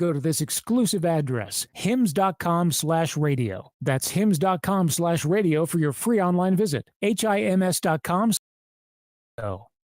go to this exclusive address, hims.com/radio. That's hims.com/radio for your free online visit. HIMS.com.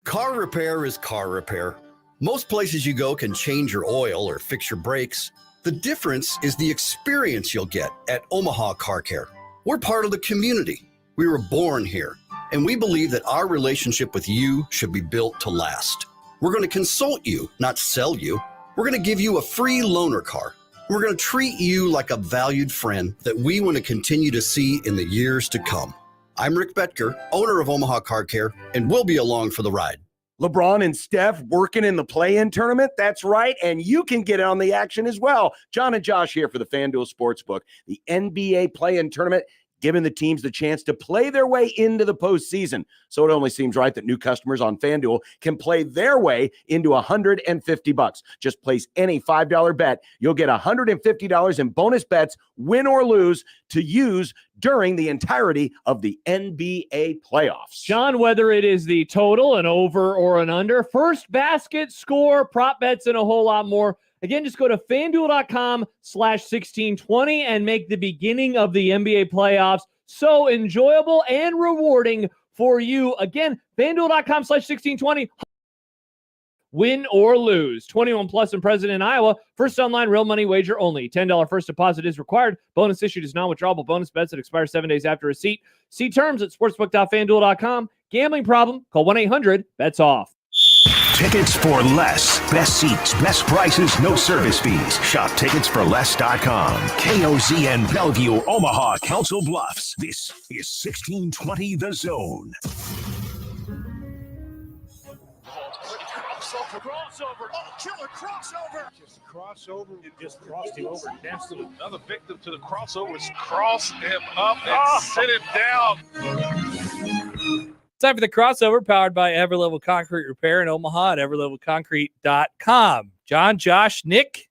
Car repair is car repair. Most places you go can change your oil or fix your brakes. The difference is the experience you'll get at Omaha Car Care. We're part of the community. We were born here, and we believe that our relationship with you should be built to last. We're going to consult you, not sell you. We're going to give you a free loaner car. We're going to treat you like a valued friend that we want to continue to see in the years to come. I'm Rick Betker, owner of Omaha Car Care, and we'll be along for the ride. LeBron and Steph working in the play-in tournament. That's right. And you can get on the action as well. John and Josh here for the FanDuel Sportsbook. The NBA play-in tournament, giving the teams the chance to play their way into the postseason. So it only seems right that new customers on FanDuel can play their way into $150. Just place any $5 bet. You'll get $150 in bonus bets, win or lose, to use during the entirety of the NBA playoffs. John, whether it is the total, an over or an under, first basket, score, prop bets, and a whole lot more. Again, just go to FanDuel.com/1620 and make the beginning of the NBA playoffs so enjoyable and rewarding for you. Again, FanDuel.com/1620. Win or lose. 21 plus and present in Iowa. First online real money wager only. $10 first deposit is required. Bonus issued is non-withdrawable bonus bets that expire 7 days after receipt. See terms at sportsbook.fanduel.com. Gambling problem? Call 1-800-BETS-OFF. Tickets for less. Best seats, best prices, no service fees. Shop ticketsforless.com. KOZN Bellevue, Omaha, Council Bluffs. This is 1620 The Zone. Crossover. Oh, killer crossover. Just crossover. It just crossed him over. Danced to another victim to the crossovers. Cross him up and sit him down. Time for the crossover, powered by Everlevel Concrete Repair in Omaha at everlevelconcrete.com. John, Josh, Nick,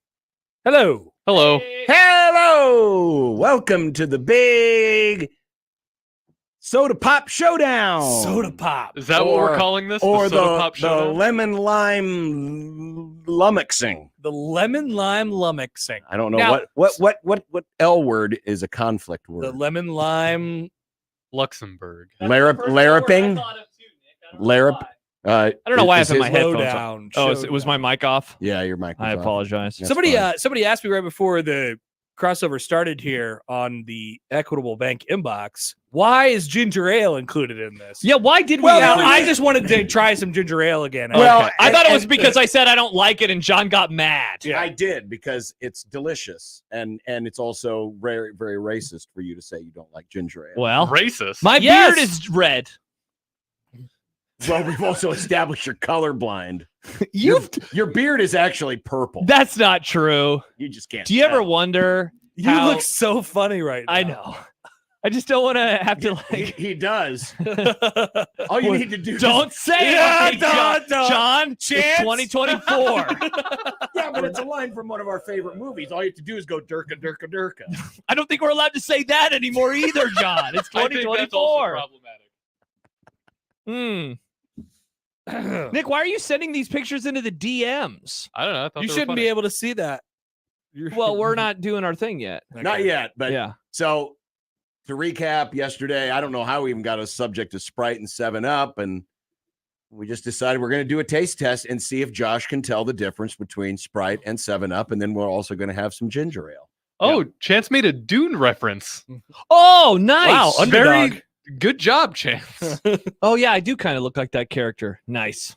hello. Hello. Hello. Welcome to the big Soda Pop Showdown. Soda Pop. Is that what we're calling this? Or the Soda Pop Showdown? The lemon lime lummoxing. The lemon lime lummoxing. I don't know now, what L word is a conflict word. The lemon lime Luxembourg. Laraping. Larap. I don't know why I have my headphones down. on. Was my mic off? Yeah, your mic was I off. apologize. Somebody asked me right before the crossover started here on the Equitable Bank inbox, why is ginger ale included in this? Yeah, why did we? Well, I just wanted to try some ginger ale again. Well, I thought it was because I said I don't like it and John got mad. Yeah. I did, because it's delicious and it's also very, very racist for you to say you don't like ginger ale. Well, racist. My beard is red. Well, we've also established you're colorblind. Your beard is actually purple. That's not true. You just can't. Do you ever wonder? You look so funny right now. I know. I just don't want to have to like. He does. All you need to do. Don't say it. Okay, John. It's 2024. Yeah, but it's a line from one of our favorite movies. All you have to do is go Durka, Durka, Durka. I don't think we're allowed to say that anymore either, John. It's 2024. I think that's also problematic. Nick, why are you sending these pictures into the DMs? I don't know. I thought You they were shouldn't funny. be able to see that. Well, we're not doing our thing yet. Not yet, but yeah. So to recap, yesterday, I don't know how we even got a subject of Sprite and 7-Up, and we just decided we're going to do a taste test and see if Josh can tell the difference between Sprite and 7-Up, and then we're also going to have some ginger ale. Oh, yeah. Chance made a Dune reference. Oh, nice. Wow, underdog. Very good job, Chance. Oh, yeah, I do kind of look like that character. Nice.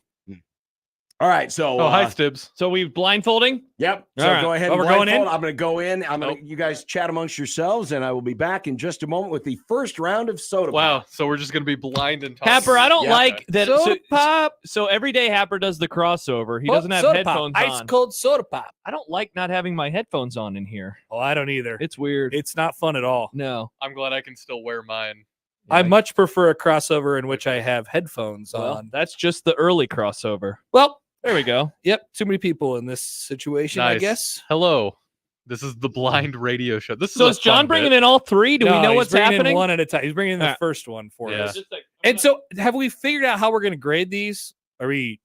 All right, so hi, Stibbs. So we blindfolding? Yep. So All right. go ahead. Oh, And we're going blindfold. in? I'm going to go in. I'm going to. You guys chat amongst yourselves, and I will be back in just a moment with the first round of soda. Wow. Pop. So we're just going to be blind and talking. Happer, I don't Yeah. like that. Soda pop. So every day Happer does the crossover. He Oh, doesn't have soda headphones pop. on. Ice cold soda pop. I don't like not having my headphones on in here. Oh, I don't either. It's weird. It's not fun at all. No. I'm glad I can still wear mine. I much prefer a crossover in which I have headphones Well, on. that's just the early crossover. Well, There we go. yep, too many people in this situation, I Nice. guess. Hello. This is the blind radio show. This So is is John bringing in all three? Do we know what's happening? In one at a time. He's bringing in the Alright. first one for Yeah. us. And so, have we figured out how we're going to grade these? Are we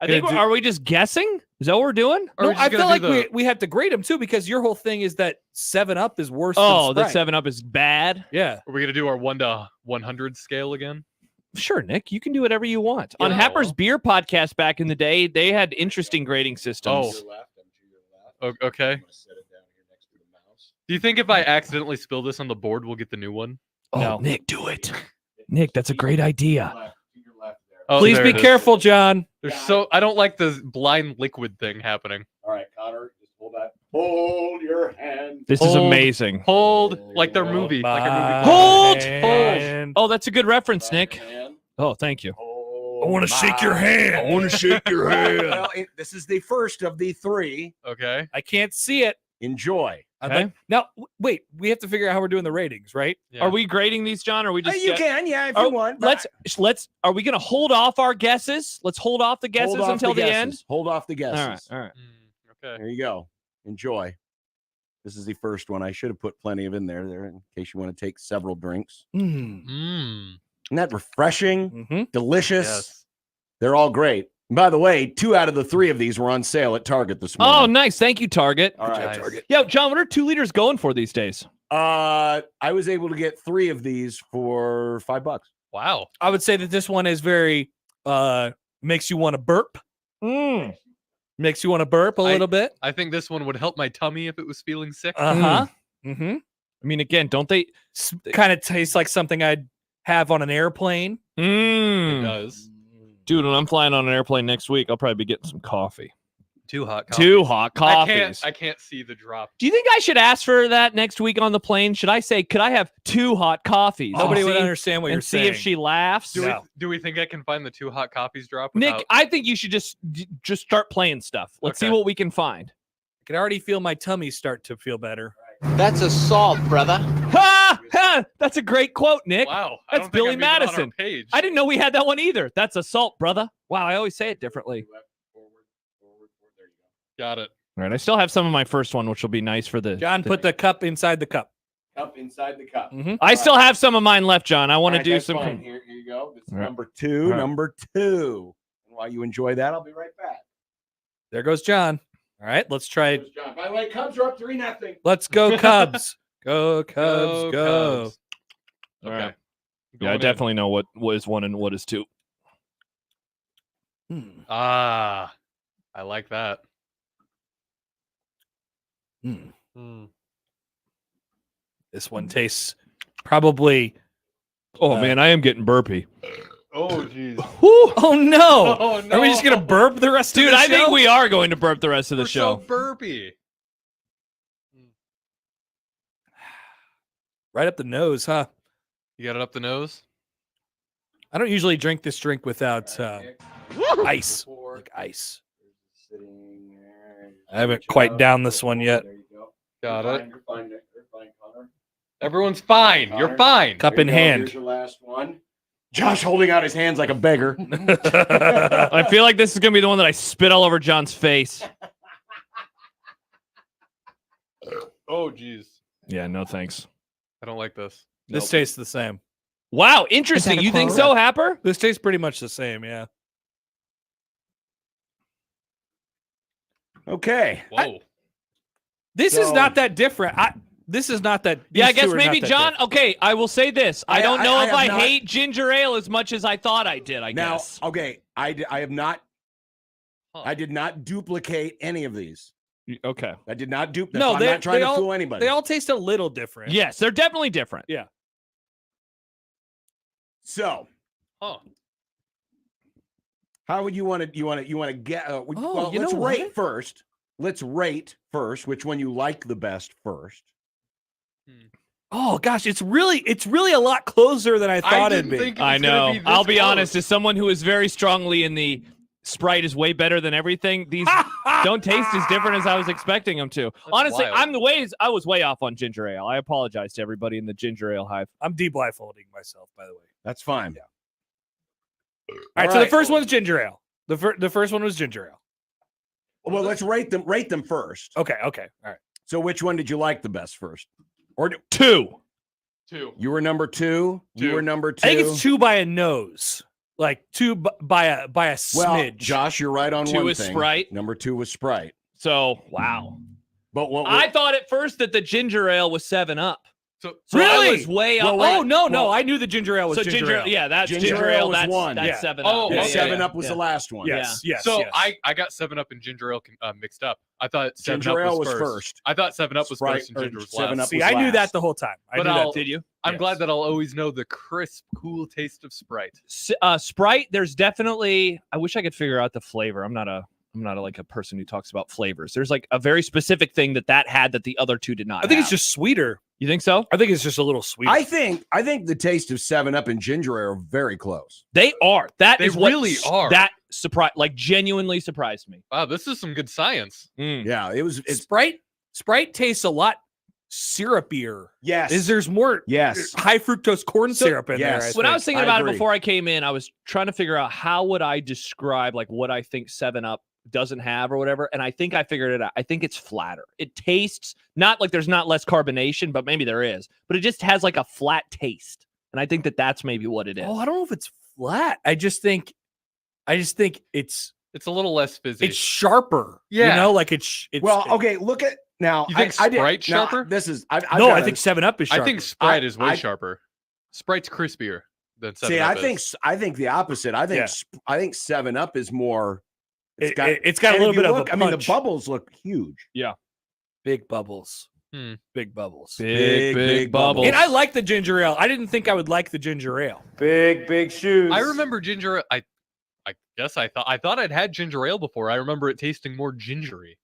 I think are we just guessing? Is that what we're doing? No, I feel like we have to grade them too, because your whole thing is that 7-Up is worse than the Sprite. 7-Up is bad? Yeah. Are we going to do our 1 to 100 scale again? Sure, Nick. You can do whatever you want. Yeah, On Happer's Beer podcast back in the day, they had interesting grading systems. Okay. Do you think if I accidentally spill this on the board, we'll get the new one? Oh, no. Nick, do it. Nick, that's a great idea. Oh, please be careful, John. I don't like the blind liquid thing happening. All right, Connor, just hold that. Hold your hand. This is amazing. Hold, like their movie. Like a movie. Hold. Oh, that's a good reference, Nick. Oh, thank you. I want to shake your hand. I want to shake your hand. Well, this is the first of the 3. Okay. I can't see it. Enjoy. Okay. Now, wait. We have to figure out how we're doing the ratings, right? Yeah. Are we grading these, John? Or are we just You can, yeah, if you want. Let's. Are we going to hold off our guesses? Let's hold off the guesses until the end. Hold off the guesses. All right. Okay. There you go. Enjoy. This is the first one. I should have put plenty of in there in case you want to take several drinks. Isn't that refreshing? Delicious. Yes. They're all great. And by the way, 2 out of the 3 of these were on sale at Target this morning. Oh, nice. Thank you, Target. All right, Nice. Target. Yo, John, what are 2 liters going for these days? I was able to get 3 of these for $5. Wow. I would say that this one is very makes you want to burp. Makes you want to burp a little bit. I think this one would help my tummy if it was feeling sick. Mm-hmm. I mean, again, don't they Kind of tastes like something I'd have on an airplane. It does. Dude, when I'm flying on an airplane next week, I'll probably be getting some coffee. 2 hot coffees. 2 hot coffees. I can't see the drop. Do you think I should ask for that next week on the plane? Should I say, could I have 2 hot coffees? Nobody And would see- understand what and you're see saying. if she laughs. Do we think I can find the 2 hot coffees drop? Nick, without- I think you should just start playing stuff. Let's see Okay. what we can find. I can already feel my tummy start to feel better. That's assault, brother. Ha! Ha! That's a great quote, Nick. Wow. That's I don't think Billy I'm even on our Madison. page. I didn't know we had that one either. That's assault, brother. Wow, I always say it differently. Got it. All right, I still have some of my first one, which will be nice for the. John, put the cup inside the cup. Cup inside the cup. I still have some of mine left, John. I want to All right, do that's some. fine. Here you go. This is All right. number 2. All right. Number 2. And while you enjoy that, I'll be right back. There goes John. All right, let's try. John. By the way, Cubs are up 3-0. Let's go Cubs. Go Cubs. Go. Cubs. All Okay. right. Yeah, I Going in. definitely know what is 1 and what is 2. Ah, I like that. This one tastes probably. Oh man, I am getting burpy. Oh, jeez. Oh no! Oh, Are we just gonna burp the rest of Dude, the I show? think we are going to burp the rest of the We're show. so burpy. Right up the nose, huh? You got it up the nose? I don't usually drink this drink without ice. Like ice. I haven't quite down this one yet. Got it. You're fine, Nick. You're fine, Connor. Everyone's fine. You're fine. Cup There in you go. hand. Here's your last one. Josh holding out his hands like a beggar. I feel like this is gonna be the one that I spit all over John's face. Oh, jeez. Yeah, no thanks. I don't like this. This tastes the same. Wow, interesting. You think so, Happer? This tastes pretty much the same, yeah. Okay. Whoa. This is So- not that different. This is not that. Yeah, I these guess two are not maybe that John. different. Okay, I will say this. I don't know if have I not- hate ginger ale as much as I thought I did. I Now, guess. okay, I have not. Huh. I did not duplicate any of these. Okay. I did not dupe them. No, I'm they- not trying they to all- fool anybody. They all taste a little different. Yes, they're definitely different. Yeah. So, Huh. how would you want to? You want to get? Well, you let's know rate what? first. Let's rate first. Which one you like the best first? Oh gosh, it's really a lot closer than I thought it'd didn't be. think it I was gonna know. be this I'll be close. honest. As someone who is very strongly in the Sprite is way better than everything, these don't taste as different as I was expecting them to. Honestly, wild. I was way off on ginger ale. I apologize to everybody in the ginger ale hive. I'm de-blindfolding myself, by the way. That's fine. All right, so the first one's ginger ale. The first one was ginger ale. Well, let's rate them. Rate them first. Okay. All right. So, which one did you like the best first? Or 2. 2. you were number 2. You Two. were number 2. I think it's 2 by a nose. like 2 by a Well, smidge. Josh, you're right on 2 one is thing. Sprite. Number 2 was Sprite. So, wow. But what I thought at first that the ginger ale was 7-Up. So I was way up. Oh no! I knew the ginger ale was So ginger ale. Yeah, that's Ginger ale was That's, one. That's Yeah. 7-Up. Oh, Yeah, okay. 7-Up was the last one. Yes. So yes. I got 7-Up and ginger ale mixed up. I thought 7-Up Ginger ale was first. first. I thought 7-Up was Sprite first and or ginger was 7-Up last. See, was I knew last. that the whole time. I But knew I'll- that. Did you? I'm Yes. glad that I'll always know the crisp, cool taste of Sprite. Sprite, there's definitely, I wish I could figure out the flavor. I'm not a like a person who talks about flavors. There's like a very specific thing that had that the other two did not. I think it's have. just sweeter. You think so? I think it's just a little sweeter. I think the taste of 7-Up and ginger ale are very close. They are. That They is what really are. That genuinely surprised me. Wow, this is some good science. Yeah, it's Sprite tastes a lot syrupier. yes. There's more Yes. high fructose corn syrup in yes. there. When I was thinking I about agree. it before I came in, I was trying to figure out how would I describe like what I think 7-Up doesn't have or whatever, and I think I figured it out. I think it's flatter. It tastes not like there's not less carbonation, but maybe there is, but it just has like a flat taste, and I think that's maybe what it is. Oh, I don't know if it's flat. I just think it's It's a little less fizzy. it's sharper. Yeah. You know, like it's well, okay, look at now. You think I did- Sprite now, sharper? This is I think 7-Up is sharper. I think Sprite is way I- sharper. Sprite's crispier than 7-Up See, is. I think the opposite. I think Yeah. I think 7-Up is more. It's got a and little if you bit of look, a I mean, the punch. bubbles look huge. Big bubbles. Hmm. Big bubbles. Big bubbles. And I like the ginger ale. I didn't think I would like the ginger ale. Big shoes. I remember ginger. I guess I thought I'd had ginger ale before. I remember it tasting more gingery.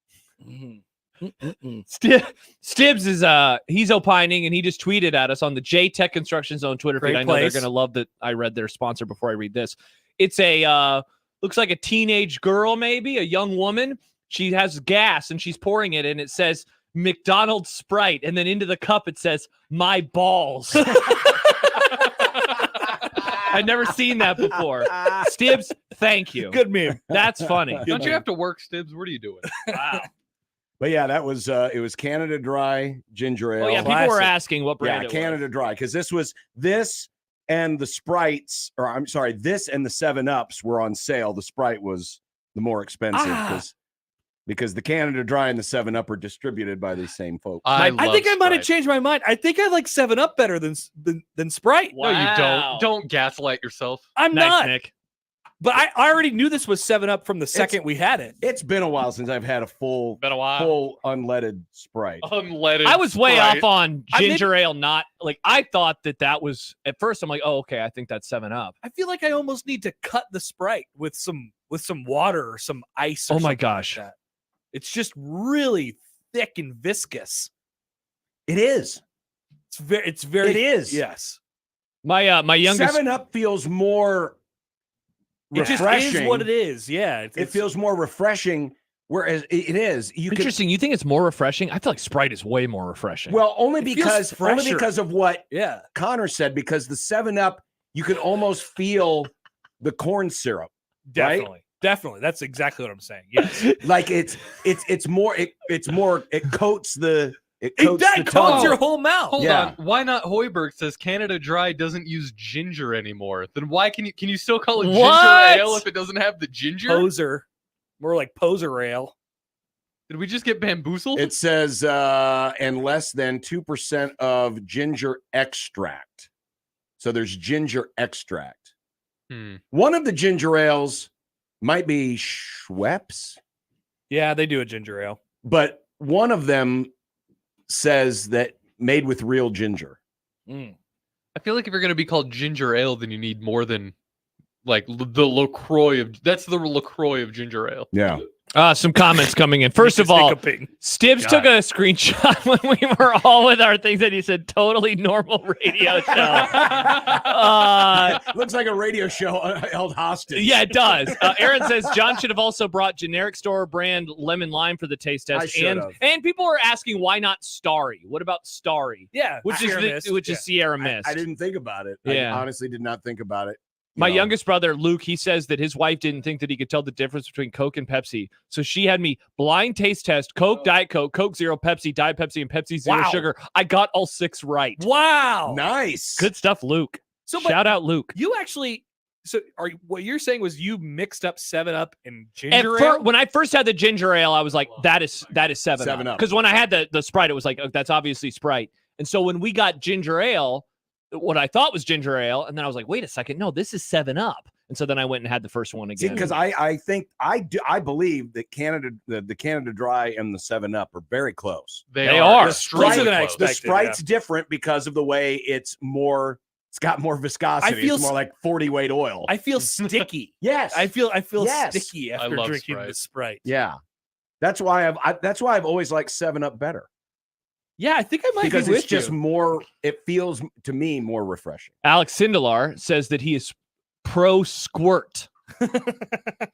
Stibbs is he's opining, and he just tweeted at us on the J Tech Construction Zone Twitter feed. Great I know they're place. gonna love that I read their sponsor before I read this. It's a looks like a teenage girl, maybe a young woman. She has gas and she's pouring it, and it says McDonald's Sprite, and then into the cup it says my balls. I'd never seen that before. Stibbs, thank you. Good meme. That's funny. Don't you have to work, Stibbs? What are you doing? Wow. But yeah, that was it was Canada Dry ginger ale. Oh yeah, people were asking what brand Yeah, it Canada was. Dry, because this and the Sprites, or I'm sorry, this and the 7-Ups were on sale. The Sprite was the more expensive because the Canada Dry and the 7-Up are distributed by these same folks. I love think I might have Sprite. changed my mind. I think I like 7-Up better than Sprite. No, you Wow. don't. Don't gaslight yourself. I'm Nice, not. Nick. But I already knew this was 7-Up from the second we had it. It's been a while since I've had a full unleaded Sprite. Unleaded. I was way Sprite. off on I ginger ale. Not like I thought that was at first. I'm like, oh, okay, I think that's 7-Up. I feel like I almost need to cut the Sprite with some water or some ice. Or Oh my something gosh. like that. It's just really thick and viscous. It is. It's very. It is. Yes. My youngest 7-Up feels more It just refreshing. is what it is. Yeah. It feels more refreshing, whereas it is. You can, interesting. You think it's more refreshing? I feel like Sprite is way more refreshing. well, only It feels because fresher. of what Yeah. Connor said, because the 7-Up, you can almost feel the corn syrup. Right? Definitely. That's exactly what I'm saying. Yes. Like it coats the That tongue. coats your whole mouth. Hold Yeah. on. Why not? Hoiberg says Canada Dry doesn't use ginger anymore. Then why can you still call it What? ginger ale if it doesn't have the ginger? Poser. More like poser ale. Did we just get bamboozled? It says and less than 2% of ginger extract. So there's ginger extract. One of the ginger ales might be Schweppes, Yeah, they do a ginger ale. but one of them says that made with real ginger. I feel like if you're going to be called ginger ale, then you need more than like the LaCroix of that's the LaCroix of ginger ale. Yeah. some comments coming in. First of all, Stibbs took a screenshot when we were all with our things, and he said, "Totally normal radio show." Looks like a radio show held hostage. Yeah, it does. Aaron says John should have also brought generic store brand lemon lime for the taste I test. should have. And people are asking why not Starry? What about Starry? Yeah, Which Sierra is Mist. Sierra Mist. I didn't think about it. Yeah. I honestly did not think about it. My youngest brother, Luke, he says that his wife didn't think that he could tell the difference between Coke and Pepsi. So she had me blind taste test Coke, Diet Coke, Coke Zero, Pepsi, Diet Pepsi, and Pepsi Zero Wow. Sugar. I got all 6 right. Wow. Nice. Good stuff, Luke. So, but Shout out, Luke. You actually, So what you're saying was you mixed up 7-Up and ginger ale? When I first had the ginger ale, I was like, that is 7-Up. Because when I had the Sprite, it was like, oh, that's obviously Sprite. And so when we got ginger ale, what I thought was ginger ale, and then I was like, wait a second, no, this is 7-Up. And so then I went and had the first one again. Because I believe that the Canada Dry and the 7-Up are very close. They are. Closer than I expected. The Sprite's different because of the way it's got more viscosity. It's more like 40 weight oil. I feel sticky. Yes. I feel Yes. sticky after drinking the Sprite. Yeah. That's why I've always liked 7-Up better. Yeah, I think I might because be with it's just you. more. It feels to me more refreshing. Alex Sindelar says that he is pro squirt,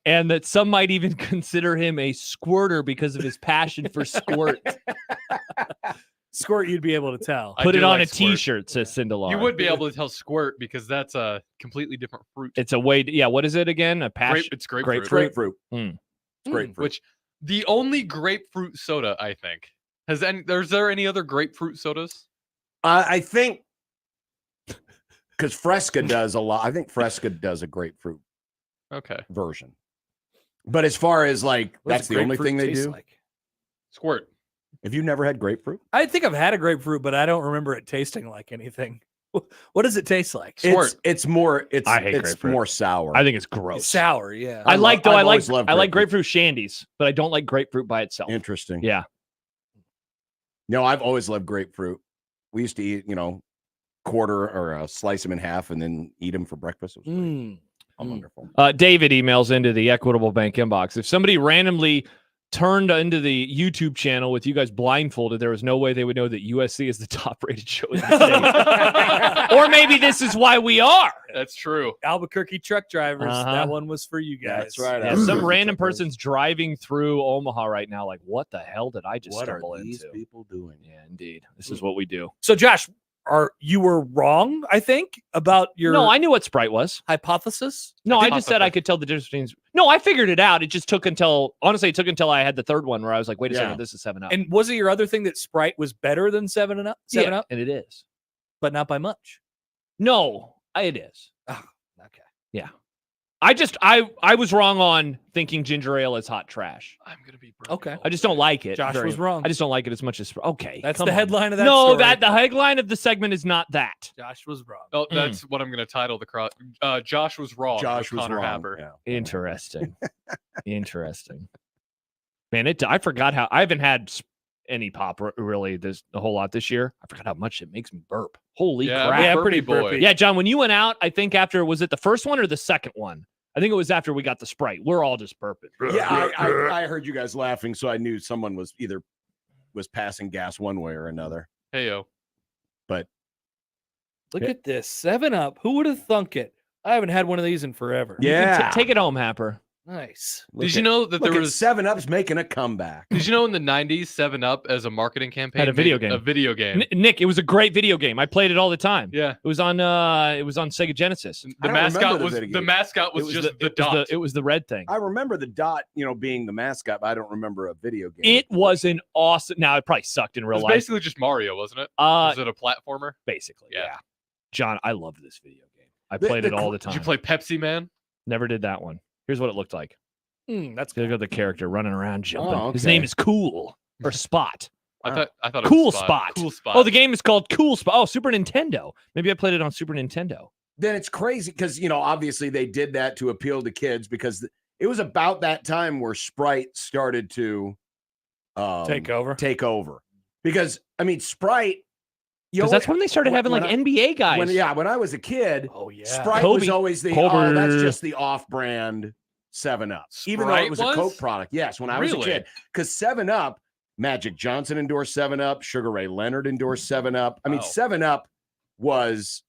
and that some might even consider him a squirter because of his passion for squirt. Squirt, you'd be able to tell. Put it on a T-shirt, says Sindelar. You would be able to tell squirt because that's a completely different fruit. It's a way. Yeah, what is it again? A passion. It's grapefruit. Grapefruit. Mm. It's grapefruit. Which the only grapefruit soda I think. Is there any other grapefruit sodas? I think because Fresca does a lot. I think Fresca does a grapefruit version. But as far as that's the only thing they do. Squirt. Have you never had grapefruit? I think I've had a grapefruit, but I don't remember it tasting like anything. What does it taste like? It's more. I hate it's grapefruit. more sour. I think it's gross. It's sour, yeah. I like grapefruit. grapefruit shandies, but I don't like grapefruit by itself. Interesting. Yeah. No, I've always loved grapefruit. We used to eat, quarter or slice them in half and then eat them for breakfast. It was wonderful. David emails into the Equitable Bank inbox. If somebody randomly turned into the YouTube channel with you guys blindfolded, there was no way they would know that USC is the top-rated show in the state. Or maybe this is why we are. That's true. Albuquerque truck drivers. That one was for you guys. That's right. Yeah, some random person's driving through Omaha right now like, what the hell did I just stumble into? What are these people doing? Yeah, indeed. This is what we do. So, Josh, you were wrong, I think, about your No, I knew what Sprite was. hypothesis? No, I just said I could tell the difference between. No, I figured it out. It just took until I had the third one where I was like, wait a second, this is 7-Up. And was it your other thing that Sprite was better than 7-Up? 7-Up? And it is. But not by much. No, it is. Oh, okay. Yeah. I was wrong on thinking ginger ale is hot trash. I'm gonna be okay. I just don't like it. Josh was wrong. I just don't like it as much as That's the headline of that. No, story. the headline of the segment is not that. Josh was wrong. Oh, that's what I'm gonna title the cross. Josh was wrong. Josh with was Connor wrong. Haber. Yeah. Interesting. Interesting. Man, I forgot how I haven't had any pop really a whole lot this year. I forgot how much it makes me burp. Holy crap. Yeah, Burpy pretty boy. burpy. Yeah, John, when you went out, I think was it the first one or the second one? I think it was after we got the Sprite. We're all just burping. Yeah, I heard you guys laughing, so I knew someone was passing gas one way or another. Hey yo. But look at this 7-Up. Who would have thunk it? I haven't had one of these in forever. Yeah, take it home, Happer. Nice. Did you know that there was 7-Up's making a comeback? Did you know in the 90s 7-Up as a marketing campaign had a video made game? A video game. Nick, it was a great video game. I played it all the time. Yeah. It was on Sega Genesis. The mascot was just the dot. It was the red thing. I remember the dot, being the mascot, but I don't remember a video game. It was an awesome. Now it probably sucked in It real was life. basically just Mario, wasn't it? Was it a platformer? Basically, Yeah. John, I loved this video game. I played it all the time. Did you play Pepsi Man? Never did that one. Here's what it looked like. That's Look at the character running around, jumping. Oh, okay. His name is Cool or Spot. I thought it Cool was Spot. Cool Spot. Oh, the game is called Cool Spot. Oh, Super Nintendo. Maybe I played it on Super Nintendo. Then it's crazy because obviously they did that to appeal to kids because it was about that time where Sprite started to take over. Because Sprite. Because that's when they started having NBA guys. When I was a kid, Sprite Kobe. was always that's just the off-brand 7-Up, even though it was a Coke product. Yes, when I was a kid, because 7-Up, Magic Johnson endorsed 7-Up, Sugar Ray Leonard endorsed 7-Up. 7-Up was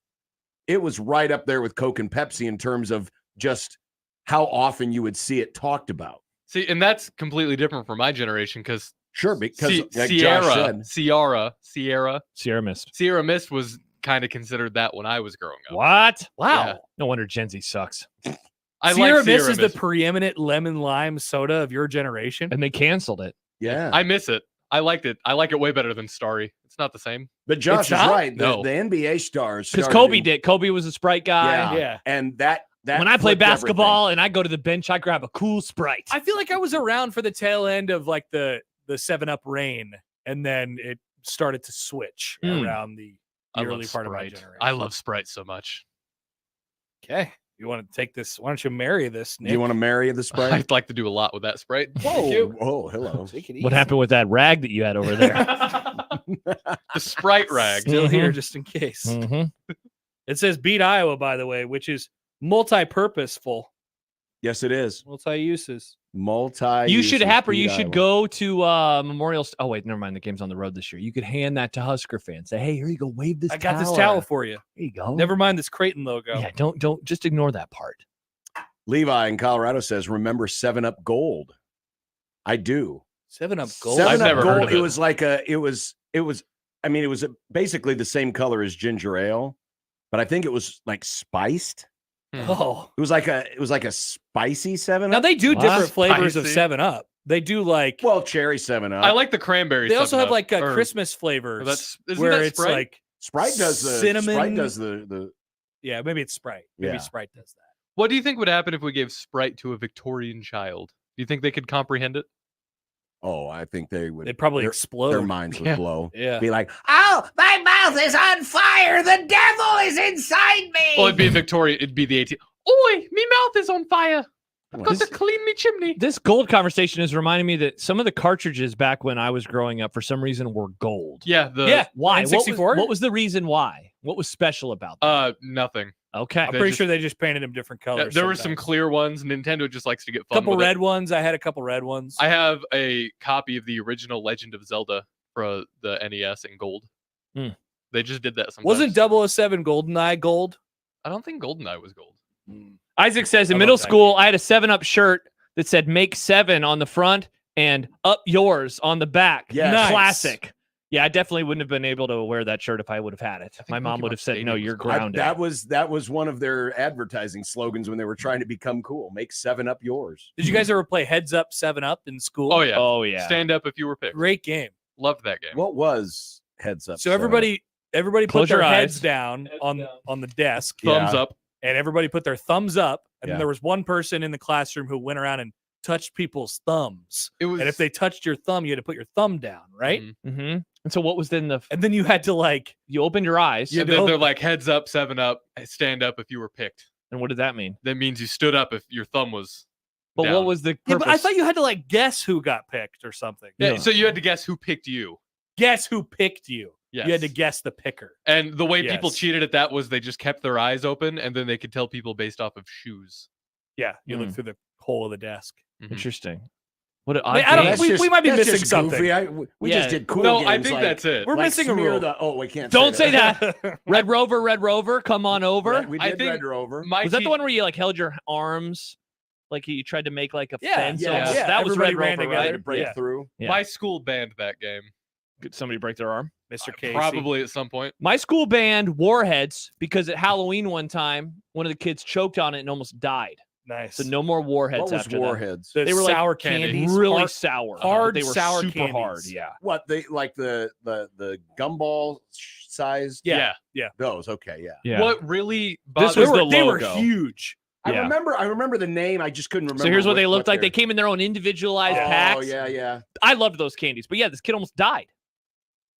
right up there with Coke and Pepsi in terms of just how often you would see it talked about. See, and that's completely different from my generation because because like Josh said, Sierra Mist. Sierra Mist was kind of considered that when I was growing up. What? Wow. Yeah. No wonder Gen Z sucks. Sierra Mist is the preeminent lemon lime soda of your generation. And they canceled it. Yeah. I miss it. I liked it. I like it way better than Starry. It's not the same. But Josh is right. No. The NBA stars. Because Kobe did. Kobe was a Sprite guy. Yeah. And that When I play flipped basketball and I go to the bench, I grab a cool Sprite. I feel like I was around for the tail end of like the 7-Up reign, and then it started to switch around the early part of my generation. I love Sprite so much. Okay. You want to take this? Why don't you marry this, Nick? You want to marry the Sprite? I'd like to do a lot with that Sprite. Whoa, hello. What happened with that rag that you had over there? The Sprite rag. Still here just in case. It says beat Iowa, by the way, which is multi-purposeful. Yes, it is. Multi-uses. You should have, or you should go to Memorial. Oh, wait, never mind. The game's on the road this year. You could hand that to Husker fans. Say, hey, here you go. Wave this I got this towel for you. There you go. Never mind this Creighton logo. Yeah, don't just ignore that part. Levi in Colorado says, remember 7-Up Gold? I do. 7-Up Gold? 7-Up I've never Gold, heard of it. It was like it was basically the same color as ginger ale, but I think it was like spiced. Oh. It was like a spicy 7-Up. Now they do different flavors of Spicy. 7-Up. They do like cherry 7-Up. I like the cranberry. they also have 7-Up, like or- Christmas flavors. Isn't where that it's Sprite? like Sprite does the cinnamon. Sprite does the Yeah, maybe it's Sprite. Maybe Yeah. Sprite does that. What do you think would happen if we gave Sprite to a Victorian child? Do you think they could comprehend it? Oh, I think they would. They'd probably their explode. minds would Yeah. blow. Yeah. Be like, Oh, my mouth is on fire. The devil is inside me. Well, it'd be Victoria. It'd be the 18. Oi, me mouth is on fire. I've got to clean me chimney. This gold conversation is reminding me that some of the cartridges back when I was growing up, for some reason, were gold. Yeah. Why? N64? What was the reason why? What was special about that? Nothing. Okay. I'm pretty sure they just painted them different colors. There were some sometimes. clear ones. Nintendo just likes to get A fun couple with red it. ones. I had a couple red ones. I have a copy of the original Legend of Zelda for the NES in gold. They just did that sometimes. Wasn't 007 GoldenEye gold? I don't think GoldenEye was gold. Isaac says in I middle love that school, game. I had a 7-Up shirt that said "Make 7" on the front and "Up Yours" on the back. Yes. Nice. Classic. Yeah, I definitely wouldn't have been able to wear that shirt if I would have had it. think My mom Pokemon would have said, Stadium "No, was you're cool. grounded." that was one of their advertising slogans when they were trying to become cool. Make 7-Up yours. Did you guys ever play Heads Up 7-Up in school? Oh yeah. Oh yeah. Stand up if you were picked. Great game. Loved that game. What was Heads Up? So everybody Close put their your heads eyes. down on the desk, Thumbs Yeah. up. and everybody put their thumbs up. And Yeah. then there was one person in the classroom who went around and touched people's thumbs. It was. And if they touched your thumb, you had to put your thumb down, right? Mhm. Mm-hmm. And so what was then And then you had to like you opened your eyes, Yeah. And then they're like heads up, 7-Up, stand up if you were picked. and what did that mean? That means you stood up if your thumb was. But down. what was the Yeah, purpose? but I thought you had to like guess who got picked or something. Yeah, Yeah. so you had to guess who picked you. Guess who picked you. Yes. You had to guess the picker. And the way people Yes. cheated at that was they just kept their eyes open and then they could tell people based off of shoes. Yeah, you look Hmm. through the hole of the desk. Mhm. Interesting. What an Wait, odd I don't- game. we might be that's missing just something. goofy. We Yeah. just did cool No, games. I think like- that's it. We're like missing a smear rule. we can't. Don't say that. that. Red Rover, come on over. Right, we I did think Red Rover. My Was that te- the one where you like held your arms, like you tried to make like a Yeah, fence? yeah, almost? yeah. That was Everybody Red ran Rover, together. right? to break Yeah. through? Yeah. My school banned that game. Did somebody break their arm? Mr. Casey. Probably at some point. My school banned Warheads because at Halloween one time, one of the kids choked on it and almost died. Nice. So no more Warheads What was after that. Warheads? The They were like sour candy. candies. Really hard- sour. hard They were sour super candies. hard. Yeah. What they like the gumball size? Yeah. Those. Okay, yeah. Yeah. What really This bothered was the They were logo. huge. I Yeah. remember the name. I just couldn't remember. So here's what they what looked like. They they're- came in their own individualized Oh packs. yeah. I loved those candies. But yeah, this kid almost died.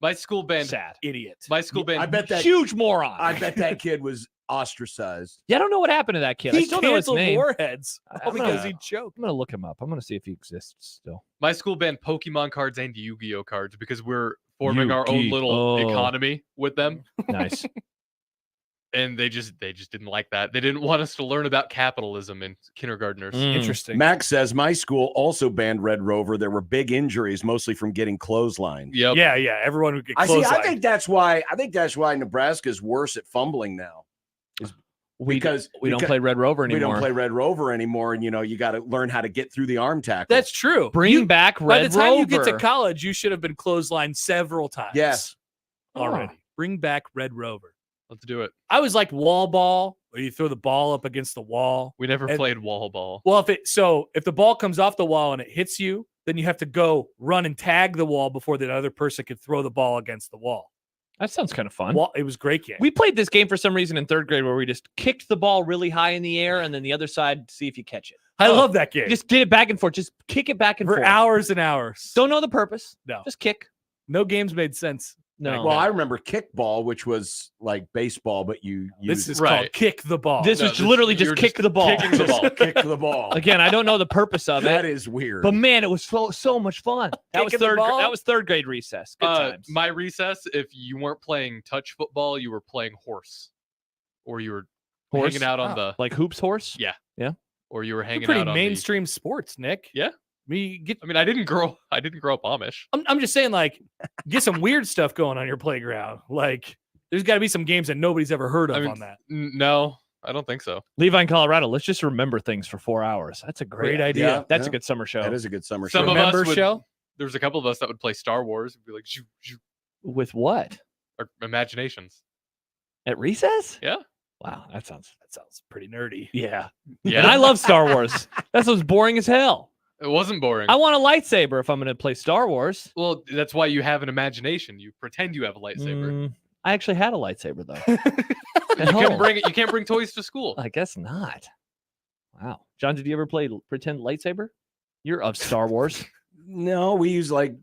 my school banned Sad. Idiot. my school banned I bet that. Huge moron. I bet that kid was ostracized. Yeah, I don't know what happened to that kid. I He still know his canceled name. Warheads all I'm because gonna- he choked. I'm gonna look him up. I'm gonna see if he exists still. my school banned Pokemon cards and Yu-Gi-Oh cards because we're forming our own Yu-Gi-Oh. little economy with them. Nice. And they just didn't like that. They didn't want us to learn about capitalism in kindergartners. Interesting. Max says my school also banned Red Rover. There were big injuries, mostly from getting clotheslined. Yep. Yeah. Everyone would get I close. see. I think that's why Nebraska's worse at fumbling now. Because we don't play Red Rover we anymore. don't play Red Rover anymore, and you got to learn how to get through the arm tackle. That's true. Bring back Red By the time Rover. you get to college, you should have been clotheslined several times. Yes. Already. Bring back Red Rover. Let's do it. I was like wall ball, where you throw the ball up against the wall. We never And- played wall ball. Well, if the ball comes off the wall and it hits you, then you have to go run and tag the wall before the other person can throw the ball against the wall. That sounds kind of fun. Well, it was a great game. We played this game for some reason in 3rd grade where we just kicked the ball really high in the air and then the other side, see if you catch it. I love that game. Just did it back and forth. Just kick it back and for forth. hours and hours. Don't know the purpose. No. Just kick. No games made sense. No. Well, I remember kickball, which was like baseball, but you This is Right. called kick the ball. This was literally just you're kick just the ball. kicking the ball. kick the ball. Again, I don't know the purpose of That it. is weird. But man, it was so much fun. That was Kicking the third. ball? That was 3rd grade recess. Good times. My recess, if you weren't playing touch football, you were playing horse, or you were Horse? hanging out on the, Like hoops horse. or you were hanging pretty out on mainstream sports, Nick. Yeah. I I mean, I didn't grow up Amish. I'm just saying, like, get some weird stuff going on your playground. Like, there's got to be some games that nobody's ever heard of I mean, on that. No, I don't think so. Levi in Colorado. Let's just remember things for 4 hours. That's a great idea. Yeah, That's yeah. a good summer show. That is a good summer Some show. of Remember us would, show? There was a couple of us that would play Star Wars and be like, "Shoo, shoo," With what? our imaginations. At recess? Yeah. Wow, that sounds Pretty nerdy. yeah. Yeah. And I love Star Wars. That sounds boring as hell. It wasn't boring. I want a lightsaber if I'm going to play Star Wars. Well, that's why you have an imagination. You pretend you have a lightsaber. I actually had a lightsaber though. You can't bring it. You can't bring toys to school. I guess not. Wow, John, did you ever play pretend lightsaber? You're of Star Wars. No, we use like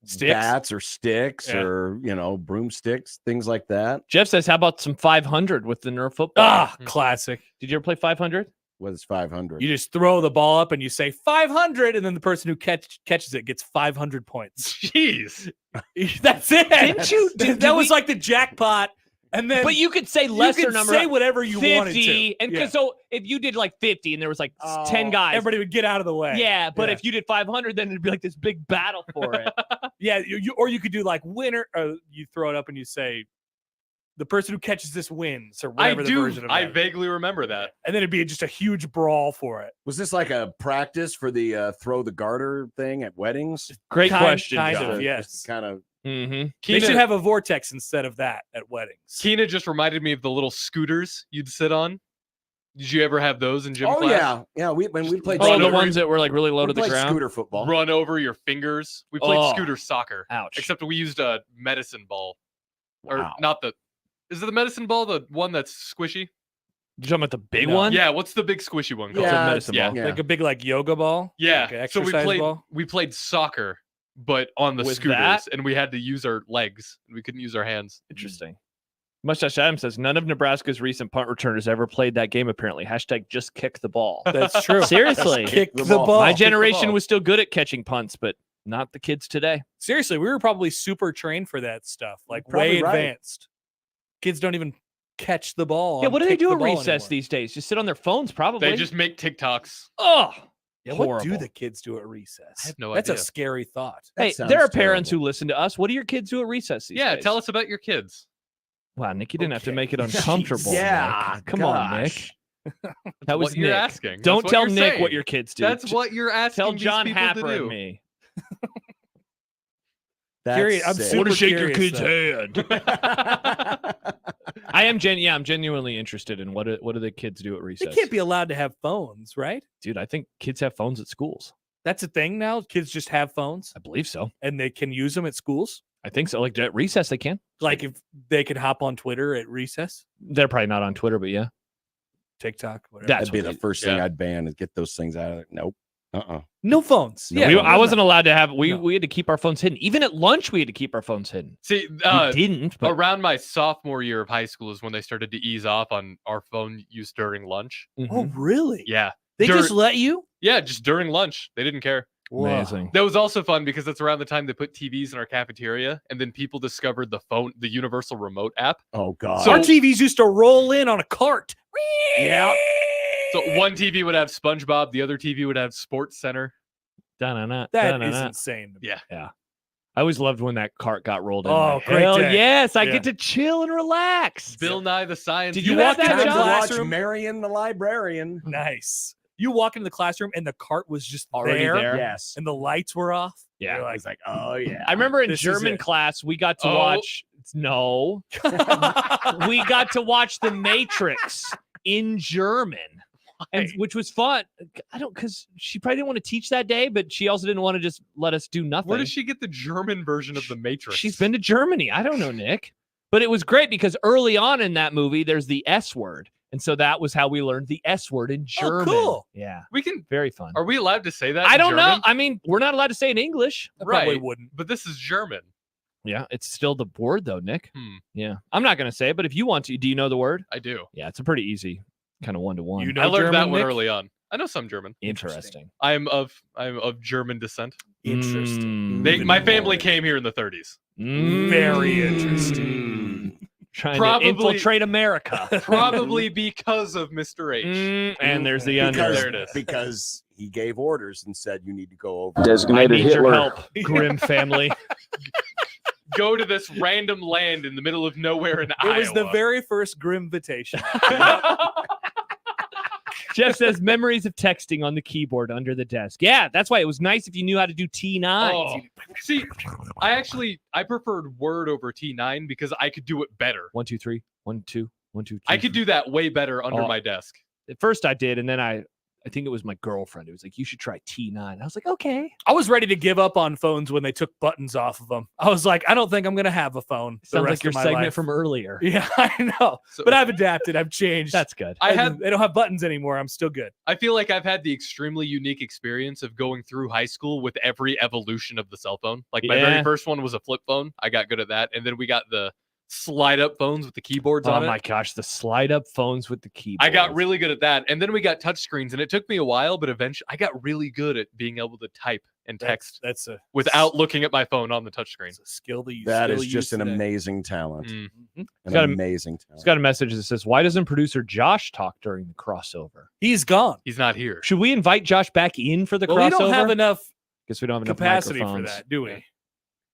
Sticks? bats or sticks Yeah. or broomsticks, things like that. Jeff says, "How about some 500 with the Nerf football?" Ah, classic. Did you ever play 500? What is 500? You just throw the ball up and you say 500, and then the person who catches it gets 500 points. Jeez. That's it. Didn't you? That was like the jackpot. And then But you could say lesser you could number. say whatever you 50, wanted to. and Yeah. So if you did like 50 and there was like 10 guys, Everybody would get out of the way. yeah. But Yeah. if you did 500, then it'd be like this big battle for it. Yeah, or you could do like winner. You throw it up and you say, the person who catches this wins, or I whatever the do. version of I that. vaguely remember that. And then it'd be just a huge brawl for it. Was this like a practice for the throw the garter thing at weddings? Great question. Kind John. of, yes. Kind of. Mm-hmm. They should have a vortex instead of that at weddings. Keena just reminded me of the little scooters you'd sit on. Did you ever have those in gym Oh class? yeah. When we played. Oh, Run the over ones that were like really low we to the played ground. scooter football. Run over your fingers. We played Oh. scooter soccer. Ouch. Except we used a medicine ball. Or Wow. not the. Is it the medicine ball, the one that's squishy? You talking about the big No. one? Yeah, what's the big squishy one called? It's a Yeah, medicine yeah. ball. Yeah. Like a big yoga ball. Yeah. Like an So we exercise ball. played soccer, but on the With scooters, that? and we had to use our legs. We couldn't use our hands. Interesting. Mustache Adam says none of Nebraska's recent punt returners ever played that game. Apparently, hashtag just kick the ball. That's true. Seriously, Kick the the ball. ball. my kick the generation ball. was still good at catching punts, but not the kids today. Seriously, we were probably super trained for that stuff. Like Probably way right. advanced. Kids don't even catch the ball. Yeah, and what do they kick do the at ball recess anymore. these days? Just sit on their phones, probably. They just make TikToks. oh, Yeah, what horrible. do the kids do at recess? I have no That's idea. a scary thought. That Hey, sounds there are parents terrible. who listen to us. What do your kids do at recess these Yeah, days? tell us about your kids. Wow, Nick, you didn't have to Okay. make it uncomfortable. Yeah, Nick. Come on, Nick. gosh. That was what you're Nick. asking. Don't That's what tell you're Nick saying. what your kids do. That's what you're asking. Tell these John people Happer to do. and me. That's Curious- I'm sick. super Want to shake your curious, kid's hand. I'm genuinely interested in what do the kids do at They recess? can't be allowed to have phones, right? Dude, I think kids have phones at schools. That's a thing now. Kids just have phones I believe so. and they can use them at schools. I think so. Like at recess, they can. Like if they could hop on Twitter at recess, They're probably not on Twitter, but yeah. TikTok, whatever. That's That'd be what the they- first thing yeah. I'd ban is get those things out of there. Nope. No phones. No, Yeah, I wasn't allowed to have. We No. we had to keep our phones hidden. Even at lunch, we had to keep our phones hidden. See, We didn't. But around my sophomore year of high school is when they started to ease off on our phone use during lunch. Oh, really? Yeah. They Dur- just let you? Yeah, just during lunch. They didn't care. amazing. That was also fun because that's around the time they put TVs in our cafeteria, and then people discovered the universal remote app. Oh God. So- Our TVs used to roll in on a cart. yeah. So one TV would have SpongeBob, the other TV would have Sports Center. Da-na-na, That da-na-na. is insane. to me. Yeah. I always loved when that cart got rolled in. Oh, Like, great hell day. yes, I Yeah. get to chill and relax. Bill Nye the Science. Did You you Guy. have walk that, into the Time to watch classroom. Marion the librarian. Nice. You walk into the classroom and the cart was just Already there, there. Yes. and the lights were off. Yeah. You're I like, was like, oh yeah. I remember in This is German it. class, we got to Oh. watch. No, we got to watch The Matrix in German. and which was fun. Because she probably didn't want to teach that day, but she also didn't want to just let us do nothing. Where does she get the German version of the Matrix? She's been to Germany. I don't know, Nick. But it was great because early on in that movie, there's the S word. And so that was how we learned the S word in German. Oh, cool. Yeah. We can. Very fun. Are we allowed to say that? I in don't know. German? I mean, we're not allowed to say it in English. I probably Right. wouldn't. But this is German. Yeah. It's still the word, though, Nick. Yeah. I'm not going to say it, but if you want to, do you know the word? I do. Yeah. It's a pretty easy kind of one-to-one. You know I learned that German, one Nick? early on. I know some German. Interesting. I'm of German descent. Interesting. My family came here in the 30s. Very interesting. Trying Probably- to infiltrate America. Probably because of Mr. H. And there's the under. There it is. Because he gave orders and said you need to go over. I need your help, Grimm family. Go to this random land in the middle of nowhere in Iowa. It was the very first Grimvitation. Jeff says memories of texting on the keyboard under the desk. Yeah, that's why it was nice if you knew how to do T9. Oh. See, I preferred Word over T9 because I could do it better. 1, 2, 3. 1, 2, 1, 2, 3. I could do that way better under Oh. my desk. At first I did, and then I think it was my girlfriend. It was like, you should try T9. I was like, okay. I was ready to give up on phones when they took buttons off of them. I was like, I don't think I'm going to have a phone. the Sounds rest like your of my segment life. from earlier. Yeah, I know. So- but I've adapted. I've changed. That's good. They don't have buttons anymore. I'm still good. I feel like I've had the extremely unique experience of going through high school with every evolution of the cell phone. Like my Yeah. very first one was a flip phone. I got good at that. And then we got the slide up phones with the keyboards Oh on my it. gosh, the slide up phones with the keyboard. I got really good at that. And then we got touch screens, and it took me a while, but eventually I got really good at being able to type and text That's a without looking at my phone on the touch screen. It's a skill that you That still is just use an today. amazing talent. Mm. An got a- amazing It's talent. got a message that says, why doesn't producer Josh talk during the crossover? He's gone. He's not here. Should we invite Josh back in for the Well, crossover? we don't have enough Guess we don't have enough capacity for microphones. that, do we?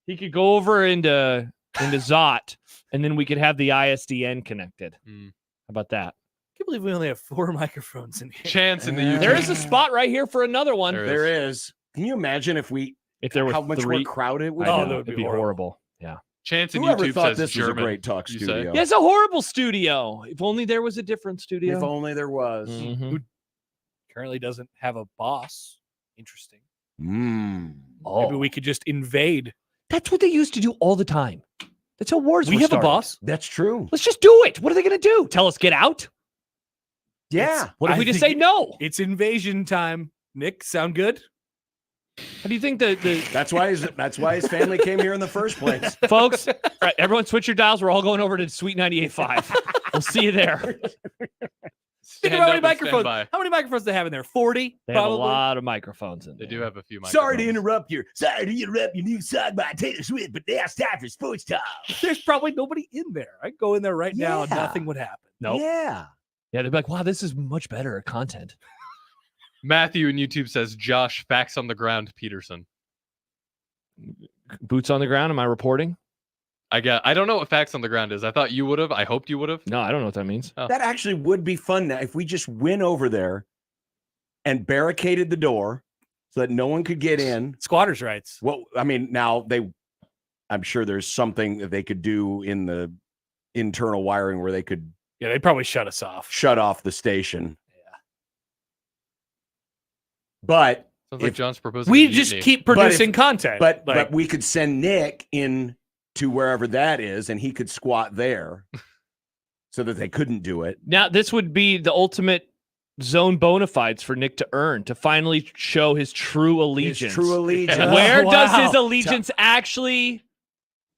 He could go over into Zot, and then we could have the ISDN connected. Mm. How about that? I can't believe we only have 4 microphones in here. Chance in the UK. There is a spot right here for another one. There There is. Can you imagine if there were how much 3? more crowded it would I Oh, be? that know, would it'd be be horrible. Yeah. Chance in Whoever YouTube thought says this was German. a great talk you say? studio? Yeah, it's a horrible studio. If only there was a different studio. If only there was. Mhm. Currently doesn't have a boss. Interesting. Mm. Maybe we could just invade. That's what they used to do all the time. That's how wars We were have started. a boss. That's true. Let's just do it. What are they going to do? Tell us get out? Yeah. What if I we just think say no? It's invasion time. Nick, sound good? How do you think the That's why his family came here in the first place. folks? All right, everyone, switch your dials. We're all going over to Sweet 98.5. We'll see you there. Think Stand about how many up and stand microphones. by. How many microphones they have in there? 40? They have a Probably. lot of microphones in They there. do have a few microphones. interrupt your new song by Taylor Swift, but now it's time for sports talk. There's probably nobody in there. I'd go in there right now and Yeah. nothing would happen. Nope. Yeah. Yeah, they'd be like, wow, this is much better content. Matthew in YouTube says Josh facts on the ground Peterson. Boots on the ground. Am I reporting? I don't know what facts on the ground is. I thought you would have. I hoped you would have. No, I don't know what that means. Oh. That actually would be fun now if we just went over there and barricaded the door so that no one could get in. Squatters' rights. Well, I mean, now I'm sure there's something that they could do in the internal wiring where they could Yeah, they'd probably shut us off. shut off the station. Yeah. But Sounds like If- John's proposing. We a just mutiny. keep But if- producing content. but Like, we could send Nick in to wherever that is and he could squat there so that they couldn't do it. Now, this would be the ultimate zone bona fides for Nick to earn, to finally show his true allegiance. His true allegiance. Yeah. Where Oh, does wow. his allegiance actually?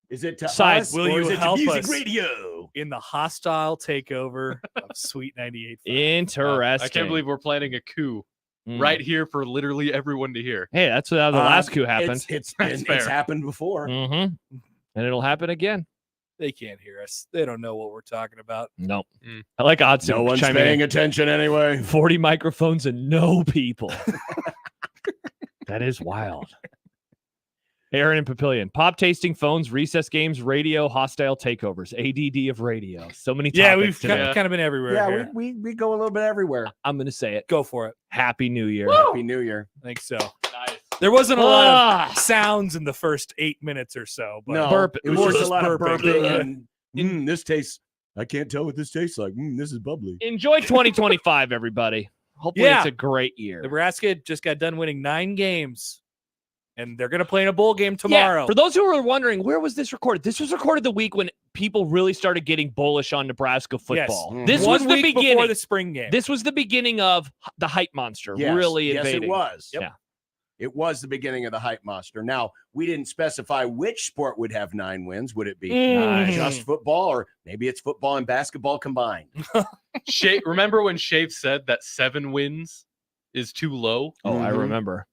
Is it to Side, us will or you is it to help music us? radio? in the hostile takeover of Sweet 98. Interesting. I can't believe we're planning a coup right here for literally everyone to hear. Hey, that's how the last coup happened. It's That's fair. happened before. Mm-hmm. And it'll happen again. They can't hear us. They don't know what we're talking about. Nope. Mm. I like Odson. No one's chiming in. paying attention anyway. 40 microphones and no people. That is wild. Aaron and Papillion. Pop tasting phones, recess games, radio, hostile takeovers, ADD of radio. So many topics Yeah, we've today. kind of been everywhere. Yeah, here. we go a little bit everywhere. I'm going to say it. Go for it. Happy New Year. Happy New Year. I think so. Nice. There wasn't a lot Ah, of sounds in the first 8 minutes or so. But No, burp. it was just a just lot of burping. burping and this tastes. I can't tell what this tastes like. This is bubbly. enjoy 2025, everybody. Hopefully it's a great year. Nebraska just got done winning 9 games, and they're going to play in a bowl game tomorrow. Yeah, for those who are wondering, where was this recorded? This was recorded the week when people really started getting bullish on Nebraska football. Yes. This was the week beginning. before the spring game. This was the beginning of the hype monster really invading. Yes, it was. Yep. Yeah. It was the beginning of the hype monster. Now, we didn't specify which sport would have 9 wins. Would it be just football, or maybe it's football and basketball combined? Remember when Shafe said that 7 wins is too low? Oh, I remember.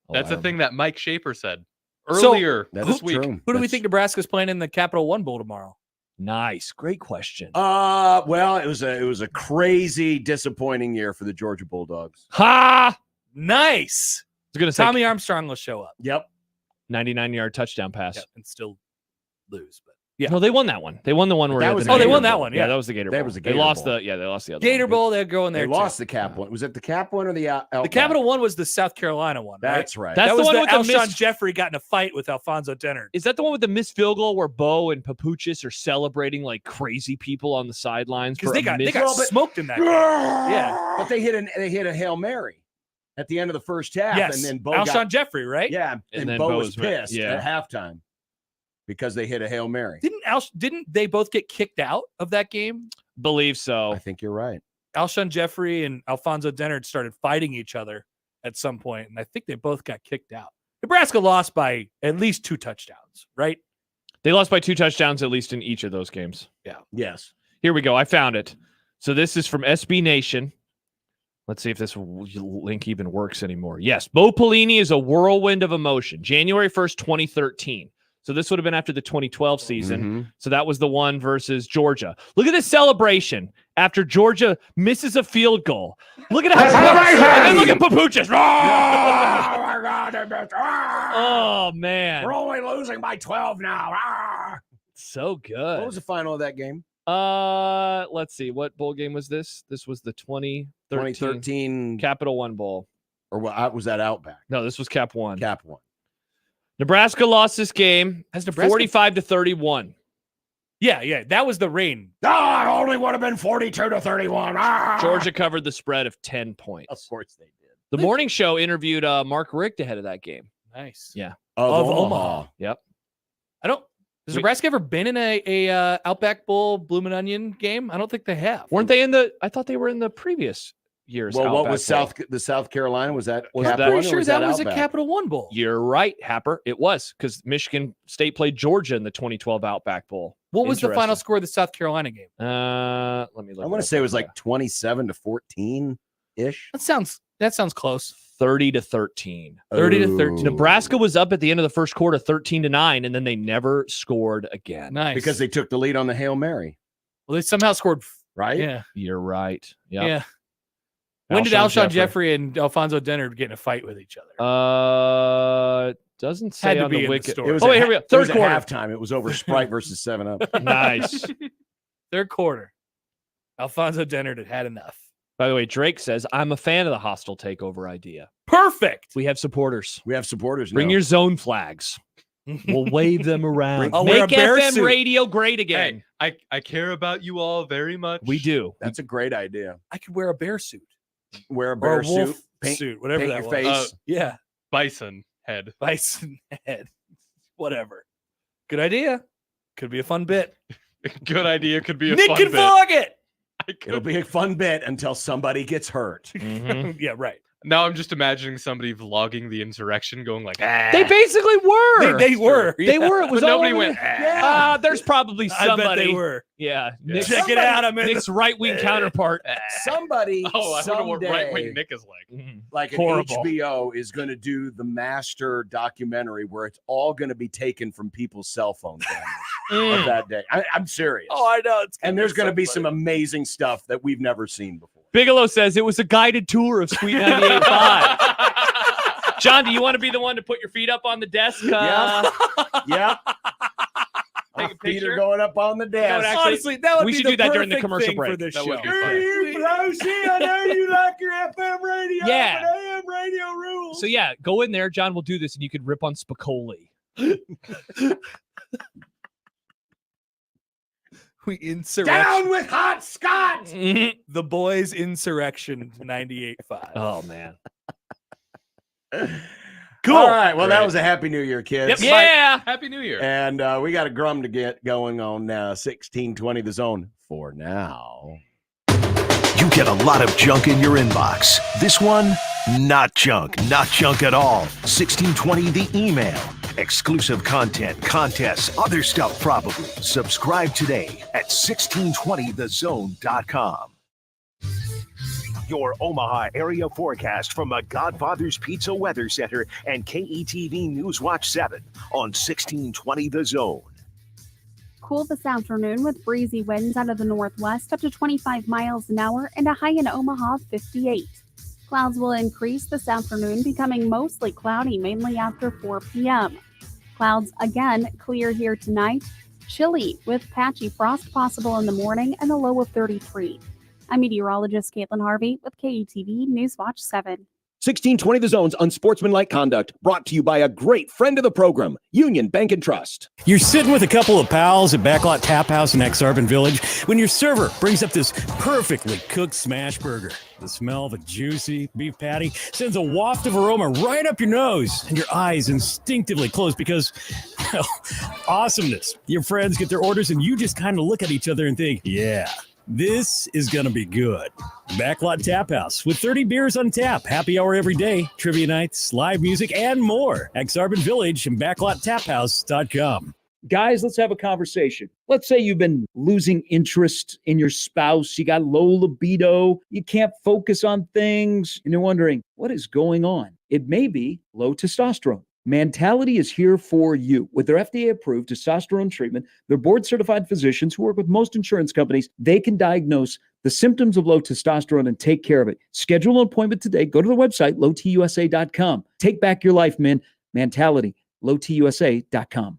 That's a thing that Mike Schaefer said earlier this week. True. Who do we think Nebraska's playing in the Capital One Bowl tomorrow? Nice. Great question. Well, it was a crazy, disappointing year for the Georgia Bulldogs. Ha! Nice. I was going to say Tommy Armstrong will show up. Yep. 99-yard touchdown pass. Yep, and still lose, but No, they won that one. They won the one where That was the the they Gator won that Bowl. one. yeah, Yeah, that was the Gator Bowl. That was the They Gator lost Bowl. they lost the other Gator one. Bowl. They're going there. They lost the Cap one. Was it the Cap one or the Outback? The Capital One was the South Carolina one. Right? That's right. That's that the was one the with the Alshon missed- Jeffrey got in a fight with Alfonso Dennard. Is that the one with the missed field goal where Bo and Papuchis are celebrating like crazy people on the sidelines? Because for they a got missed- smoked in that game. Yeah. But they hit a Hail Mary at the end of the first half, Yes. and then Bo Alshon Jeffrey, right? yeah, and then Bo Bo was was pissed yeah. at halftime because they hit a Hail Mary. Didn't they both get kicked out of that game? Believe so. I think you're right. Alshon Jeffrey and Alfonso Dennard started fighting each other at some point, and I think they both got kicked out. Nebraska lost by at least 2 touchdowns, right? They lost by 2 touchdowns at least in each of those games. Yeah. Yes. Here we go. I found it. So this is from SB Nation. Let's see if this link even works anymore. Yes. Bo Pelini is a whirlwind of emotion. January 1st, 2013. So this would have been after the 2012 season. Mm-hmm. So that was the one versus Georgia. Look at this celebration after Georgia misses a field goal. Look at how and then look at Papuchis. Oh my God! They missed. Oh man. We're only losing by 12 now. So good. What was the final of that game? Let's see. What bowl game was this? This was the 2013 2013, Capital One Bowl. or what was that Outback? No, this was Cap One. Cap one. Nebraska lost this game 45-31. Yeah. That was the rain. It only would have been 42-31. Georgia covered the spread of 10 points. Of course they did. The morning show interviewed Mark Richt ahead of that game. Nice. Yeah. Of Omaha. Yep. Has Nebraska ever been in a Outback Bowl Bloomin' Onion game? I don't think they have. Weren't they in the? I thought they were in the previous year's. Well, what Outback was Bowl. the South Carolina? Was that Was Cap that- one, Pretty or sure that was a Outback? Capital One Bowl. You're right, Happer. It was because Michigan State played Georgia in the 2012 Outback Bowl. What was the final Interesting. score of the South Carolina game? Let me look. I want to say it was like 27-14 ish. That sounds close. 30-13. 30-13. Nebraska was up at the end of the first quarter, 13-9, and then they never scored again. Nice. Because they took the lead on the Hail Mary, well, they somehow scored. right? Yeah. You're right. Yep. Yeah. When did Alshon Jeffrey and Alfonso Dennard get in a fight with each other? Doesn't say Had to on be the in the wiki. story. It was Oh, at wait, here we go. it Third was at quarter. halftime. It was over Sprite versus 7-Up. Nice. Third quarter. Alfonso Dennard had enough. By the way, Drake says, I'm a fan of the hostile takeover idea. Perfect. We have supporters. We have supporters now. Bring your zone flags. We'll wave them around. I'll wear Make a bear FM suit. radio great again. Hey, I care about you all very much. We do. That's a great idea. I could wear a bear suit. Wear a Or bear a wolf suit, paint, suit, whatever paint that your was. face. Yeah. Bison head. Bison head. Whatever. Good idea. Could be a fun bit. Good idea. Could be a Nick fun can bit. vlog it. It'll be a fun bit until somebody gets hurt. Mhm. Yeah, right. Now I'm just imagining somebody vlogging the insurrection, going like, They basically were. They were. They were. It was But all nobody over went, the- there's probably I somebody. bet they were. Yeah. Nick's, Check it out. I'm in Nick's right-wing counterpart. Somebody oh, I wonder what right wing someday, Nick is like. like an Horrible. HBO, is going to do the master documentary where it's all going to be taken from people's cell phone cameras of that day. I'm serious. Oh, I know. And there's going to be some amazing stuff that we've never seen before. Bigelow says it was a guided tour of Sweet 98.5. John, do you want to be the one to put your feet up on the desk? Yeah. Yeah. Take a Feet are picture. going up on the desk. actually- Honestly, that would we be should the do that during the perfect commercial thing for break. this That show. would be fun. you bro, see, I know you like your FM radio. Yeah. But AM radio rules. So yeah, go in there, John. We'll do this, and you could rip on Spicoli. We insurrection. Down with Hot Scott! The Boys Insurrection 98.5. Oh, man. Cool. All right. Well, that was a Happy New Year, kids. Yep. Yeah. Happy New Year. And we got a Grum to get going on 1620 The Zone for now. You get a lot of junk in your inbox. This one, not junk at all. 1620 The Email. Exclusive content, contests, other stuff probably. Subscribe today at 1620thezone.com. Your Omaha area forecast from the Godfather's Pizza Weather Center and KETV News Watch 7 on 1620 The Zone. Cool this afternoon with breezy winds out of the northwest up to 25 miles an hour and a high in Omaha of 58. Clouds will increase this afternoon, becoming mostly cloudy, mainly after 4 p.m. Clouds again clear here tonight. Chilly with patchy frost possible in the morning and a low of 33. I'm meteorologist Caitlin Harvey with KETV News Watch 7. 1620 The Zone's Unsportsmanlike Conduct, brought to you by a great friend of the program, Union Bank and Trust. You're sitting with a couple of pals at Backlot Tap House in Exarban Village when your server brings up this perfectly cooked smash burger. The smell of a juicy beef patty sends a waft of aroma right up your nose, and your eyes instinctively close because, well, awesomeness. Your friends get their orders, and you just kind of look at each other and think, yeah, this is going to be good. Backlot Tap House with 30 beers on tap, happy hour every day, trivia nights, live music, and more. Exarban Village and BacklotTapHouse.com. Guys, let's have a conversation. Let's say you've been losing interest in your spouse. You got low libido. You can't focus on things. And you're wondering, what is going on? It may be low testosterone. Mentality is here for you. With their FDA-approved testosterone treatment, their board-certified physicians who work with most insurance companies, they can diagnose the symptoms of low testosterone and take care of it. Schedule an appointment today. Go to the website, lowtusa.com. Take back your life, man. Mentality, lowtusa.com.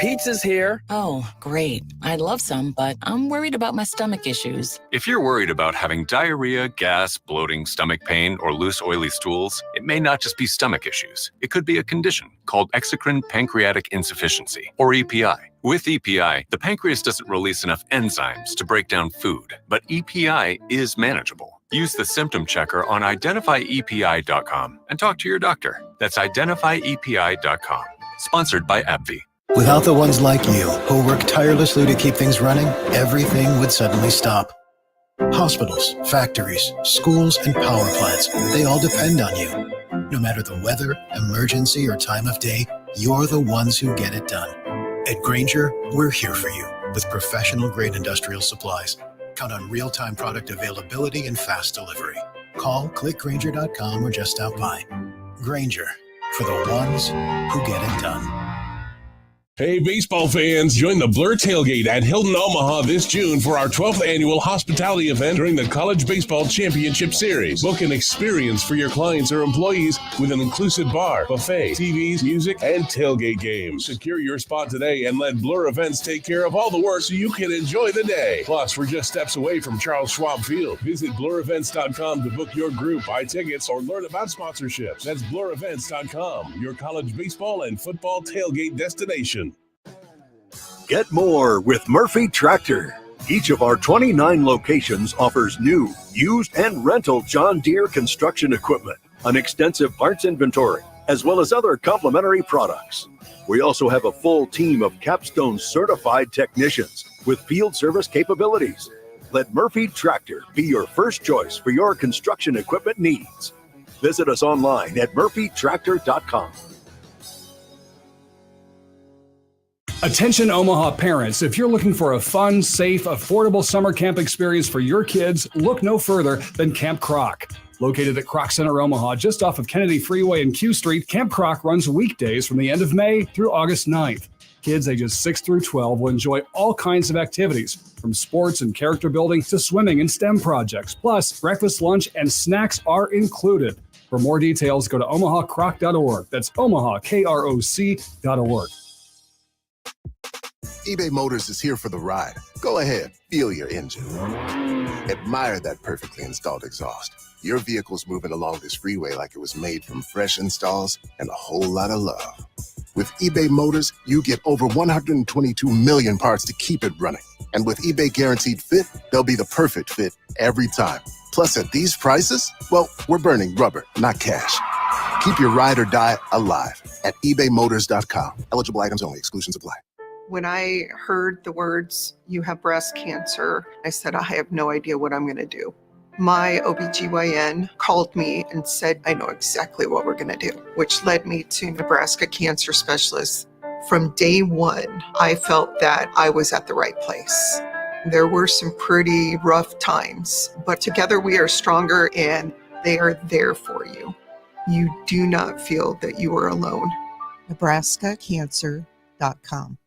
Pizza's here. Oh, great. I'd love some, but I'm worried about my stomach issues. If you're worried about having diarrhea, gas, bloating, stomach pain, or loose, oily stools, it may not just be stomach issues. It could be a condition called exocrine pancreatic insufficiency, or EPI. With EPI, the pancreas doesn't release enough enzymes to break down food, but EPI is manageable. Use the symptom checker on identifyepi.com and talk to your doctor. That's identifyepi.com. Sponsored by AbbVie. Without the ones like you, who work tirelessly to keep things running, everything would suddenly stop. Hospitals, factories, schools, and power plants, they all depend on you. No matter the weather, emergency, or time of day, you're the ones who get it done. At Grainger, we're here for you with professional-grade industrial supplies. Count on real-time product availability and fast delivery. Call, clickgrainger.com, or just stop by. Grainger, for the ones who get it done. Hey, baseball fans, join the Blur Tailgate at Hilton Omaha this June for our 12th annual hospitality event during the College Baseball Championship Series. Book an experience for your clients or employees with an inclusive bar, buffet, TVs, music, and tailgate games. Secure your spot today and let Blur Events take care of all the work so you can enjoy the day. Plus, we're just steps away from Charles Schwab Field. Visit blurevents.com to book your group, buy tickets, or learn about sponsorships. That's blurevents.com, your college baseball and football tailgate destination. Get more with Murphy Tractor. Each of our 29 locations offers new, used, and rental John Deere construction equipment, an extensive parts inventory, as well as other complimentary products. We also have a full team of Capstone certified technicians with field service capabilities. Let Murphy Tractor be your first choice for your construction equipment needs. Visit us online at murphytractor.com. Attention Omaha parents, if you're looking for a fun, safe, affordable summer camp experience for your kids, look no further than Camp Croc. Located at Croc Center Omaha, just off of Kennedy Freeway and Q Street, Camp Croc runs weekdays from the end of May through August 9th. Kids ages 6 through 12 will enjoy all kinds of activities, from sports and character building to swimming and STEM projects. Plus, breakfast, lunch, and snacks are included. For more details, go to omahacroc.org. That's omahakroc.org. eBay Motors is here for the ride. Go ahead, feel your engine. Admire that perfectly installed exhaust. Your vehicle's moving along this freeway like it was made from fresh installs and a whole lot of love. With eBay Motors, you get over 122 million parts to keep it running. And with eBay Guaranteed Fit, they'll be the perfect fit every time. Plus, at these prices, well, we're burning rubber, not cash. Keep your ride or die alive at ebaymotors.com. Eligible items only. Exclusions apply. When I heard the words, "you have breast cancer," I said, I have no idea what I'm going to do. My OBGYN called me and said, I know exactly what we're going to do, which led me to Nebraska Cancer Specialists. From day one, I felt that I was at the right place. There were some pretty rough times, but together we are stronger and they are there for you. You do not feel that you are alone. NebraskaCancer.com.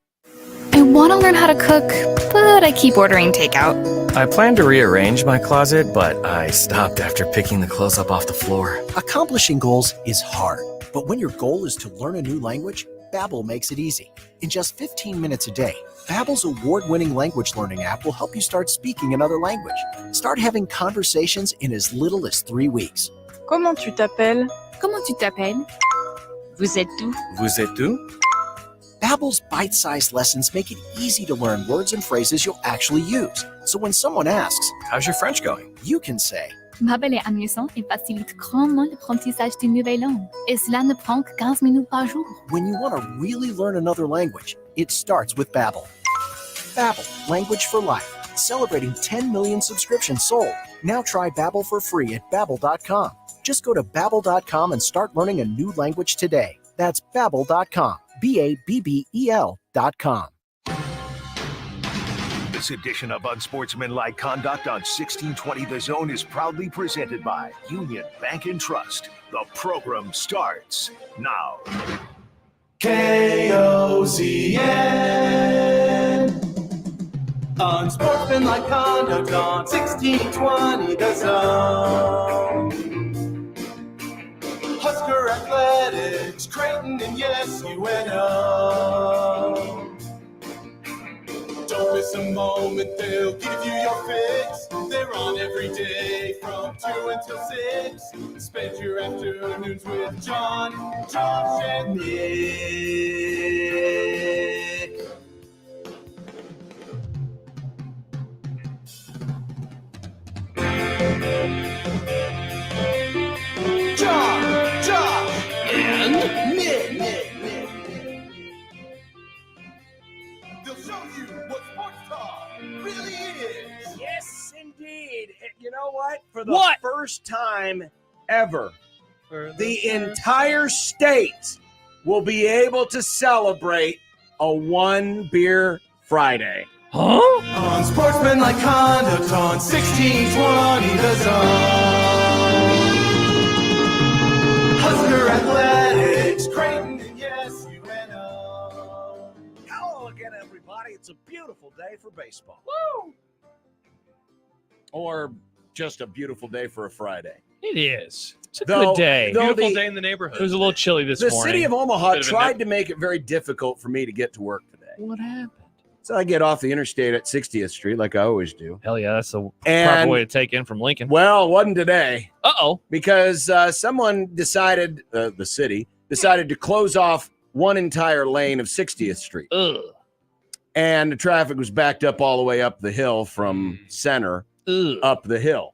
I want to learn how to cook, but I keep ordering takeout. I plan to rearrange my closet, but I stopped after picking the clothes up off the floor. Accomplishing goals is hard, but when your goal is to learn a new language, Babbel makes it easy. In just 15 minutes a day, Babbel's award-winning language learning app will help you start speaking another language. Start having conversations in as little as 3 weeks. Comment tu t'appelles? Comment tu t'appelles? Vous êtes où? Vous êtes où? Babbel's bite-sized lessons make it easy to learn words and phrases you'll actually use. So when someone asks, "How's your French going?" you can say, Babbel est amusant et facilite grandement l'apprentissage d'une nouvelle langue. Et cela ne prend que 15 minutes par jour. when you want to really learn another language, it starts with Babbel. Babbel, language for life. Celebrating 10 million subscriptions sold. Now try Babbel for free at Babbel.com. Just go to Babbel.com and start learning a new language today. That's Babbel.com. Babbel.com. This edition of Unsportsmanlike Conduct on 1620 The Zone is proudly presented by Union Bank and Trust. The program starts now. KOZN. Unsportsmanlike Conduct on 1620 The Zone. Husker Athletics, Creighton, and yes, UNO. Don't miss a moment, they'll give you your fix. They're on every day from 2 until 6. Spend your afternoons with John, Josh, and Nick. John, Josh, and Nick. They'll show you what sports talk really is. Yes, indeed. You know what? For the What? first time ever, the entire state will be able to celebrate a one beer Friday. Huh? On Sportsmanlike Conduct on 1620 The Zone. Husker Athletics, Creighton, and yes, UNO. Hello again, everybody. It's a beautiful day for baseball. Woo! Or just a beautiful day for a Friday. It is. It's a Though- good day. though Beautiful the- day in the neighborhood. It was a little chilly this The morning. city of Omaha Bit of a tried nip. to make it very difficult for me to get to work today. What happened? So I get off the interstate at 60th Street like I always do. Hell yeah, that's the proper And- way to take in from Lincoln. Well, it wasn't today. Uh-oh. Because someone decided, the city, decided to close off one entire lane of 60th Street. Ugh. And the traffic was backed up all the way up the hill from center Ugh. up the hill.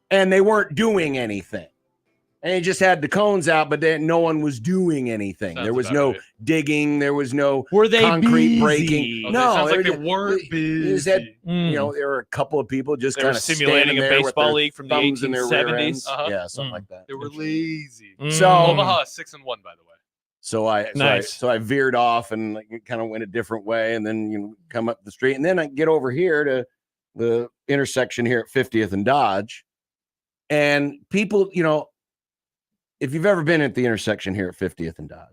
And they weren't doing anything. And they just had the cones out, but then no one was doing anything. Sounds there was about no right. digging. There was no Were they concrete busy? breaking. Oh, No, sounds like they were weren't You just had, Mm. you know, there were a couple of people just They were kind of simulating a baseball league from the thumbs in their rear 1870s. ends. Uh-huh. Yeah, something Mm. like that. They were lazy. So- Omaha is 6-1, by the way. So Nice. I veered off and kind of went a different way, and then come up the street, and then I get over here to the intersection here at 50th and Dodge, and people, if you've ever been at the intersection here at 50th and Dodge,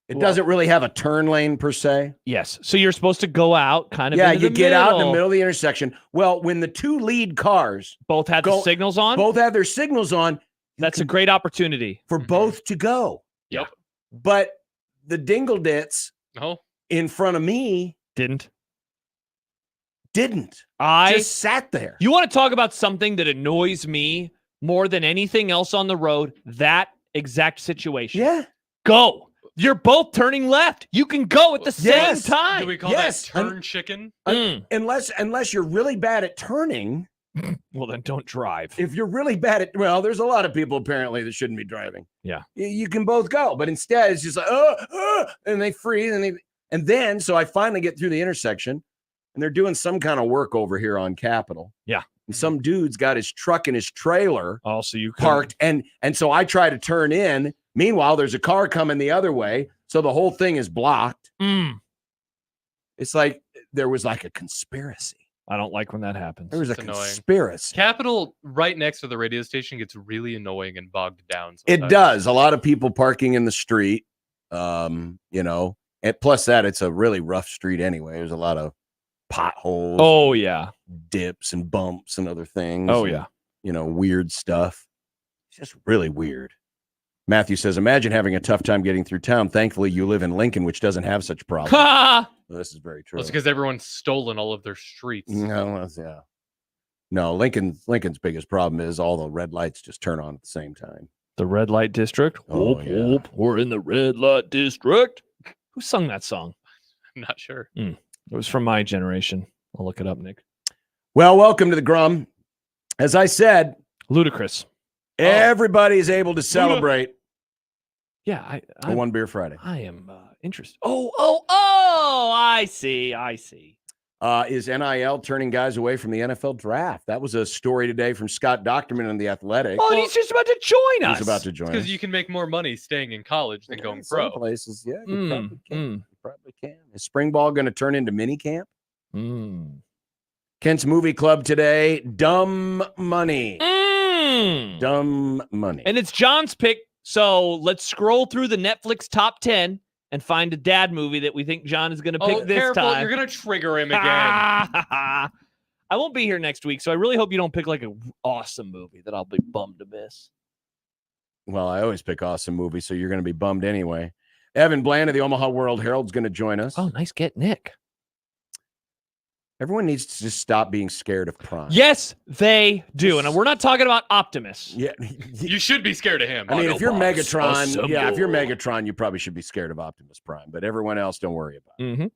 it Well- doesn't really have a turn lane per se. Yes. So you're supposed to go out kind of Yeah, into you the get out in the middle. middle of the intersection. Well, when the two lead cars Both had the signals on. both have their signals on, That's a great opportunity. for both to go. Yep. But the Dingledits No. in front of me Didn't. I just sat there. You want to talk about something that annoys me more than anything else on the road? That exact situation. Yeah. Go. You're both turning left. You can go at the Yes. same time. Do we call Yes. that turn chicken? Unless you're really bad at turning. Well, then don't drive. If you're really bad at, well, there's a lot of people apparently that shouldn't be driving. Yeah. You can both go, but instead it's just like, and they freeze and then, so I finally get through the intersection and they're doing some kind of work over here on Capitol. Yeah. And some dude's got his truck and his trailer so you parked. And so I try to turn in. Meanwhile, there's a car coming the other way. So the whole thing is blocked. It's like there was like a conspiracy. I don't like when that happens. There was a It's annoying. conspiracy. Capitol right next to the radio station gets really annoying and bogged down. It sometimes. does. A lot of people parking in the street. And plus that it's a really rough street anyway. There's a lot of potholes. Oh, yeah. Dips and bumps and other things. Oh, and, yeah. Weird stuff. It's just really weird. Matthew says, imagine having a tough time getting through town. Thankfully, you live in Lincoln, which doesn't have such problems. Well, this is very true. Well, it's because everyone's stolen all of their streets. No, Lincoln's biggest problem is all the red lights just turn on at the same time. The red light district. Oh, Whoop, whoop. We're in the red light district. Who sung that song? I'm not sure. It was from my generation. I'll look it up, Nick. Well, welcome to the Grum. As I said, ludicrous. Everybody's able to celebrate. Yeah, a One Beer Friday. I am interested. Oh, I see. Is NIL turning guys away from the NFL draft? That was a story today from Scott Docterman in The Athletic. Oh, he's just about to join us. He's about to join us. Because you can make more money staying in college than going pro. Some places, yeah, you probably can. You probably can. Is spring ball going to turn into mini camp? Kent's Movie Club today. Dumb Money. Dumb Money. And it's John's pick. So let's scroll through the Netflix top 10 and find a dad movie that we think John is going to pick this careful. time. You're going to trigger him again. I won't be here next week, so I really hope you don't pick like an awesome movie that I'll be bummed to miss. Well, I always pick awesome movies, so you're going to be bummed anyway. Evan Bland of the Omaha World Herald is going to join us. Oh, nice get, Nick. Everyone needs to just stop being scared of Prime. Yes, they do. And we're not talking about Optimus. Yeah. You should be scared of him. I mean, if you're Megatron, if you're Megatron, you probably should be scared of Optimus Prime, but everyone else, don't worry about it.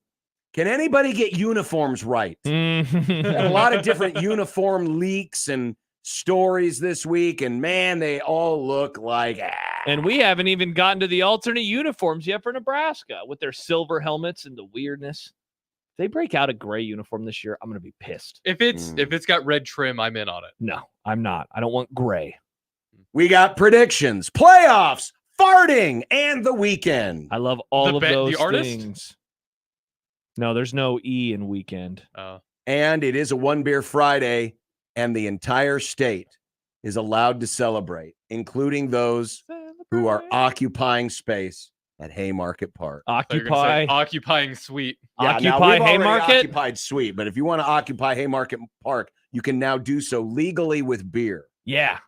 Can anybody get uniforms right? A lot of different uniform leaks and stories this week, and man, they all look like And we haven't even gotten to the alternate uniforms yet for Nebraska with their silver helmets and the weirdness. If they break out a gray uniform this year, I'm going to be pissed. If it's got red trim, I'm in on it. No, I'm not. I don't want gray. We got predictions, playoffs, farting, and the weekend. I love all of those the artist? things. No, there's no E in weekend. And it is a One Beer Friday, and the entire state is allowed to celebrate, including those who are occupying space at Haymarket Park. Occupying suite. Yeah, now Occupy we've already Haymarket? occupied suite, but if you want to occupy Haymarket Park, you can now do so legally with beer. Yeah.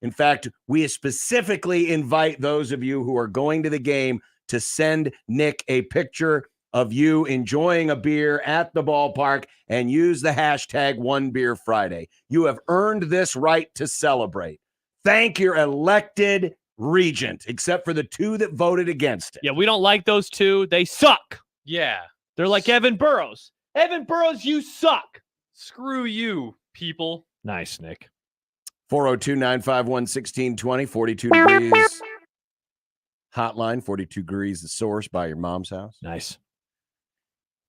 In fact, we specifically invite those of you who are going to the game to send Nick a picture of you enjoying a beer at the ballpark and use the hashtag OneBeerFriday. You have earned this right to celebrate. Thank your elected regent, except for the two that voted against it. Yeah, we don't like those two. They suck. Yeah. They're like Evan Burrows. Evan Burrows, you suck. Screw you, people. Nice, Nick. 402-951-1620, 42 degrees. Hotline, 42 degrees the source by your mom's house. Nice.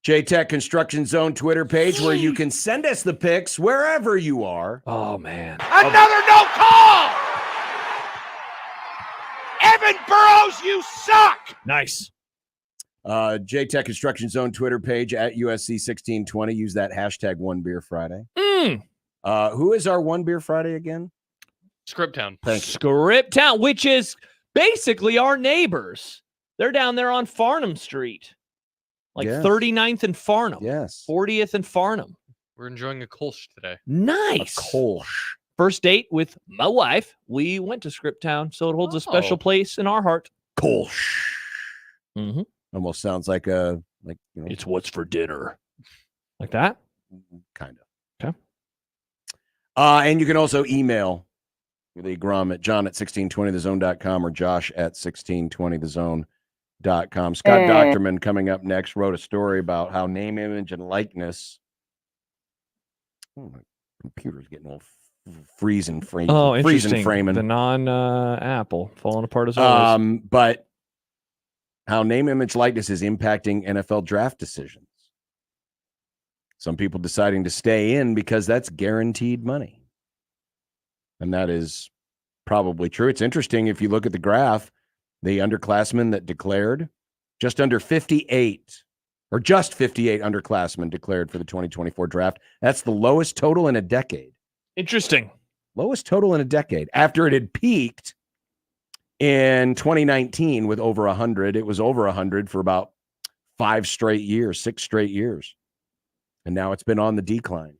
J-Tech Construction Zone Twitter page where you can send us the pics wherever you are. Oh, man. Another no call! Evan Burrows, you suck! Nice. J-Tech Construction Zone Twitter page at USC 1620. Use that hashtag OneBeerFriday. Who is our One Beer Friday again? Scriptown. Thank you. Scriptown, which is basically our neighbors. They're down there on Farnham Street. Like Yes. 39th and Farnham. Yes. 40th and Farnham. We're enjoying a Kolsch today. Nice. A Kolsch. First date with my wife. We went to Scriptown, so it holds a special place in our heart. Kolsch. Mm-hmm. Almost sounds like It's what's for dinner. Like that? Kind of. Okay. And you can also email the Grum at John at 1620thezone.com or Josh at 1620thezone.com. Scott Docterman coming up next wrote a story about how name, image, and likeness. Oh, my computer's getting all freezing. Oh, interesting. Framing. The non-Apple falling apart as always. But how name, image, likeness is impacting NFL draft decisions. Some people deciding to stay in because that's guaranteed money. And that is probably true. It's interesting if you look at the graph, the underclassmen that declared, just 58 underclassmen declared for the 2024 draft. That's the lowest total in a decade. Interesting. Lowest total in a decade. After it had peaked in 2019 with over 100, it was over 100 for about 6 straight years. And now it's been on the decline.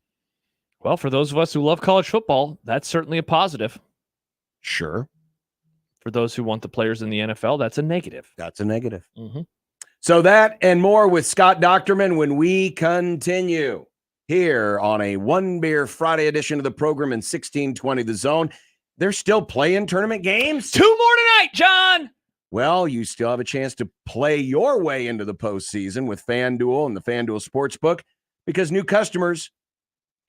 Well, for those of us who love college football, that's certainly a positive. Sure. For those who want the players in the NFL, that's a negative. That's a negative. Mm-hmm. So that and more with Scott Docterman when we continue here on a One Beer Friday edition of the program in 1620 The Zone. There's still play-in tournament games. 2 more tonight, John. Well, you still have a chance to play your way into the postseason with FanDuel and the FanDuel Sportsbook, because new customers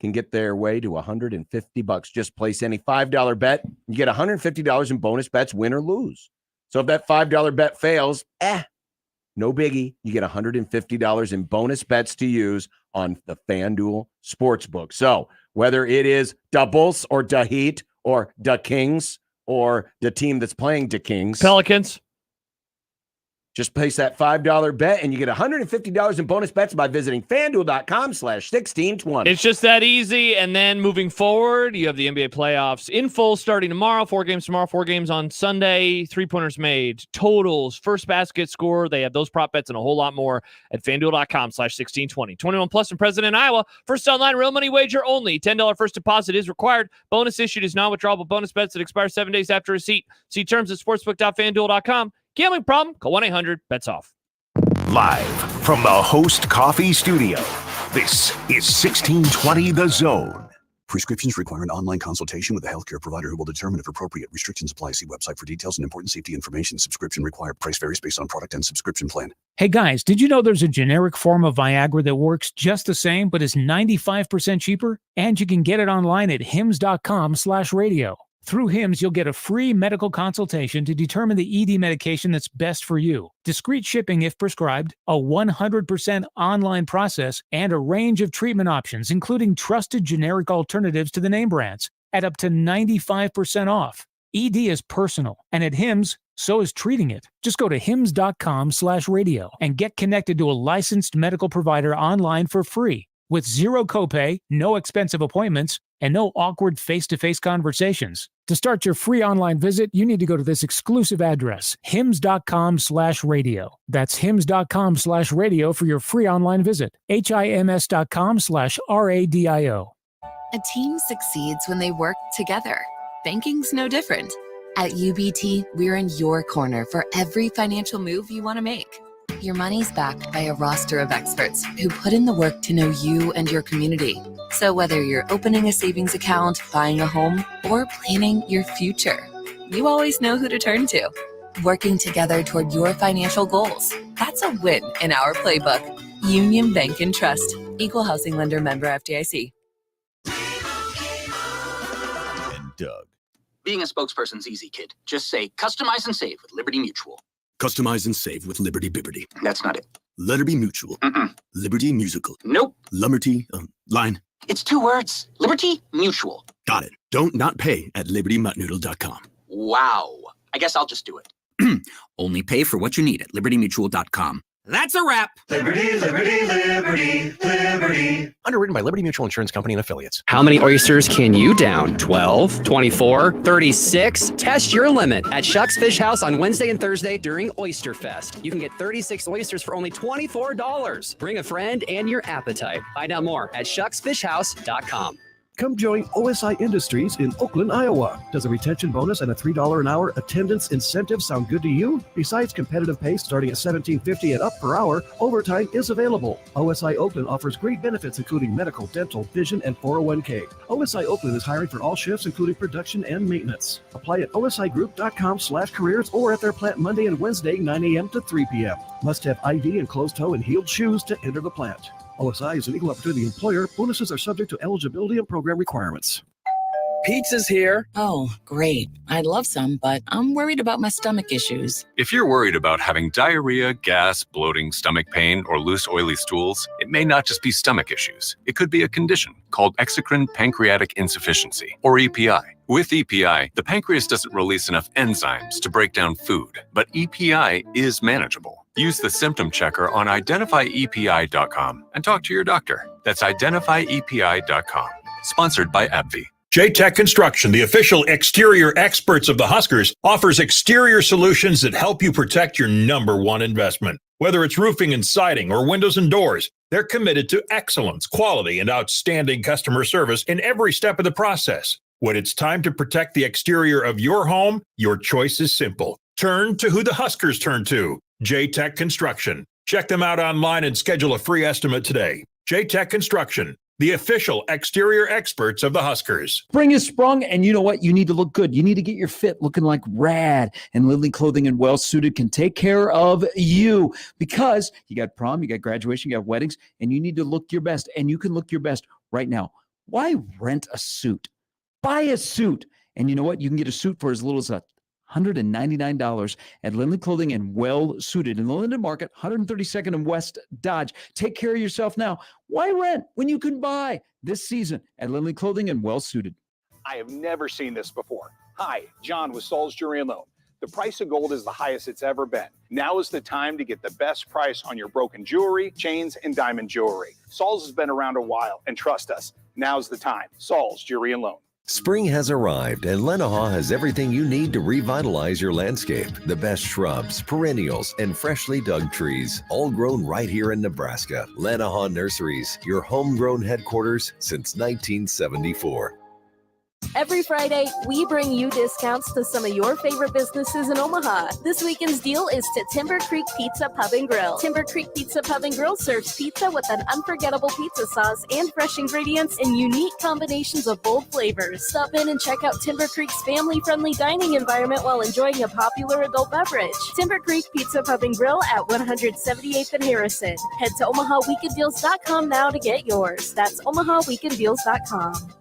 can get their way to $150. Just place any $5 bet. You get $150 in bonus bets, win or lose. So if that $5 bet fails, no biggie. You get $150 in bonus bets to use on the FanDuel Sportsbook. So whether it is doubles or da Heat or da Kings or the team that's playing da Kings. Pelicans. Just place that $5 bet and you get $150 in bonus bets by visiting FanDuel.com/1620. It's just that easy. And then moving forward, you have the NBA playoffs in full starting tomorrow. 4 games tomorrow, 4 games on Sunday. 3-pointers made, totals, first basket score. They have those prop bets and a whole lot more at FanDuel.com/1620. 21 plus and present in Iowa. First online real money wager only. $10 first deposit is required. Bonus issued is non-withdrawable bonus bets that expire 7 days after receipt. See terms at sportsbook.fanduel.com. Gambling problem? Call 1-800-BETS-OFF. Live from the Host Coffee Studio, this is 1620 The Zone. Prescriptions require an online consultation with a healthcare provider who will determine if appropriate. Restrictions apply. See website for details and important safety information. Subscription required. Price varies based on product and subscription plan. Hey guys, did you know there's a generic form of Viagra that works just the same but is 95% cheaper? And you can get it online at hims.com/radio. Through HIMS, you'll get a free medical consultation to determine the ED medication that's best for you, discreet shipping if prescribed, a 100% online process, and a range of treatment options, including trusted generic alternatives to the name brands, at up to 95% off. ED is personal, and at HIMS, so is treating it. Just go to hims.com/radio and get connected to a licensed medical provider online for free, with zero copay, no expensive appointments, and no awkward face-to-face conversations. To start your free online visit, you need to go to this exclusive address, hims.com/radio. That's hims.com/radio for your free online visit. hims.com/radio. A team succeeds when they work together. Banking's no different. At UBT, we're in your corner for every financial move you want to make. Your money's backed by a roster of experts who put in the work to know you and your community. So whether you're opening a savings account, buying a home, or planning your future, you always know who to turn to. Working together toward your financial goals. That's a win in our playbook. Union Bank and Trust. Equal housing lender, member FDIC. And Doug. Being a spokesperson's easy, kid. Just say, customize and save with Liberty Mutual. Customize and save with Liberty Bibberty. That's not it. Liberty Mutual. Liberty Musical. Nope. Lumberty. Line. It's 2 words. Liberty Mutual. Got it. Don't not pay at libertymuttnoodle.com. Wow. I guess I'll just do it. Only pay for what you need at libertymutual.com. That's a wrap. Liberty, liberty, liberty, liberty. Underwritten by Liberty Mutual Insurance Company and affiliates. How many oysters can you down? 12, 24, 36? Test your limit at Shuck's Fish House on Wednesday and Thursday during Oyster Fest. You can get 36 oysters for only $24. Bring a friend and your appetite. Find out more at shucksfishhouse.com. Come join OSI Industries in Oakland, Iowa. Does a retention bonus and a $3 an hour attendance incentive sound good to you? Besides competitive pay starting at $17.50 and up per hour, overtime is available. OSI Oakland offers great benefits including medical, dental, vision, and 401k. OSI Oakland is hiring for all shifts including production and maintenance. Apply at osigroup.com/careers or at their plant Monday and Wednesday 9 a.m. to 3 p.m. Must have ID and closed-toe and heeled shoes to enter the plant. OSI is an equal opportunity employer. Bonuses are subject to eligibility and program requirements. Pizza's here. Oh, great. I'd love some, but I'm worried about my stomach issues. If you're worried about having diarrhea, gas, bloating, stomach pain, or loose, oily stools, it may not just be stomach issues. It could be a condition called exocrine pancreatic insufficiency, or EPI. With EPI, the pancreas doesn't release enough enzymes to break down food, but EPI is manageable. Use the symptom checker on identifyepi.com and talk to your doctor. That's identifyepi.com. Sponsored by AbbVie. J-Tech Construction, the official exterior experts of the Huskers, offers exterior solutions that help you protect your number one investment. Whether it's roofing and siding or windows and doors, they're committed to excellence, quality, and outstanding customer service in every step of the process. When it's time to protect the exterior of your home, your choice is simple. Turn to who the Huskers turn to. J-Tech Construction. Check them out online and schedule a free estimate today. J-Tech Construction, the official exterior experts of the Huskers. Spring is sprung, and you know what? You need to look good. You need to get your fit looking like rad. And Lindley Clothing and Well Suited can take care of you because you got prom, you got graduation, you got weddings, and you need to look your best. And you can look your best right now. Why rent a suit? Buy a suit. And you know what? You can get a suit for as little as $199 at Lindley Clothing and Well Suited in the Linden Market, 132nd and West Dodge. Take care of yourself now. Why rent when you can buy this season at Lindley Clothing and Well Suited? I have never seen this before. Hi, John with Saul's Jewelry and Loan. The price of gold is the highest it's ever been. Now is the time to get the best price on your broken jewelry, chains, and diamond jewelry. Saul's has been around a while, and trust us, now's the time. Saul's Jewelry and Loan. Spring has arrived, and Lenaha has everything you need to revitalize your landscape. The best shrubs, perennials, and freshly dug trees, all grown right here in Nebraska. Lenaha Nurseries, your homegrown headquarters since 1974. Every Friday, we bring you discounts to some of your favorite businesses in Omaha. This weekend's deal is to Timber Creek Pizza Pub and Grill. Timber Creek Pizza Pub and Grill serves pizza with an unforgettable pizza sauce and fresh ingredients in unique combinations of bold flavors. Stop in and check out Timber Creek's family-friendly dining environment while enjoying a popular adult beverage. Timber Creek Pizza Pub and Grill at 178th and Harrison. Head to OmahaWeekendDeals.com now to get yours. That's OmahaWeekendDeals.com.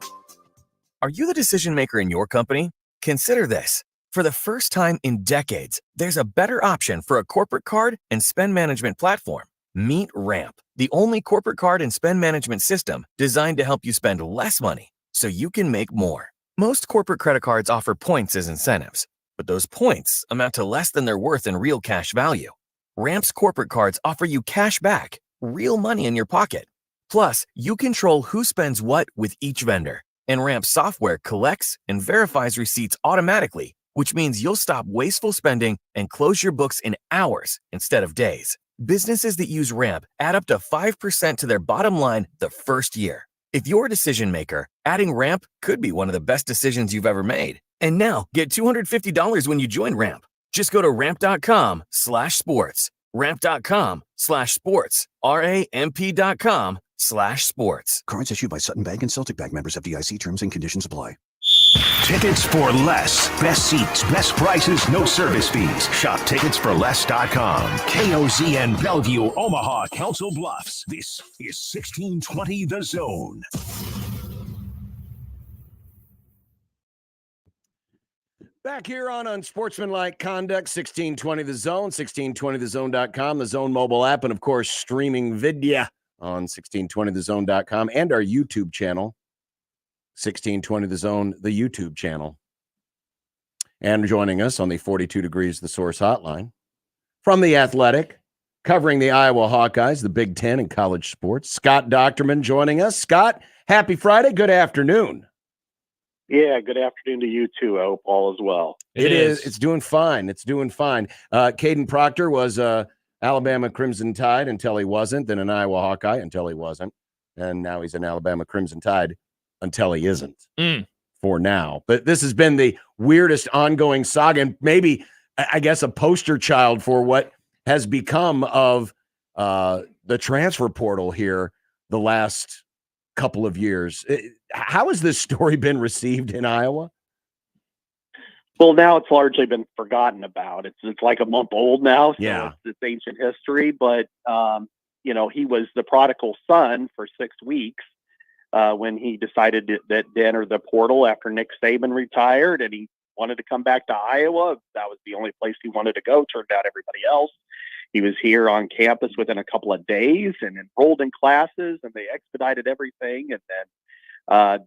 Are you the decision maker in your company? Consider this. For the first time in decades, there's a better option for a corporate card and spend management platform. Meet Ramp, the only corporate card and spend management system designed to help you spend less money so you can make more. Most corporate credit cards offer points as incentives, but those points amount to less than their worth in real cash value. Ramp's corporate cards offer you cash back, real money in your pocket. Plus, you control who spends what with each vendor. And Ramp software collects and verifies receipts automatically, which means you'll stop wasteful spending and close your books in hours instead of days. Businesses that use Ramp add up to 5% to their bottom line the first year. If you're a decision maker, adding Ramp could be one of the best decisions you've ever made. And now, get $250 when you join Ramp. Just go to ramp.com/sports. Ramp.com/sports. ramp.com/sports. Cards issued by Sutton Bank and Celtic Bank, members FDIC. Terms and conditions apply. Tickets for less. Best seats, best prices, no service fees. Shop ticketsforless.com. KOZN Bellevue, Omaha, Council Bluffs. This is 1620 The Zone. Back here on Unsportsmanlike Conduct, 1620 The Zone, 1620thezone.com, the Zone mobile app, and of course, streaming video on 1620thezone.com and our YouTube channel, 1620 The Zone, the YouTube channel. And joining us on the 42 Degrees The Source hotline from The Athletic, covering the Iowa Hawkeyes, the Big Ten, and college sports, Scott Docterman joining us. Scott, happy Friday. Good afternoon. Yeah, good afternoon to you too. I hope all is well. It is. It's doing fine. It's doing fine. Caden Proctor was Alabama Crimson Tide until he wasn't, then an Iowa Hawkeye until he wasn't, and now he's an Alabama Crimson Tide until he isn't for now. But this has been the weirdest ongoing saga, and maybe, I guess, a poster child for what has become of the transfer portal here the last couple of years. How has this story been received in Iowa? Well, now it's largely been forgotten about. It's like a month old now, so it's ancient history. But he was the prodigal son for 6 weeks when he decided to enter the portal after Nick Saban retired, and he wanted to come back to Iowa. That was the only place he wanted to go. Turned out everybody else. He was here on campus within a couple of days and enrolled in classes, and they expedited everything. And then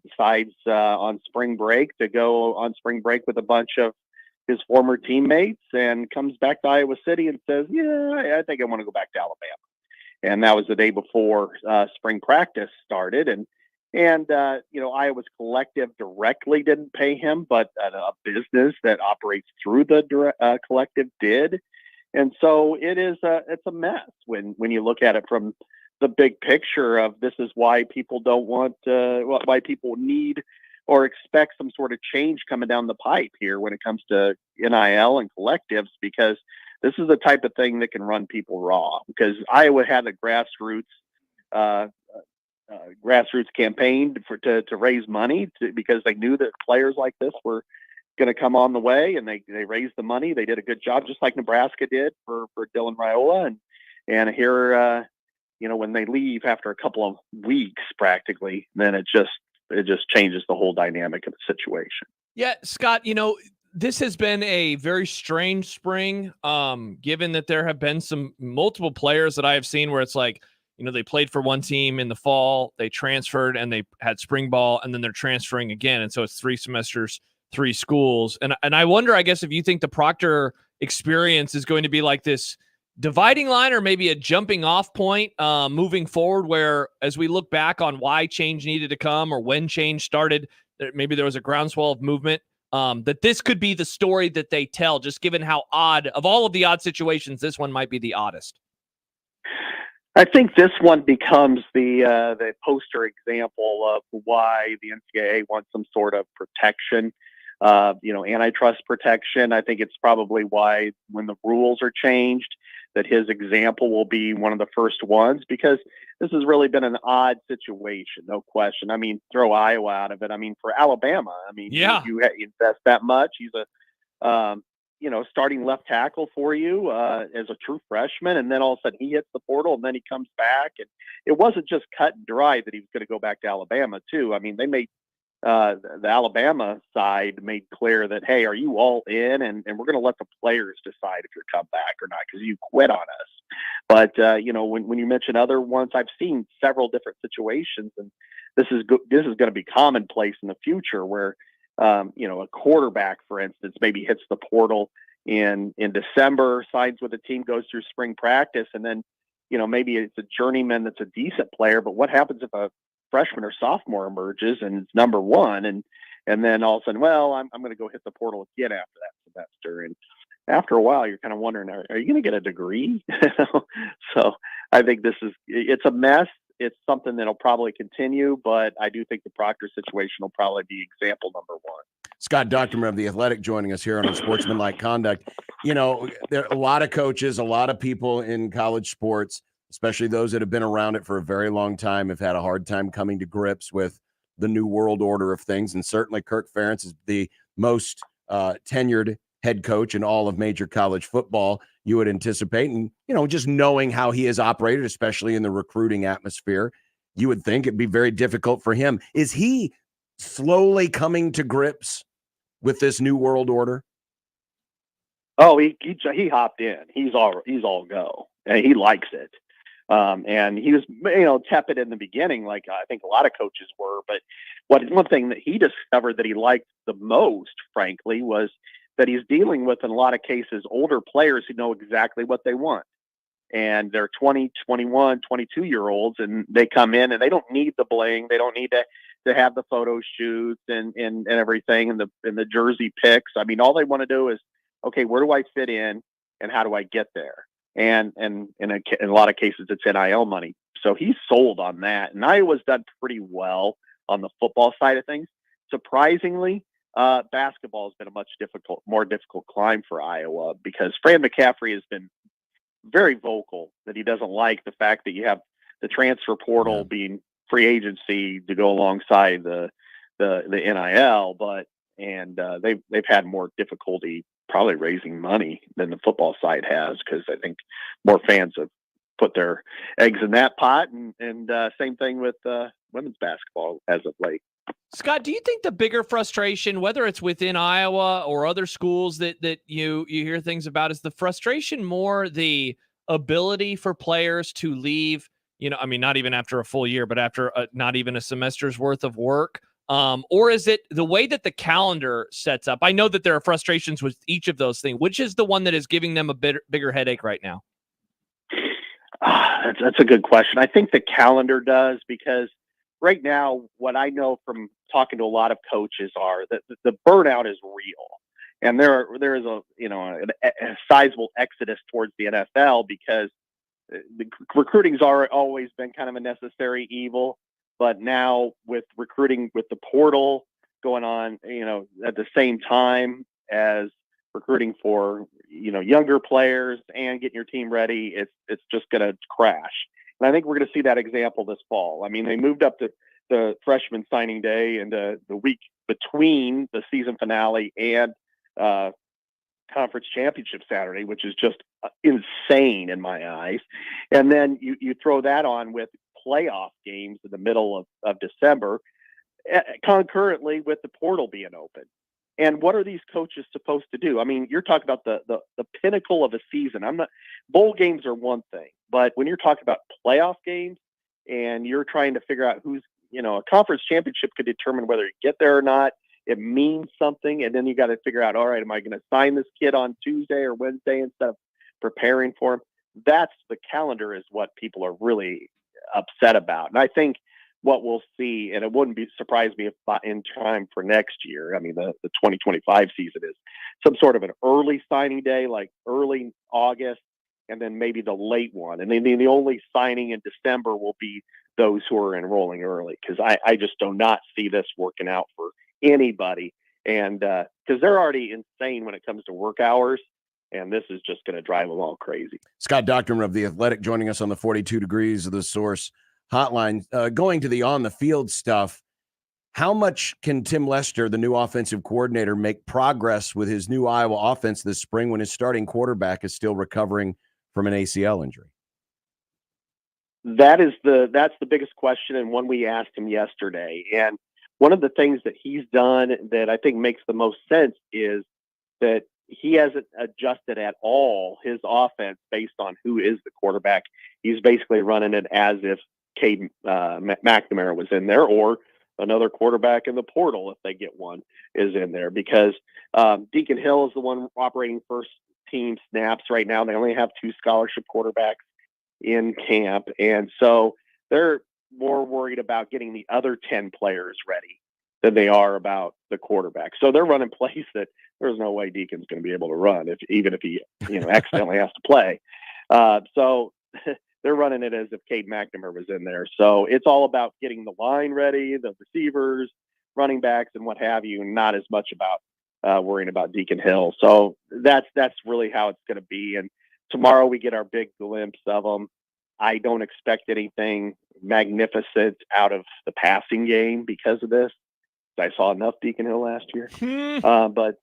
decides on spring break to go on spring break with a bunch of his former teammates, and comes back to Iowa City and says, I think I want to go back to Alabama. And that was the day before spring practice started. And Iowa's collective directly didn't pay him, but a business that operates through the collective did. And so it's a mess when you look at it from the big picture of this is why people don't want why people need or expect some sort of change coming down the pipe here when it comes to NIL and collectives, because this is the type of thing that can run people raw. Because Iowa had a grassroots campaign to raise money because they knew that players like this were going to come on the way, and they raised the money. They did a good job, just like Nebraska did for Dylan Raiola, and here when they leave after a couple of weeks practically, then it just changes the whole dynamic of the situation. Yeah, Scott, this has been a very strange spring, given that there have been some multiple players that I have seen where it's like, they played for one team in the fall, they transferred and they had spring ball, and then they're transferring again. And so it's 3 semesters, 3 schools. And I wonder, I guess, if you think the Proctor experience is going to be like this dividing line or maybe a jumping off point moving forward, where as we look back on why change needed to come or when change started, maybe there was a groundswell of movement, that this could be the story that they tell, just given how odd, of all of the odd situations, this one might be the oddest. I think this one becomes the poster example of why the NCAA wants some sort of protection, antitrust protection. I think it's probably why when the rules are changed, that his example will be one of the first ones, because this has really been an odd situation, no question. I mean, throw Iowa out of it. I mean, for Alabama, you invest that much. He's a starting left tackle for you as a true freshman, and then all of a sudden he hits the portal, and then he comes back, and it wasn't just cut and dry that he was going to go back to Alabama too. I mean, they made the Alabama side made clear that, hey, are you all in? And we're going to let the players decide if you're come back or not, because you quit on us. But when you mention other ones, I've seen several different situations, and this is going to be commonplace in the future where a quarterback, for instance, maybe hits the portal in December, signs with a team, goes through spring practice, and then maybe it's a journeyman that's a decent player. But what happens if a freshman or sophomore emerges and it's number one, and then all of a sudden, well, I'm going to go hit the portal again after that semester, and after a while you're kind of wondering, are you going to get a degree? So I think it's a mess. It's something that'll probably continue, but I do think the Proctor situation will probably be example number one. Scott Docterman of The Athletic joining us here on Unsportsmanlike Conduct. There are a lot of coaches, a lot of people in college sports, especially those that have been around it for a very long time, have had a hard time coming to grips with the new world order of things. And certainly Kirk Ferentz is the most tenured head coach in all of major college football, you would anticipate. And, just knowing how he has operated, especially in the recruiting atmosphere, you would think it'd be very difficult for him. Is he slowly coming to grips with this new world order? Oh, he hopped in. He's all go, and he likes it. And he was, tepid in the beginning, like I think a lot of coaches were. But one thing that he discovered that he liked the most, frankly, was that he's dealing with, in a lot of cases, older players who know exactly what they want. And they're 20, 21, 22-year-olds, and they come in and they don't need the bling. They don't need to have the photo shoots and everything and the jersey picks. I mean, all they want to do is, okay, where do I fit in and how do I get there? And in a lot of cases, it's NIL money. So he's sold on that. And Iowa's done pretty well on the football side of things. Surprisingly, basketball has been a more difficult climb for Iowa because Fran McCaffrey has been very vocal that he doesn't like the fact that you have the transfer portal being free agency to go alongside the NIL, they've had more difficulty probably raising money than the football side has because I think more fans have put their eggs in that pot, and same thing with women's basketball as of late. Scott, do you think the bigger frustration, whether it's within Iowa or other schools that you hear things about, is the frustration more the ability for players to leave, not even after a full year, but after not even a semester's worth of work? Or is it the way that the calendar sets up? I know that there are frustrations with each of those things. Which is the one that is giving them a bigger headache right now? That's a good question. I think the calendar does, because right now, what I know from talking to a lot of coaches are that the burnout is real, and there is a sizable exodus towards the NFL because the recruiting's always been kind of a necessary evil, but now with recruiting with the portal going on, at the same time as recruiting for younger players and getting your team ready, it's just going to crash. And I think we're going to see that example this fall. I mean, they moved up the freshman signing day and the week between the season finale and conference championship Saturday, which is just insane in my eyes. And then you throw that on with playoff games in the middle of December, concurrently with the portal being open. And what are these coaches supposed to do? I mean, you're talking about the pinnacle of a season. Bowl games are one thing, but when you're talking about playoff games and you're trying to figure out who's, a conference championship could determine whether you get there or not. It means something. And then you got to figure out, all right, am I going to sign this kid on Tuesday or Wednesday instead of preparing for him? That's the calendar is what people are really upset about. And I think what we'll see, and it wouldn't surprise me if in time for next year, I mean, the 2025 season is some sort of an early signing day, like early August, and then maybe the late one. And then the only signing in December will be those who are enrolling early, because I just do not see this working out for anybody. And because they're already insane when it comes to work hours, and this is just going to drive them all crazy. Scott Docterman of The Athletic joining us on the 42 Degrees of the Source hotline. Going to the on-the-field stuff, how much can Tim Lester, the new offensive coordinator, make progress with his new Iowa offense this spring when his starting quarterback is still recovering from an ACL injury? That's the biggest question, and one we asked him yesterday. And one of the things that he's done that I think makes the most sense is that he hasn't adjusted at all his offense based on who is the quarterback. He's basically running it as if Cade McNamara was in there, or another quarterback in the portal, if they get one, is in there, because Deacon Hill is the one operating first team snaps right now. They only have 2 scholarship quarterbacks in camp, and so they're more worried about getting the other 10 players ready than they are about the quarterback. So they're running plays that there's no way Deacon's going to be able to run, even if he accidentally has to play. So they're running it as if Cade McNamara was in there. So it's all about getting the line ready, the receivers, running backs, and what have you, and not as much about worrying about Deacon Hill. So that's really how it's going to be. And tomorrow we get our big glimpse of them. I don't expect anything magnificent out of the passing game because of this. I saw enough Deacon Hill last year, but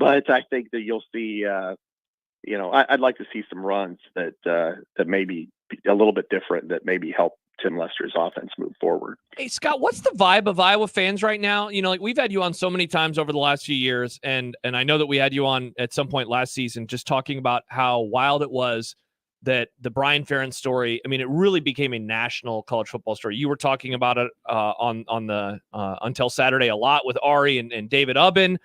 I think that you'll see. I'd like to see some runs that may be a little bit different, that maybe help Tim Lester's offense move forward. Hey, Scott, what's the vibe of Iowa fans right now? We've had you on so many times over the last few years, and I know that we had you on at some point last season just talking about how wild it was that the Brian Ferentz story, I mean, it really became a national college football story. You were talking about it on the Until Saturday a lot with Ari and David Ubben.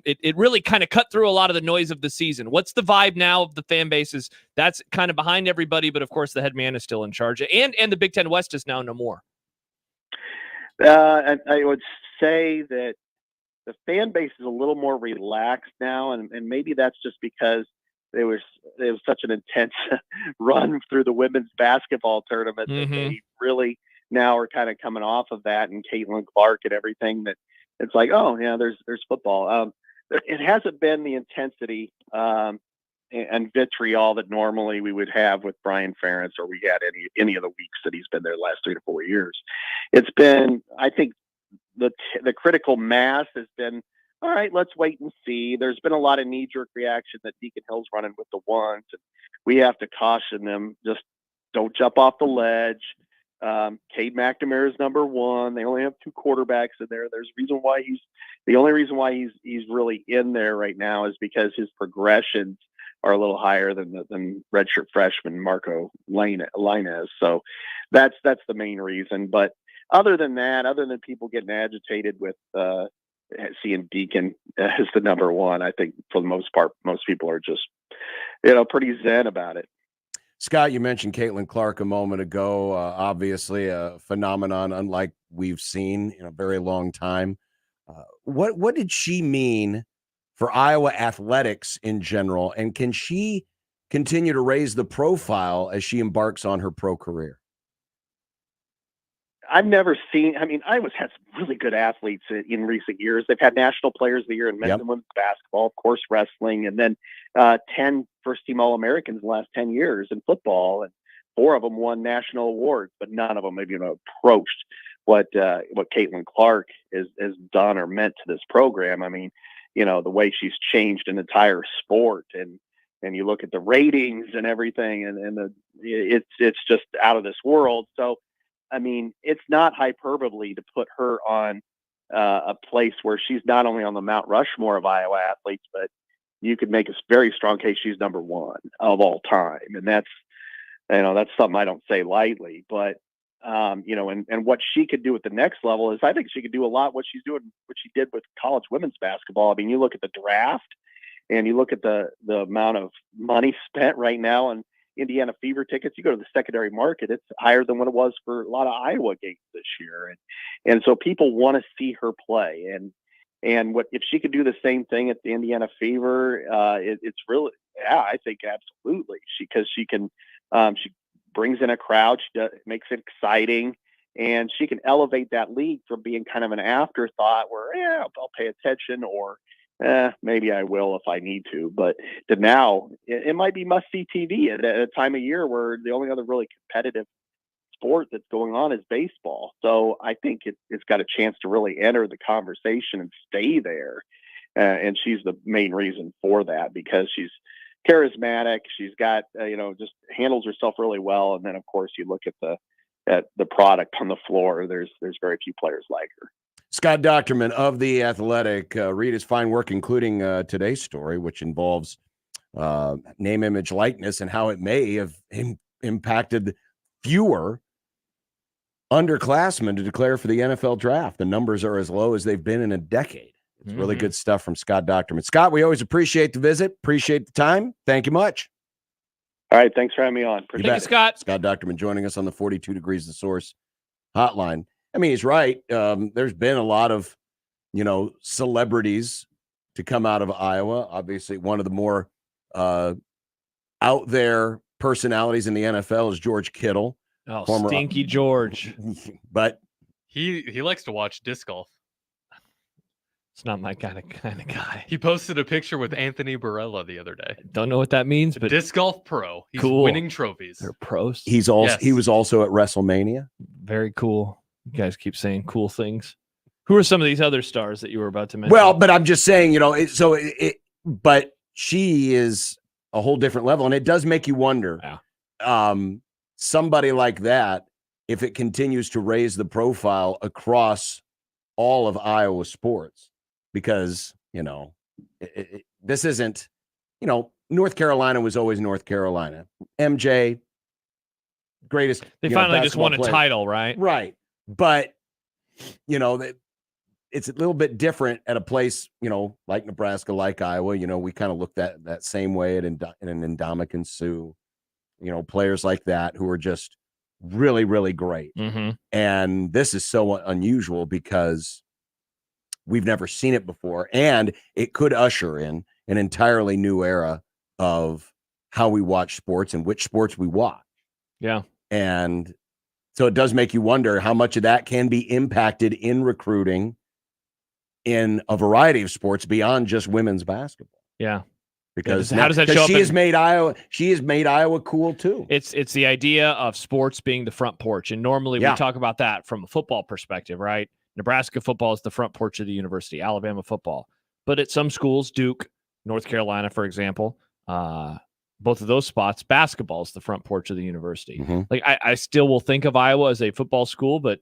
It really kind of cut through a lot of the noise of the season. What's the vibe now of the fan bases? That's kind of behind everybody, but of course the head man is still in charge, and the Big Ten West is now no more. And I would say that the fan base is a little more relaxed now, and maybe that's just because there was such an intense run through the women's basketball tournament that they really now are kind of coming off of that, and Caitlin Clark and everything, that it's like, oh yeah, there's football. It hasn't been the intensity and vitriol that normally we would have with Brian Ferentz, or we had any of the weeks that he's been there the last 3 to 4 years. It's been, I think, the critical mass has been, all right, let's wait and see. There's been a lot of knee-jerk reaction that Deacon Hill's running with the ones, and we have to caution them, just don't jump off the ledge. Cade McNamara is number 1. They only have 2 quarterbacks in there. There's a reason why the only reason why he's really in there right now is because his progressions are a little higher than redshirt freshman Marco Linez. So that's the main reason. But other than that, other than people getting agitated with seeing Deacon as the number 1, I think for the most part, most people are just, pretty zen about it. Scott, you mentioned Caitlin Clark a moment ago. Obviously, a phenomenon unlike we've seen in a very long time. What did she mean for Iowa athletics in general, and can she continue to raise the profile as she embarks on her pro career? I've never seen, Iowa's had some really good athletes in recent years. They've had national players of the year in men's and women's basketball, of course, wrestling, and then 10 first-team All-Americans in the last 10 years in football, and 4 of them won national awards, but none of them have approached what Caitlin Clark has done or meant to this program. The way she's changed an entire sport, and you look at the ratings and everything, and it's just out of this world. So, it's not hyperbole to put her on a place where she's not only on the Mount Rushmore of Iowa athletes, but you could make a very strong case she's number 1 of all time. And that's something I don't say lightly, but, and what she could do at the next level is, I think she could do a lot what she did with college women's basketball. You look at the draft, and you look at the amount of money spent right now on Indiana Fever tickets. You go to the secondary market, it's higher than what it was for a lot of Iowa games this year. And so people want to see her play. And what if she could do the same thing at the Indiana Fever? It's really, I think absolutely. Because she can, she brings in a crowd, makes it exciting, and she can elevate that league from being kind of an afterthought where, I'll pay attention, or maybe I will if I need to. But to now, it might be must-see TV at a time of year where the only other really competitive sport that's going on is baseball. So I think it's got a chance to really enter the conversation and stay there. And she's the main reason for that, because she's charismatic. She's got, just handles herself really well. And then, of course, you look at the product on the floor. There's very few players like her. Scott Docterman of The Athletic. Read his fine work, including today's story, which involves name, image, likeness, and how it may have impacted fewer underclassmen to declare for the NFL draft. The numbers are as low as they've been in a decade. It's really good stuff from Scott Docterman. Scott, we always appreciate the visit. Appreciate the time. Thank you much. All right. Thanks for having me on. Thank you, Scott. Scott Docterman joining us on the 42 Degrees The Source hotline. He's right. There's been a lot of, celebrities to come out of Iowa. Obviously, one of the more out there personalities in the NFL is George Kittle. Oh, stinky George. But he likes to watch disc golf. It's not my kind of guy. He posted a picture with Anthony Barella the other day. Don't know what that means, but disc golf pro. He's cool. winning trophies. They're pros. He was also at WrestleMania. Very cool. You guys keep saying cool things. Who are some of these other stars that you were about to mention? Well, but I'm just saying, but she is a whole different level, and it does make you wonder. Yeah. Somebody like that, if it continues to raise the profile across all of Iowa sports, because this isn't, North Carolina was always North Carolina. MJ, greatest. They finally just won a title, right? Right. But, it's a little bit different at a place, like Nebraska, like Iowa. We kind of look that same way at Ndamukong Suh, players like that who are just really, really great. Mm-hmm. And this is so unusual because we've never seen it before. And it could usher in an entirely new era of how we watch sports and which sports we watch. Yeah. And So it does make you wonder how much of that can be impacted in recruiting in a variety of sports beyond just women's basketball. Yeah. Because how does that show up? She has made Iowa cool too. It's the idea of sports being the front porch. And normally we talk about that from a football perspective, right? Nebraska football is the front porch of the university, Alabama football. But at some schools, Duke, North Carolina, for example, both of those spots, basketball is the front porch of the university. Mm-hmm. Like I still will think of Iowa as a football school, but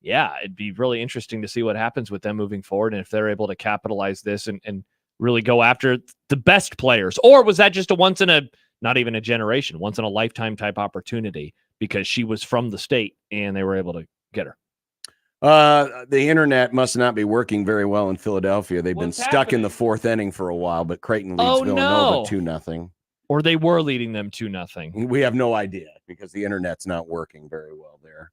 yeah, it'd be really interesting to see what happens with them moving forward and if they're able to capitalize this and really go after the best players. Or was that just a once in a, not even a generation, once in a lifetime type opportunity because she was from the state and they were able to get her? The internet must not be working very well in Philadelphia. They've been stuck in the fourth inning for a while, but Creighton leads Villanova 2-0. Or they were leading them 2-0. We have no idea because the internet's not working very well there.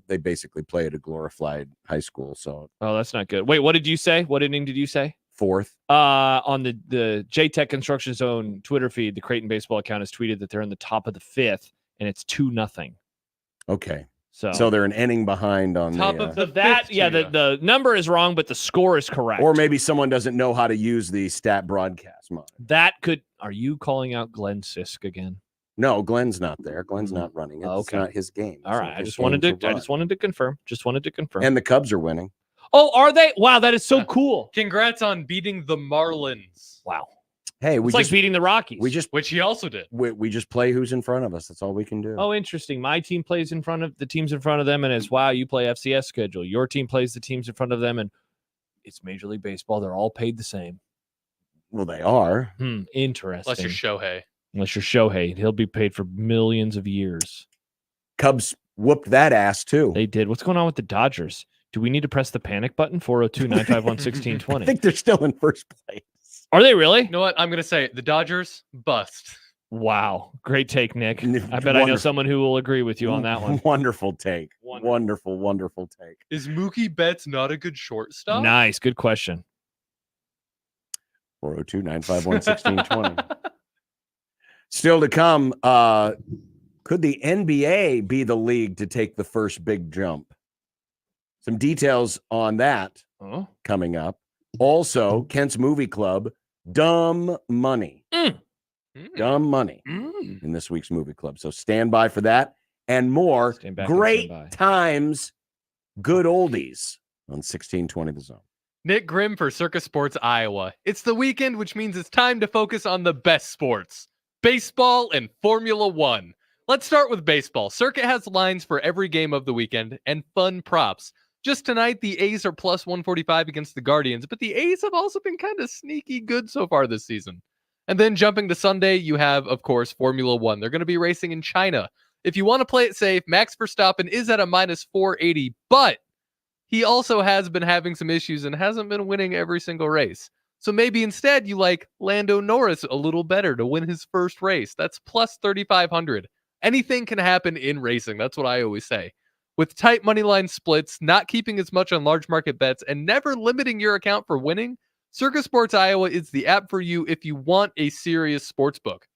They basically play at a glorified high school. So, that's not good. Wait, what did you say? What inning did you say? Fourth. On the JTech Construction Zone Twitter feed, the Creighton baseball account has tweeted that they're in the top of the fifth, and it's 2-0. Okay. So they're an inning behind on top of the that. Yeah, the number is wrong, but the score is correct. Or maybe someone doesn't know how to use the stat broadcast monitor. That could. Are you calling out Glenn Sisk again? No, Glenn's not there. Glenn's not running it. Okay. It's not his game. All right. I just wanted to confirm. And the Cubs are winning. Oh, are they? Wow, that is so cool. Congrats on beating the Marlins. Wow. Hey, it's like beating the Rockies. Which he also did. We just play who's in front of us. That's all we can do. Oh, interesting. My team plays in front of the teams in front of them, and as wow, you play FCS schedule. Your team plays the teams in front of them, and it's Major League Baseball. They're all paid the same. Well, they are. Interesting. Unless you're Shohei. He'll be paid for millions of years. Cubs whooped that ass, too. They did. What's going on with the Dodgers? Do we need to press the panic button? 402-951-1620. I think they're still in first place. Are they really? You know what? I'm going to say the Dodgers bust. Wow. Great take, Nick. I bet I know someone who will agree with you on that one. Wonderful take. Wonderful take. Is Mookie Betts not a good shortstop? Nice. Good question. 402-951-1620. Still to come, could the NBA be the league to take the first big jump? Some details on that coming up. Also, Kent's Movie Club, Dumb Money. Dumb Money in this week's Movie Club. So stand by for that and more. Great times, good oldies on 1620 The Zone. Nick Grimm for Circus Sports Iowa. It's the weekend, which means it's time to focus on the best sports. Baseball and Formula One. Let's start with baseball. Circuit has lines for every game of the weekend and fun props. Just tonight, the A's are plus 145 against the Guardians, but the A's have also been kind of sneaky good so far this season. And then jumping to Sunday, you have, of course, Formula One. They're going to be racing in China. If you want to play it safe, Max Verstappen is at a minus 480, but he also has been having some issues and hasn't been winning every single race. So maybe instead you like Lando Norris a little better to win his first race. That's plus 3,500. Anything can happen in racing. That's what I always say. With tight money line splits, not keeping as much on large market bets, and never limiting your account for winning, Circus Sports Iowa is the app for you if you want a serious sports book.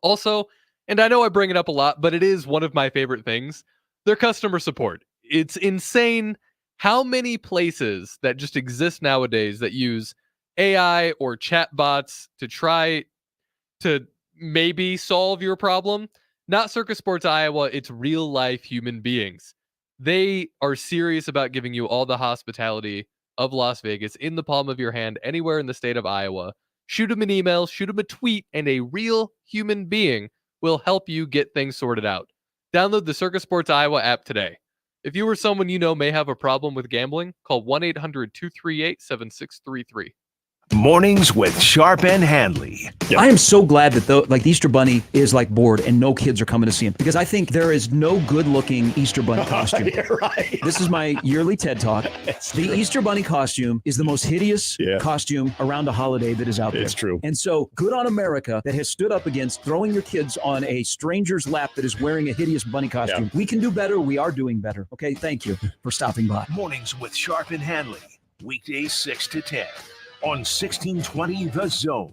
Also, and I know I bring it up a lot, but it is one of my favorite things, their customer support. It's insane how many places that just exist nowadays that use AI or chat bots to try to maybe solve your problem. Not Circus Sports Iowa, it's real life human beings. They are serious about giving you all the hospitality of Las Vegas in the palm of your hand, anywhere in the state of Iowa. Shoot them an email, shoot them a tweet, and a real human being will help you get things sorted out. Download the Circus Sports Iowa app today. If you or someone you know may have a problem with gambling, call 1-800-238-7633. Mornings with Sharp and Handley. I am so glad that the Easter Bunny is like bored and no kids are coming to see him, because I think there is no good looking Easter Bunny costume. Right. This is my yearly TED Talk. The Easter Bunny costume is the most hideous costume around a holiday that is out there. It's true. And so good on America that has stood up against throwing your kids on a stranger's lap that is wearing a hideous bunny costume. We can do better. We are doing better. Okay. Thank you for stopping by. Mornings with Sharp and Handley. Weekdays 6 to 10 on 1620 The Zone.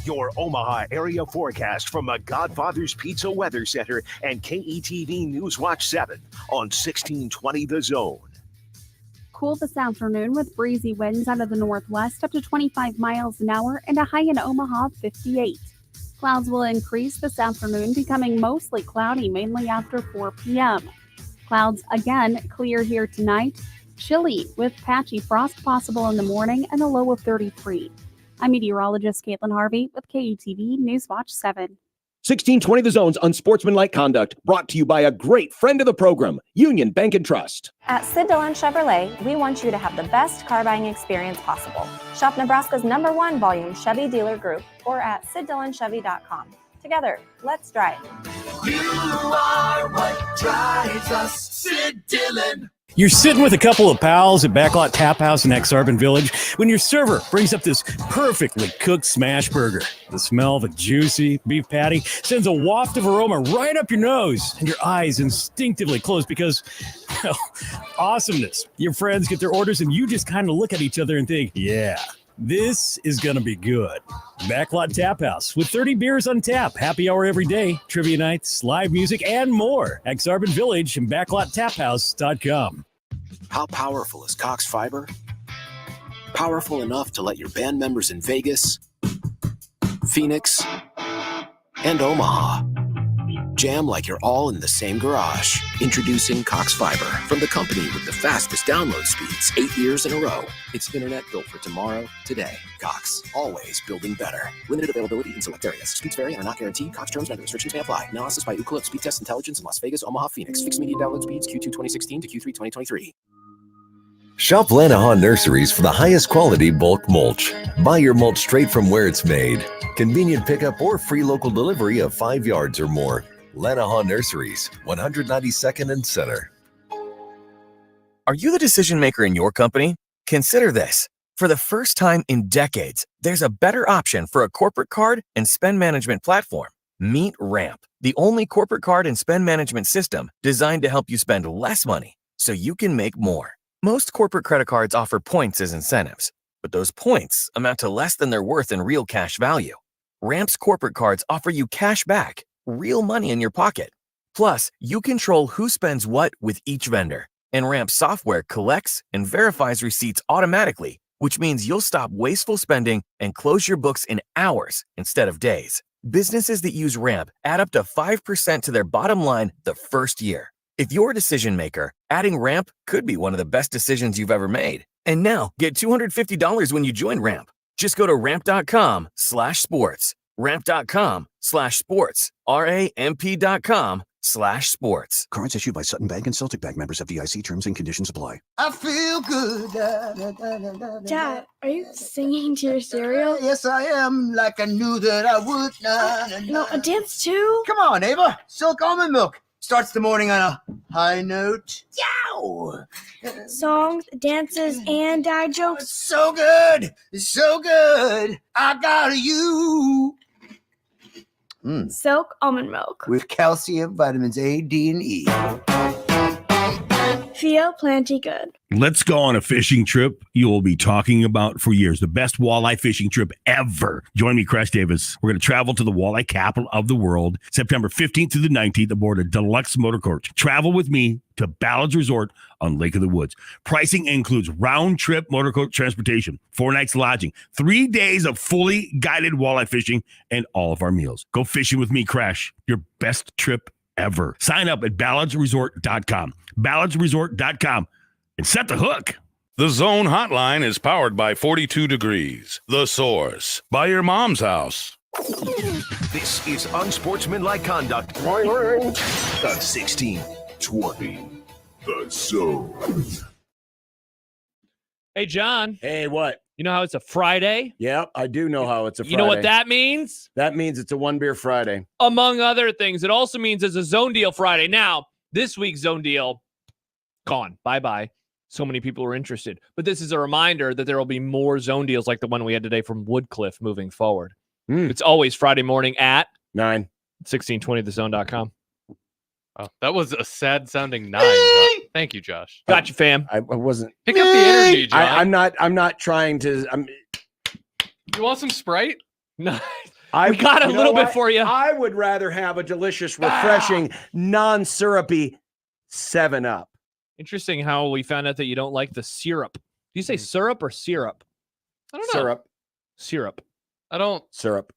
Your Omaha area forecast from the Godfather's Pizza Weather Center and KETV News Watch 7 on 1620 The Zone. Cool this afternoon with breezy winds out of the northwest up to 25 miles an hour and a high in Omaha of 58. Clouds will increase this afternoon, becoming mostly cloudy mainly after 4 p.m. Clouds again clear here tonight. Chilly with patchy frost possible in the morning and a low of 33. I'm meteorologist Caitlin Harvey with KETV News Watch 7. 1620 The Zone's Unsportsmanlike Conduct, brought to you by a great friend of the program, Union Bank and Trust. At Sid Dillon Chevrolet, we want you to have the best car buying experience possible. Shop Nebraska's #1 volume Chevy dealer group or at SidDillonChevy.com. Together, let's drive. You are what drives us, Sid Dillon. You're sitting with a couple of pals at Backlot Tap House in Exarban Village when your server brings up this perfectly cooked smash burger. The smell of a juicy beef patty sends a waft of aroma right up your nose, and your eyes instinctively close because, well, awesomeness. Your friends get their orders, and you just kind of look at each other and think, yeah, this is going to be good. Backlot Tap House with 30 beers on tap, happy hour every day, trivia nights, live music, and more. Exarban Village and BacklotTapHouse.com. How powerful is Cox Fiber? Powerful enough to let your band members in Vegas, Phoenix, and Omaha jam like you're all in the same garage. Introducing Cox Fiber from the company with the fastest download speeds 8 years in a row. It's internet built for tomorrow, today. Cox, always building better. Limited availability in select areas. Speeds vary and are not guaranteed. Cox terms and restrictions may apply. Analysis by Ookla Speed Test Intelligence in Las Vegas, Omaha, Phoenix. Fixed media download speeds Q2 2016 to Q3 2023. Shop Lanahaw Nurseries for the highest quality bulk mulch. Buy your mulch straight from where it's made. Convenient pickup or free local delivery of 5 yards or more. Lanahaw Nurseries, 192nd and Center. Are you the decision maker in your company? Consider this. For the first time in decades, there's a better option for a corporate card and spend management platform. Meet Ramp, the only corporate card and spend management system designed to help you spend less money so you can make more. Most corporate credit cards offer points as incentives, but those points amount to less than their worth in real cash value. Ramp's corporate cards offer you cash back, real money in your pocket. Plus, you control who spends what with each vendor. And Ramp software collects and verifies receipts automatically, which means you'll stop wasteful spending and close your books in hours instead of days. Businesses that use Ramp add up to 5% to their bottom line the first year. If you're a decision maker, adding Ramp could be one of the best decisions you've ever made. And now, get $250 when you join Ramp. Just go to ramp.com/sports. Ramp.com/sports. RAMP.com/sports. Cards issued by Sutton Bank and Celtic Bank, members of FDIC. Terms and conditions apply. I feel good. Dad, are you singing to your cereal? Yes, I am. Like I knew that I would. No, a dance too? Come on, Ava. Silk almond milk starts the morning on a high note. Yow! Songs, dances, and dad jokes. So good. So good. I got you. Silk almond milk. With calcium, vitamins A, D, and E. Feel plenty good. Let's go on a fishing trip you will be talking about for years. The best walleye fishing trip ever. Join me, Crash Davis. We're going to travel to the walleye capital of the world, September 15th through the 19th aboard a deluxe motor coach. Travel with me to Ballard's Resort on Lake of the Woods. Pricing includes round-trip motor coach transportation, 4 nights lodging, 3 days of fully guided walleye fishing, and all of our meals. Go fishing with me, Crash. Your best trip ever. Sign up at ballardsresort.com. ballardsresort.com and set the hook. The Zone Hotline is powered by 42 Degrees, The Source, by your mom's house. This is Unsportsmanlike Conduct on 1620 The Zone. Hey, John. Hey, what? You know how it's a Friday? Yep, I do know how it's a Friday. You know what that means? That means it's a one beer Friday. Among other things, it also means it's a Zone Deal Friday. Now, this week's Zone Deal, gone. Bye-bye. So many people are interested. But this is a reminder that there will be more Zone Deals like the one we had today from Woodcliff moving forward. It's always Friday morning at 9. 1620thezone.com. Oh, that was a sad-sounding 9. Thank you, Josh. Got you, fam. I wasn't. Pick up the energy, John. I'm not trying to. You want some Sprite? No. We got a little bit for you. I would rather have a delicious, refreshing, non-syrupy 7-Up. Interesting how we found out that you don't like the syrup. Do you say syrup or syrup? I don't know. Syrup. I don't. Syrup.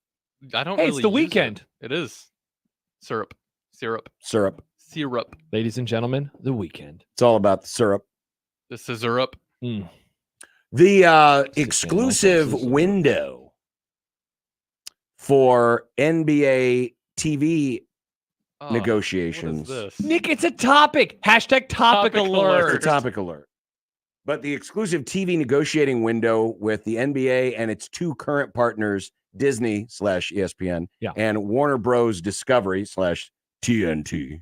I don't Hey, really it's the use weekend. It is. Syrup. Syrup. Syrup. Ladies and gentlemen, the weekend. It's all about the syrup. The syrup. The exclusive window for NBA TV negotiations. Nick, it's a topic. Hashtag topic alert. It's a topic alert. But the exclusive TV negotiating window with the NBA and its two current partners, Disney/ESPN and Warner Bros. Discovery/TNT,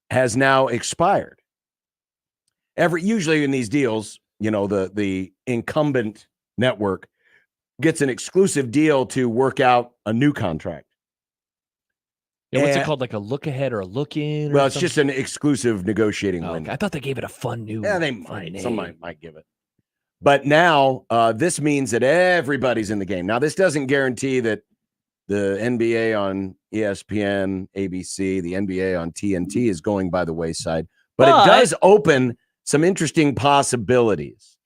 has now expired. Usually in these deals, the incumbent network gets an exclusive deal to work out a new contract. Yeah, what's it called? Like a look ahead or a look in? Well, it's just an exclusive negotiating window. I thought they gave it a fun new. Yeah, they might. Some might give it. But now this means that everybody's in the game. Now, this doesn't guarantee that the NBA on ESPN, ABC, the NBA on TNT is going by the wayside, but it does open some interesting possibilities.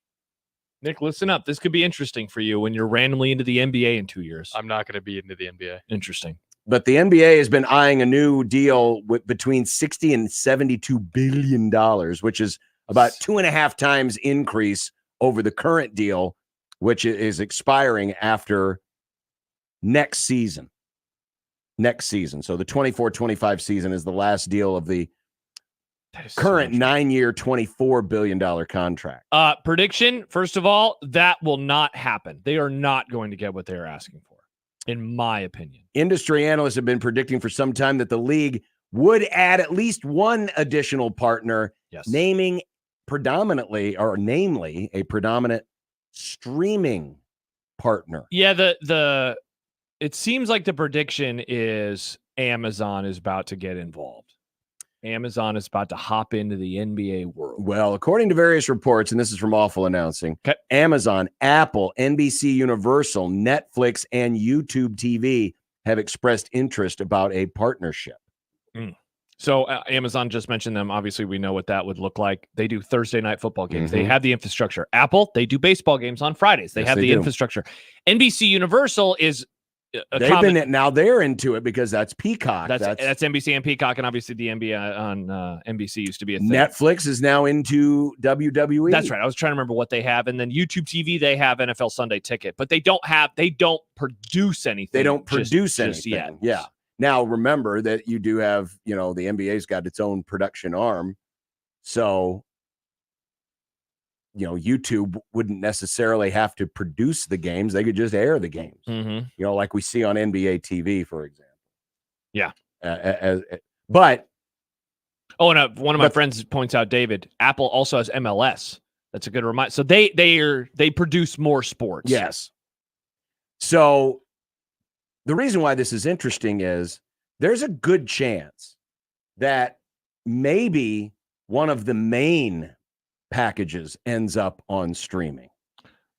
Nick, listen up. This could be interesting for you when you're randomly into the NBA in 2 years. I'm not going to be into the NBA. Interesting. But the NBA has been eyeing a new deal with between $60 and $72 billion, which is about 2.5 times increase over the current deal, which is expiring after next season. So the 24-25 season is the last deal of the current 9-year, $24 billion contract. Prediction, first of all, that will not happen. They are not going to get what they're asking for, in my opinion. Industry analysts have been predicting for some time that the league would add at least one additional partner, namely a predominant streaming partner. Yeah, it seems like the prediction is Amazon is about to get involved. Amazon is about to hop into the NBA world. Well, according to various reports, and this is from Awful Announcing, Amazon, Apple, NBC Universal, Netflix, and YouTube TV have expressed interest about a partnership. So Amazon just mentioned them. Obviously, we know what that would look like. They do Thursday night football games. They have the infrastructure. Apple, they do baseball games on Fridays. They have the infrastructure. NBC Universal is now they're into it because that's Peacock. That's NBC and Peacock, and obviously the NBA on NBC used to be a thing. Netflix is now into WWE. That's right. I was trying to remember what they have, and then YouTube TV they have NFL Sunday Ticket, but they don't produce anything. They don't produce anything just yet. Yeah. Now remember that you do have the NBA's got its own production arm, so YouTube wouldn't necessarily have to produce the games. They could just air the games, like we see on NBA TV, for example. Yeah. But one of my friends points out, David, Apple also has MLS. That's a good reminder. So they produce more sports. Yes. So the reason why this is interesting is there's a good chance that maybe one of the main packages ends up on streaming,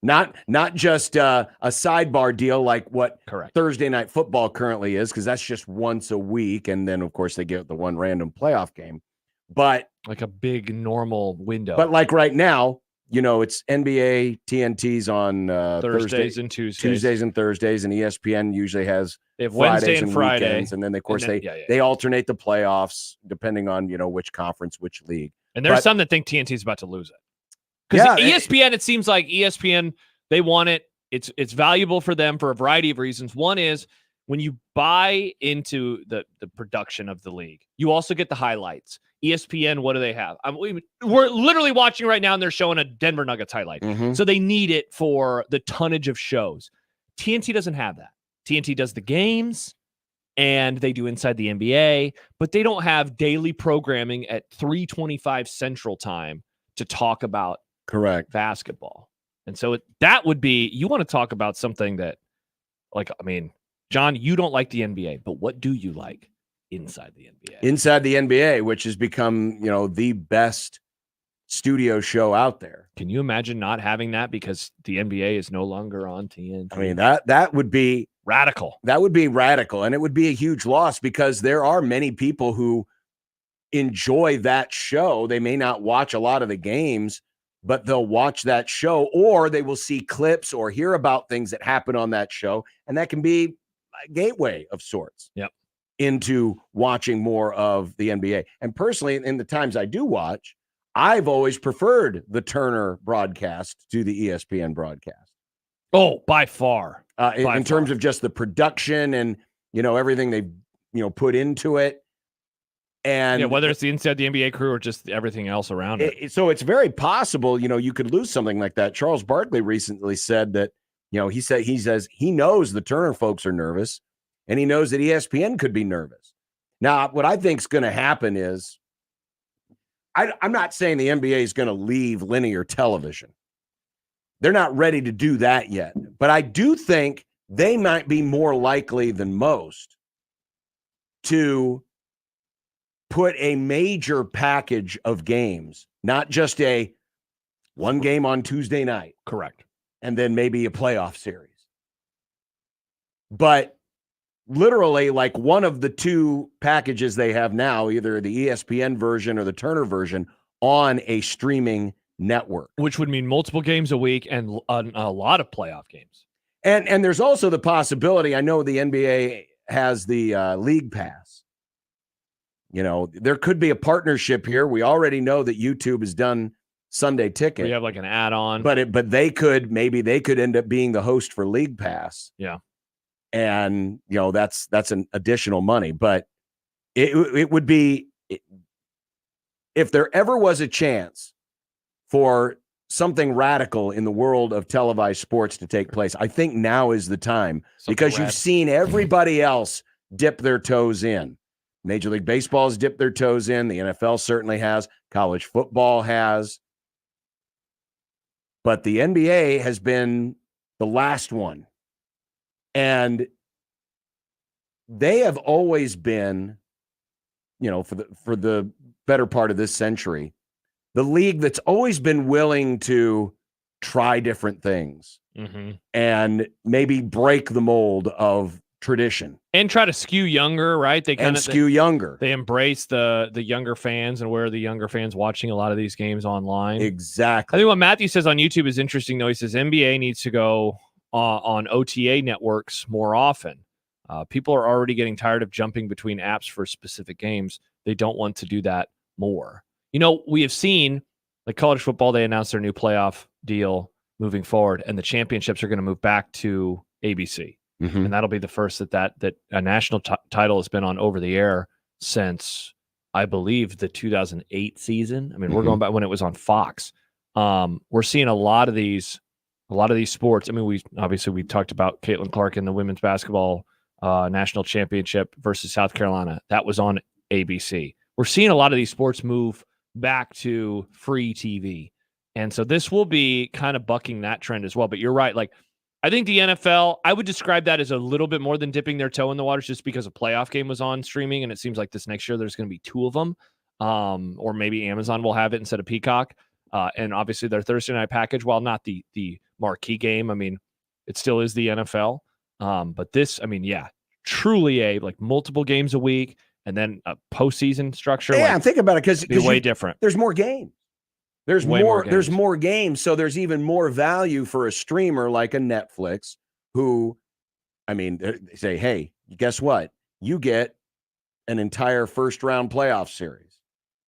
not just a sidebar deal like what Thursday night football currently is, because that's just once a week, and then of course they get the one random playoff game, but like a big normal window. But like right now, it's NBA TNT's on Thursdays and Tuesdays and Thursdays, and ESPN usually has they have Fridays Wednesday and Friday, weekends, and then of course they alternate the playoffs depending on which conference, which league. And there's some that think TNT's about to lose it. Because ESPN, it seems like ESPN, they want it. It's valuable for them for a variety of reasons. One is when you buy into the production of the league, you also get the highlights. ESPN, what do they have? We're literally watching right now, and they're showing a Denver Nuggets highlight. So they need it for the tonnage of shows. TNT doesn't have that. TNT does the games, and they do Inside the NBA, but they don't have daily programming at 3:25 Central Time to talk about basketball. And so that would be, you want to talk about something that, John, you don't like the NBA, but what do you like inside the NBA? Inside the NBA, which has become, the best studio show out there. Can you imagine not having that because the NBA is no longer on TNT? I mean, that would be radical. That would be radical, and it would be a huge loss because there are many people who enjoy that show. They may not watch a lot of the games, but they'll watch that show, or they will see clips or hear about things that happen on that show, and that can be a gateway of sorts. Yep. Into watching more of the NBA. And personally, in the times I do watch, I've always preferred the Turner broadcast to the ESPN broadcast. Oh, by far. In terms of just the production and, everything they, put into it. And whether it's the inside the NBA crew or just everything else around it. So it's very possible, you could lose something like that. Charles Barkley recently said that, he says he knows the Turner folks are nervous and he knows that ESPN could be nervous. Now, what I think is going to happen is I'm not saying the NBA is going to leave linear television. They're not ready to do that yet. But I do think they might be more likely than most to put a major package of games, not just one game on Tuesday night. Correct. And then maybe a playoff series. But literally like one of the two packages they have now, either the ESPN version or the Turner version, on a streaming network. Which would mean multiple games a week and a lot of playoff games. And there's also the possibility, I know the NBA has the League Pass. There could be a partnership here. We already know that YouTube has done Sunday Ticket. We have like an add-on. But they could end up being the host for League Pass. Yeah. And, that's an additional money. But it would be, if there ever was a chance for something radical in the world of televised sports to take place, I think now is the time. Because you've seen everybody else dip their toes in. Major League Baseball has dipped their toes in. The NFL certainly has. College football has. But the NBA has been the last one. And they have always been, for the better part of this century, the league that's always been willing to try different things and maybe break the mold of tradition. And try to skew younger, right? They skew younger. They embrace the younger fans and where the younger fans watching a lot of these games online. Exactly. I think what Matthew says on YouTube is interesting, though. He says NBA needs to go on OTA networks more often. People are already getting tired of jumping between apps for specific games. They don't want to do that more. We have seen, like college football, they announced their new playoff deal moving forward, and the championships are going to move back to ABC. And that'll be the first that a national title has been on over the air since, I believe, the 2008 season. I mean, we're going back when it was on Fox. We're seeing a lot of these sports. I mean, we talked about Caitlin Clark in the women's basketball national championship versus South Carolina. That was on ABC. We're seeing a lot of these sports move back to free TV. And so this will be kind of bucking that trend as well. But you're right. Like, I think the NFL, I would describe that as a little bit more than dipping their toe in the waters just because a playoff game was on streaming. And it seems like this next year there's going to be two of them. Or maybe Amazon will have it instead of Peacock. And obviously their Thursday night package, while not the marquee game, I mean, it still is the NFL. But this, I mean, yeah, truly multiple games a week and then a postseason structure. Yeah, think about it because way different. There's more games. There's more games. So there's even more value for a streamer like a Netflix who, I mean, they say, hey, guess what? You get an entire first round playoff series,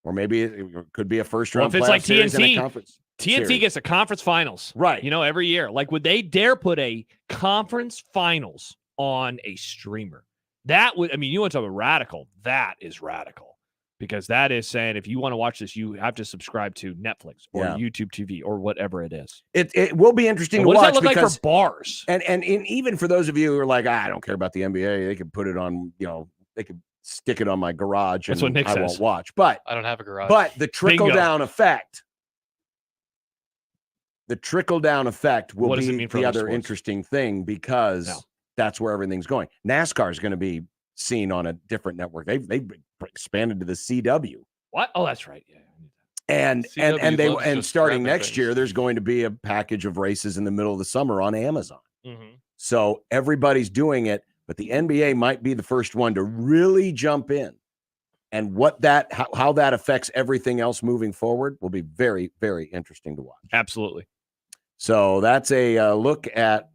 or maybe it could be a first round. Well, if it's like TNT, series. gets a conference finals, right? Every year. Like, would they dare put a conference finals on a streamer? That would, I mean, you want to talk about radical? That is radical. Because that is saying if you want to watch this, you have to subscribe to Netflix or YouTube TV or whatever it is. It will be interesting to watch. What does that look like for bars? And even for those of you who are like, I don't care about the NBA, they could put it on, they could stick it on my garage and That's what Nick says. won't watch. But I don't have a garage. But the trickle-down effect, will be the other interesting thing because that's where everything's going. NASCAR is going to be seen on a different network. They've expanded to the CW. What? Oh, that's right. Yeah. And CW loves just starting grabbing next things. year, there's going to be a package of races in the middle of the summer on Amazon. Mm-hmm. So everybody's doing it, but the NBA might be the first one to really jump in. And how that affects everything else moving forward will be very, very interesting to watch. Absolutely. So that's a look at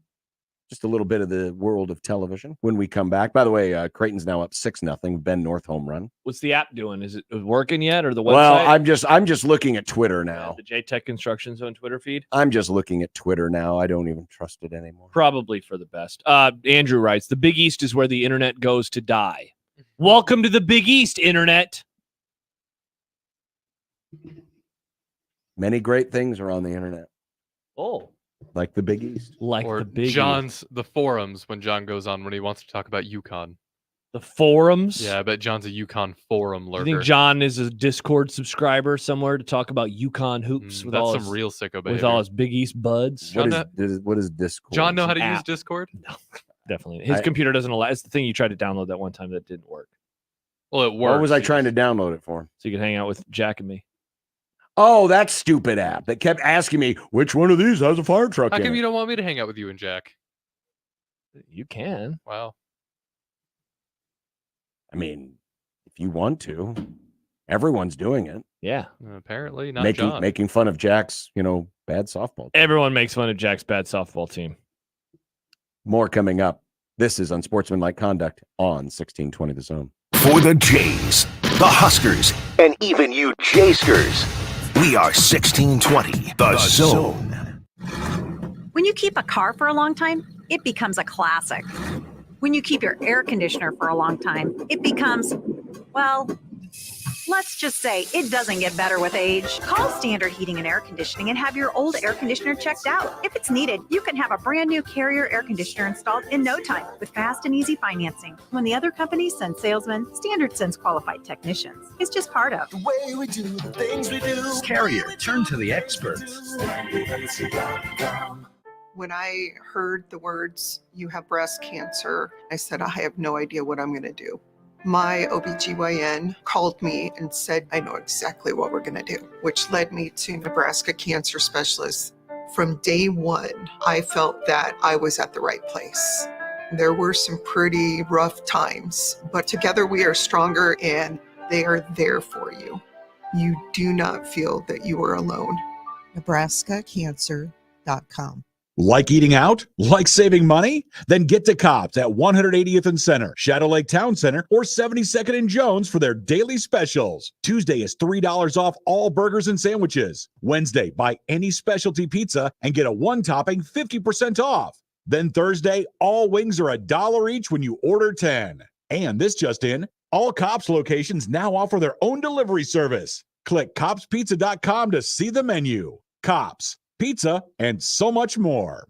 just a little bit of the world of television when we come back. By the way, Creighton's now up 6-0. Ben North home run. What's the app doing? Is it working yet, or the website? Well, I'm just looking at Twitter now. The JTech Construction Zone Twitter feed. I'm just looking at Twitter now. I don't even trust it anymore. Probably for the best. Andrew writes, the Big East is where the internet goes to die. Welcome to the Big East, internet. Many great things are on the internet. Oh. Like the Big East. Or the forums when John goes on when he wants to talk about UConn. The forums? Yeah, I bet John's a UConn forum lurker. You think John is a Discord subscriber somewhere to talk about UConn hoops with that's all some his, real sicko with behavior. all his Big East buds? What is Discord? John know how to use App. Discord? No, definitely. His computer doesn't allow. It's the thing you tried to download that one time that didn't work. Well, it worked. What was I trying to download it for? So you could hang out with Jack and me. Oh, that stupid app that kept asking me, which one of these has a fire truck How in come it? you don't want me to hang out with you and Jack? You can. Wow. I mean, if you want to, everyone's doing it. Yeah. Apparently not John. Making fun of Jack's, bad softball. Everyone makes fun of Jack's bad softball team. More coming up. This is Unsportsmanlike Conduct on 1620 The Zone. For the Jays, the Huskers, and even you Jayskers, we are 1620 The Zone. When you keep a car for a long time, it becomes a classic. When you keep your air conditioner for a long time, it becomes, well, let's just say it doesn't get better with age. Call Standard Heating and Air Conditioning and have your old air conditioner checked out. If it's needed, you can have a brand new Carrier air conditioner installed in no time with fast and easy financing. When the other companies send salesmen, Standard sends qualified technicians. It's just part of the way we do the things we do. Carrier, turn to the experts. When I heard the words, "you have breast cancer," I said, I have no idea what I'm going to do. My OBGYN called me and said, I know exactly what we're going to do, which led me to Nebraska Cancer Specialists. From day one, I felt that I was at the right place. There were some pretty rough times, but together we are stronger and they are there for you. You do not feel that you are alone. NebraskaCancer.com. Like eating out? Like saving money? Then get to Cobb's at 180th and Center, Shadow Lake Town Center, or 72nd and Jones for their daily specials. Tuesday is $3 off all burgers and sandwiches. Wednesday, buy any specialty pizza and get a one-topping 50% off. Then Thursday, all wings are $1 each when you order 10. And this just in, all Cobb's locations now offer their own delivery service. Click CobbsPizza.com to see the menu. Cobb's, pizza, and so much more.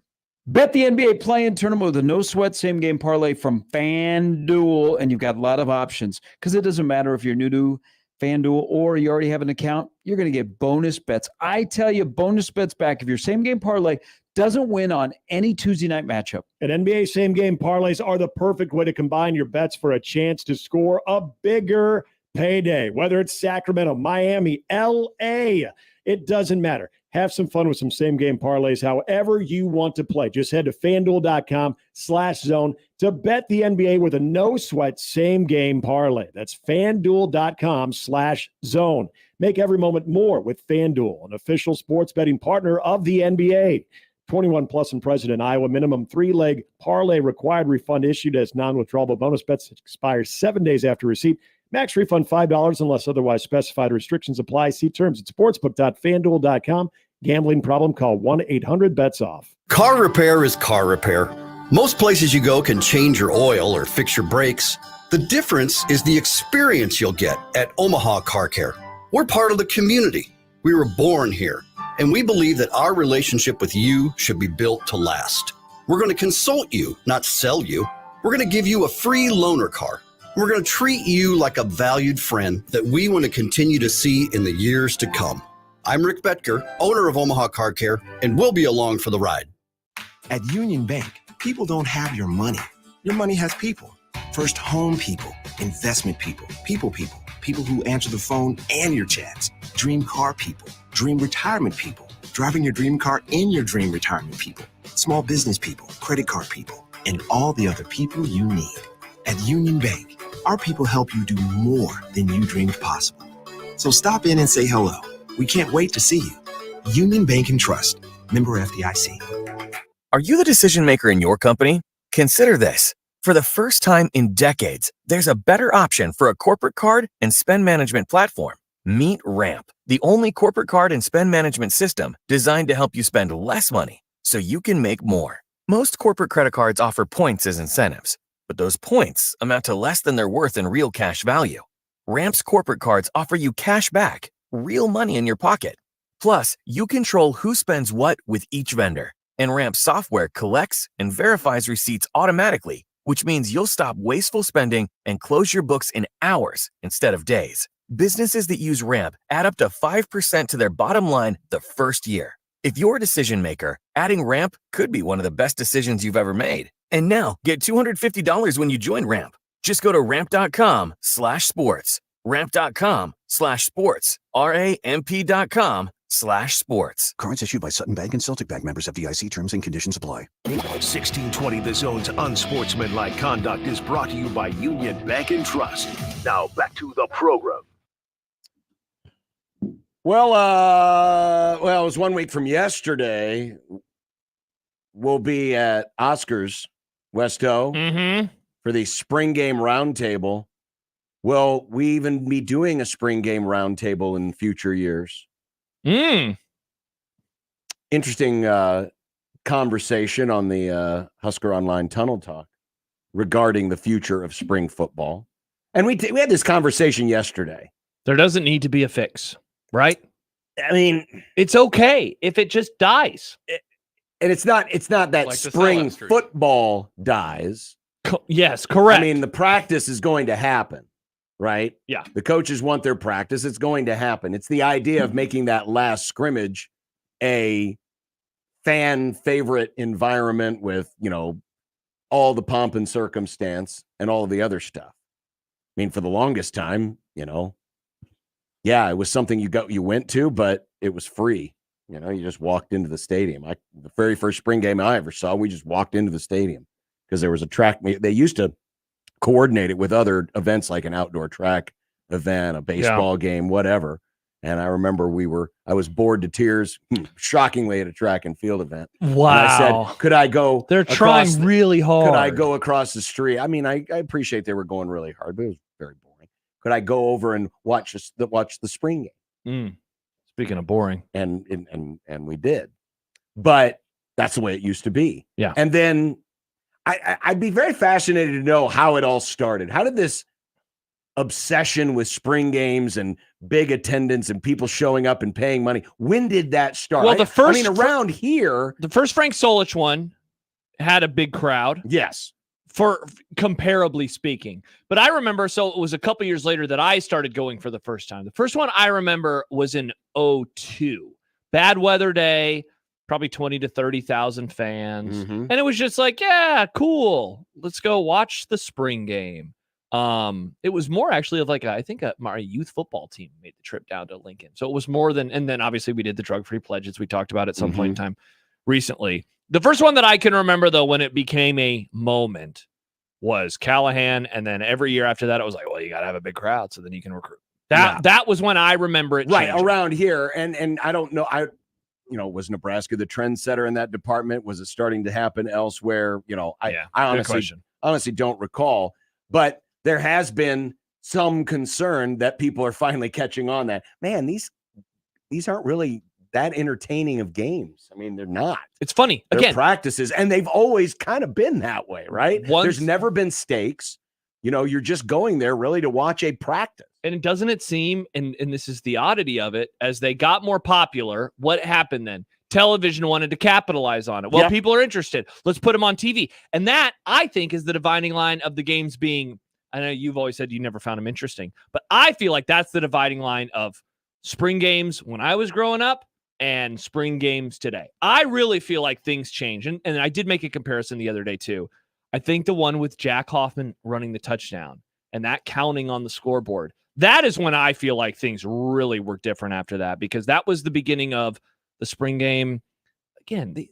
Bet the NBA play-in tournament with a no-sweat same-game parlay from FanDuel, and you've got a lot of options because it doesn't matter if you're new to FanDuel or you already have an account, you're going to get bonus bets. I tell you, bonus bets back if your same-game parlay doesn't win on any Tuesday night matchup. And NBA same-game parlays are the perfect way to combine your bets for a chance to score a bigger payday, whether it's Sacramento, Miami, LA, it doesn't matter. Have some fun with some same-game parlays however you want to play. Just head to FanDuel.com/zone to bet the NBA with a no-sweat same-game parlay. That's FanDuel.com/zone. Make every moment more with FanDuel, an official sports betting partner of the NBA. 21 plus and present in Iowa. Minimum 3-leg parlay required. Refund issued as non-withdrawable bonus bets. Expires 7 days after receipt. Max refund $5 unless otherwise specified. Restrictions apply. See terms at sportsbook.fanduel.com. Gambling problem? Call 1-800-BETS-OFF. Car repair is car repair. Most places you go can change your oil or fix your brakes. The difference is the experience you'll get at Omaha Car Care. We're part of the community. We were born here, and we believe that our relationship with you should be built to last. We're going to consult you, not sell you. We're going to give you a free loaner car. We're going to treat you like a valued friend that we want to continue to see in the years to come. I'm Rick Betker, owner of Omaha Car Care, and we'll be along for the ride. At Union Bank, people don't have your money. Your money has people. First home people, investment people, people. people who answer the phone and your chats, dream car people, dream retirement people, driving your dream car in your dream retirement people, small business people, credit card people, and all the other people you need. At Union Bank, our people help you do more than you dreamed possible. So stop in and say hello. We can't wait to see you. Union Bank and Trust. Member FDIC. Are you the decision maker in your company? Consider this. For the first time in decades, there's a better option for a corporate card and spend management platform. Meet Ramp, the only corporate card and spend management system designed to help you spend less money so you can make more. Most corporate credit cards offer points as incentives, but those points amount to less than their worth in real cash value. Ramp's corporate cards offer you cash back, real money in your pocket. Plus, you control who spends what with each vendor, and Ramp software collects and verifies receipts automatically, which means you'll stop wasteful spending and close your books in hours instead of days. Businesses that use Ramp add up to 5% to their bottom line the first year. If you're a decision maker, adding Ramp could be one of the best decisions you've ever made. And now, get $250 when you join Ramp. Just go to ramp.com/sports. Ramp.com/sports. RAMP.com/sports. Cards issued by Sutton Bank and Celtic Bank, members FDIC. Terms and conditions apply. 1620 The Zone's Unsportsmanlike Conduct is brought to you by Union Bank and Trust. Now back to the program. Well, it was 1 week from yesterday. We'll be at Oscars, Westo, for the spring game roundtable. Will we even be doing a spring game roundtable in future years? Interesting conversation on the Husker Online Tunnel Talk regarding the future of spring football. And we had this conversation yesterday. There doesn't need to be a fix, right? I mean, it's okay if it just dies. And it's not that Like the spring Salad Street. football dies. Yes, correct. I mean, the practice is going to happen, right? Yeah. The coaches want their practice. It's going to happen. It's the idea of making that last scrimmage a fan favorite environment with, all the pomp and circumstance and all of the other stuff. I mean, for the longest time, yeah, it was something you went to, but it was free. You just walked into the stadium. The very first spring game I ever saw, we just walked into the stadium because there was a track. They used to coordinate it with other events like an outdoor track event, a baseball game, whatever. And I remember I was bored to tears, shockingly, at a track and field event. Wow. And I said, could I go? They're trying really hard. Could I go across the street? I mean, I appreciate they were going really hard, but it was very boring. Could I go over and watch the spring game? Speaking of boring. And we did. But that's the way it used to be. Yeah. And then I'd be very fascinated to know how it all started. How did this obsession with spring games and big attendance and people showing up and paying money, when did that start? Well, around here, the first Frank Solich one had a big crowd. Yes. For comparably speaking. But I remember, so it was a couple years later that I started going for the first time. The first one I remember was in 2002. Bad weather day, probably 20 to 30,000 fans. And it was just like, yeah, cool. Let's go watch the spring game. It was more actually of like, I think my youth football team made the trip down to Lincoln. So it was more than, and then obviously we did the drug-free pledges we talked about at some point in time recently. The first one that I can remember, though, when it became a moment was Callahan. And then every year after that, it was like, well, you got to have a big crowd so then you can recruit. That was when I remember it changing. Around here. And I don't know. Was Nebraska the trendsetter in that department? Was it starting to happen elsewhere? I honestly don't recall. But there has been some concern that people are finally catching on that, man, these aren't really that entertaining of games. I mean, they're not. It's funny. They're practices, and they've always kind of been that way, right? There's never been stakes. You're just going there really to watch a practice. And doesn't it seem, and this is the oddity of it, as they got more popular, what happened then? Television wanted to capitalize on it. Well, people are interested. Let's put them on TV. And that, I think, is the dividing line of the games being, I know you've always said you never found them interesting, but I feel like that's the dividing line of spring games when I was growing up and spring games today. I really feel like things change. And I did make a comparison the other day too. I think the one with Jack Hoffman running the touchdown and that counting on the scoreboard, That is when I feel like things really were different after that, because that was the beginning of the spring game. Again, they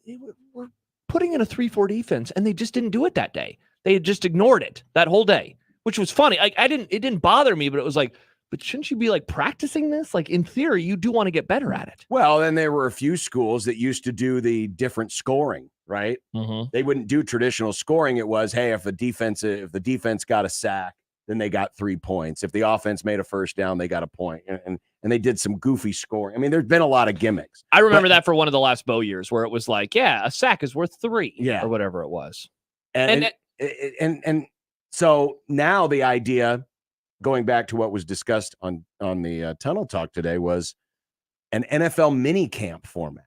were putting in a 3-4 defense, and they just didn't do it that day. They just ignored it that whole day, which was funny. It didn't bother me, but it was like, but shouldn't you be like practicing this? Like, in theory, you do want to get better at it. Well, then there were a few schools that used to do the different scoring, right? They wouldn't do traditional scoring. It was, hey, if the defense got a sack, then they got 3 points. If the offense made a first down, they got a point. And they did some goofy scoring. I mean, there's been a lot of gimmicks. I remember that for one of the last Bo years where it was like, yeah, a sack is worth 3, yeah, or whatever it was. And so now the idea, going back to what was discussed on the Tunnel Talk today, was an NFL mini camp format.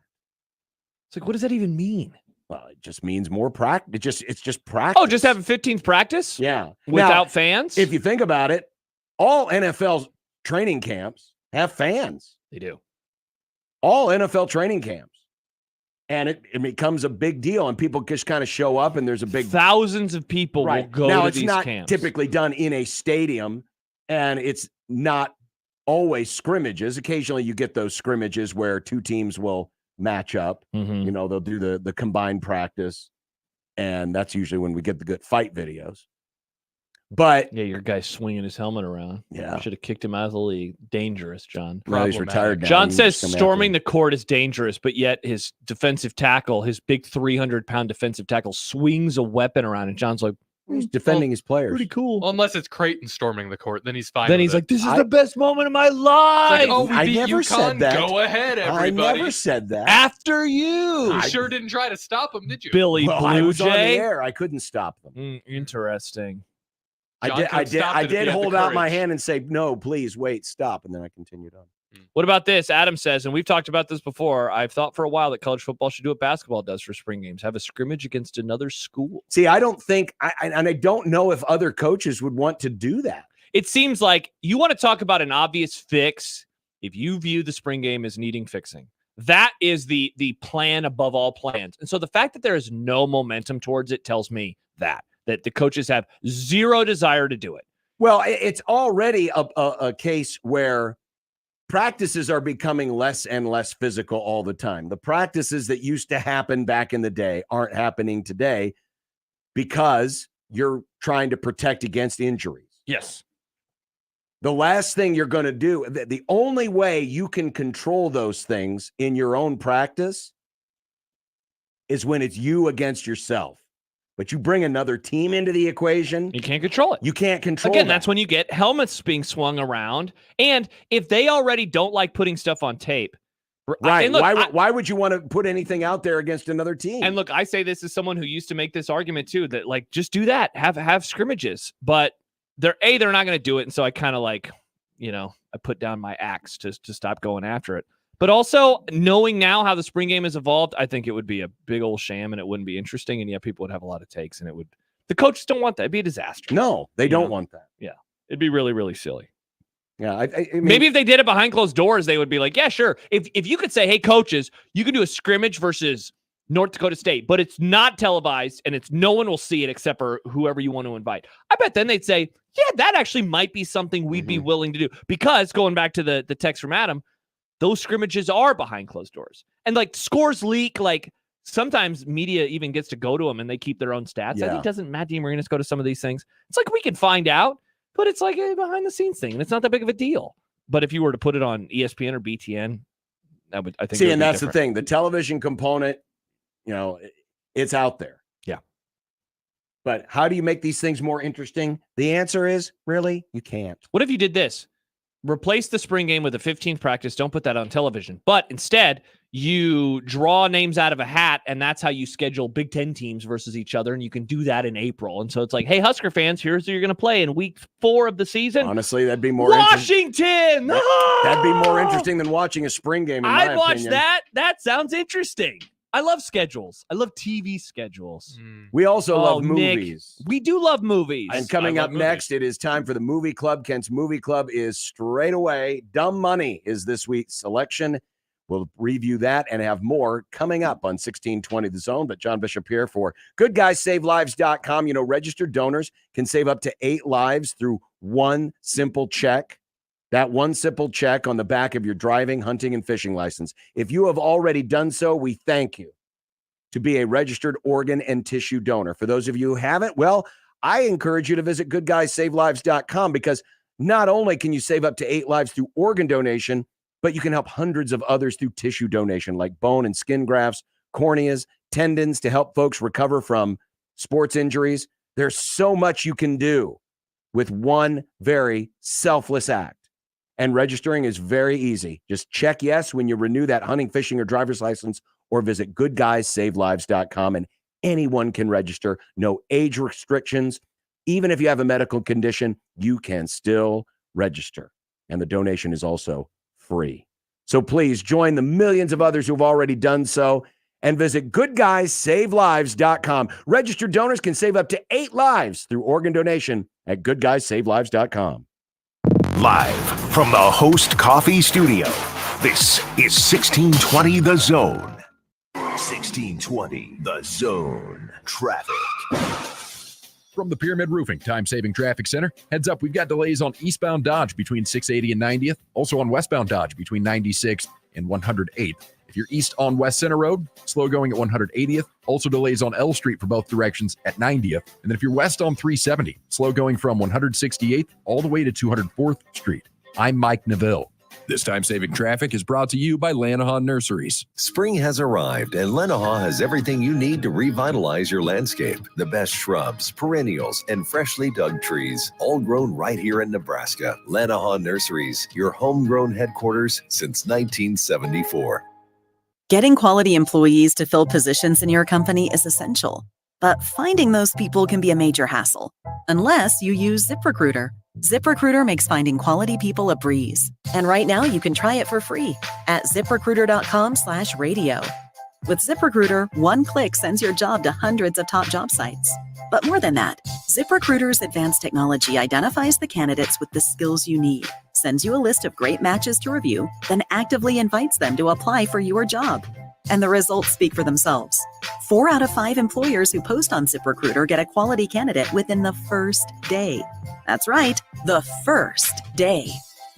It's like, what does that even mean? Well, it just means more practice. It's just practice. Oh, just having 15th practice? Yeah. Without now, fans? If you think about it, all NFL training camps have fans. They do. All NFL training camps. And it becomes a big deal, and people just kind of show up, and there's a big... Thousands of people will go now, to it's these not camps. Typically done in a stadium, and it's not always scrimmages. Occasionally you get those scrimmages where two teams will match up. Mm-hmm. You know, they'll do the combined practice, and that's usually when we get the good fight videos. But yeah, your guy's swinging his helmet around. Yeah. Should have kicked him out of the league. Dangerous, John. Well, he's retired now. John You says just come storming the court is dangerous, but yet his defensive tackle, his big 300-pound defensive tackle, swings a weapon around, and John's like, he's defending his players. Pretty cool. Well, unless it's Creighton storming the court, then he's fine. Then with he's it. like, this is the best moment of my life. It's like, oh, we I beat never UConn. said that. Go ahead, everybody. I never said that. After you. You sure didn't try to stop him, did you? Billy Well, Blue I was on the Jay. air. I couldn't stop them. Interesting. I did hold out my hand and say, no, please wait, stop. And then I continued on. What about this? Adam says, and we've talked about this before, I've thought for a while that college football should do what basketball does for spring games, have a scrimmage against another school. See, I don't think, and I don't know if other coaches would want to do that. It seems like you want to talk about an obvious fix if you view the spring game as needing fixing. That is the plan above all plans. And so the fact that there is no momentum towards it tells me that the coaches have zero desire to do it. Well, it's already a case where practices are becoming less and less physical all the time. The practices that used to happen back in the day aren't happening today because you're trying to protect against injuries. Yes. The last thing you're going to do, the only way you can control those things in your own practice is when it's you against yourself. But you bring another team into the equation, you can't control it. You can't control Again, that. that's when you get helmets being swung around. And if they already don't like putting stuff on tape, right? And look, why would you want to put anything out there against another team? And look, I say this as someone who used to make this argument too, that like just do that, have scrimmages. But they're not going to do it, and so I kind of like, I put down my axe to stop going after it. But also, knowing now how the spring game has evolved, I think it would be a big old sham, and it wouldn't be interesting, and people would have a lot of takes, and the coaches don't want that. It'd be a disaster. No, they don't want that. Yeah, it'd be really, really silly. Yeah, I mean, maybe if they did it behind closed doors, they would be like, yeah, sure. If you could say, hey, coaches, you can do a scrimmage versus North Dakota State, but it's not televised, and no one will see it except for whoever you want to invite. I bet then they'd say, yeah, that actually might be something we'd be willing to do. Because going back to the text from Adam, those scrimmages are behind closed doors. And like scores leak, like sometimes media even gets to go to them and they keep their own stats. Yeah. I think doesn't Matt DeMarinis go to some of these things? It's like we can find out, but it's like a behind the scenes thing, and it's not that big of a deal. But if you were to put it on ESPN or BTN, I think. See, and that's the thing. The television component, it's out there. Yeah. But how do you make these things more interesting? The answer is really, you can't. What if you did this? Replace the spring game with a 15th practice. Don't put that on television. But instead, you draw names out of a hat, and that's how you schedule Big Ten teams versus each other, and you can do that in April. And so it's like, hey, Husker fans, here's who you're going to play in week 4 of the season. Honestly, that'd be more Washington! That'd be more interesting than watching a spring game, in my I'd watch opinion. that. That sounds interesting. I love schedules. I love TV schedules. We also love Nick, movies. we do love movies. And coming up next, it is time for the Movie Club. Kent's Movie Club is straight away. Dumb Money is this week's selection. We'll review that and have more coming up on 1620 The Zone. But John Bishop here for GoodGuysSaveLives.com. Registered donors can save up to 8 lives through one simple check. That one simple check on the back of your driving, hunting, and fishing license. If you have already done so, we thank you to be a registered organ and tissue donor. For those of you who haven't, well, I encourage you to visit goodguysavelives.com, because not only can you save up to 8 lives through organ donation, but you can help hundreds of others through tissue donation, like bone and skin grafts, corneas, tendons, to help folks recover from sports injuries. There's so much you can do with one very selfless act. And registering is very easy. Just check yes when you renew that hunting, fishing, or driver's license, or visit goodguysavelives.com, and anyone can register. No age restrictions. Even if you have a medical condition, you can still register. And the donation is also free. So please join the millions of others who've already done so and visit goodguysavelives.com. Registered donors can save up to 8 lives through organ donation at goodguysavelives.com. Live from the Host Coffee Studio, this is 1620 The Zone. 1620 The Zone. Traffic. From the Pyramid Roofing Time-Saving Traffic Center, heads up, we've got delays on eastbound Dodge between 680 and 90th, also on westbound Dodge between 96th and 108th. If you're east on West Center Road, slow going at 180th, also delays on L Street for both directions at 90th. And then if you're west on 370, slow going from 168th all the way to 204th Street. I'm Mike Neville. This time-saving traffic is brought to you by Lanahan Nurseries. Spring has arrived, and Lenaha has everything you need to revitalize your landscape. The best shrubs, perennials, and freshly dug trees, all grown right here in Nebraska. Lenaha Nurseries, your homegrown headquarters since 1974. Getting quality employees to fill positions in your company is essential, but finding those people can be a major hassle, unless you use ZipRecruiter. ZipRecruiter makes finding quality people a breeze. And right now you can try it for free at ZipRecruiter.com/radio. With ZipRecruiter, one click sends your job to hundreds of top job sites. But more than that, ZipRecruiter's advanced technology identifies the candidates with the skills you need, sends you a list of great matches to review, then actively invites them to apply for your job. And the results speak for themselves. 4 out of 5 employers who post on ZipRecruiter get a quality candidate within the first day. That's right, the first day.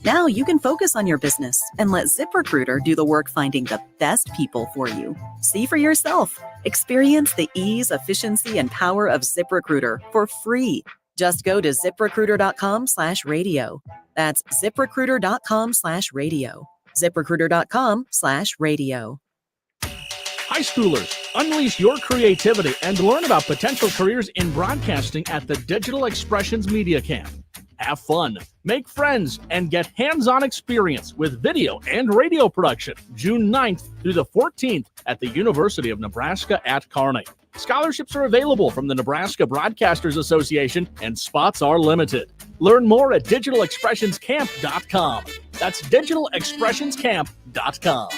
Now you can focus on your business and let ZipRecruiter do the work finding the best people for you. See for yourself. Experience the ease, efficiency, and power of ZipRecruiter for free. Just go to ZipRecruiter.com/radio. That's ZipRecruiter.com/radio. ZipRecruiter.com/radio. High schoolers, unleash your creativity and learn about potential careers in broadcasting at the Digital Expressions Media Camp. Have fun, make friends, and get hands-on experience with video and radio production, June 9th through the 14th at the University of Nebraska at Kearney. Scholarships are available from the Nebraska Broadcasters Association, and spots are limited. Learn more at digitalexpressionscamp.com. That's digitalexpressionscamp.com.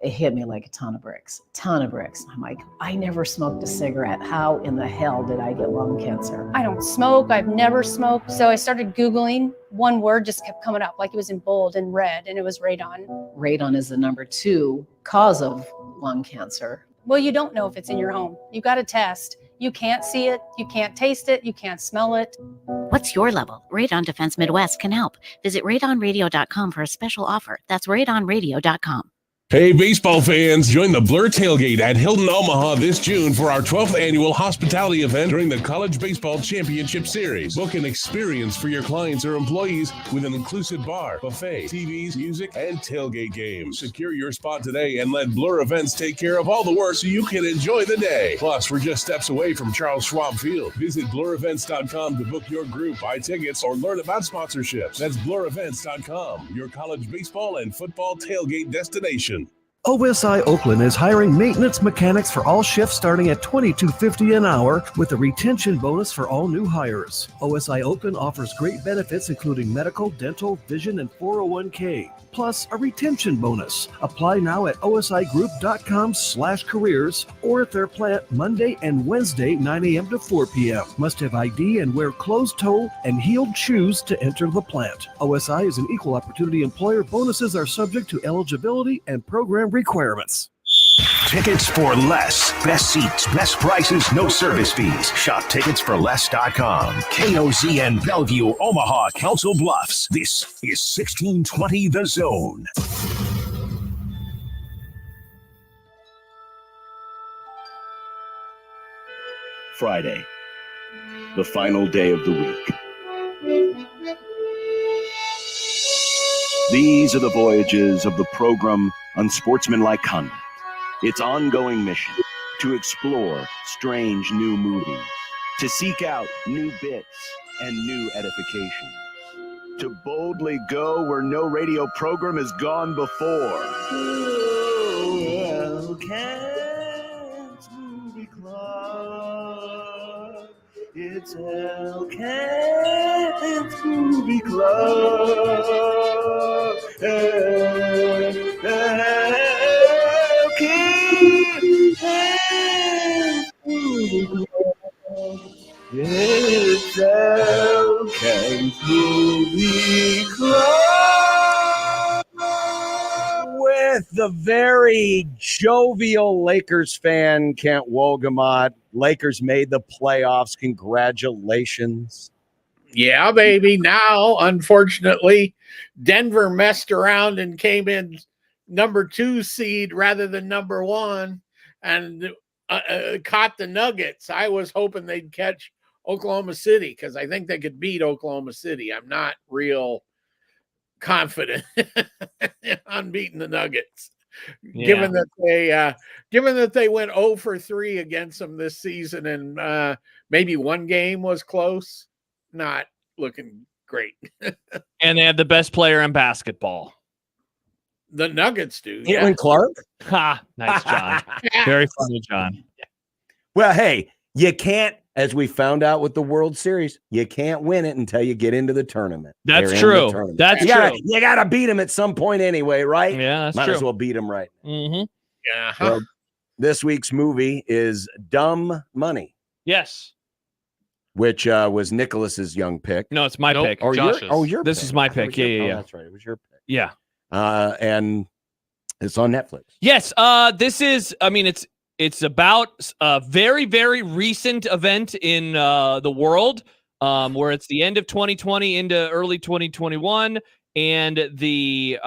It hit me like a ton of bricks. I'm like, I never smoked a cigarette. How in the hell did I get lung cancer? I don't smoke. I've never smoked. So I started Googling. One word just kept coming up, like it was in bold and red, and it was radon. Radon is the number 2 cause of lung cancer. Well, you don't know if it's in your home. You got to test. You can't see it. You can't taste it. You can't smell it. What's your level? Radon Defense Midwest can help. Visit radonradio.com for a special offer. That's radonradio.com. Hey, baseball fans, join the Blur Tailgate at Hilton Omaha this June for our 12th annual hospitality event during the College Baseball Championship Series. Book an experience for your clients or employees with an inclusive bar, buffet, TVs, music, and tailgate games. Secure your spot today and let Blur Events take care of all the work so you can enjoy the day. Plus, we're just steps away from Charles Schwab Field. Visit blurevents.com to book your group, buy tickets, or learn about sponsorships. That's blurevents.com, your college baseball and football tailgate destination. OSI Oakland is hiring maintenance mechanics for all shifts starting at $22.50 an hour with a retention bonus for all new hires. OSI Oakland offers great benefits including medical, dental, vision, and 401k, plus a retention bonus. Apply now at osigroup.com/careers or at their plant Monday and Wednesday, 9 a.m. to 4 p.m. Must have ID and wear closed-toe and heeled shoes to enter the plant. OSI is an equal opportunity employer. Bonuses are subject to eligibility and program requirements. Tickets for less. Best seats, best prices, no service fees. Shop tickets for less.com. KOZN Bellevue, Omaha, Council Bluffs. This is 1620 The Zone. Friday, the final day of the week. These are the voyages of the program Unsportsmanlike Conduct. Its ongoing mission to explore strange new movies, to seek out new bits and new edifications, to boldly go where no radio program has gone before. Elkins Movie Club. It's Elkins Movie Club. Elkins Movie Club. It's Elkins Movie Club. With the very jovial Lakers fan, Kent Wolgamott. Lakers made the playoffs. Congratulations. Yeah, baby. Now, unfortunately, Denver messed around and came in number 2 seed rather than number 1 and caught the Nuggets. I was hoping they'd catch Oklahoma City because I think they could beat Oklahoma City. I'm not real confident on beating the Nuggets, given that they went 0 for 3 against them this season, and maybe one game was close. Not looking great. And they have the best player in basketball. The Nuggets do. Caitlin Clark? Ha! Nice, John. Very funny, John. Well, hey, you can't, as we found out with the World Series, you can't win it until you get into the tournament. That's true. That's true. You gotta beat them at some point anyway, right? Yeah, that's Might true. as well beat them right. Mm-hmm. Yeah. Well, this week's movie is Dumb Money. Yes. Which was Nicholas's young pick. No, it's my pick. Or Josh's. your This pick. is my pick. Yeah. That's right. It was your pick. Yeah. And it's on Netflix. Yes. This is. I mean, it's about a very, very recent event in the world, where it's the end of 2020 into early 2021, and the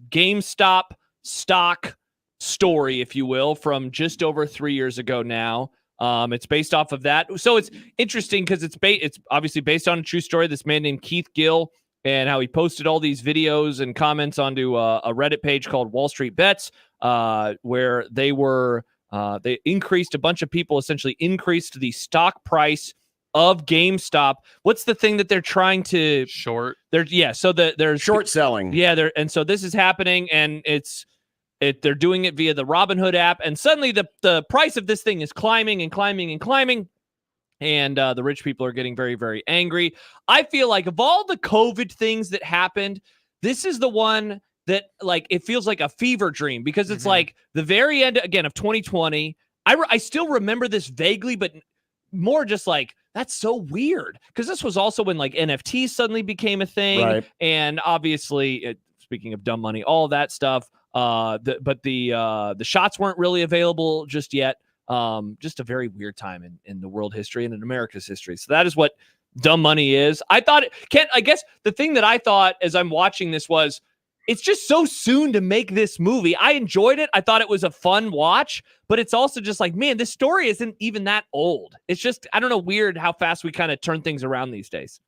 GameStop stock story, if you will, from just over 3 years ago now. It's based off of that. So it's interesting because it's obviously based on a true story. This man named Keith Gill, and how he posted all these videos and comments onto a Reddit page called Wall Street Bets, where they increased, a bunch of people essentially increased the stock price of GameStop. What's the thing that they're trying to short? So they're short selling. Yeah, and so this is happening, and they're doing it via the Robinhood app, and suddenly the price of this thing is climbing and climbing and climbing, and the rich people are getting very, very angry. I feel like of all the COVID things that happened, this is the one that, like, it feels like a fever dream, because it's like the very end again of 2020. I still remember this vaguely, but more just like, that's so weird, because this was also when like NFTs suddenly became a thing, right? And obviously, speaking of dumb money, all that stuff. The shots weren't really available just yet. Just a very weird time in the world history and in America's history. So that is what Dumb Money is. I guess the thing that I thought as I'm watching this was, it's just so soon to make this movie. I enjoyed it. I thought it was a fun watch, but it's also just like, man, this story isn't even that old. It's just, I don't know, weird how fast we kind of turn things around these days.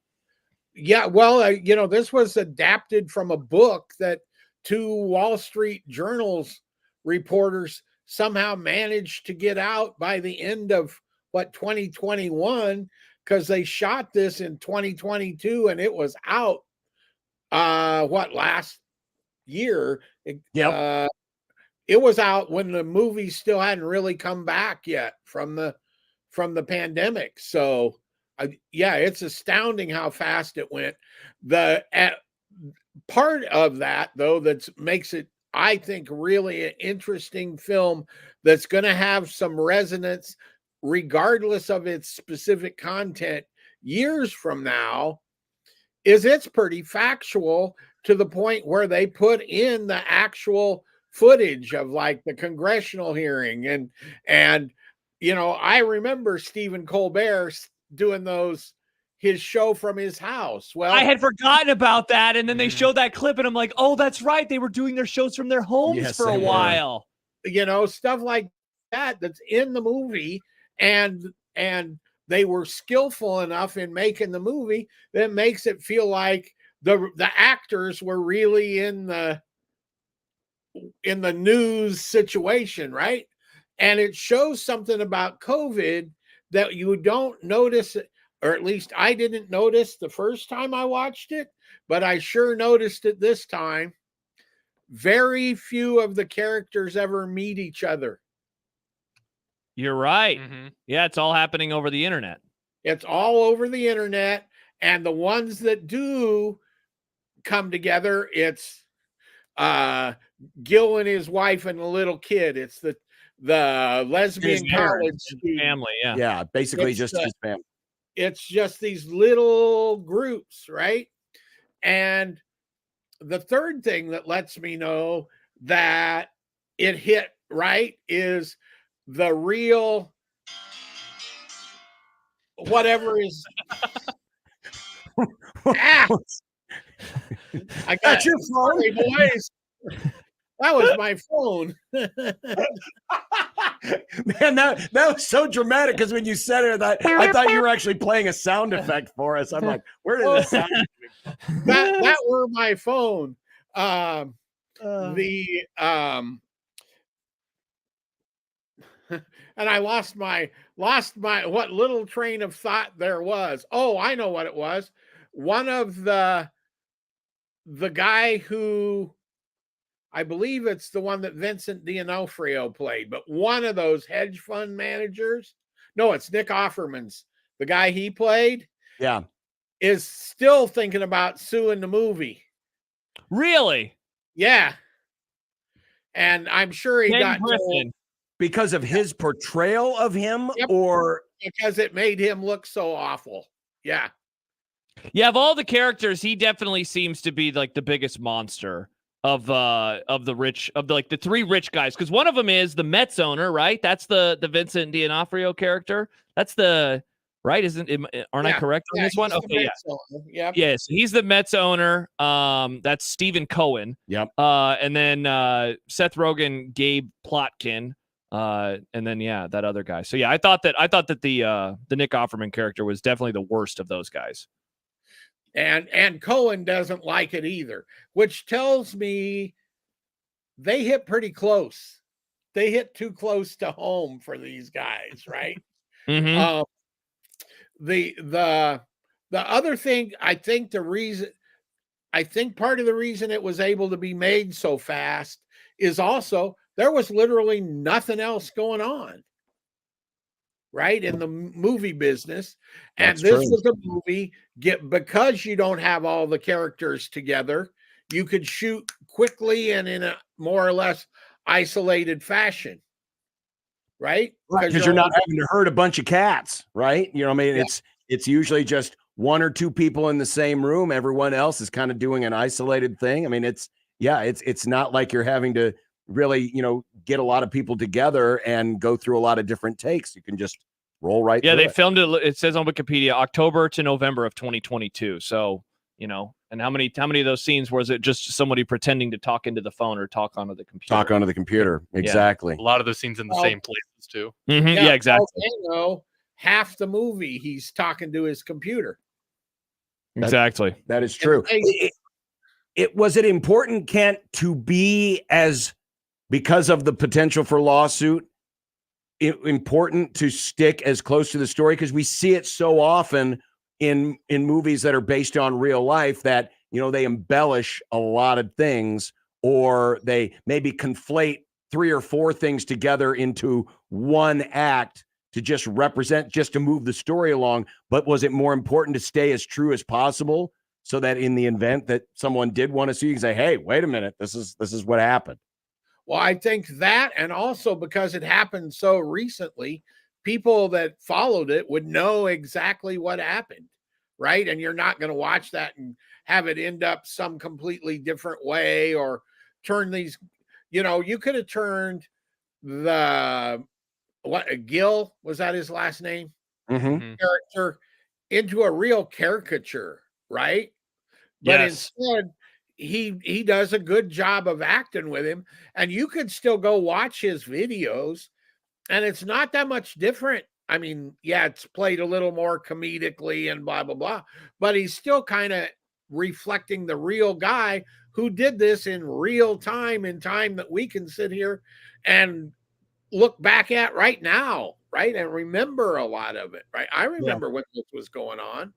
Yeah, well, this was adapted from a book that 2 Wall Street Journal's reporters somehow managed to get out by the end of 2021, because they shot this in 2022 and it was out last year. It was out when the movie still hadn't really come back yet from the pandemic. So it's astounding how fast it went. Part of that, though, that makes it, I think, really an interesting film that's going to have some resonance regardless of its specific content years from now, is it's pretty factual, to the point where they put in the actual footage of like the congressional hearing and I remember Stephen Colbert doing his show from his house. Well, I had forgotten about that, and then they showed that clip, and I'm like, oh, that's right. They were doing their shows from their homes for a while. Stuff like that's in the movie, and they were skillful enough in making the movie that makes it feel like the actors were really in the news situation, right? And it shows something about COVID that you don't notice, or at least I didn't notice the first time I watched it, but I sure noticed it this time. Very few of the characters ever meet each other. You're right. Yeah, it's all happening over the internet. It's all over the internet. And the ones that do come together, it's Gil and his wife and the little kid. It's the lesbian college family. Yeah. Yeah. Basically It's just his family. It's just these little groups, right? And the third thing that lets me know that it hit right is the real whatever is I got your phone, boys. That was my phone. Man, that was so dramatic because when you said it, I thought you were actually playing a sound effect for us. I'm like, where did this sound? that were my phone. And I lost my what little train of thought there was. Oh, I know what it was. One of the guy who, I believe it's the one that Vincent D'Onofrio played, but one of those hedge fund managers. No, it's Nick Offerman's. The guy he played. Yeah. Is still thinking about suing the movie. Really? Yeah. And I'm sure he got told, because of his portrayal of him, Yep. or because it made him look so awful. Yeah. Yeah, of all the characters, he definitely seems to be like the biggest monster of the rich, of the three rich guys, because one of them is the Mets owner, right? That's the Vincent D'Onofrio character. That's the right, aren't I correct on this one? Okay, yeah. Yes, he's the Mets owner. That's Stephen Cohen. Yep. And then Seth Rogen, Gabe Plotkin, and then that other guy. So I thought that the Nick Offerman character was definitely the worst of those guys. And Cohen doesn't like it either, which tells me they hit pretty close. They hit too close to home for these guys, right? Mm-hmm. The other thing, I think part of the reason it was able to be made so fast is also there was literally nothing else going on, right, in the movie business. And this was a movie because you don't have all the characters together, you could shoot quickly and in a more or less isolated fashion, right? Because you're not having to herd a bunch of cats, right? You know what I mean? It's usually just one or two people in the same room. Everyone else is kind of doing an isolated thing. I mean, it's not like you're having to really, get a lot of people together and go through a lot of different takes. You can just roll right through they it. filmed it. It says on Wikipedia, October to November of 2022. So, and how many of those scenes was it just somebody pretending to talk into the phone or talk onto the computer? Talk onto the computer. Exactly. A lot of those scenes in the same places too. Mm-hmm. Yeah, exactly. Half the movie he's talking to his computer. Exactly. That is true. Was it important, Kent, to be because of the potential for lawsuit, important to stick as close to the story? Because we see it so often in movies that are based on real life that, they embellish a lot of things, or they maybe conflate 3 or 4 things together into one act to just to move the story along. But was it more important to stay as true as possible so that in the event that someone did want to see, you can say, hey, wait a minute, this is what happened? Well, I think that, and also because it happened so recently, people that followed it would know exactly what happened, right? And you're not going to watch that and have it end up some completely different way, or turn these, you could have turned the Gil, was that his last name? Character into a real caricature, right? But instead, he does a good job of acting with him, and you could still go watch his videos, and it's not that much different. I mean, yeah, it's played a little more comedically and blah blah blah, but he's still kind of reflecting the real guy who did this in real time, in time that we can sit here and look back at right now, right, and remember a lot of it, right? I remember when this was going on.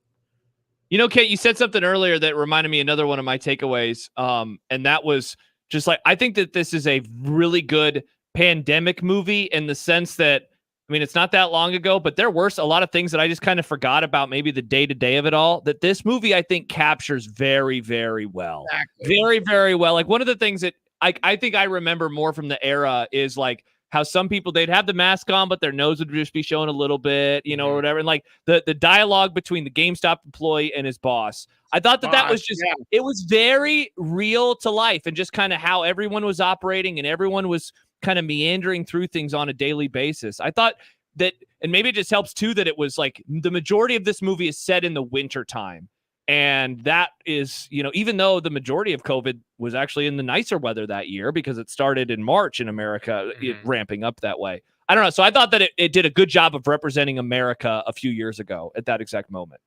Kate, you said something earlier that reminded me another one of my takeaways. And that was just like, I think that this is a really good pandemic movie in the sense that, I mean, it's not that long ago, but there were a lot of things that I just kind of forgot about, maybe the day-to-day of it all, that this movie, I think, captures very, very well. Exactly. Very, very well. Like, one of the things that I think I remember more from the era is like how some people, they'd have the mask on, but their nose would just be showing a little bit, or whatever. And like the dialogue between the GameStop employee and his boss, I thought that was just, it was very real to life, and just kind of how everyone was operating and everyone was kind of meandering through things on a daily basis. I thought that, and maybe it just helps too, that it was like the majority of this movie is set in the winter time. And that is, even though the majority of COVID was actually in the nicer weather that year, because it started in March in America, it ramping up that way. I don't know. So I thought that it did a good job of representing America a few years ago at that exact moment.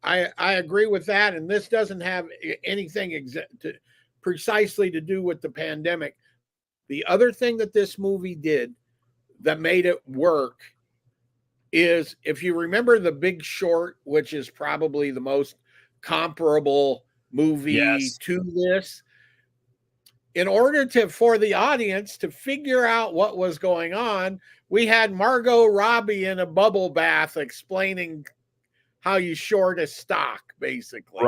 I agree with that. And this doesn't have anything precisely to do with the pandemic. The other thing that this movie did that made it work is, if you remember The Big Short, which is probably the most comparable movie to this, in order for the audience to figure out what was going on, we had Margot Robbie in a bubble bath explaining how you short a stock, basically.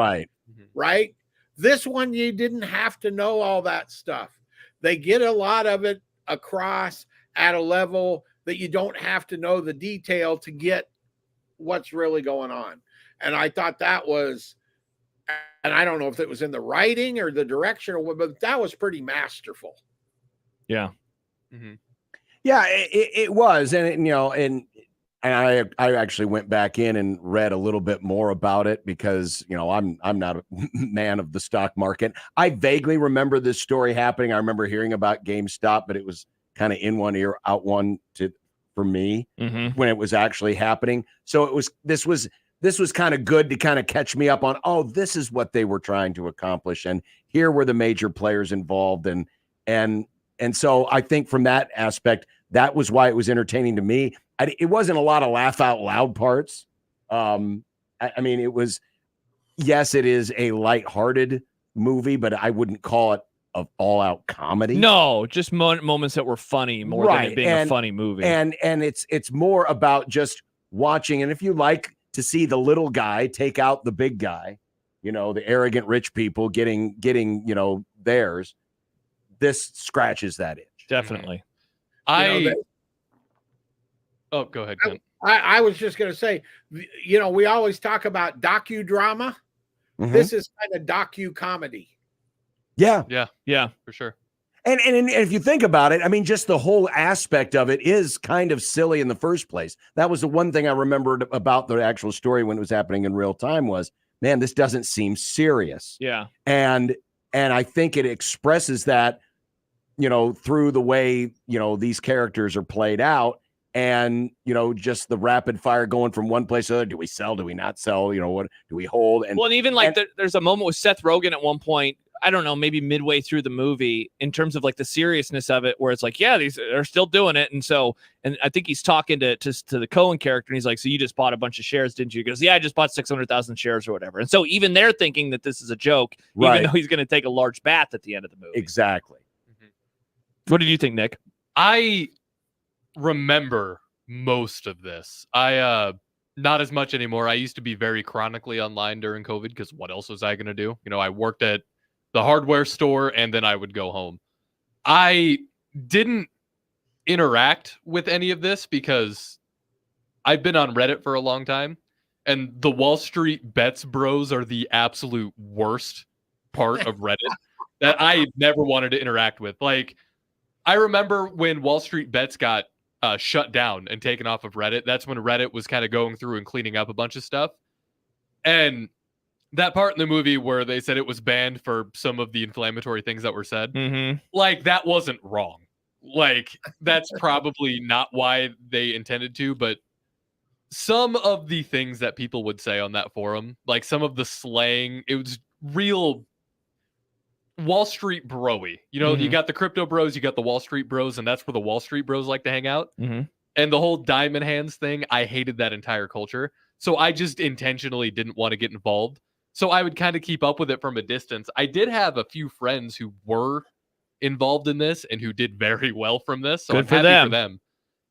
Right? This one, you didn't have to know all that stuff. They get a lot of it across at a level that you don't have to know the detail to get what's really going on. And I thought that was, and I don't know if it was in the writing or the direction or what, but that was pretty masterful. Yeah. Yeah, it was. And, and I actually went back in and read a little bit more about it because, I'm not a man of the stock market. I vaguely remember this story happening. I remember hearing about GameStop, but it was kind of in one ear, out one for me when it was actually happening. So this was kind of good to kind of catch me up on, this is what they were trying to accomplish. And here were the major players involved. And so I think from that aspect, that was why it was entertaining to me. It wasn't a lot of laugh out loud parts. I mean, it was, yes, it is a lighthearted movie, but I wouldn't call it an all out comedy. No, just moments that were funny more than it being a funny movie. And it's more about just watching. And if you like to see the little guy take out the big guy, the arrogant rich people getting, theirs, this scratches that itch. Definitely. Oh, go ahead, Clint. I was just going to say, we always talk about docudrama. This is kind of docu-comedy. Yeah. Yeah, for sure. And if you think about it, I mean, just the whole aspect of it is kind of silly in the first place. That was the one thing I remembered about the actual story when it was happening in real time was, man, this doesn't seem serious. Yeah. And I think it expresses that, through the way, these characters are played out. And, just the rapid fire going from one place to the other. Do we sell? Do we not sell? What do we hold? And even there's a moment with Seth Rogen at one point, I don't know, maybe midway through the movie, in terms of like the seriousness of it, where it's like, they're still doing it. And so, and I think he's talking to the Cohen character, and he's like, so you just bought a bunch of shares, didn't you? He goes, yeah, I just bought 600,000 shares or whatever. And so even they're thinking that this is a joke, even though he's going to take a large bath at the end of the movie. Exactly. What did you think, Nick? I remember most of this. I not as much anymore. I used to be very chronically online during COVID because what else was I going to do? I worked at the hardware store and then I would go home. I didn't interact with any of this because I've been on Reddit for a long time, and the Wall Street bets bros are the absolute worst part of Reddit that I never wanted to interact with. Like, I remember when Wall Street Bets got shut down and taken off of Reddit. That's when Reddit was kind of going through and cleaning up a bunch of stuff. And that part in the movie where they said it was banned for some of the inflammatory things that were said, like that wasn't wrong. Like that's probably not why they intended to, but some of the things that people would say on that forum, like some of the slang, it was real Wall Street bro-y. You know, you got the crypto bros, you got the Wall Street bros, and that's where the Wall Street bros like to hang out. And the whole diamond hands thing, I hated that entire culture. So I just intentionally didn't want to get involved. So I would kind of keep up with it from a distance. I did have a few friends who were involved in this and who did very well from this. So Good I'm for happy them. for them.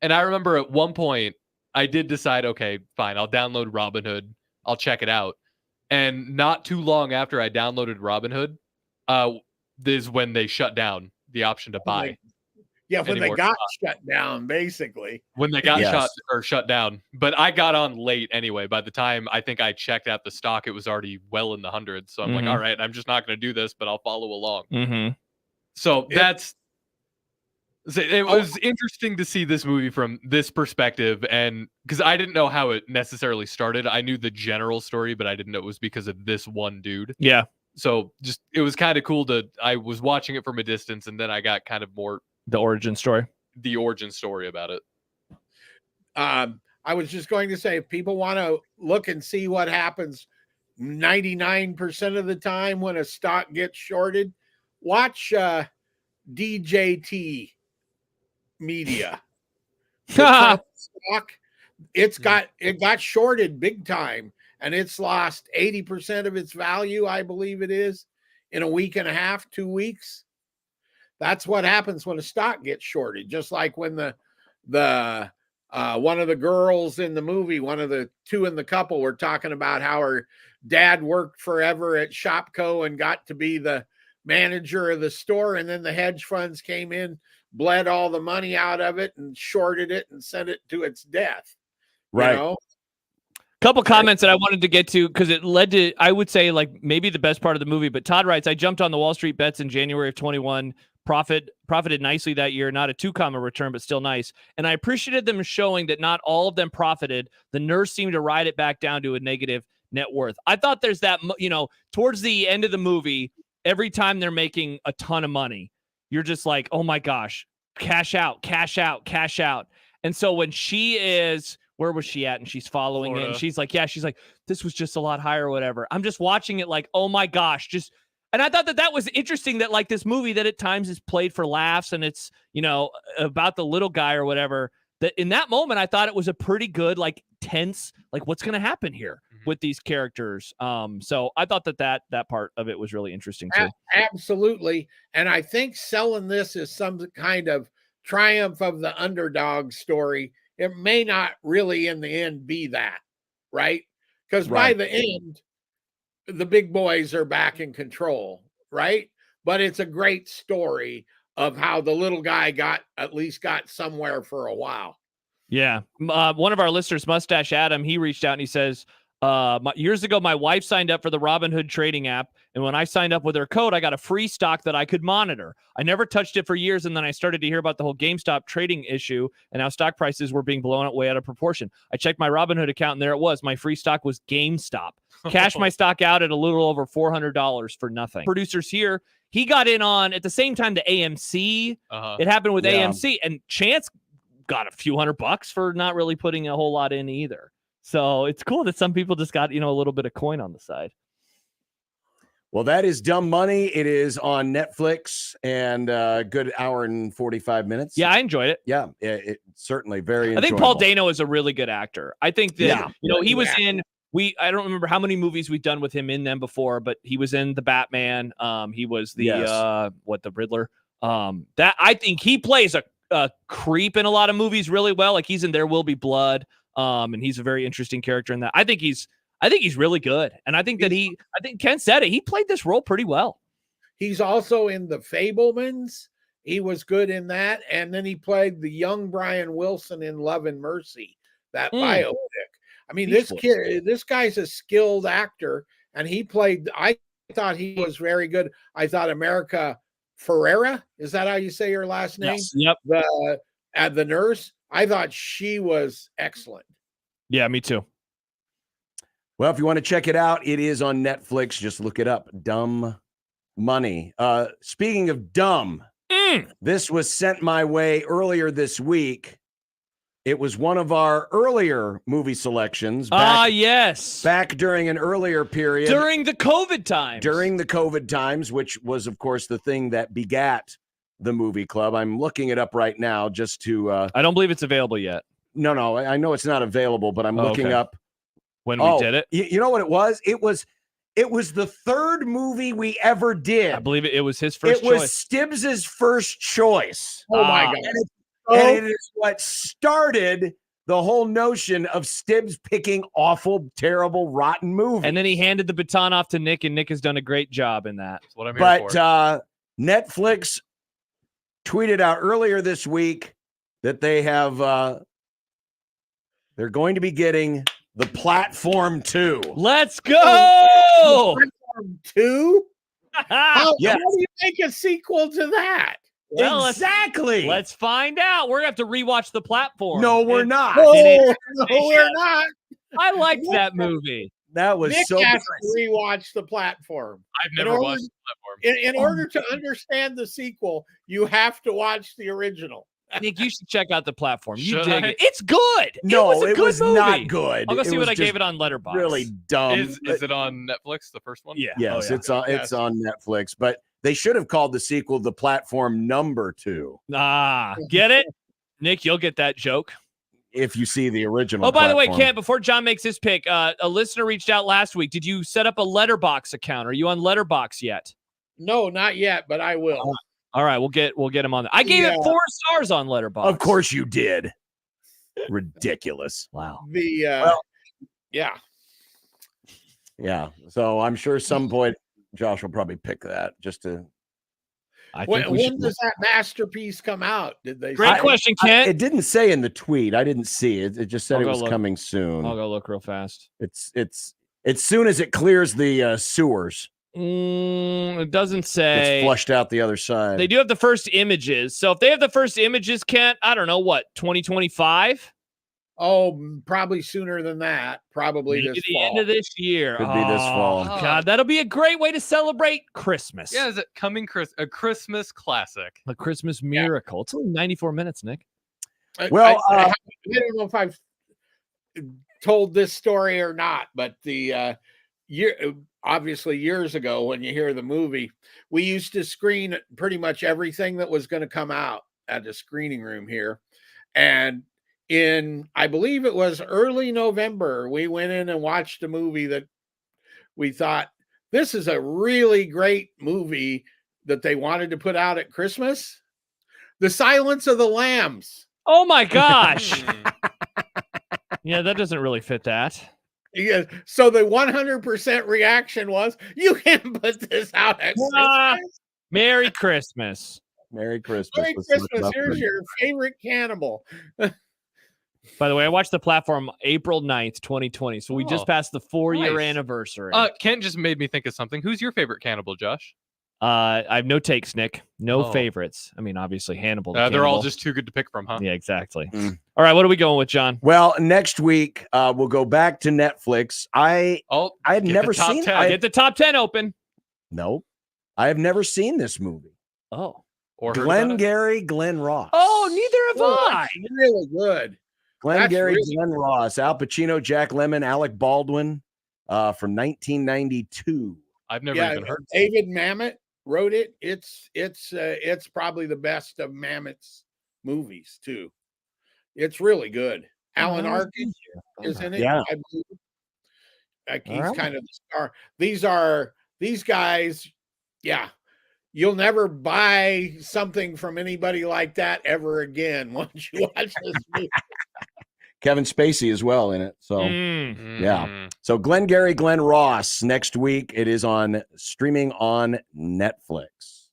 And I remember at one point, I did decide, okay, fine, I'll download Robinhood. I'll check it out. And not too long after I downloaded Robinhood, this is when they shut down the option to buy. When they got shut down, basically. When they got shut down. But I got on late anyway. By the time I think I checked out the stock, it was already well in the hundreds. So I'm like, all right, I'm just not going to do this, but I'll follow along. So it was interesting to see this movie from this perspective, and because I didn't know how it necessarily started. I knew the general story, but I didn't know it was because of this one dude. Yeah. So just it was kind of cool I was watching it from a distance, and then I got kind of more the origin story about it. I was just going to say, if people want to look and see what happens 99% of the time when a stock gets shorted, watch DJT Media. Stock, it got shorted big time, and it's lost 80% of its value, I believe it is, in a week and a half, 2 weeks. That's what happens when a stock gets shorted. Just like when the one of the girls in the movie, one of the two in the couple, were talking about how her dad worked forever at Shopko and got to be the manager of the store, and then the hedge funds came in, bled all the money out of it, and shorted it and sent it to its death. Right. You know? Couple comments that I wanted to get to because it led to, I would say, like maybe the best part of the movie. But Todd writes, I jumped on the Wall Street Bets in January of 21. Profited nicely that year. Not a 2-comma return, but still nice. And I appreciated them showing that not all of them profited. The nurse seemed to ride it back down to a negative net worth. I thought there's that, towards the end of the movie, every time they're making a ton of money, you're just like, oh my gosh, cash out, cash out, cash out. And so when she is, where was she at? And she's following Florida. It. And she's like, this was just a lot higher or whatever. I'm just watching it like, oh my gosh, and I thought that was interesting that like this movie that at times is played for laughs and it's, about the little guy or whatever, that in that moment, I thought it was a pretty good, like tense, like what's going to happen here with these characters. So I thought that part of it was really interesting too. Absolutely. And I think selling this is some kind of triumph of the underdog story. It may not really in the end be that, right? Because by the end, the big boys are back in control, right? But it's a great story of how the little guy got somewhere for a while. Yeah. One of our listeners, Mustache Adam, he reached out and he says, years ago, my wife signed up for the Robinhood trading app. And when I signed up with her code, I got a free stock that I could monitor. I never touched it for years. And then I started to hear about the whole GameStop trading issue and how stock prices were being blown way out of proportion. I checked my Robinhood account and there it was. My free stock was GameStop. Cashed my stock out at a little over $400 for nothing. Producers here, he got in on at the same time the AMC. It happened with AMC, and Chance got a few $100 for not really putting a whole lot in either. So it's cool that some people just got, a little bit of coin on the side. Well, that is Dumb Money. It is on Netflix and a good hour and 45 minutes. Yeah, I enjoyed it. Yeah, it certainly very enjoyable. I think Paul Dano is a really good actor. I think that, he was in, I don't remember how many movies we've done with him in them before, but he was in the Batman. He was the, the Riddler. That I think he plays a creep in a lot of movies really well. Like he's in There Will Be Blood. And he's a very interesting character in that. I think he's really good. And I think Ken said it. He played this role pretty well. He's also in The Fabelmans. He was good in that. And then he played the young Brian Wilson in Love and Mercy, that biopic. I mean, this guy's a skilled actor, and I thought he was very good. I thought America Ferreira. Is that how you say her last name? Yes. Yep. The nurse. I thought she was excellent. Yeah, me too. Well, if you want to check it out, it is on Netflix. Just look it up. Dumb Money. Speaking of dumb, this was sent my way earlier this week. It was one of our earlier movie selections. Yes. Back during an earlier period. During the COVID times. During the COVID times, which was, of course, the thing that begat the movie club. I'm looking it up right now just to... I don't believe it's available yet. No, I know it's not available, but I'm looking up... When we did it? You know what it was? It was the third movie we ever did. I believe it was his first choice. It was Stibbs's first choice. Oh, my God. And it is what started the whole notion of Stibbs picking awful, terrible, rotten movies. And then he handed the baton off to Nick, and Nick has done a great job in that. That's what I'm here for. Netflix tweeted out earlier this week that they have they're going to be getting The Platform 2. Let's go! Platform 2? How Yes. do you make a sequel to that? Well, exactly. Let's find out. We're going to have to rewatch The Platform. No, we're not. No, we're not. I liked that movie. That was Nick so has to rewatch The Platform. I've never watched The Platform. In order to understand the sequel, you have to watch the original. Nick, you should check out The Platform. You Should dig I? it. It's good. No, it was a good movie. not good. I'll go see It what was I gave just it on Letterboxd. Really dumb. Is it on Netflix, the first one? Yeah. Yes, it's on Netflix, but they should have called the sequel The Platform Number 2. Get it? Nick, you'll get that joke. If you see the original. Oh, by the way, Platform. Kent, before John makes his pick, a listener reached out last week. Did you set up a Letterboxd account? Are you on Letterboxd yet? No, not yet, but I will. All right, we'll get him on there. I gave it 4 stars on Letterboxd. Of course you did. Ridiculous. Wow. Yeah. Yeah. So I'm sure some point Josh will probably pick that just to. When does that masterpiece come out? Did they? Great question, Kent. It didn't say in the tweet. I didn't see it. It just said I'll it go was look. coming soon. I'll go look real fast. It's as soon as it clears the sewers. It doesn't say. It's flushed out the other side. They do have the first images. So if they have the first images, Kent, I don't know, what, 2025? Oh, probably sooner than that. Probably Maybe this the fall. end of this year. Could be this fall. God, that'll be a great way to celebrate Christmas. Yeah, is it coming a Christmas classic? A Christmas miracle. It's only 94 minutes, Nick. Well, I don't know if I've told this story or not, but obviously years ago when you hear the movie, we used to screen pretty much everything that was going to come out at the screening room here. And I believe it was early November, we went in and watched a movie that we thought, this is a really great movie that they wanted to put out at Christmas. The Silence of the Lambs. Oh my gosh. Yeah, that doesn't really fit that. Yeah. So the 100% reaction was, you can't put this out at Christmas. Merry Christmas. Merry Christmas. Merry Christmas. Here's your favorite cannibal. By the way, I watched The Platform April 9th, 2020. So we just passed the 4-year anniversary. Kent just made me think of something. Who's your favorite cannibal, Josh? I have no takes, Nick. No favorites. I mean, obviously Hannibal. They're all just too good to pick from, huh? Yeah, exactly. All right, what are we going with, John? Well, next week we'll go back to Netflix. I had never seen. Get the top 10 open. No, I have never seen this movie. Oh, or Glengarry Glen Ross. Oh, neither have I. Really good. Glengarry really Glen Ross, Al Pacino, Jack Lemmon, Alec Baldwin, from 1992. I've never even heard. David Mamet wrote it. It's probably the best of Mamet's movies too. It's really good. Alan Arkin is in it. Yeah. I believe. Like he's kind of the star. These guys. Yeah. You'll never buy something from anybody like that ever again once you watch this movie. Kevin Spacey as well in it. So yeah. So Glengarry Glen Ross next week. It is streaming on Netflix.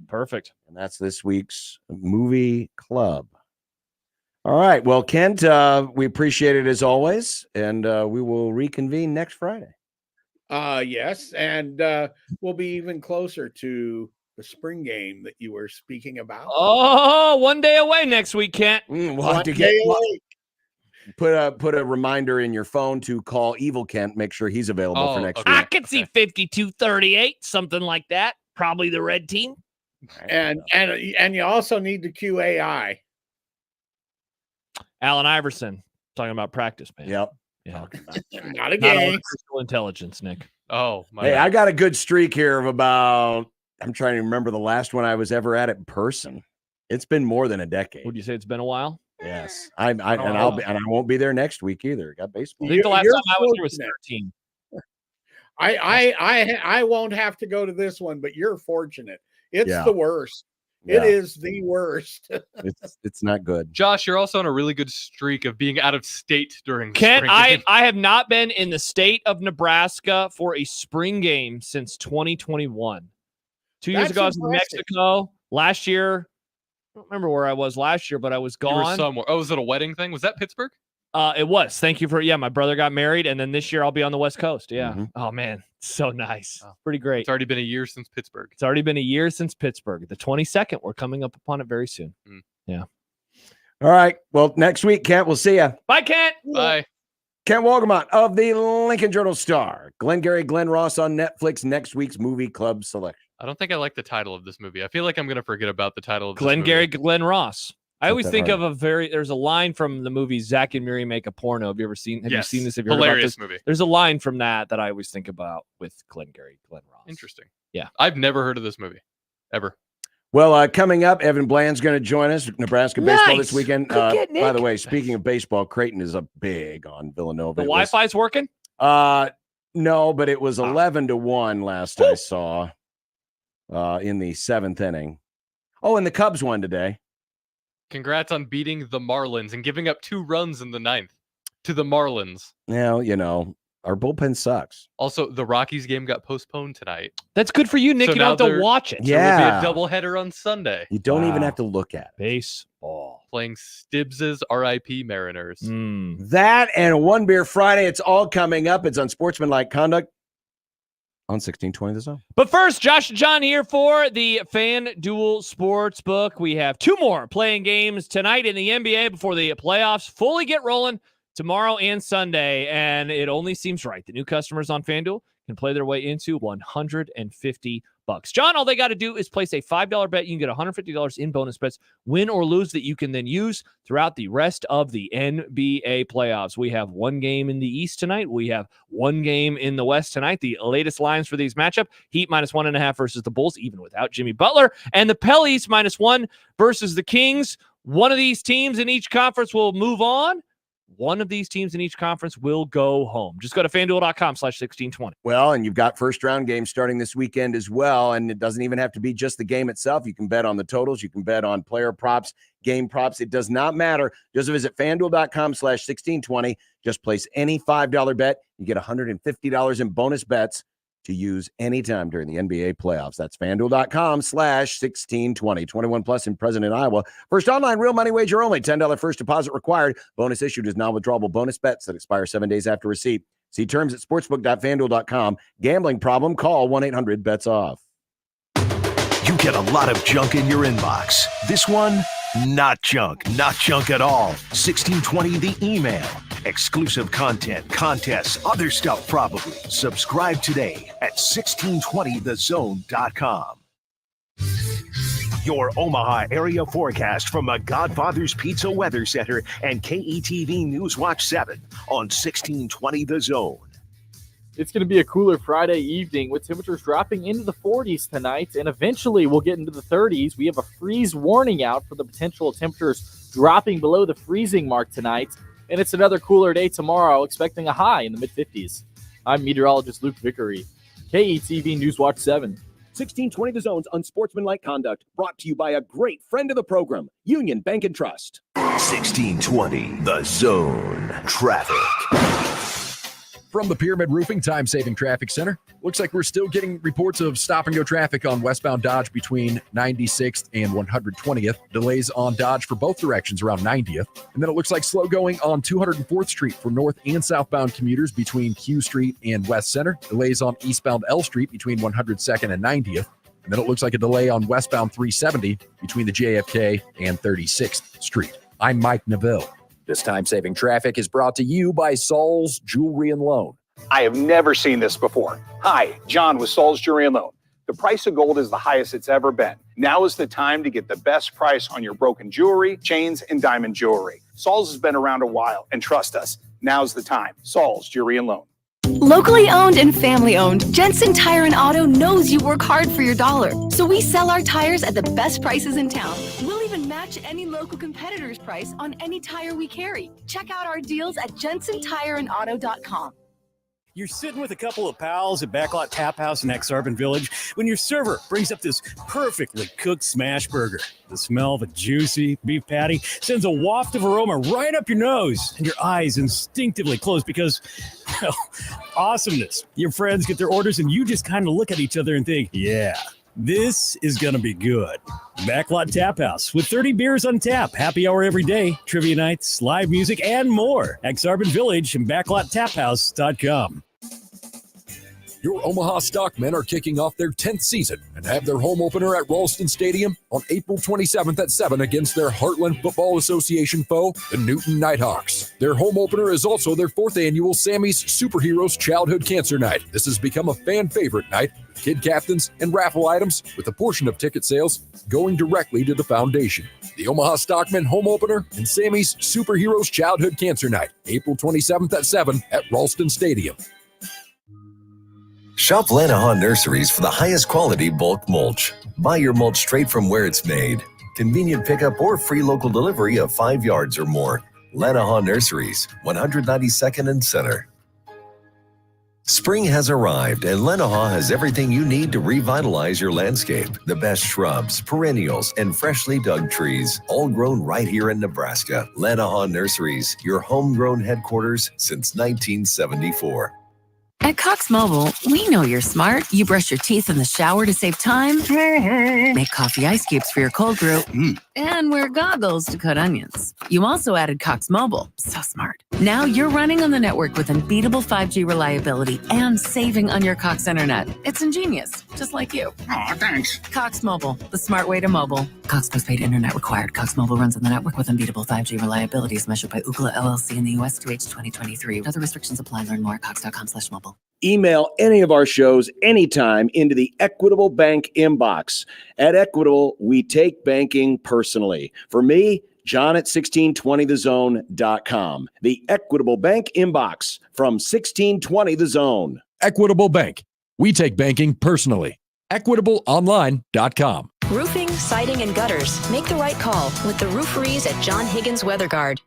Perfect. And that's this week's movie club. All right. Well, Kent, we appreciate it as always, and we will reconvene next Friday. Yes, and we'll be even closer to the spring game that you were speaking about. Oh, 1 day away next week, Kent. We'll have to put a reminder in your phone to call Evil Kent. Make sure he's available for next week. I could see 52-38, something like that. Probably the red team. And you also need the QAI. Allen Iverson talking about practice, man. Yep. Yeah. Not a game. Artificial intelligence, Nick. Oh, my Hey, bad. I got a good streak here of about. I'm trying to remember the last one I was ever at it in person. It's been more than a decade. Would you say it's been a while? Yes, I won't be there next week either. Got baseball. I think the last time I was there was 13. I won't have to go to this one, but you're fortunate. It's Yeah. the worst. Yeah. It is the worst. It's not good. Josh, you're also on a really good streak of being out of state during the Kent, spring game. I have not been in the state of Nebraska for a spring game since 2021. 2 years That's ago, I was in impressive. Mexico. Last year, I don't remember where I was last year, but I was You were gone. somewhere. Oh, was it a wedding thing? Was that Pittsburgh? It was. Thank you for my brother got married, and then this year I'll be on the West Coast. Yeah. Mhm. Oh man, so nice. Pretty great. It's already been a year since Pittsburgh. It's already been a year since Pittsburgh. The 22nd. We're coming up upon it very soon. Yeah. All right. Well, next week, Kent, we'll see you. Bye, Kent. Bye. Kent Walgamont of the Lincoln Journal-Star. Glengarry Glen Ross on Netflix. Next week's movie club selection. I don't think I like the title of this movie. I feel like I'm going to forget about the title of this Glengarry movie. Glen Ross. I always that think hard. of there's a line from the movie Zack and Miri Make a Porno. Have you seen Yes. this? Have you heard about Hilarious this? movie. There's a line from that I always think about with Glengarry Glen Ross. Interesting. Yeah. I've never heard of this movie. Ever. Well, coming up, Evan Bland's going to join us. Nebraska baseball this Nice. weekend. Go get By the Nick. way, speaking of baseball, Creighton is up big on Villanova. The It was- Wi-Fi's working? No, but it was 11-1 last I saw in the 7th inning. Oh, and the Cubs won today. Congrats on beating the Marlins and giving up 2 runs in the 9th to the Marlins. Now, our bullpen sucks. Also, the Rockies game got postponed tonight. That's good for you, Nick. So you now don't have to they're- watch it. There will Yeah. be a doubleheader on Sunday. You don't even Wow. have to look at it. Baseball. Playing Stibbs's RIP Mariners. That and a One Beer Friday. It's all coming up. It's Unsportsmanlike Conduct on 1620 The Zone. But first, Josh and John here for the FanDuel Sportsbook. We have 2 more playing games tonight in the NBA before the playoffs fully get rolling tomorrow and Sunday. And it only seems right that new customers on FanDuel can play their way into $150. John, all they got to do is place a $5 bet. You can get $150 in bonus bets, win or lose, that you can then use throughout the rest of the NBA playoffs. We have 1 game in the East tonight. We have 1 game in the West tonight. The latest lines for these matchup: Heat -1.5 versus the Bulls, even without Jimmy Butler, and the Pellies -1 versus the Kings. One of these teams in each conference will move on. One of these teams in each conference will go home. Just go to FanDuel.com/1620. Well, and you've got first round games starting this weekend as well. And it doesn't even have to be just the game itself. You can bet on the totals. You can bet on player props, game props. It does not matter. Just visit FanDuel.com/1620. Just place any $5 bet. You get $150 in bonus bets to use anytime during the NBA playoffs. That's FanDuel.com/1620. 21 plus and present in Iowa. First online real money wager only. $10 first deposit required. Bonus issued is non-withdrawable bonus bets that expire 7 days after receipt. See terms at sportsbook.fanduel.com. Gambling problem? Call 1-800-BETS-OFF. You get a lot of junk in your inbox. This one, not junk at all. 1620 the email. Exclusive content, contests, other stuff probably. Subscribe today at 1620thezone.com. Your Omaha area forecast from a Godfather's Pizza Weather Center and KETV News Watch 7 on 1620 The Zone. It's going to be a cooler Friday evening with temperatures dropping into the 40s tonight, and eventually we'll get into the 30s. We have a freeze warning out for the potential of temperatures dropping below the freezing mark tonight, and it's another cooler day tomorrow, expecting a high in the mid-50s. I'm meteorologist Luke Vickery, KETV News Watch 7. 1620 The Zone's Unsportsmanlike Conduct, brought to you by a great friend of the program, Union Bank and Trust. 1620 The Zone. Traffic. From the Pyramid Roofing Time-Saving Traffic Center, looks like we're still getting reports of stop-and-go traffic on westbound Dodge between 96th and 120th. Delays on Dodge for both directions around 90th. And then it looks like slow going on 204th Street for north and southbound commuters between Q Street and West Center. Delays on eastbound L Street between 102nd and 90th. And then it looks like a delay on westbound 370 between the JFK and 36th Street. I'm Mike Neville. This time-saving traffic is brought to you by Saul's Jewelry and Loan. I have never seen this before. Hi, John with Saul's Jewelry and Loan. The price of gold is the highest it's ever been. Now is the time to get the best price on your broken jewelry, chains, and diamond jewelry. Saul's has been around a while, and trust us, now's the time. Saul's Jewelry and Loan. Locally owned and family owned, Jensen Tire and Auto knows you work hard for your dollar. So we sell our tires at the best prices in town. We'll even match any local competitor's price on any tire we carry. Check out our deals at JensenTireandAuto.com. You're sitting with a couple of pals at Backlot Tap House in Exarban Village when your server brings up this perfectly cooked smash burger. The smell of a juicy beef patty sends a waft of aroma right up your nose, and your eyes instinctively close because, well, awesomeness. Your friends get their orders, and you just kind of look at each other and think, yeah, this is going to be good. Backlot Tap House with 30 beers on tap, happy hour every day, trivia nights, live music, and more. Exarban Village and BacklotTapHouse.com. Your Omaha Stockmen are kicking off their 10th season and have their home opener at Ralston Stadium on April 27th at 7 against their Heartland Football Association foe, the Newton Nighthawks. Their home opener is also their 4th annual Sammy's Superheroes Childhood Cancer Night. This has become a fan favorite night with kid captains and raffle items, with a portion of ticket sales going directly to the foundation. The Omaha Stockmen home opener and Sammy's Superheroes Childhood Cancer Night, April 27th at 7 at Ralston Stadium. Shop Lanahaw Nurseries for the highest quality bulk mulch. Buy your mulch straight from where it's made. Convenient pickup or free local delivery of 5 yards or more. Lanahaw Nurseries, 192nd and Center. Spring has arrived, and Lanahaw has everything you need to revitalize your landscape. The best shrubs, perennials, and freshly dug trees, all grown right here in Nebraska. Lanahaw Nurseries, your homegrown headquarters since 1974. At Cox Mobile, we know you're smart. You brush your teeth in the shower to save time, make coffee ice cubes for your cold brew, and wear goggles to cut onions. You also added Cox Mobile. So smart. Now you're running on the network with unbeatable 5G reliability and saving on your Cox internet. It's ingenious, just like you. Aw, thanks. Cox Mobile, the smart way to mobile. Cox postpaid internet required. Cox Mobile runs on the network with unbeatable 5G reliability as measured by Ookla LLC in the U.S. through H 2023. Other restrictions apply. Learn more at cox.com/mobile. Email any of our shows anytime into the Equitable Bank inbox. At Equitable, we take banking personally. For me, John at 1620thezone.com. The Equitable Bank inbox from 1620 The Zone. Equitable Bank. We take banking personally. EquitableOnline.com. Roofing, siding, and gutters. Make the right call with the rooferees at John Higgins Weather Guard.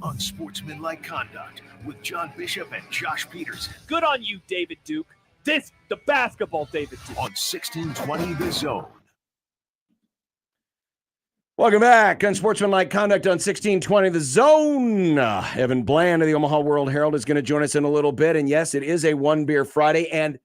Unsportsmanlike Conduct with John Bishop and Josh Peterson. Good on you, David Duke. The basketball David Duke. On 1620 The Zone. Welcome back. Unsportsmanlike Conduct on 1620 The Zone. Evan Bland of the Omaha World Herald is going to join us in a little bit. And yes, it is a One Beer Friday. And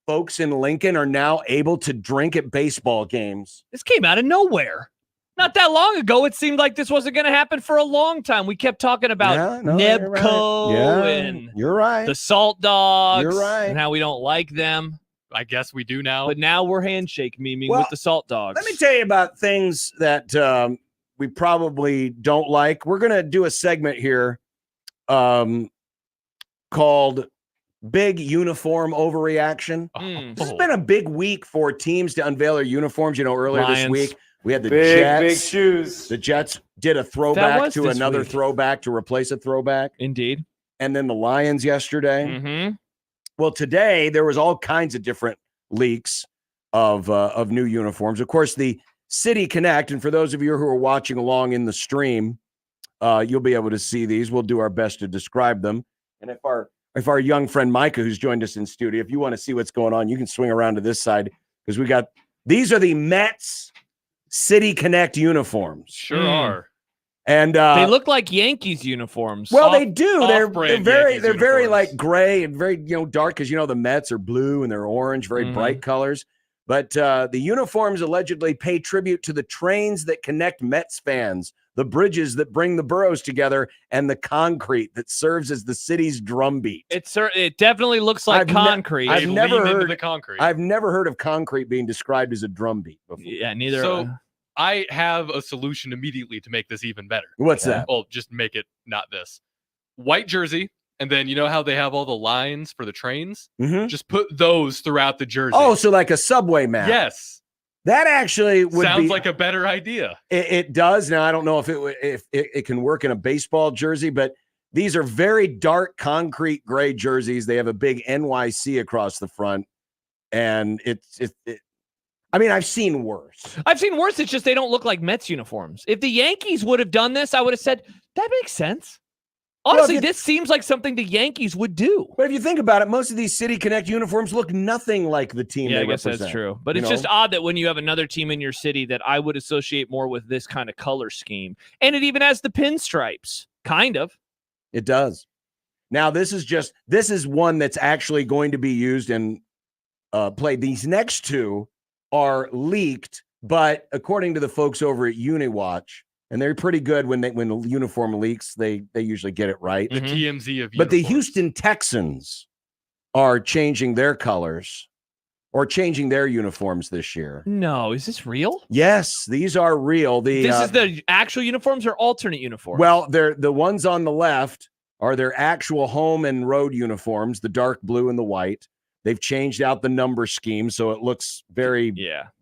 folks in Lincoln are now able to drink at baseball games. This came out of nowhere. Not that long ago, it seemed like this wasn't going to happen for a long time. We kept talking about Nebco and you're right. The Salt Dogs. You're right. And how we don't like them. I guess we do now. But now we're handshake memeing with the Salt Dogs. Let me tell you about things that we probably don't like. We're going to do a segment here called Big Uniform Overreaction. This has been a big week for teams to unveil their uniforms. You know, earlier this week, we had the Jets. Big shoes. The Jets did a throwback to another throwback to replace a throwback. Indeed. And then the Lions yesterday. Mm-hmm. Well, today there was all kinds of different leaks of new uniforms. Of course, the City Connect, and for those of you who are watching along in the stream, you'll be able to see these. We'll do our best to describe them. And if our young friend Micah, who's joined us in studio, if you want to see what's going on, you can swing around to this side because these are the Mets City Connect uniforms. Sure are. And they look like Yankees uniforms. Well, they do. They're very like gray and very dark because the Mets are blue and they're orange, very bright colors. But the uniforms allegedly pay tribute to the trains that connect Mets fans, the bridges that bring the boroughs together, and the concrete that serves as the city's drumbeat. It definitely looks like concrete. I've never heard the concrete. I've never heard of concrete being described as a drumbeat before. Yeah, neither. So I have a solution immediately to make this even better. What's that? Well, just make it not this. White jersey, and then you know how they have all the lines for the trains? Mhm. Just put those throughout the jersey. Oh, so like a subway map. Yes. That actually would Sounds like a better idea. It does. Now I don't know if it can work in a baseball jersey, but these are very dark concrete gray jerseys. They have a big NYC across the front, and I mean, I've seen worse. It's just they don't look like Mets uniforms. If the Yankees would have done this, I would have said that makes sense. Honestly, this seems like something the Yankees would do. But if you think about it, most of these City Connect uniforms look nothing like the team they I guess represent. that's true. But it's just odd that when you have another team in your city that I would associate more with this kind of color scheme. And it even has the pinstripes, kind of. It does. Now, this is one that's actually going to be used and played. These next two are leaked, but according to the folks over at Uniwatch, and they're pretty good when the uniform leaks, they usually get it right. The TMZ of But the uniforms. Houston Texans are changing their colors or changing their uniforms this year. No, is this real? Yes, these are real. This is the actual uniforms or alternate uniforms? Well, they're the ones on the left are their actual home and road uniforms, the dark blue and the white. They've changed out the number scheme, so it looks very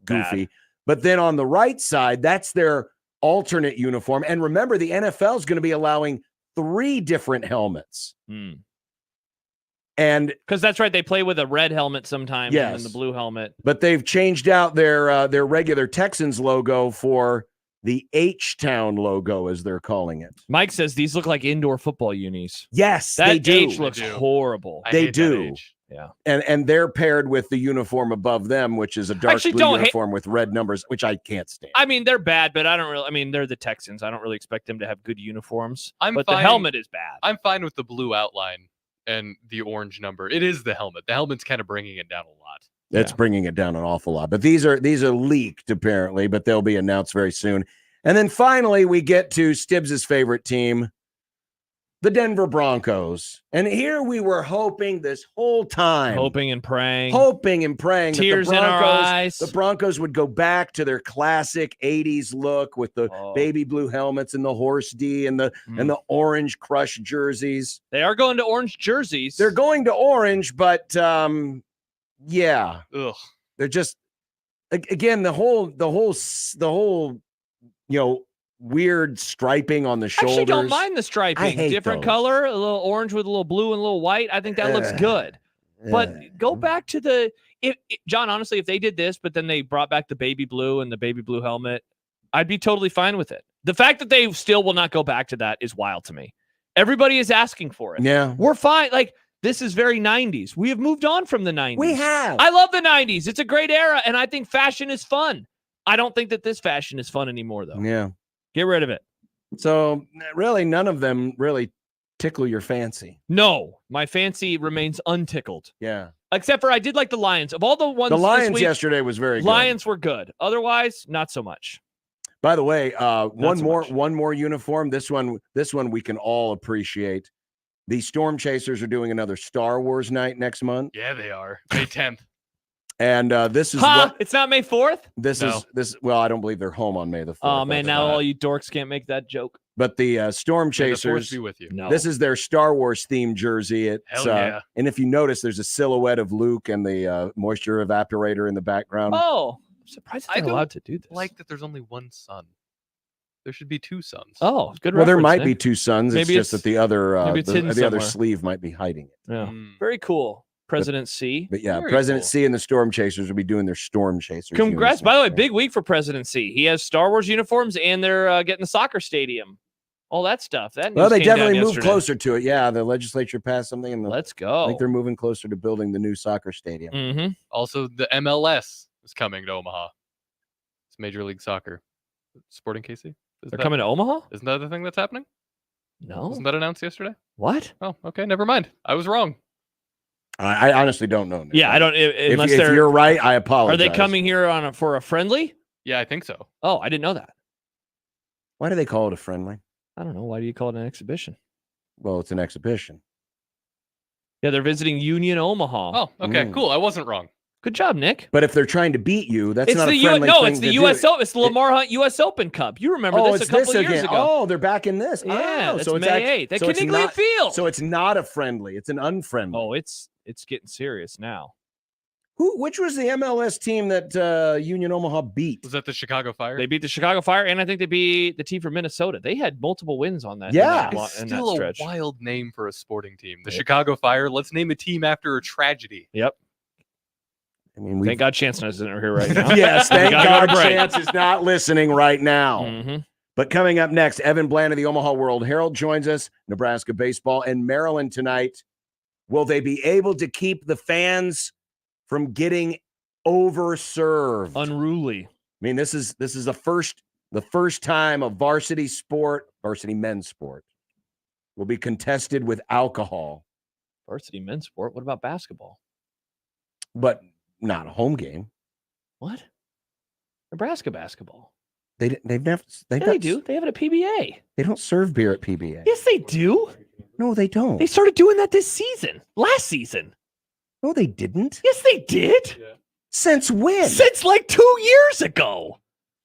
goofy. bad. But then on the right side, that's their alternate uniform. And remember, the NFL is going to be allowing 3 different helmets. And because that's right, they play with a red helmet sometimes and Yes. then the blue helmet. but they've changed out their regular Texans logo for the H-Town logo, as they're calling it. Mike says these look like indoor football unis. Yes, that they do. H looks horrible. They do. Yeah. And they're paired with the uniform above them, which is a dark Actually, blue don't hate- uniform with red numbers, which I can't stand. I mean, they're bad, but they're the Texans. I don't really expect them to have good uniforms. I'm but fine. the helmet is bad. I'm fine with the blue outline and the orange number. It is the helmet. The helmet's kind of bringing it down a lot. That's bringing it down an awful lot. But these are leaked apparently, but they'll be announced very soon. And then finally, we get to Stibbs' favorite team, the Denver Broncos. And here we were hoping this whole time, Hoping and praying. that Tears in our eyes. the Broncos would go back to their classic 80s look with the baby blue helmets and the horse D and the orange crush jerseys. They are going to orange jerseys. They're going to orange, but yeah. Ugh. They're just again the whole weird striping on the shoulders. Actually, don't mind the striping. I hate Different those. color, a little orange with a little blue and a little white. I think that looks good. But go back to John, honestly, if they did this, but then they brought back the baby blue and the baby blue helmet, I'd be totally fine with it. The fact that they still will not go back to that is wild to me. Everybody is asking for it. Yeah. We're fine. Like, this is very 90s. We have moved on from the 90s. We have. I love the 90s. It's a great era, and I think fashion is fun. I don't think that this fashion is fun anymore, though. Yeah. Get rid of it. So really, none of them really tickle your fancy. No, my fancy remains untickled. Yeah. Except for I did like the Lions. Of all the ones The this Lions week, yesterday was very good. Lions were good. Otherwise, not so much. By the way, one so more uniform. This one we can all appreciate. The Storm Chasers are doing another Star Wars night next month. Yeah, they are. May 10th. And this is It's not May 4th? Well, I don't believe they're home on May the 4th. Oh, man, now all you dorks can't make that joke. But the Storm May the Force Chasers, be with you. No. this is their Star Wars themed jersey. It's, Hell yeah. And if you notice, there's a silhouette of Luke and the moisture evaporator in the background. Oh, I'm surprised I they're allowed to do this. like that there's only one sun. There should be 2 suns. Oh, good Well, there reference, might Nick. be 2 suns. Maybe It's just that the other maybe it's hidden the other somewhere. sleeve might be hiding it. Yeah. Very cool. President C. But yeah, Very President cool. C and the Storm Chasers will be doing their Storm Chasers. Congrats. By the way, uniforms. big week for President C. He has Star Wars uniforms and they're getting the soccer stadium. All that stuff. That Well, news they came down definitely moved yesterday. closer to it. Yeah, the legislature passed something, and Let's I go. think they're moving closer to building the new soccer stadium. Mm-hmm. Also, the MLS is coming to Omaha. It's Major League Soccer. Sporting KC? They're coming to Omaha? Isn't that the thing that's happening? No. Wasn't that announced yesterday? What? Oh, okay. Never mind. I was wrong. I honestly don't know. Nick. Yeah, I don't. Unless if they're. you're right, I apologize. Are they coming here for a friendly? Yeah, I think so. Oh, I didn't know that. Why do they call it a friendly? I don't know. Why do you call it an exhibition? Well, it's an exhibition. Yeah, they're visiting Union Omaha. Oh, okay, cool. I wasn't wrong. Good job, Nick. But if they're trying to beat you, that's It's not the a friendly thing it's the to U.S. do. Open. It's the Lamar Hunt U.S. Open Cup. You remember this it's a couple this of years again. ago. Oh, they're back in this. Yeah, oh, that's so it's May 8th. At Kinnigley Field. So it's not a friendly. It's an unfriendly. Oh, it's getting serious now. Which was the MLS team that Union Omaha beat? Was that the Chicago Fire? They beat the Chicago Fire, and I think they beat the team from Minnesota. They had multiple wins on that. Yeah. It's in still that stretch. a wild name for a sporting team. The Chicago Fire. Let's name a team after a tragedy. Yep. I mean, thank God Chance isn't here right now. Yes, thank gotta God go to break. Chance is not listening right now. Mhm. But coming up next, Evan Bland of the Omaha World Herald joins us. Nebraska baseball and Maryland tonight. Will they be able to keep the fans from getting overserved? Unruly. I mean, this is the first time a varsity men's sport, will be contested with alcohol. Varsity men's sport. What about basketball? But not a home game. What? Nebraska basketball. They do. They have it at PBA. They don't serve beer at PBA. Yes, they do. No, they don't. They started doing that this season. Last season. No, they didn't. Yes, they did. Yeah. Since when? Since like 2 years ago.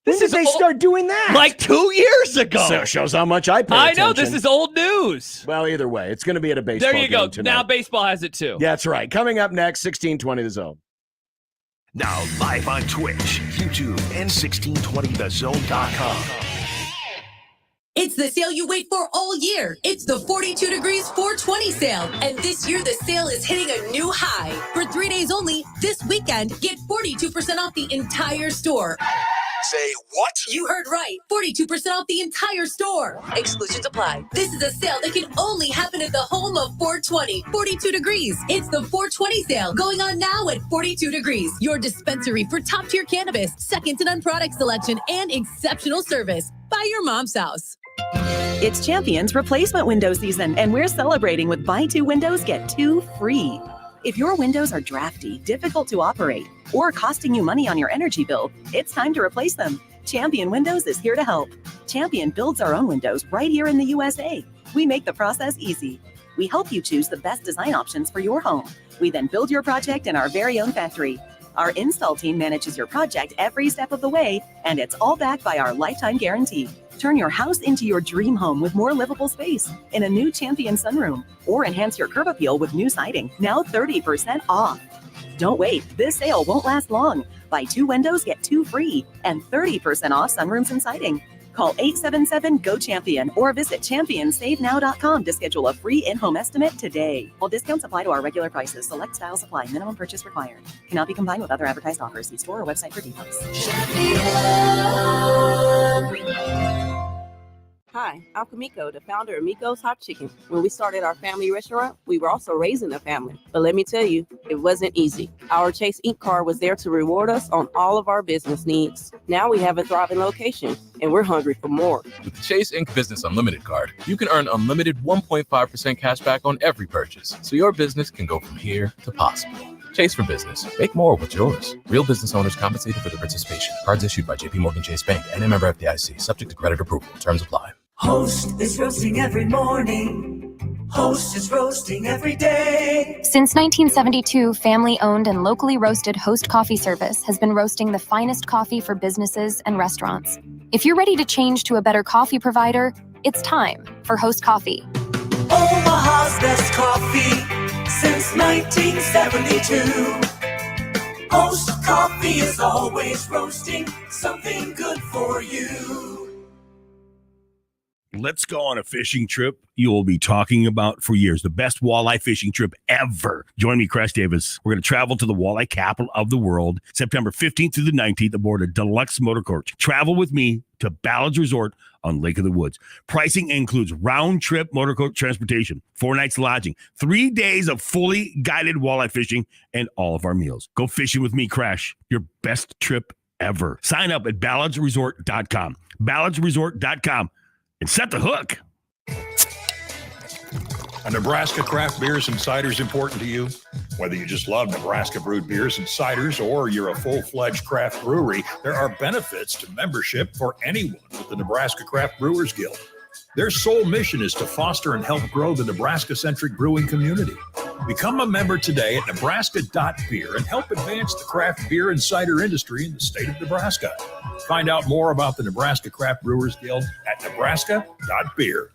When did they start doing that? Like 2 years ago. So it shows how much I pay I attention. know, this is old news. Well, either way, it's going to be at a baseball There you game go. tonight. Now baseball has it too. Yeah, that's right. Coming up next, 1620 The Zone. Now live on Twitch, YouTube, and 1620thezone.com. It's the sale you wait for all year. It's the 42 Degrees 420 sale. And this year, the sale is hitting a new high. For 3 days only, this weekend, get 42% off the entire store. Say what? You heard right. 42% off the entire store. Exclusions apply. This is a sale that can only happen at the home of 420. 42 Degrees. It's the 420 sale going on now at 42 Degrees. Your dispensary for top-tier cannabis, second-to-none product selection, and exceptional service. By your mom's house. It's Champion's replacement window season, and we're celebrating with buy 2 windows, get 2 free. If your windows are drafty, difficult to operate, or costing you money on your energy bill, it's time to replace them. Champion Windows is here to help. Champion builds our own windows right here in the USA. We make the process easy. We help you choose the best design options for your home. We then build your project in our very own factory. Our install team manages your project every step of the way, and it's all backed by our lifetime guarantee. Turn your house into your dream home with more livable space in a new Champion sunroom, or enhance your curb appeal with new siding, now 30% off. Don't wait, this sale won't last long. Buy 2 windows, get 2 free, and 30% off sunrooms and siding. Call 877-GO-CHAMPION or visit championsavenow.com to schedule a free in-home estimate today. All discounts apply to our regular prices. Select styles apply. Minimum purchase required. Cannot be combined with other advertised offers. See store or website for details. Hi, I'm Kamiko, the founder of Miko's Hot Chicken. When we started our family restaurant, we were also raising a family. But let me tell you, it wasn't easy. Our Chase Inc. card was there to reward us on all of our business needs. Now we have a thriving location, and we're hungry for more. With the Chase Inc. Business Unlimited card, you can earn unlimited 1.5% cash back on every purchase, so your business can go from here to possible. Chase for business. Make more with yours. Real business owners compensated for their participation. Cards issued by JPMorgan Chase Bank and a member FDIC. Subject to credit approval. Terms apply. Host is roasting every morning. Host is roasting every day. Since 1972, family-owned and locally roasted Host Coffee Service has been roasting the finest coffee for businesses and restaurants. If you're ready to change to a better coffee provider, it's time for Host Coffee. Omaha's best coffee since 1972. Host Coffee is always roasting something good for you. Let's go on a fishing trip you will be talking about for years. The best walleye fishing trip ever. Join me, Crash Davis. We're going to travel to the walleye capital of the world, September 15th through the 19th aboard a deluxe motor coach. Travel with me to Ballard's Resort on Lake of the Woods. Pricing includes round-trip motor coach transportation, 4 nights lodging, 3 days of fully guided walleye fishing, and all of our meals. Go fishing with me, Crash. Your best trip ever. Sign up at ballardsresort.com. ballardsresort.com. And set the hook. A Nebraska craft beers and ciders important to you? Whether you just love Nebraska brewed beers and ciders or you're a full-fledged craft brewery, there are benefits to membership for anyone with the Nebraska Craft Brewers Guild. Their sole mission is to foster and help grow the Nebraska-centric brewing community. Become a member today at nebraska.beer and help advance the craft beer and cider industry in the state of Nebraska. Find out more about the Nebraska Craft Brewers Guild at nebraska.beer.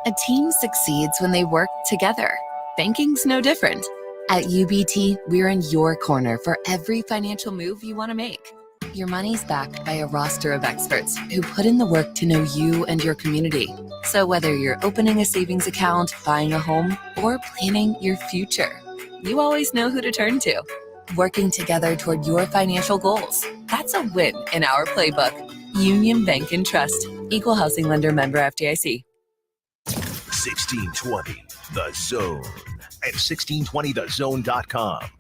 A team succeeds when they work together. Banking's no different. At UBT, we're in your corner for every financial move you want to make. Your money's backed by a roster of experts who put in the work to know you and your community. So whether you're opening a savings account, buying a home, or planning your future, you always know who to turn to. Working together toward your financial goals. That's a win in our playbook. Union Bank and Trust. Equal housing lender, member FDIC. 1620 The Zone at 1620thezone.com.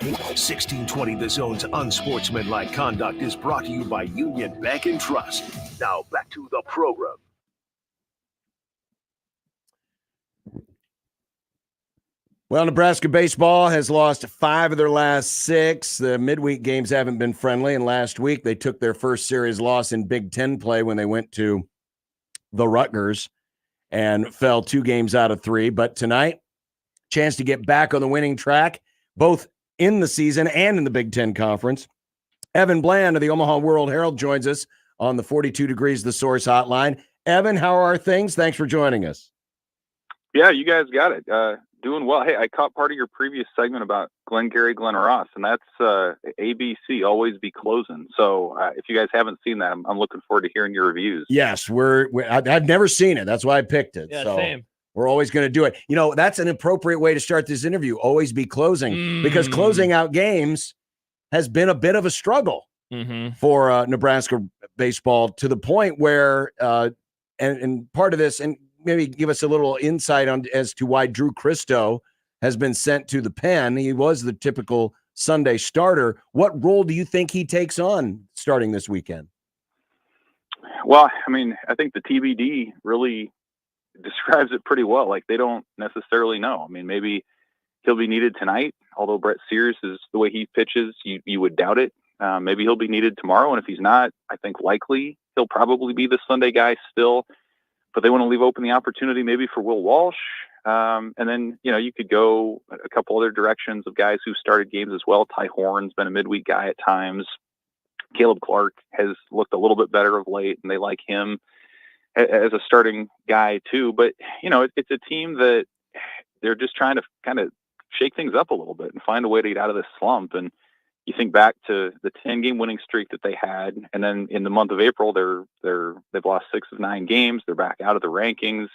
1620 The Zone's Unsportsmanlike Conduct is brought to you by Union Bank and Trust. Now back to the program. Well, Nebraska baseball has lost 5 of their last 6. The midweek games haven't been friendly, and last week they took their first series loss in Big Ten play when they went to the Rutgers and fell 2 games out of 3. But tonight, chance to get back on the winning track, both in the season and in the Big Ten Conference. Evan Bland of the Omaha World Herald joins us on the 42 Degrees The Source hotline. Evan, how are things? Thanks for joining us. Yeah, you guys got it. Doing well. Hey, I caught part of your previous segment about Glengarry Glen Ross, and that's ABC, Always Be Closing. So if you guys haven't seen that, I'm looking forward to hearing your reviews. Yes, I've never seen it. That's why I picked it. Yeah, so same. We're always going to do it. You know, that's an appropriate way to start this interview. Always be closing, because closing out games has been a bit of a struggle for Nebraska baseball, to the point where, and part of this, and maybe give us a little insight on as to why Drew Christo has been sent to the pen. He was the typical Sunday starter. What role do you think he takes on starting this weekend? Well, I mean, I think the TBD really describes it pretty well. Like, they don't necessarily know. I mean, maybe he'll be needed tonight, although Brett Sears is the way he pitches, you would doubt it. Maybe he'll be needed tomorrow, and if he's not, I think likely he'll probably be the Sunday guy still. But they want to leave open the opportunity maybe for Will Walsh. And then, you know, you could go a couple other directions of guys who started games as well. Ty Horn's been a midweek guy at times. Caleb Clark has looked a little bit better of late, and they like him as a starting guy too. But, you know, it's a team that they're just trying to kind of shake things up a little bit and find a way to get out of this slump. And you think back to the 10-game winning streak that they had, and then in the month of April, they've lost 6 of 9 games. They're back out of the rankings,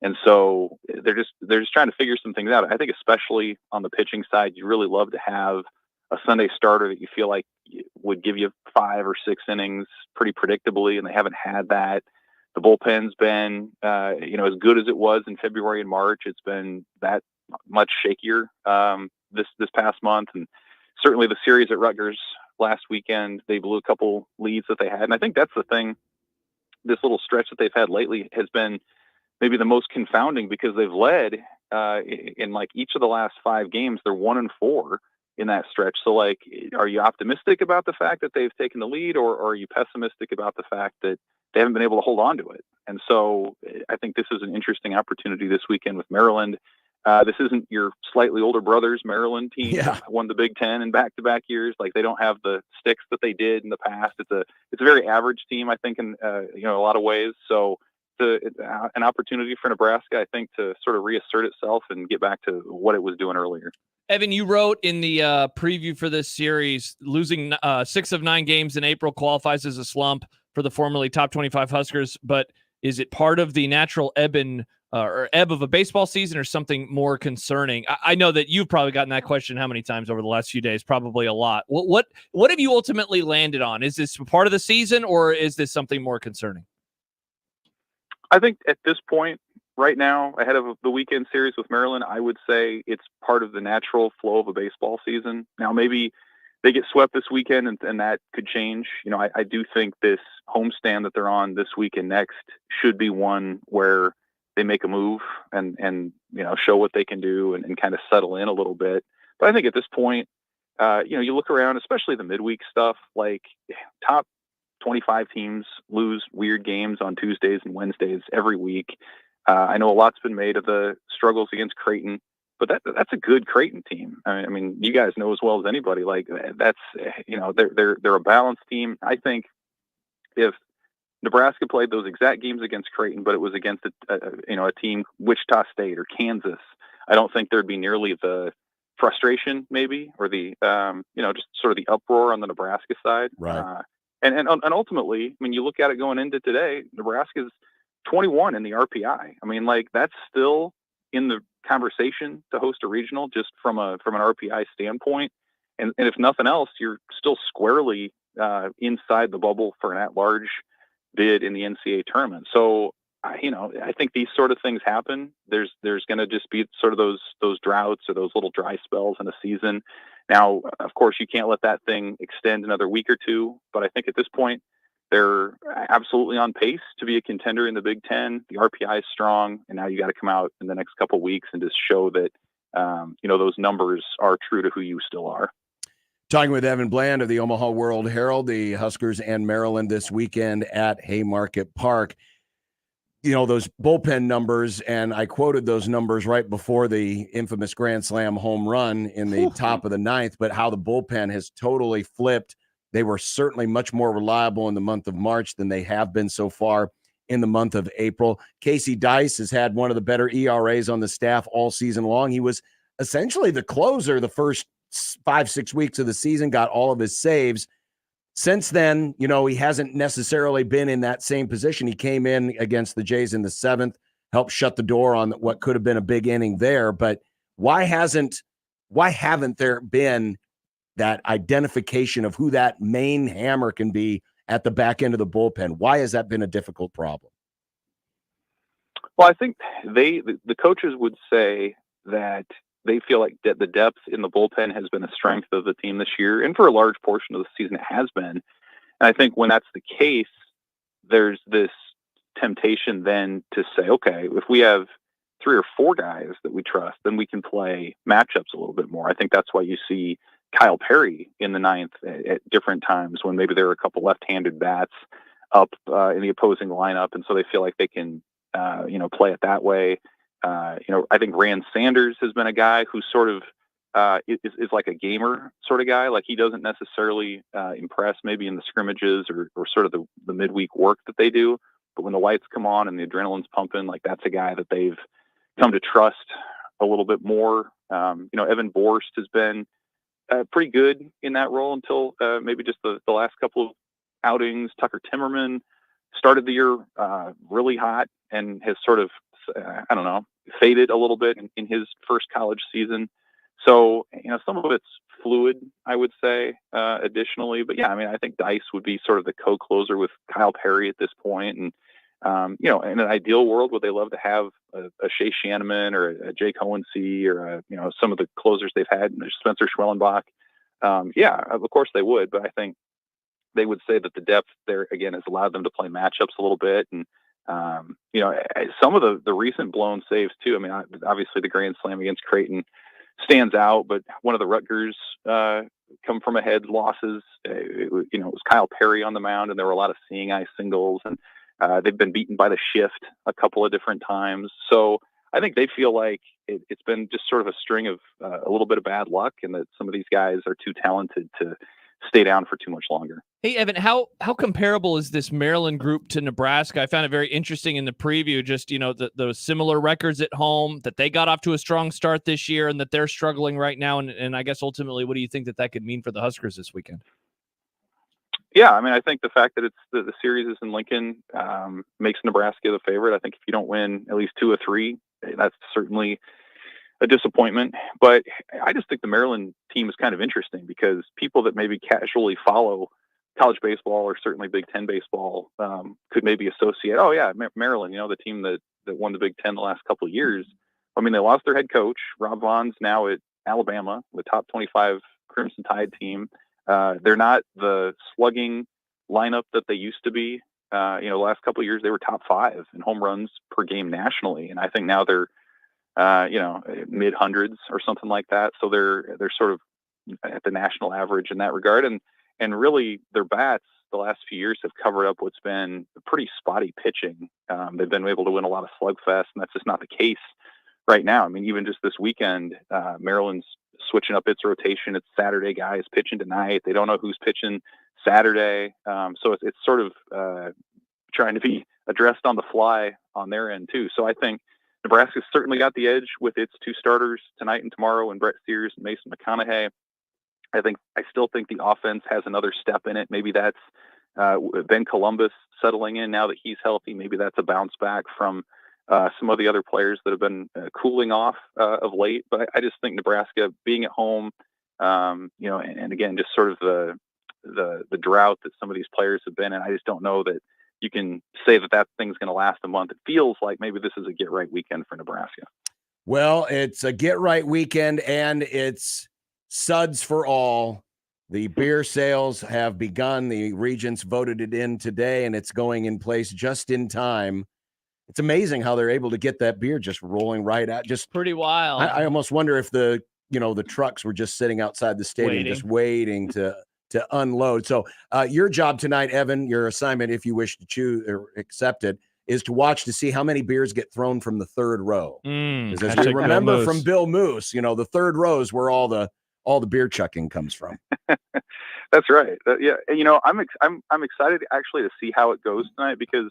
and so they're just trying to figure some things out. I think especially on the pitching side, you really love to have a Sunday starter that you feel like would give you 5 or 6 innings pretty predictably, and they haven't had that. The bullpen's been, as good as it was in February and March. It's been that much shakier this past month, and certainly the series at Rutgers last weekend, they blew a couple leads that they had. And I think that's the thing, this little stretch that they've had lately has been maybe the most confounding, because they've led in like each of the last 5 games. They're 1-4 in that stretch. So, like, are you optimistic about the fact that they've taken the lead, or are you pessimistic about the fact that they haven't been able to hold on to it? And so I think this is an interesting opportunity this weekend with Maryland. This isn't your slightly older brother's Maryland team that won the Big Ten in back-to-back years. Like, they don't have the sticks that they did in the past. It's a very average team, I think, in a lot of ways. So it's an opportunity for Nebraska, I think, to sort of reassert itself and get back to what it was doing earlier. Evan, you wrote in the preview for this series, losing 6 of 9 games in April qualifies as a slump for the formerly top 25 Huskers. But is it part of the natural ebb of a baseball season, or something more concerning? I know that you've probably gotten that question how many times over the last few days? Probably a lot. What have you ultimately landed on? Is this part of the season, or is this something more concerning? I think at this point, right now, ahead of the weekend series with Maryland, I would say it's part of the natural flow of a baseball season. Now, maybe they get swept this weekend, and that could change. I do think this homestand that they're on this week and next should be one where they make a move and show what they can do and kind of settle in a little bit. But I think at this point, you look around, especially the midweek stuff, like top 25 teams lose weird games on Tuesdays and Wednesdays every week. I know a lot's been made of the struggles against Creighton, but that's a good Creighton team. I mean, you guys know as well as anybody, like that's, they're a balanced team. I think if Nebraska played those exact games against Creighton, but it was against a team, Wichita State or Kansas, I don't think there'd be nearly the frustration maybe, or the, just sort of the uproar on the Nebraska side. Right. And ultimately, I mean, you look at it going into today, Nebraska's 21 in the RPI. I mean, like that's still in the conversation to host a regional just from an RPI standpoint. And if nothing else, you're still squarely inside the bubble for an at-large bid in the NCAA tournament. So, I think these sort of things happen. There's going to just be sort of those droughts or those little dry spells in a season. Now, of course, you can't let that thing extend another week or two, but I think at this point, they're absolutely on pace to be a contender in the Big Ten. The RPI is strong, and now you got to come out in the next couple of weeks and just show that, those numbers are true to who you still are. Talking with Evan Bland of the Omaha World Herald, the Huskers and Maryland this weekend at Haymarket Park. Those bullpen numbers, and I quoted those numbers right before the infamous Grand Slam home run in the top of the ninth, but how the bullpen has totally flipped. They were certainly much more reliable in the month of March than they have been so far in the month of April. Casey Dice has had one of the better ERAs on the staff all season long. He was essentially the closer the first 5-6 weeks of the season, got all of his saves. Since then, he hasn't necessarily been in that same position. He came in against the Jays in the 7th, helped shut the door on what could have been a big inning there. But why haven't there been that identification of who that main hammer can be at the back end of the bullpen? Why has that been a difficult problem? Well, I think the coaches would say that they feel like the depth in the bullpen has been a strength of the team this year, and for a large portion of the season it has been. And I think when that's the case, there's this temptation then to say, okay, if we have 3 or 4 guys that we trust, then we can play matchups a little bit more. I think that's why you see Kyle Perry in the 9th at different times when maybe there are a couple left-handed bats up in the opposing lineup, and so they feel like they can play it that way. I think Rand Sanders has been a guy who sort of is like a gamer sort of guy. Like he doesn't necessarily impress maybe in the scrimmages or sort of the midweek work that they do. But when the lights come on and the adrenaline's pumping, like that's a guy that they've come to trust a little bit more. Evan Borst has been pretty good in that role until maybe just the last couple of outings. Tucker Timmerman started the year really hot and has sort of, faded a little bit in his first college season. So, some of it's fluid, I would say, additionally. But yeah, I think Dice would be sort of the co-closer with Kyle Perry at this point. And, in an ideal world, would they love to have a Shea Shanneman or a Jake Hohensee or, some of the closers they've had, Spencer Schwellenbach? Yeah, of course they would. But I think they would say that the depth there, again, has allowed them to play matchups a little bit. And, some of the recent blown saves too. Obviously the Grand Slam against Creighton stands out, but one of the Rutgers come from ahead losses, it was Kyle Perry on the mound, and there were a lot of seeing eye singles, and they've been beaten by the shift a couple of different times. So I think they feel like it's been just sort of a string of a little bit of bad luck, and that some of these guys are too talented to stay down for too much longer. Hey, Evan, how comparable is this Maryland group to Nebraska? I found it very interesting in the preview, just, those similar records at home, that they got off to a strong start this year and that they're struggling right now. And I guess ultimately, what do you think that could mean for the Huskers this weekend? Yeah, I think the fact that it's the series is in Lincoln makes Nebraska the favorite. I think if you don't win at least 2 or 3, that's certainly a disappointment. But I just think the Maryland team is kind of interesting because people that maybe casually follow college baseball or certainly Big Ten baseball could maybe associate, Maryland, the team that won the Big Ten the last couple of years. They lost their head coach. Rob Vaughn's now at Alabama, the top 25 Crimson Tide team. They're not the slugging lineup that they used to be. The last couple of years they were top 5 in home runs per game nationally, and I think now they're mid hundreds or something like that. So they're sort of at the national average in that regard, and really their bats the last few years have covered up what's been pretty spotty pitching. They've been able to win a lot of slugfest, and that's just not the case right now. I mean, even just this weekend, Maryland's switching up its rotation. It's Saturday guys pitching tonight. They don't know who's pitching Saturday. So it's sort of trying to be addressed on the fly on their end too. So I think Nebraska's certainly got the edge with its 2 starters tonight and tomorrow, and Brett Sears and Mason McConaughey. I still think the offense has another step in it. Maybe that's Ben Columbus settling in now that he's healthy. Maybe that's a bounce back from some of the other players that have been cooling off of late. But I just think Nebraska being at home, and again, just sort of the drought that some of these players have been in, I just don't know that you can say that thing's going to last a month. It feels like maybe this is a get-right weekend for Nebraska. Well, it's a get-right weekend, and it's suds for all. The beer sales have begun. The regents voted it in today, and it's going in place just in time. It's amazing how they're able to get that beer just rolling right out. Just pretty wild. I almost wonder if the trucks were just sitting outside the stadium, just waiting to unload. So your job tonight, Evan, your assignment, if you wish to choose or accept it, is to watch to see how many beers get thrown from the third row. Because as we remember from Bill Moose, the third row is where all the beer chucking comes from. That's right. Yeah. I'm excited actually to see how it goes tonight, because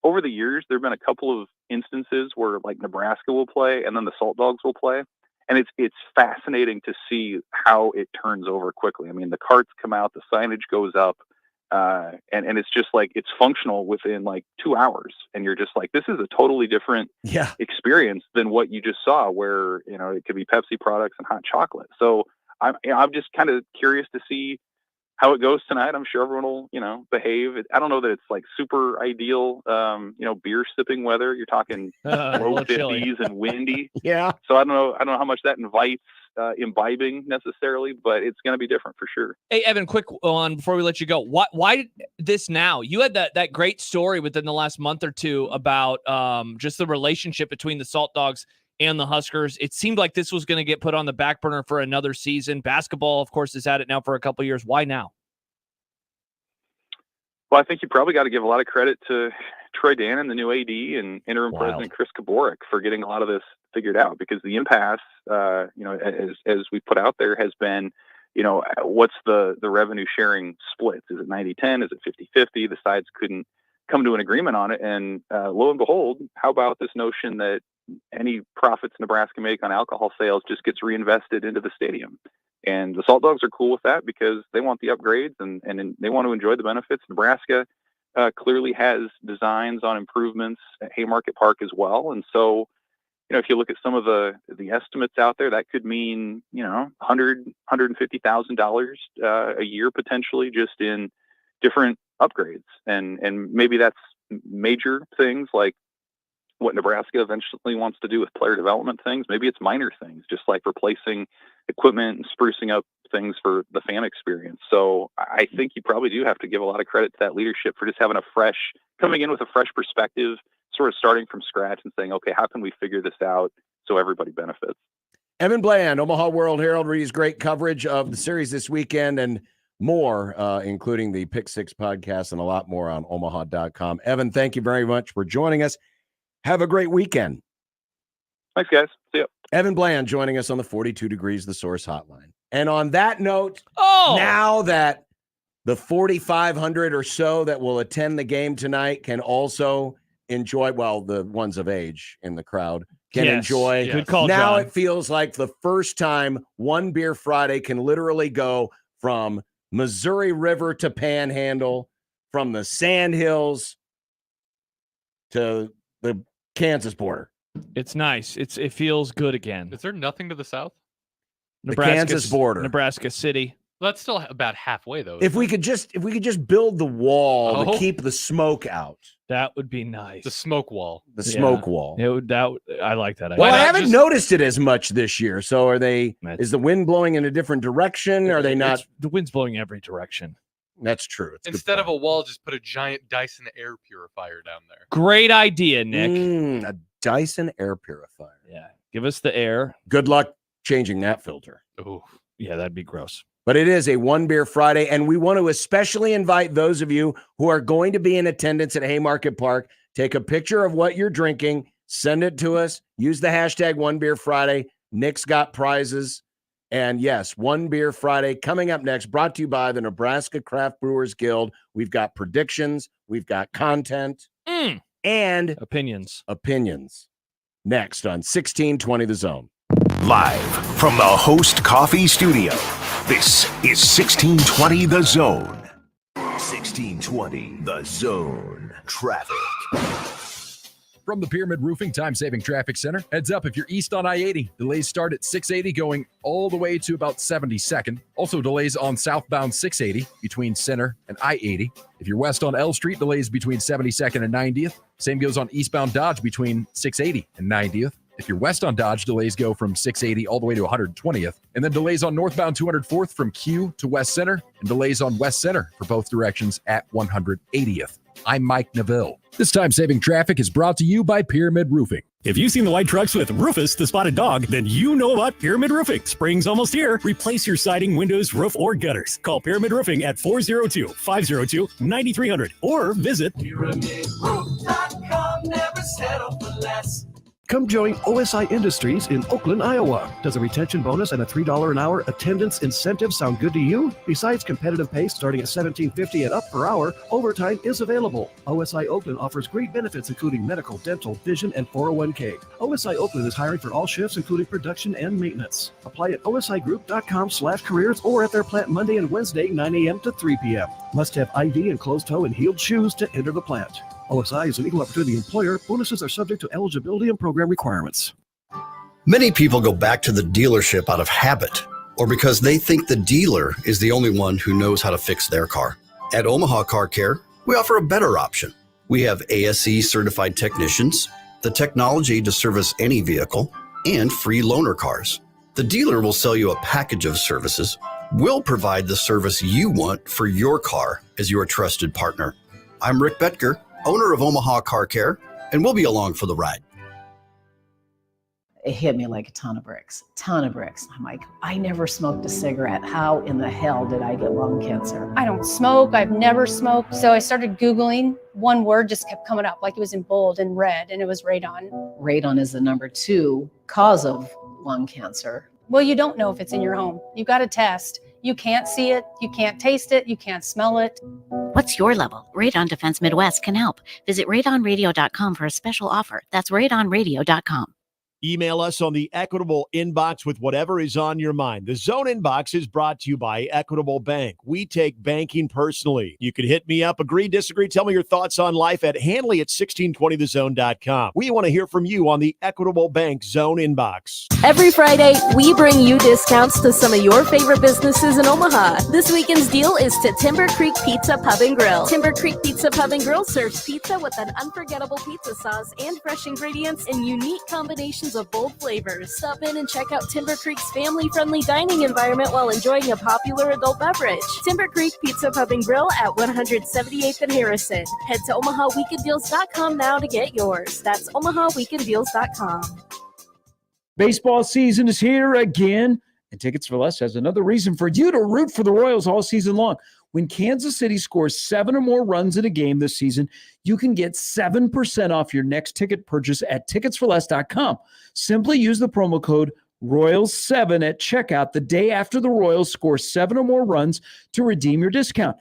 over the years, there've been a couple of instances where like Nebraska will play and then the Salt Dogs will play. And it's fascinating to see how it turns over quickly. I mean, the carts come out, the signage goes up, and it's just like it's functional within like 2 hours. And you're just like, this is a totally different experience than what you just saw, where it could be Pepsi products and hot chocolate. So I'm just kind of curious to see how it goes tonight. I'm sure everyone will, behave. I don't know that it's like super ideal, beer sipping weather. You're talking low 50s and windy. Yeah. So I don't know how much that invites imbibing necessarily, but it's going to be different for sure. Hey, Evan, quick one before we let you go. Why this now? You had that great story within the last month or two about just the relationship between the Salt Dogs and the Huskers. It seemed like this was going to get put on the back burner for another season. Basketball, of course, has had it now for a couple of years. Why now? Well, I think you probably got to give a lot of credit to Troy Dannon, the new AD, and interim president Chris Kaborik for getting a lot of this figured out, because the impasse, as we put out there, has been, what's the revenue sharing splits? Is it 90-10? Is it 50-50? The sides couldn't come to an agreement on it. And lo and behold, how about this notion that any profits Nebraska make on alcohol sales just gets reinvested into the stadium? And the Salt Dogs are cool with that because they want the upgrades and they want to enjoy the benefits. Nebraska clearly has designs on improvements at Haymarket Park as well. And so, if you look at some of the estimates out there, that could mean, $150,000 a year potentially just in different upgrades. And maybe that's major things like what Nebraska eventually wants to do with player development things. Maybe it's minor things, just like replacing equipment and sprucing up things for the fan experience. So I think you probably do have to give a lot of credit to that leadership for just having coming in with a fresh perspective, sort of starting from scratch and saying, okay, how can we figure this out so everybody benefits? Evan Bland, Omaha World Herald, reads great coverage of the series this weekend and more, including the Pick Six podcast and a lot more on omaha.com. Evan, thank you very much for joining us. Have a great weekend. Thanks, guys. See ya. Evan Bland joining us on the 42 Degrees The Source hotline. And on that note, now that the 4,500 or so that will attend the game tonight can also enjoy, the ones of age in the crowd can enjoy. Good call, now John. It feels like the first time One Beer Friday can literally go from Missouri River to Panhandle, from the Sandhills to the Kansas border. It's nice. It feels good again. Is there nothing to the south? The Kansas border. Nebraska City. Well, that's still about halfway though. If we could just build the wall to keep the smoke out. That would be nice. The smoke wall. The smoke wall. I like that. Well, I haven't noticed it as much this year. So is the wind blowing in a different direction? Are they not? The wind's blowing every direction. That's true. It's Instead of a wall, just put a giant Dyson air purifier down there. Great idea, Nick. A Dyson air purifier. Yeah. Give us the air. Good luck changing that filter. Oh, yeah, that'd be gross. But it is a One Beer Friday, and we want to especially invite those of you who are going to be in attendance at Haymarket Park. Take a picture of what you're drinking, send it to us, use the hashtag One Beer Friday. Nick's got prizes. And yes, One Beer Friday coming up next, brought to you by the Nebraska Craft Brewers Guild. We've got predictions, we've got content, and opinions. Next on 1620 The Zone. Live from the Host Coffee Studio, this is 1620 The Zone. 1620 The Zone. Traffic. From the Pyramid Roofing Time-Saving Traffic Center, heads up if you're east on I-80. Delays start at 680 going all the way to about 72nd. Also delays on southbound 680 between Center and I-80. If you're west on L Street, delays between 72nd and 90th. Same goes on eastbound Dodge between 680 and 90th. If you're west on Dodge, delays go from 680 all the way to 120th. And then delays on northbound 204th from Q to West Center, and delays on West Center for both directions at 180th. I'm Mike Neville. This time-saving traffic is brought to you by Pyramid Roofing. If you've seen the white trucks with Rufus, the spotted dog, then you know about Pyramid Roofing. Spring's almost here. Replace your siding, windows, roof, or gutters. Call Pyramid Roofing at 402-502-9300 or visit PyramidRoof.com. Never settle for less. Come join OSI Industries in Oakland, Iowa. Does a retention bonus and a $3 an hour attendance incentive sound good to you? Besides competitive pay starting at $17.50 and up per hour, overtime is available. OSI Oakland offers great benefits including medical, dental, vision, and 401k. OSI Oakland is hiring for all shifts including production and maintenance. Apply at osigroup.com/careers or at their plant Monday and Wednesday 9 a.m. to 3 p.m. Must have ID and closed-toe and heeled shoes to enter the plant. OSI is an equal opportunity employer. Bonuses are subject to eligibility and program requirements. Many people go back to the dealership out of habit or because they think the dealer is the only one who knows how to fix their car. At Omaha Car Care, we offer a better option. We have ASE certified technicians, the technology to service any vehicle, and free loaner cars. The dealer will sell you a package of services. We'll provide the service you want for your car as your trusted partner. I'm Rick Betker, owner of Omaha Car Care, and we'll be along for the ride. It hit me like a ton of bricks. I'm like, I never smoked a cigarette. How in the hell did I get lung cancer? I don't smoke. I've never smoked. So I started Googling. One word just kept coming up, like it was in bold and red, and it was radon. Radon is the number 2 cause of lung cancer. Well, you don't know if it's in your home. You got to test. You can't see it. You can't taste it. You can't smell it. What's your level? Radon Defense Midwest can help. Visit radonradio.com for a special offer. That's radonradio.com. Email us on the Equitable inbox with whatever is on your mind. The Zone inbox is brought to you by Equitable Bank. We take banking personally. You can hit me up, agree, disagree, tell me your thoughts on life at Hanley@1620thezone.com. We want to hear from you on the Equitable Bank Zone inbox. Every Friday, we bring you discounts to some of your favorite businesses in Omaha. This weekend's deal is to Timber Creek Pizza Pub and Grill. Timber Creek Pizza Pub and Grill serves pizza with an unforgettable pizza sauce and fresh ingredients in unique combinations of bold flavors. Stop in and check out Timber Creek's family-friendly dining environment while enjoying a popular adult beverage. Timber Creek Pizza Pub and Grill at 178th and Harrison. Head to omahaweekenddeals.com now to get yours. That's omahaweekenddeals.com. Baseball season is here again, and Tickets for Less has another reason for you to root for the Royals all season long. When Kansas City scores 7 or more runs in a game this season, you can get 7% off your next ticket purchase at ticketsforless.com. Simply use the promo code Royals7 at checkout the day after the Royals score 7 or more runs to redeem your discount.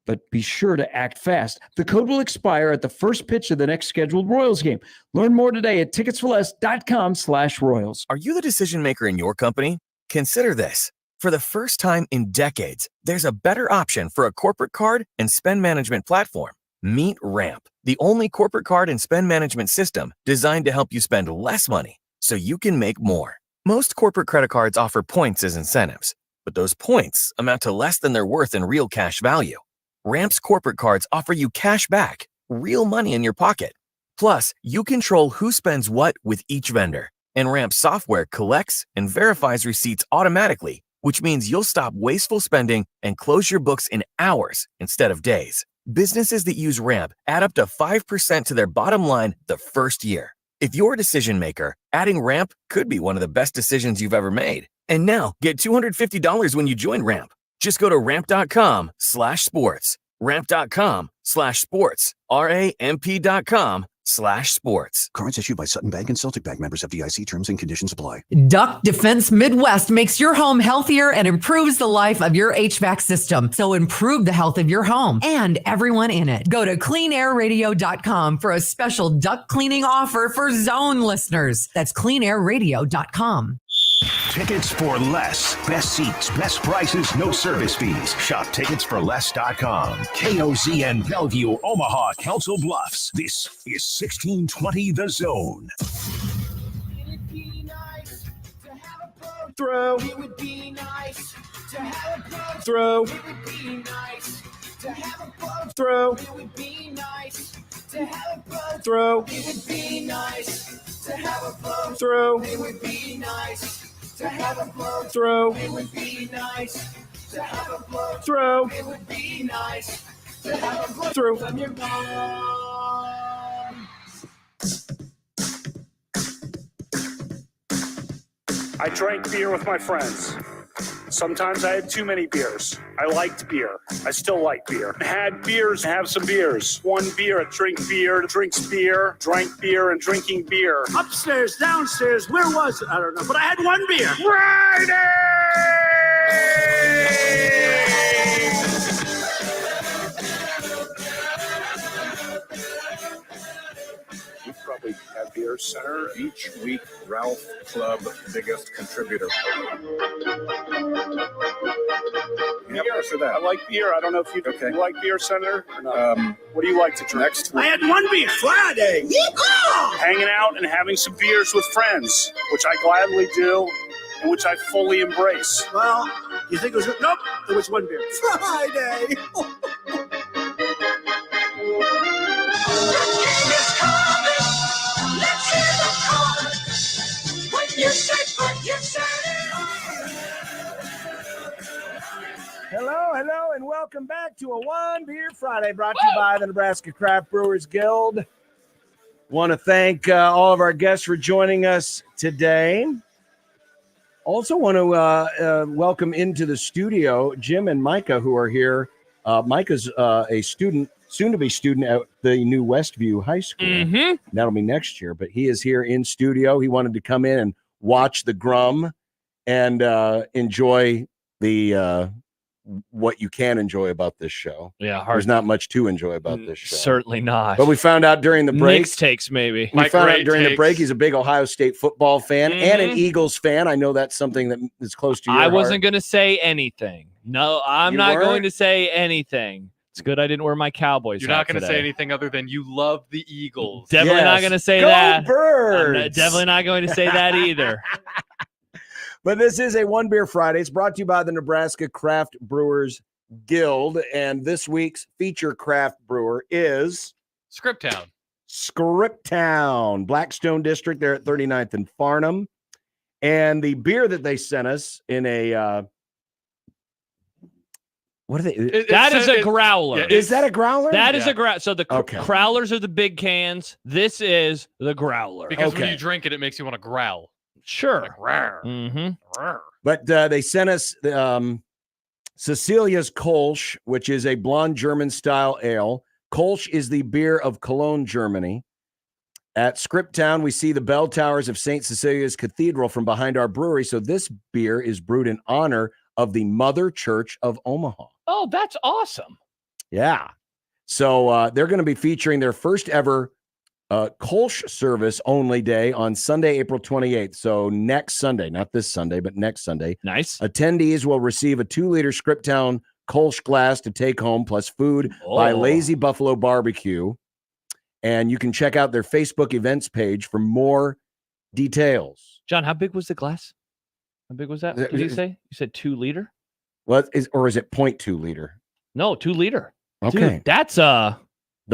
But be sure to act fast. The code will expire at the first pitch of the next scheduled Royals game. Learn more today at ticketsforless.com/Royals. Are you the decision maker in your company? Consider this. For the first time in decades, there's a better option for a corporate card and spend management platform. Meet Ramp, the only corporate card and spend management system designed to help you spend less money so you can make more. Most corporate credit cards offer points as incentives, but those points amount to less than their worth in real cash value. Ramp's corporate cards offer you cash back, real money in your pocket. Plus, you control who spends what with each vendor, and Ramp software collects and verifies receipts automatically which means you'll stop wasteful spending and close your books in hours instead of days. Businesses that use Ramp add up to 5% to their bottom line the first year. If you're a decision maker, adding Ramp could be one of the best decisions you've ever made. And now, get $250 when you join Ramp. Just go to ramp.com/sports. Ramp.com/sports. ramp.com/sports. Cards issued by Sutton Bank and Celtic Bank, members of FDIC. Terms and conditions apply. Duck Defense Midwest makes your home healthier and improves the life of your HVAC system. So improve the health of your home and everyone in it. Go to cleanairradio.com for a special duct cleaning offer for Zone listeners. That's cleanairradio.com. Tickets for less. Best seats, best prices, no service fees. Shop ticketsforless.com. KOZN Bellevue, Omaha, Council Bluffs. This is 1620 The Zone. Throw. It would be nice to have a blow throw. It would be nice to have a blow throw. It would be nice to have a blow throw. It would be nice to have a blow throw. It would be nice to have a blow throw. It would be nice to have a blow throw. It would be nice to have a blow throw from your mom. I drank beer with my friends. Sometimes I had too many beers. I liked beer. I still like beer. Had beers, have some beers. One beer, drink beer, drinks beer, drank beer, and drinking beer. Upstairs, downstairs, where was it? I don't know, but I had one beer. Friday! We probably have Beer Center each week. Ralph Club, biggest contributor. Beer. I like beer. I don't know if you like Beer Center or not. What do you like to drink? Next week. I had one beer. Friday. Yeehaw! Hanging out and having some beers with friends, which I gladly do and which I fully embrace. Well, you think it was... Nope, it was one beer. Friday. Hello, and welcome back to a One Beer Friday brought to you by the Nebraska Craft Brewers Guild. Want to thank all of our guests for joining us today. Also want to welcome into the studio Jim and Micah, who are here. Micah's a student, soon-to-be student at the new Westview High School. Mm-hmm. That'll be next year, but he is here in studio. He wanted to come in and watch the Grum and enjoy the what you can enjoy about this show. Yeah, there's not much to enjoy about this show. Certainly not. But we found out during the break. Nick's takes, maybe. We found out during the break he's a big Ohio State football fan and an Eagles fan. I know that's something that is close to your I heart. wasn't going to say anything. No, I'm You not weren't? going to say anything. It's good I didn't wear my Cowboys You're hat not going to today. say anything other than you love the Eagles. Definitely not going to say Go that. Birds! Definitely not going to say that either. But this is a One Beer Friday. It's brought to you by the Nebraska Craft Brewers Guild, and this week's feature craft brewer is Scriptown. Blackstone District. They're at 39th and Farnham, and the beer that they sent us in a what are they? That is a growler. Is that a growler? That is a growler. So the Okay. growlers are the big cans. This is the growler. Because when you drink it, it makes you want to growl. Sure. Like, rawr. Mm-hmm. Rawr. But they sent us Cecilia's Kolsch, which is a blonde German style ale. Kolsch is the beer of Cologne, Germany. At Scriptown, we see the bell towers of St. Cecilia's Cathedral from behind our brewery. So this beer is brewed in honor of the Mother Church of Omaha. Oh, that's awesome. Yeah. So they're going to be featuring their first ever Kolsch service only day on Sunday, April 28th. So next Sunday, not this Sunday, but next Sunday. Nice. Attendees will receive a 2-liter Scriptown Kolsch glass to take home, plus food by Lazy Buffalo Barbecue. And you can check out their Facebook events page for more details. John, how big was the glass? How big was that? What did you say? You said 2 liter? What is, or is it 0.2 liter? No, 2 liter. Okay. Dude, that's the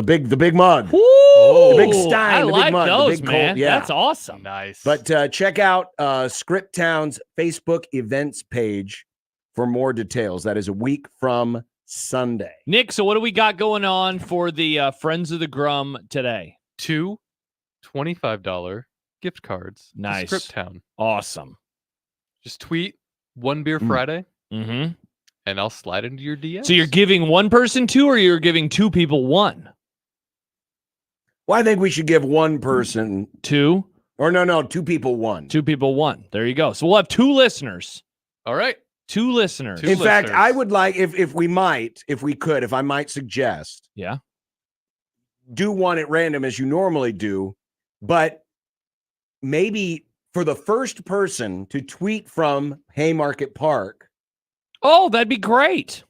big mug. the big stein. I the big like mug, those, the big man. cold. Yeah. That's awesome. Nice. But check out Scriptown's Facebook events page for more details. That is a week from Sunday. Nick, so what do we got going on for the Friends of the Grum today? 2 $25 gift cards. Nice. To Scriptown. Awesome. Just tweet One Beer Friday, Mm-hmm. and I'll slide into your DM. So you're giving one person 2, or you're giving 2 people 1? Well, I think we should give one person 2. Or no, 2 people 1. 2 people 1. There you go. So we'll have 2 listeners. All right. 2 listeners. In fact, I would like, if we could, if I might suggest. Yeah. Do one at random as you normally do, but maybe for the first person to tweet from Haymarket Park. Oh, that'd be great.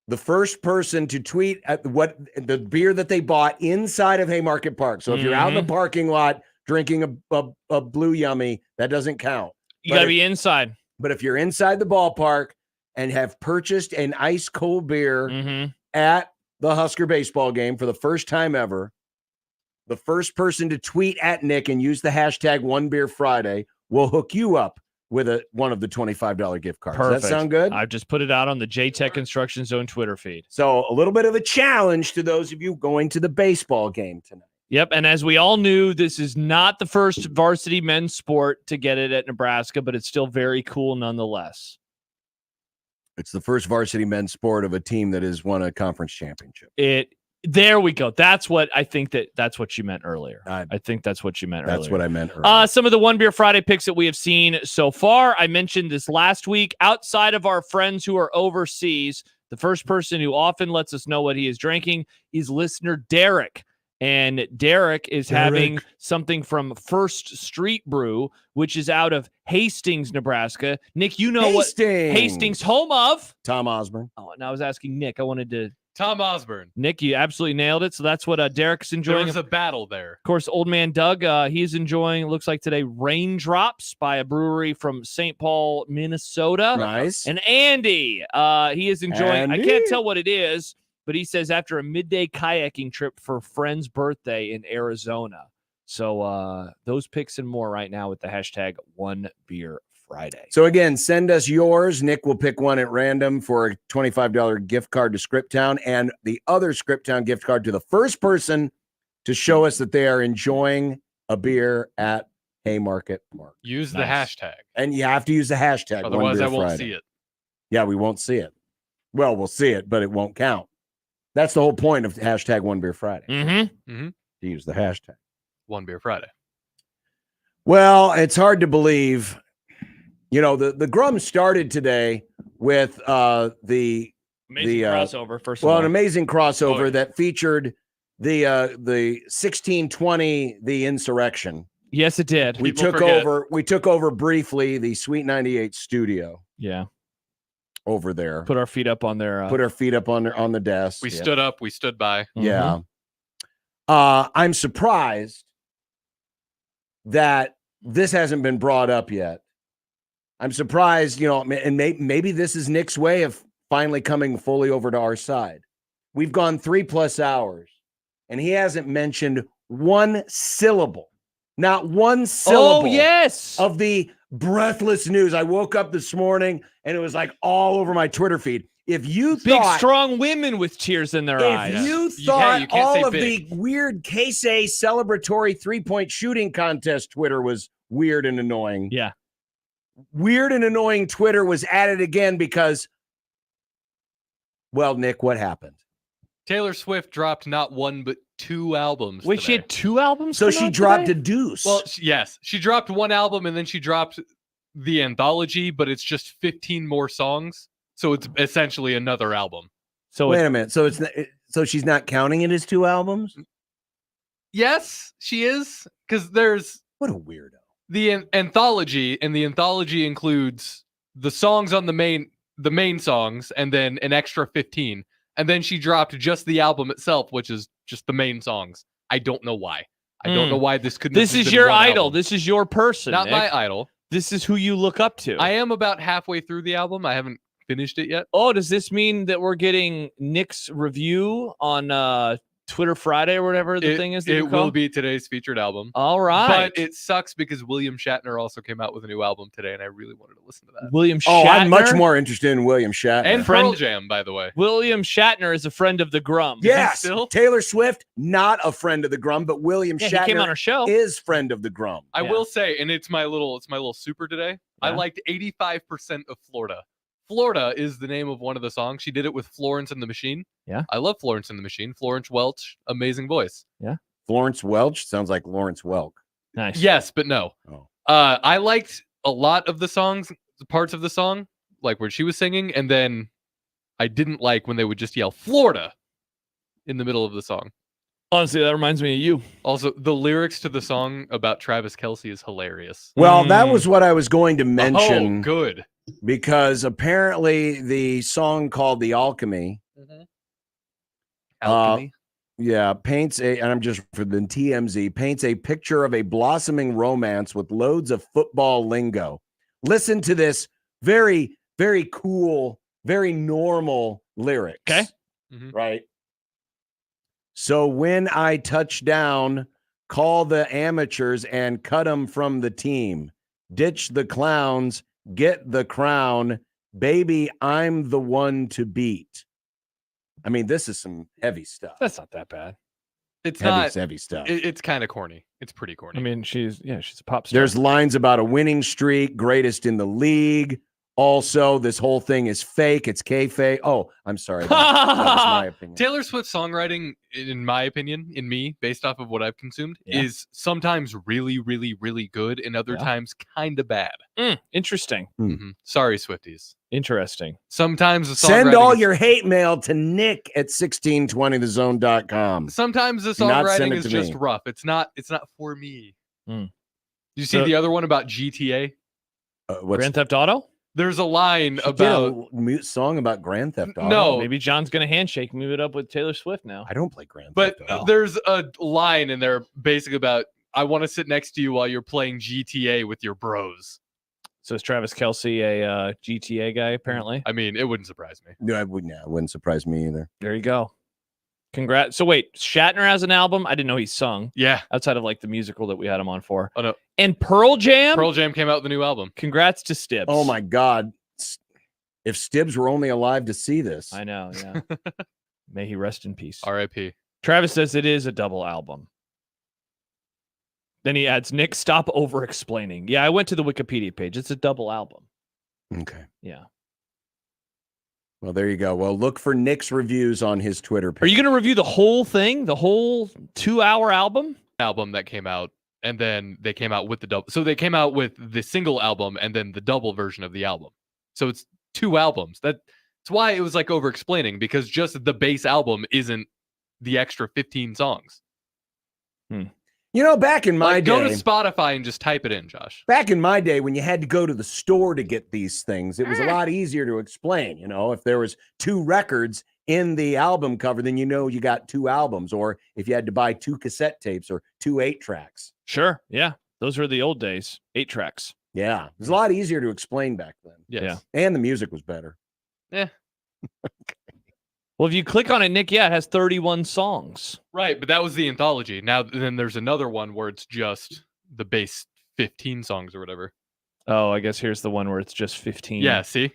The first person to tweet at what the beer that they bought inside of Haymarket Park. So if you're out in the parking lot drinking a Blue Yummy, that doesn't count. You got to be inside. But if you're inside the ballpark and have purchased an ice cold beer at the Husker baseball game for the first time ever, the first person to tweet at Nick and use the hashtag OneBeerFriday will hook you up with one of the $25 gift cards. Perfect. Does that sound good? I've just put it out on the JTech Construction Zone Twitter feed. So a little bit of a challenge to those of you going to the baseball game tonight. Yep, and as we all knew, this is not the first varsity men's sport to get it at Nebraska, but it's still very cool nonetheless. It's the first varsity men's sport of a team that has won a conference championship. There we go. That's what I think that's what you meant earlier. I think that's what you meant earlier. That's what I meant earlier. Some of the One Beer Friday picks that we have seen so far. I mentioned this last week. Outside of our friends who are overseas, the first person who often lets us know what he is drinking is listener Derek. And Derek is having something from First Street Brew, which is out of Hastings, Nebraska. Nick, you know what Hastings, home of Tom Osborne. Oh, and I was asking Nick. I wanted to Tom Osborne. Nick, you absolutely nailed it. So that's what Derek's enjoying. There was a battle there. Of course, old man Doug, he's enjoying, it looks like today, Raindrops by a brewery from St. Paul, Minnesota. Nice. And Andy, he is enjoying, I can't tell what it is, but he says after a midday kayaking trip for a friend's birthday in Arizona. So those picks and more right now with the hashtag OneBeerFriday. So again, send us yours. Nick will pick one at random for a $25 gift card to Scriptown, and the other Scriptown gift card to the first person to show us that they are enjoying a beer at Haymarket Park. Use the hashtag. And you have to use the hashtag. Otherwise, I won't Friday. see it. Yeah, we won't see it. Well, we'll see it, but it won't count. That's the whole point of hashtag OneBeerFriday. Mm-hmm. To use the hashtag. One Beer Friday. Well, it's hard to believe. You know, the Grum started today with the amazing crossover. First of all, an amazing crossover that featured the 1620, the insurrection. Yes, it did. We took over briefly the Sweet 98 studio. Yeah. Over there. Put our feet up on their put our feet up on the desk. We stood up, we stood by. Yeah. I'm surprised that this hasn't been brought up yet. I'm surprised, and maybe this is Nick's way of finally coming fully over to our side. We've gone 3+ hours, and he hasn't mentioned one syllable, not one syllable of the breathless news. I woke up this morning, and it was like all over my Twitter feed. If you big, thought, strong women with tears in their eyes. If you thought all of the weird Casey celebratory 3-point shooting contest Twitter was weird and annoying. Yeah. Weird and annoying Twitter was added again because, well, Nick, what happened? Taylor Swift dropped not one but 2 albums. Wait, she had 2 albums? So she dropped a deuce. Well, yes. She dropped 1 album and then she dropped the anthology, but it's just 15 more songs. So it's essentially another album. So wait a minute. So she's not counting it as 2 albums? Yes, she is. Because there's what a weirdo. The anthology, and the anthology includes the songs on the main songs, and then an extra 15. And then she dropped just the album itself, which is just the main songs. I don't know why. I don't know why this couldn't. This is your idol. This is your person. Not Nick. my idol. This is who you look up to. I am about halfway through the album. I haven't finished it yet. Oh, does this mean that we're getting Nick's review on Twitter Friday or whatever the thing is. That it will be today's featured album. All right. But it sucks because William Shatner also came out with a new album today, and I really wanted to listen to that. William Shatner. Oh, I'm much more interested in William Shatner. And Pearl Jam, by the way. William Shatner is a friend of the Grum. Yes. Still? Taylor Swift, not a friend of the Grum, but William Yeah, Shatner he came on our show. is friend of the Grum. I will say, and it's my little super today. I Yeah. liked 85% of Florida. Florida is the name of one of the songs. She did it with Florence and the Machine. Yeah. I love Florence and the Machine. Florence Welch, amazing voice. Yeah. Florence Welch sounds like Lawrence Welk. Nice. Yes, but no. Oh. I liked a lot of the songs, the parts of the song, like where she was singing, and then I didn't like when they would just yell Florida in the middle of the song. Honestly, that reminds me of you. Also, the lyrics to the song about Travis Kelce is hilarious. Well, that was what I was going to mention. Oh, good. Because apparently the song called The Alchemy. Alchemy. Paints a, and I'm just for the TMZ, paints a picture of a blossoming romance with loads of football lingo. Listen to this very, very cool, very normal lyrics. Okay. Right. So when I touch down, call the amateurs and cut them from the team. Ditch the clowns, get the crown. Baby, I'm the one to beat. I mean, this is some heavy stuff. That's not that bad. It's heavy stuff. It's kind of corny. It's pretty corny. I mean, she's a pop star. There's lines about a winning streak, greatest in the league. Also, this whole thing is fake. It's kayfabe. Oh, I'm sorry. That was my opinion. Taylor Swift songwriting, in my opinion, based off of what I've consumed, is sometimes really, really, really good, and other times kind of bad. Interesting. Sorry, Swifties. Interesting. Sometimes the Send all your hate mail to Nick at 1620thezone.com. Sometimes the Do not send songwriting it is to just me. rough. It's not for me. Mm. Did you see the other one about GTA? Grand Theft Auto? There's a line She about did a song about Grand Theft Auto. No. Maybe John's gonna handshake, move it up with Taylor Swift now. I don't play Grand But Theft Auto. there's a line in there basically about I want to sit next to you while you're playing GTA with your bros. So is Travis Kelce a GTA guy? Apparently. I mean, it wouldn't surprise me. No, it wouldn't surprise me either. There you go. Congrats. So wait, Shatner has an album. I didn't know he sung. Yeah. Outside of like the musical that we had him on for. Oh no. And Pearl Jam. Pearl Jam came out with a new album. Congrats to Stibbs. Oh my God. If Stibbs were only alive to see this. I know. Yeah. May he rest in peace. R.I.P. Travis says it is a double album. Then he adds, Nick, stop over explaining. Yeah, I went to the Wikipedia page. It's a double album. Okay. Yeah. Well, there you go. Well, look for Nick's reviews on his Twitter page. Are you going to review the whole thing? The whole 2-hour album? Album that came out, and then they came out with the double. So they came out with the single album and then the double version of the album. So it's 2 albums. That's why it was like over explaining, because just the base album isn't the extra 15 songs. You know, back in my day, go to Spotify and just type it in, Josh. back in my day, when you had to go to the store to get these things, it was a lot easier to explain. You know, if there was 2 records in the album cover, then you know you got 2 albums. Or if you had to buy 2 cassette tapes or 2 8-tracks. Sure. Yeah. Those were the old days. 8 tracks. Yeah, it was a lot easier to explain back then. Yes. Yeah. And the music was better. Yeah. Well, if you click on it, Nick, yeah, it has 31 songs. Right, but that was the anthology. Now then there's another one where it's just the base 15 songs or whatever. Oh, I guess here's the one where it's just 15. Yeah, see?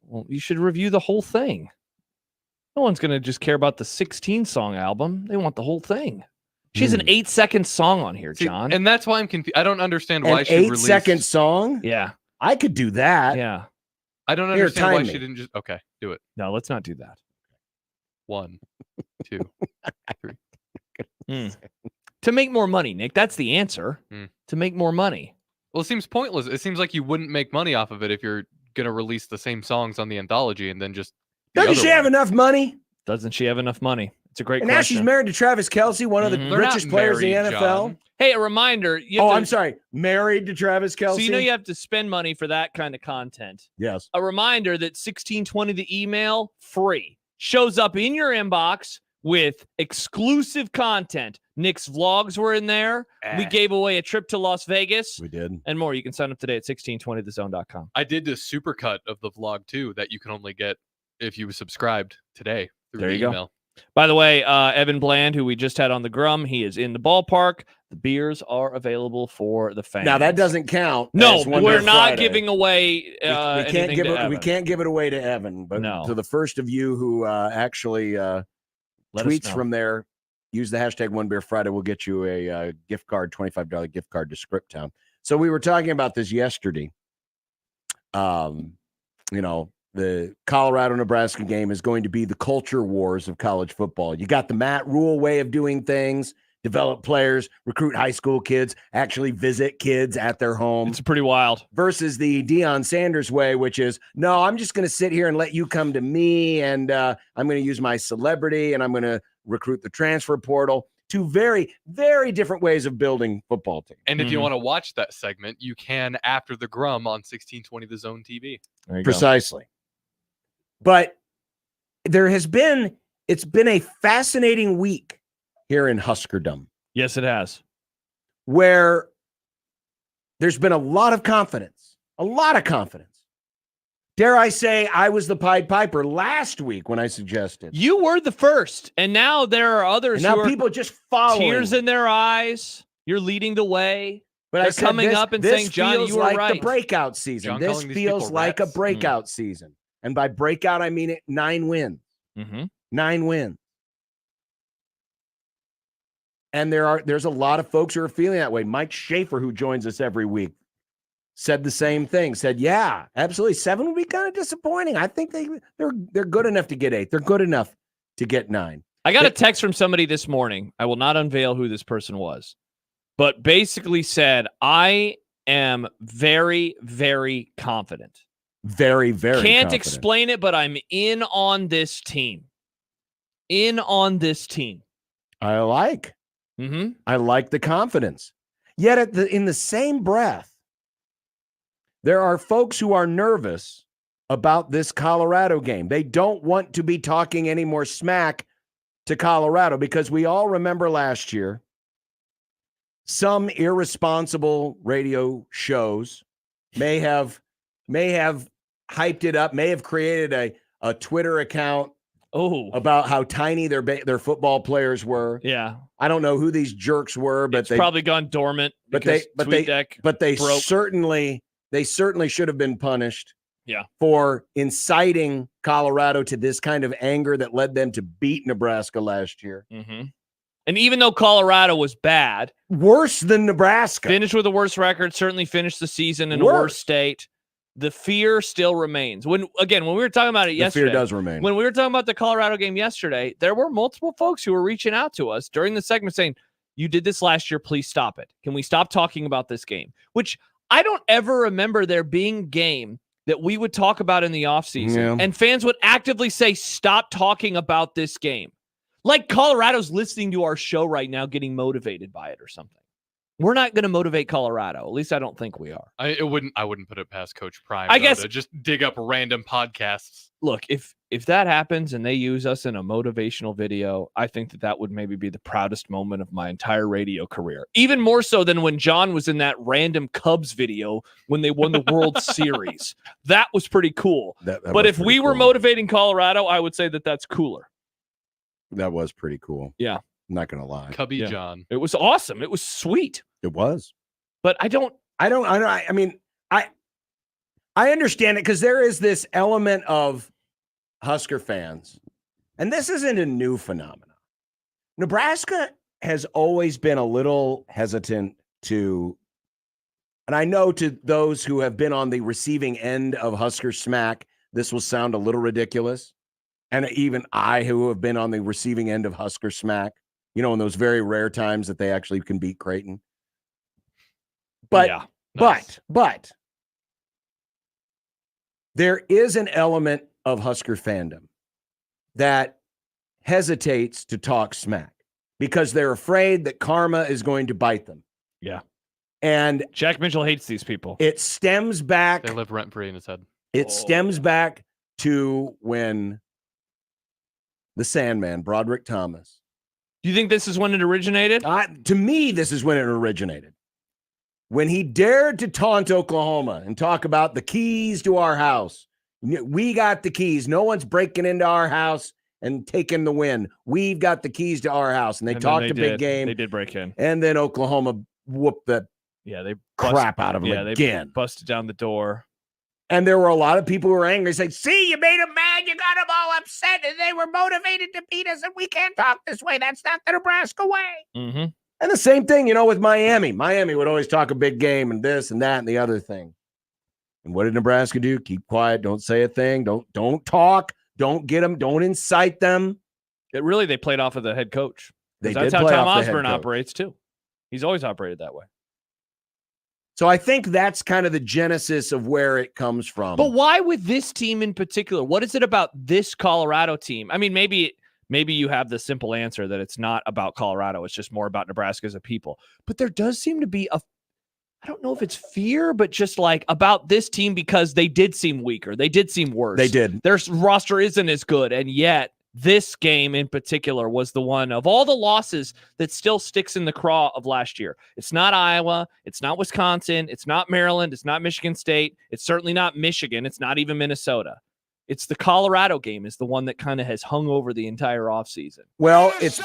Well, you should review the whole thing. No one's going to just care about the 16-song album. They want the whole thing. She has an 8-second song on here, See, John. and that's why I'm confused. I don't understand why An she released 8-second song? Yeah. I could do that. Yeah. I don't Here, understand why time she me. didn't just okay, do it. No, let's not do that. 1, 2, 3. To make more money, Nick. That's the answer. Mm. To make more money. Well, it seems pointless. It seems like you wouldn't make money off of it if you're gonna release the same songs on the anthology and then just the Doesn't other she have one. enough money? Doesn't she have enough money? It's a great And now question. she's married to Travis Kelce, one of the Mhm. richest players in the married, NFL. John. Hey, a reminder. You have Oh, to- I'm sorry. Married to Travis Kelce. So you know you have to spend money for that kind of content. Yes. A reminder that 1620 the email free shows up in your inbox with exclusive content. Nick's vlogs were in there. We gave away a trip to Las Vegas We did. and more. You can sign up today at 1620thezone.com. I did this supercut of the vlog too that you can only get if you subscribed today through There the you email. go. By the way, Evan Bland, who we just had on the Grum, he is in the ballpark. The beers are available for the fans. Now that doesn't count. No, as One we're Beer not Friday. giving away. We can't anything give to it. We Evan. can't give it away to Evan. But No. to the first of you who actually Let us tweets know. from there, use the hashtag One Beer Friday. We'll get you a gift card, $25 gift card to Scriptown. So we were talking about this yesterday. The Colorado-Nebraska game is going to be the culture wars of college football. You got the Matt Rule way of doing things, develop players, recruit high school kids, actually visit kids at their home. It's pretty wild. Versus the Deion Sanders way, which is, no, I'm just going to sit here and let you come to me, and I'm going to use my celebrity, and I'm going to recruit the transfer portal. Two very, very different ways of building football teams. And if you want to watch that segment, you can after the Grum on 1620 The Zone TV. Precisely. But it's been a fascinating week here in Huskerdom. Yes, it has. Where there's been a lot of confidence. Dare I say I was the Pied Piper last week when I suggested. You were the first, and now there are others. And now who are people just following. tears in their eyes. You're leading the way. But they're coming up and saying, "John, feels you were like right." the breakout season. John This calling these feels people like a rats. breakout season. And by breakout, I mean 9 wins. Mm-hmm. 9 wins. And there's a lot of folks who are feeling that way. Mike Schaefer, who joins us every week, said the same thing. Said, yeah, absolutely. 7 would be kind of disappointing. I think they're good enough to get 8. They're good enough to get 9. I got a text from somebody this morning. I will not unveil who this person was, but basically said, I am very, very confident. Very, very Can't confident. explain it, but I'm in on this team. In on this team. I like. Mm-hmm. I like the confidence. Yet in the same breath, there are folks who are nervous about this Colorado game. They don't want to be talking any more smack to Colorado because we all remember last year some irresponsible radio shows may have hyped it up, may have created a Twitter account about how tiny their football players were. Yeah. I don't know who these jerks were, but It's probably gone dormant. but because they broke. certainly should have been punished. Yeah. For inciting Colorado to this kind of anger that led them to beat Nebraska last year. Mm-hmm. And even though Colorado was bad, worse than Nebraska, finished with a worse record, certainly finished the season in a worse state, the fear still remains. When we were talking about it yesterday, fear does remain. When we were talking about the Colorado game yesterday, there were multiple folks who were reaching out to us during the segment saying, you did this last year, please stop it. Can we stop talking about this game? Which I don't ever remember there being game that we would talk about in the offseason, and fans would actively say, stop talking about this game. Like Colorado's listening to our show right now, getting motivated by it or something. We're not going to motivate Colorado. At least I don't think we are. I wouldn't put it past Coach Prime. I guess to just dig up random podcasts. Look, if that happens and they use us in a motivational video, I think that would maybe be the proudest moment of my entire radio career. Even more so than when John was in that random Cubs video when they won the World Series. That was pretty cool. But if we were motivating Colorado, I would say that that's cooler. That was pretty cool. Yeah. I'm not going to lie. Cubby John. It was awesome. It was sweet. It was. But I mean, I understand it because there is this element of Husker fans, and this isn't a new phenomenon. Nebraska has always been a little hesitant to, and I know to those who have been on the receiving end of Husker smack, this will sound a little ridiculous. And even I, who have been on the receiving end of Husker smack, in those very rare times that they actually can beat Creighton. But, yeah, nice. but there is an element of Husker fandom that hesitates to talk smack because they're afraid that karma is going to bite them. Yeah. And Jack Mitchell hates these people. It stems back. They live rent-free in his head. It stems back to when the Sandman, Broderick Thomas. Do you think this is when it originated? To me, this is when it originated. When he dared to taunt Oklahoma and talk about the keys to our house. We got the keys. No one's breaking into our house. and taken the win. We've got the keys to our house. And they talked a big game. They did break in. And then Oklahoma whooped the crap out of them again. They busted down the door. And there were a lot of people who were angry, saying, see, you made them mad. You got them all upset. And they were motivated to beat us. And we can't talk this way. That's not the Nebraska way. Mm-hmm. And the same thing, with Miami. Miami would always talk a big game and this and that and the other thing. And what did Nebraska do? Keep quiet. Don't say a thing. Don't talk. Don't get them. Don't incite them. They played off of the head coach. That's how Tom Osborne operates too. He's always operated that way. So I think that's kind of the genesis of where it comes from. But why with this team in particular? What is it about this Colorado team? I mean, maybe you have the simple answer that it's not about Colorado. It's just more about Nebraska as a people. But there does seem to be I don't know if it's fear, but just like about this team because they did seem weaker. They did seem worse. They did. Their roster isn't as good. And yet this game in particular was the one of all the losses that still sticks in the craw of last year. It's not Iowa. It's not Wisconsin. It's not Maryland. It's not Michigan State. It's certainly not Michigan. It's not even Minnesota. It's the Colorado game is the one that kind of has hung over the entire offseason. Well, it's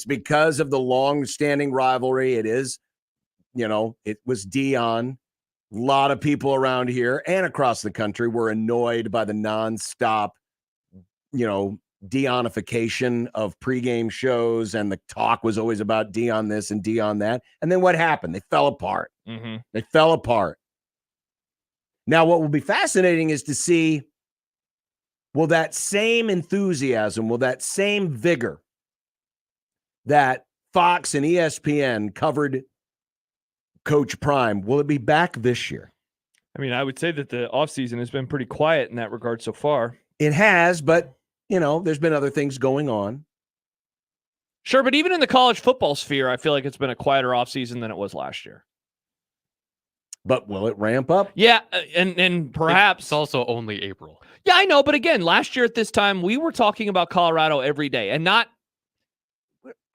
because of the long-standing rivalry. It is, it was Deion. A lot of people around here and across the country were annoyed by the nonstop Deionification of pregame shows, and the talk was always about Deion this and Deion that. And then what happened? They fell apart. Mm-hmm. They fell apart. Now, what will be fascinating is to see, will that same enthusiasm, will that same vigor that Fox and ESPN covered Coach Prime, will it be back this year? I mean, I would say that the offseason has been pretty quiet in that regard so far. It has, but there's been other things going on. Sure, but even in the college football sphere, I feel like it's been a quieter offseason than it was last year. But will it ramp up? Yeah, and perhaps... It's also only April. Yeah, I know, but again, last year at this time, we were talking about Colorado every day, and I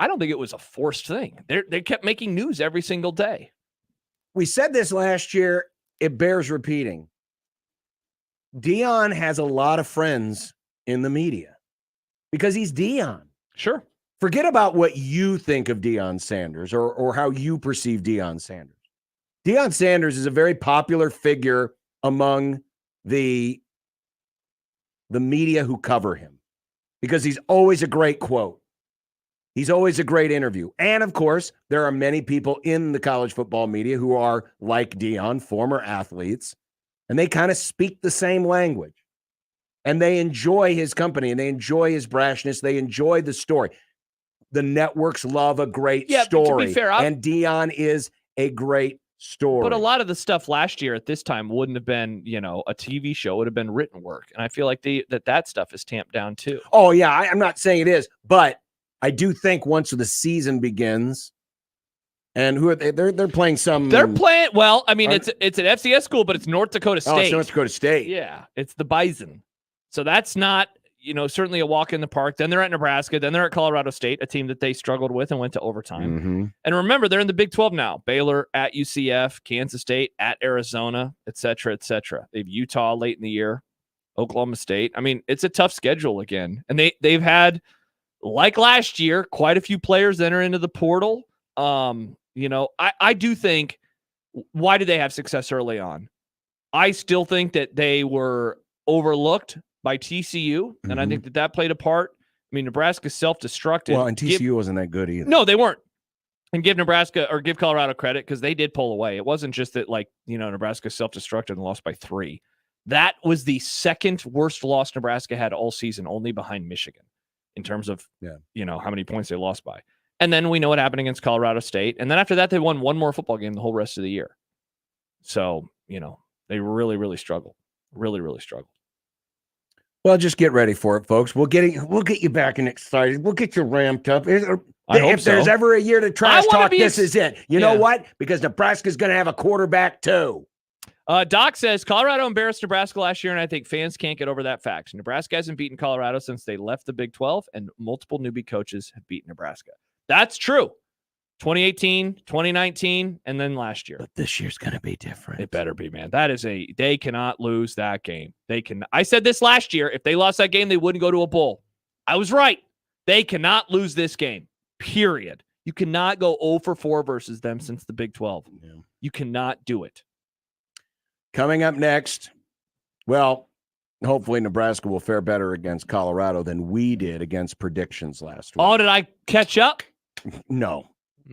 don't think it was a forced thing. They kept making news every single day. We said this last year. It bears repeating. Deion has a lot of friends in the media because he's Deion. Sure. Forget about what you think of Deion Sanders or how you perceive Deion Sanders. Deion Sanders is a very popular figure among the media who cover him because he's always a great quote. He's always a great interview. And, of course, there are many people in the college football media who are like Deion, former athletes, and they kind of speak the same language. And they enjoy his company, and they enjoy his brashness. They enjoy the story. The networks love a great story. To be fair, and Deion is a great story. But a lot of the stuff last year at this time wouldn't have been, a TV show. It would have been written work. And I feel like that stuff is tamped down too. Oh, yeah. I'm not saying it is, but I do think once the season begins, and who are they? They're playing some. They're playing. Well, I mean, it's an FCS school, but it's North Dakota State. Oh, it's North Dakota State. Yeah, it's the Bison. So that's not, certainly a walk in the park. Then they're at Nebraska. Then they're at Colorado State, a team that they struggled with and went to overtime. Mm-hmm. And remember, they're in the Big 12 now. Baylor at UCF, Kansas State at Arizona, et cetera, et cetera. They have Utah late in the year, Oklahoma State. I mean, it's a tough schedule again. And they've had, like last year, quite a few players enter into the portal. I do think, why did they have success early on? I still think that they were overlooked by TCU, and I think that played a part. I mean, Nebraska self-destructed. Well, and TCU wasn't that good either. No, they weren't. And give Colorado credit because they did pull away. It wasn't just that, Nebraska self-destructed and lost by 3. That was the second worst loss Nebraska had all season, only behind Michigan in terms of, how many points they lost by. And then we know what happened against Colorado State. And then after that, they won one more football game the whole rest of the year. So, they really, really struggled. Really, really struggled. Well, just get ready for it, folks. We'll get you back and excited. We'll get you ramped up. If there's ever a year to trash talk, this is it. You know what? Because Nebraska's going to have a quarterback too. Doc says Colorado embarrassed Nebraska last year, and I think fans can't get over that fact. Nebraska hasn't beaten Colorado since they left the Big 12, and multiple newbie coaches have beaten Nebraska. That's true. 2018, 2019, and then last year. But this year's going to be different. It better be, man. They cannot lose that game. I said this last year. If they lost that game, they wouldn't go to a bowl. I was right. They cannot lose this game, period. You cannot go 0 for 4 versus them since the Big 12. Yeah. You cannot do it. Coming up next, well, hopefully Nebraska will fare better against Colorado than we did against predictions last week. Oh, did I catch up? No.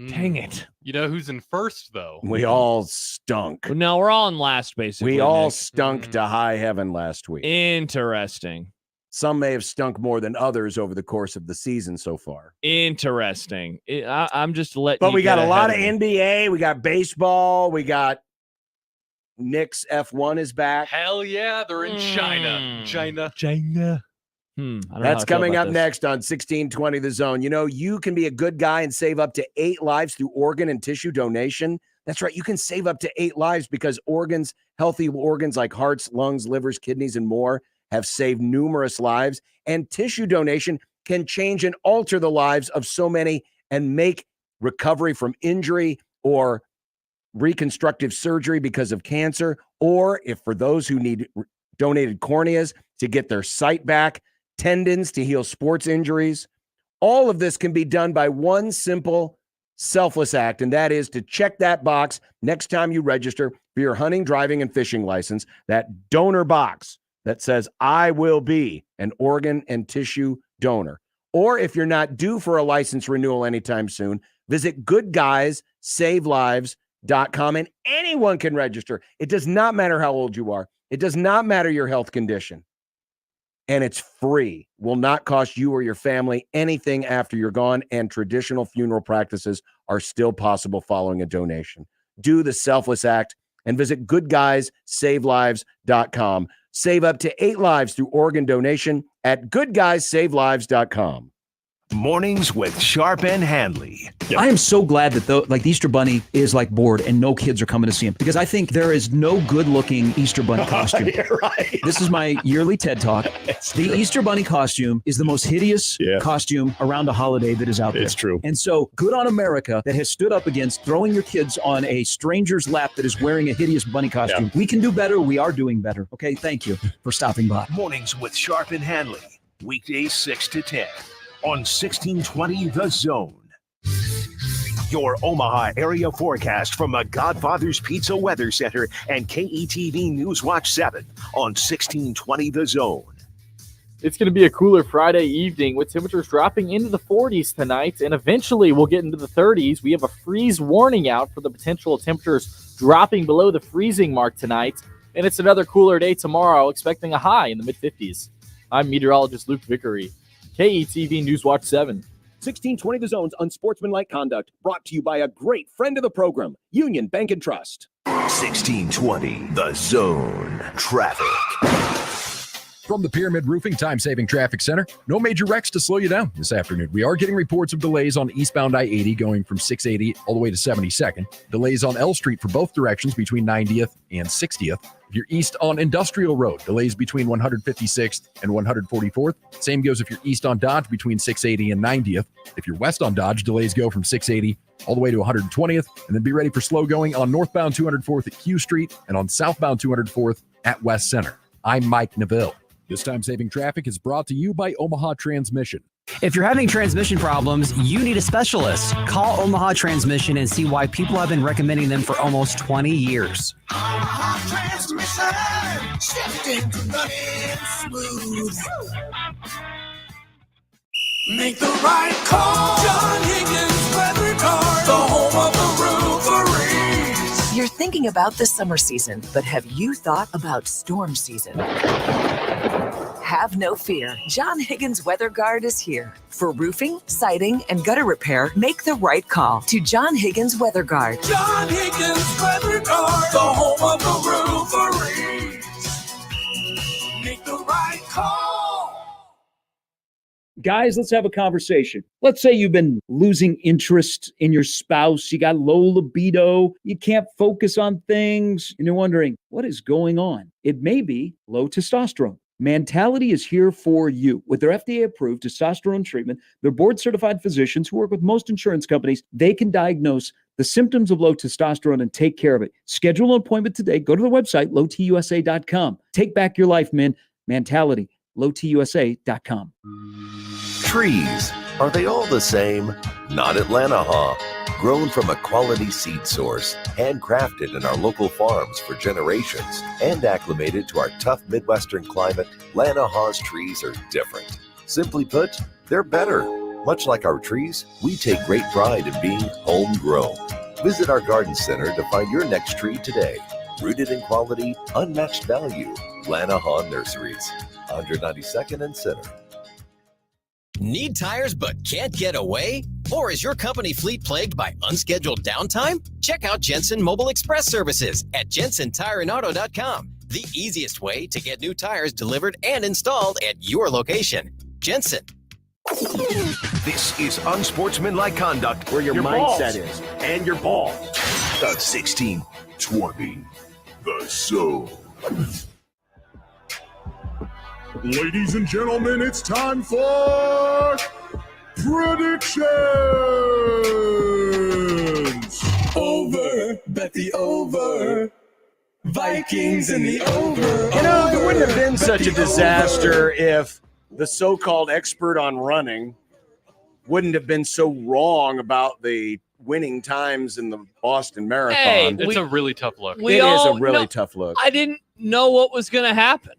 Dang it. You know who's in first, though? We all stunk. No, we're all in last, basically. We all Nick. stunk to high heaven last week. Interesting. Some may have stunk more than others over the course of the season so far. Interesting. I'm just letting But you we got get a lot of ahead me. NBA. We got baseball. We got Knicks F1 is back. Hell yeah, they're in China. China. I don't know how That's I feel coming about up this. next on 1620 The Zone. You know, you can be a good guy and save up to 8 lives through organ and tissue donation. That's right. You can save up to 8 lives because healthy organs like hearts, lungs, livers, kidneys, and more have saved numerous lives. And tissue donation can change and alter the lives of so many and make recovery from injury or reconstructive surgery because of cancer, or if for those who need donated corneas to get their sight back, tendons to heal sports injuries. All of this can be done by one simple, selfless act, and that is to check that box next time you register for your hunting, driving, and fishing license, that donor box that says, I will be an organ and tissue donor. Or if you're not due for a license renewal anytime soon, visit goodguysavelives.com, and anyone can register. It does not matter how old you are. It does not matter your health condition. And it's free. Will not cost you or your family anything after you're gone, and traditional funeral practices are still possible following a donation. Do the selfless act and visit goodguysavelives.com. Save up to 8 lives through organ donation at goodguysavelives.com. Mornings with Sharp and Handley. I am so glad that the Easter Bunny is like bored and no kids are coming to see him, because I think there is no good-looking Easter Bunny costume. Right. This is my yearly TED Talk. The Easter Bunny costume is the most hideous costume around a holiday that is out there. It's true. And so good on America that has stood up against throwing your kids on a stranger's lap that is wearing a hideous bunny costume. We can do better. We are doing better. Okay, thank you for stopping by. Mornings with Sharp and Handley. Weekdays 6 to 10 on 1620 The Zone. Your Omaha area forecast from the Godfather's Pizza Weather Center and KETV News Watch 7 on 1620 The Zone. It's going to be a cooler Friday evening with temperatures dropping into the 40s tonight, and eventually we'll get into the 30s. We have a freeze warning out for the potential temperatures dropping below the freezing mark tonight, and it's another cooler day tomorrow, expecting a high in the mid-50s. I'm meteorologist Luke Vickery, KETV News Watch 7. 1620 The Zone's Unsportsmanlike Conduct, brought to you by a great friend of the program, Union Bank and Trust. 1620 The Zone. Traffic. From the Pyramid Roofing Time-Saving Traffic Center, no major wrecks to slow you down this afternoon. We are getting reports of delays on eastbound I-80 going from 680 all the way to 72nd. Delays on L Street for both directions between 90th and 60th. If you're east on Industrial Road, delays between 156th and 144th. Same goes if you're east on Dodge between 680 and 90th. If you're west on Dodge, delays go from 680 all the way to 120th. And then be ready for slow going on northbound 204th at Q Street and on southbound 204th at West Center. I'm Mike Neville. This time-saving traffic is brought to you by Omaha Transmission. If you're having transmission problems, you need a specialist. Call Omaha Transmission and see why people have been recommending them for almost 20 years. Transmission, shifting to running smooth. Make the right call. John Higgins Weather Guard, the home of the roofery. You're thinking about the summer season, but have you thought about storm season? Have no fear. John Higgins Weather Guard is here. For roofing, siding, and gutter repair, make the right call to John Higgins Weather Guard. John Higgins Weather Guard, the home of the roofery. Make the right call. Guys, let's have a conversation. Let's say you've been losing interest in your spouse. You got low libido. You can't focus on things. And you're wondering, what is going on? It may be low testosterone. Mentality is here for you. With their FDA-approved testosterone treatment, their board-certified physicians who work with most insurance companies, they can diagnose the symptoms of low testosterone and take care of it. Schedule an appointment today. Go to the website, lowtusa.com. Take back your life, men. Mentality, lowtusa.com. Trees, are they all the same? Not at Lanahaw. Grown from a quality seed source, handcrafted in our local farms for generations, and acclimated to our tough Midwestern climate, Lanahaw's trees are different. Simply put, they're better. Much like our trees, we take great pride in being homegrown. Visit our garden center to find your next tree today. Rooted in quality, unmatched value. Lanahaw Nurseries, 192nd and Center. Need tires but can't get away? Or is your company fleet plagued by unscheduled downtime? Check out Jensen Mobile Express Services at jensentireandauto.com. The easiest way to get new tires delivered and installed at your location. Jensen. This is Unsportsmanlike Conduct. Where your mindset is. And your ball. The 1620. The Zone. Ladies and gentlemen, it's time for predictions. Over, bet the over. Vikings in the over. You know, it wouldn't have been such a disaster if the so-called expert on running wouldn't have been so wrong about the winning times in the Boston Marathon. It's a really tough look. It is a really tough look. I didn't know what was going to happen.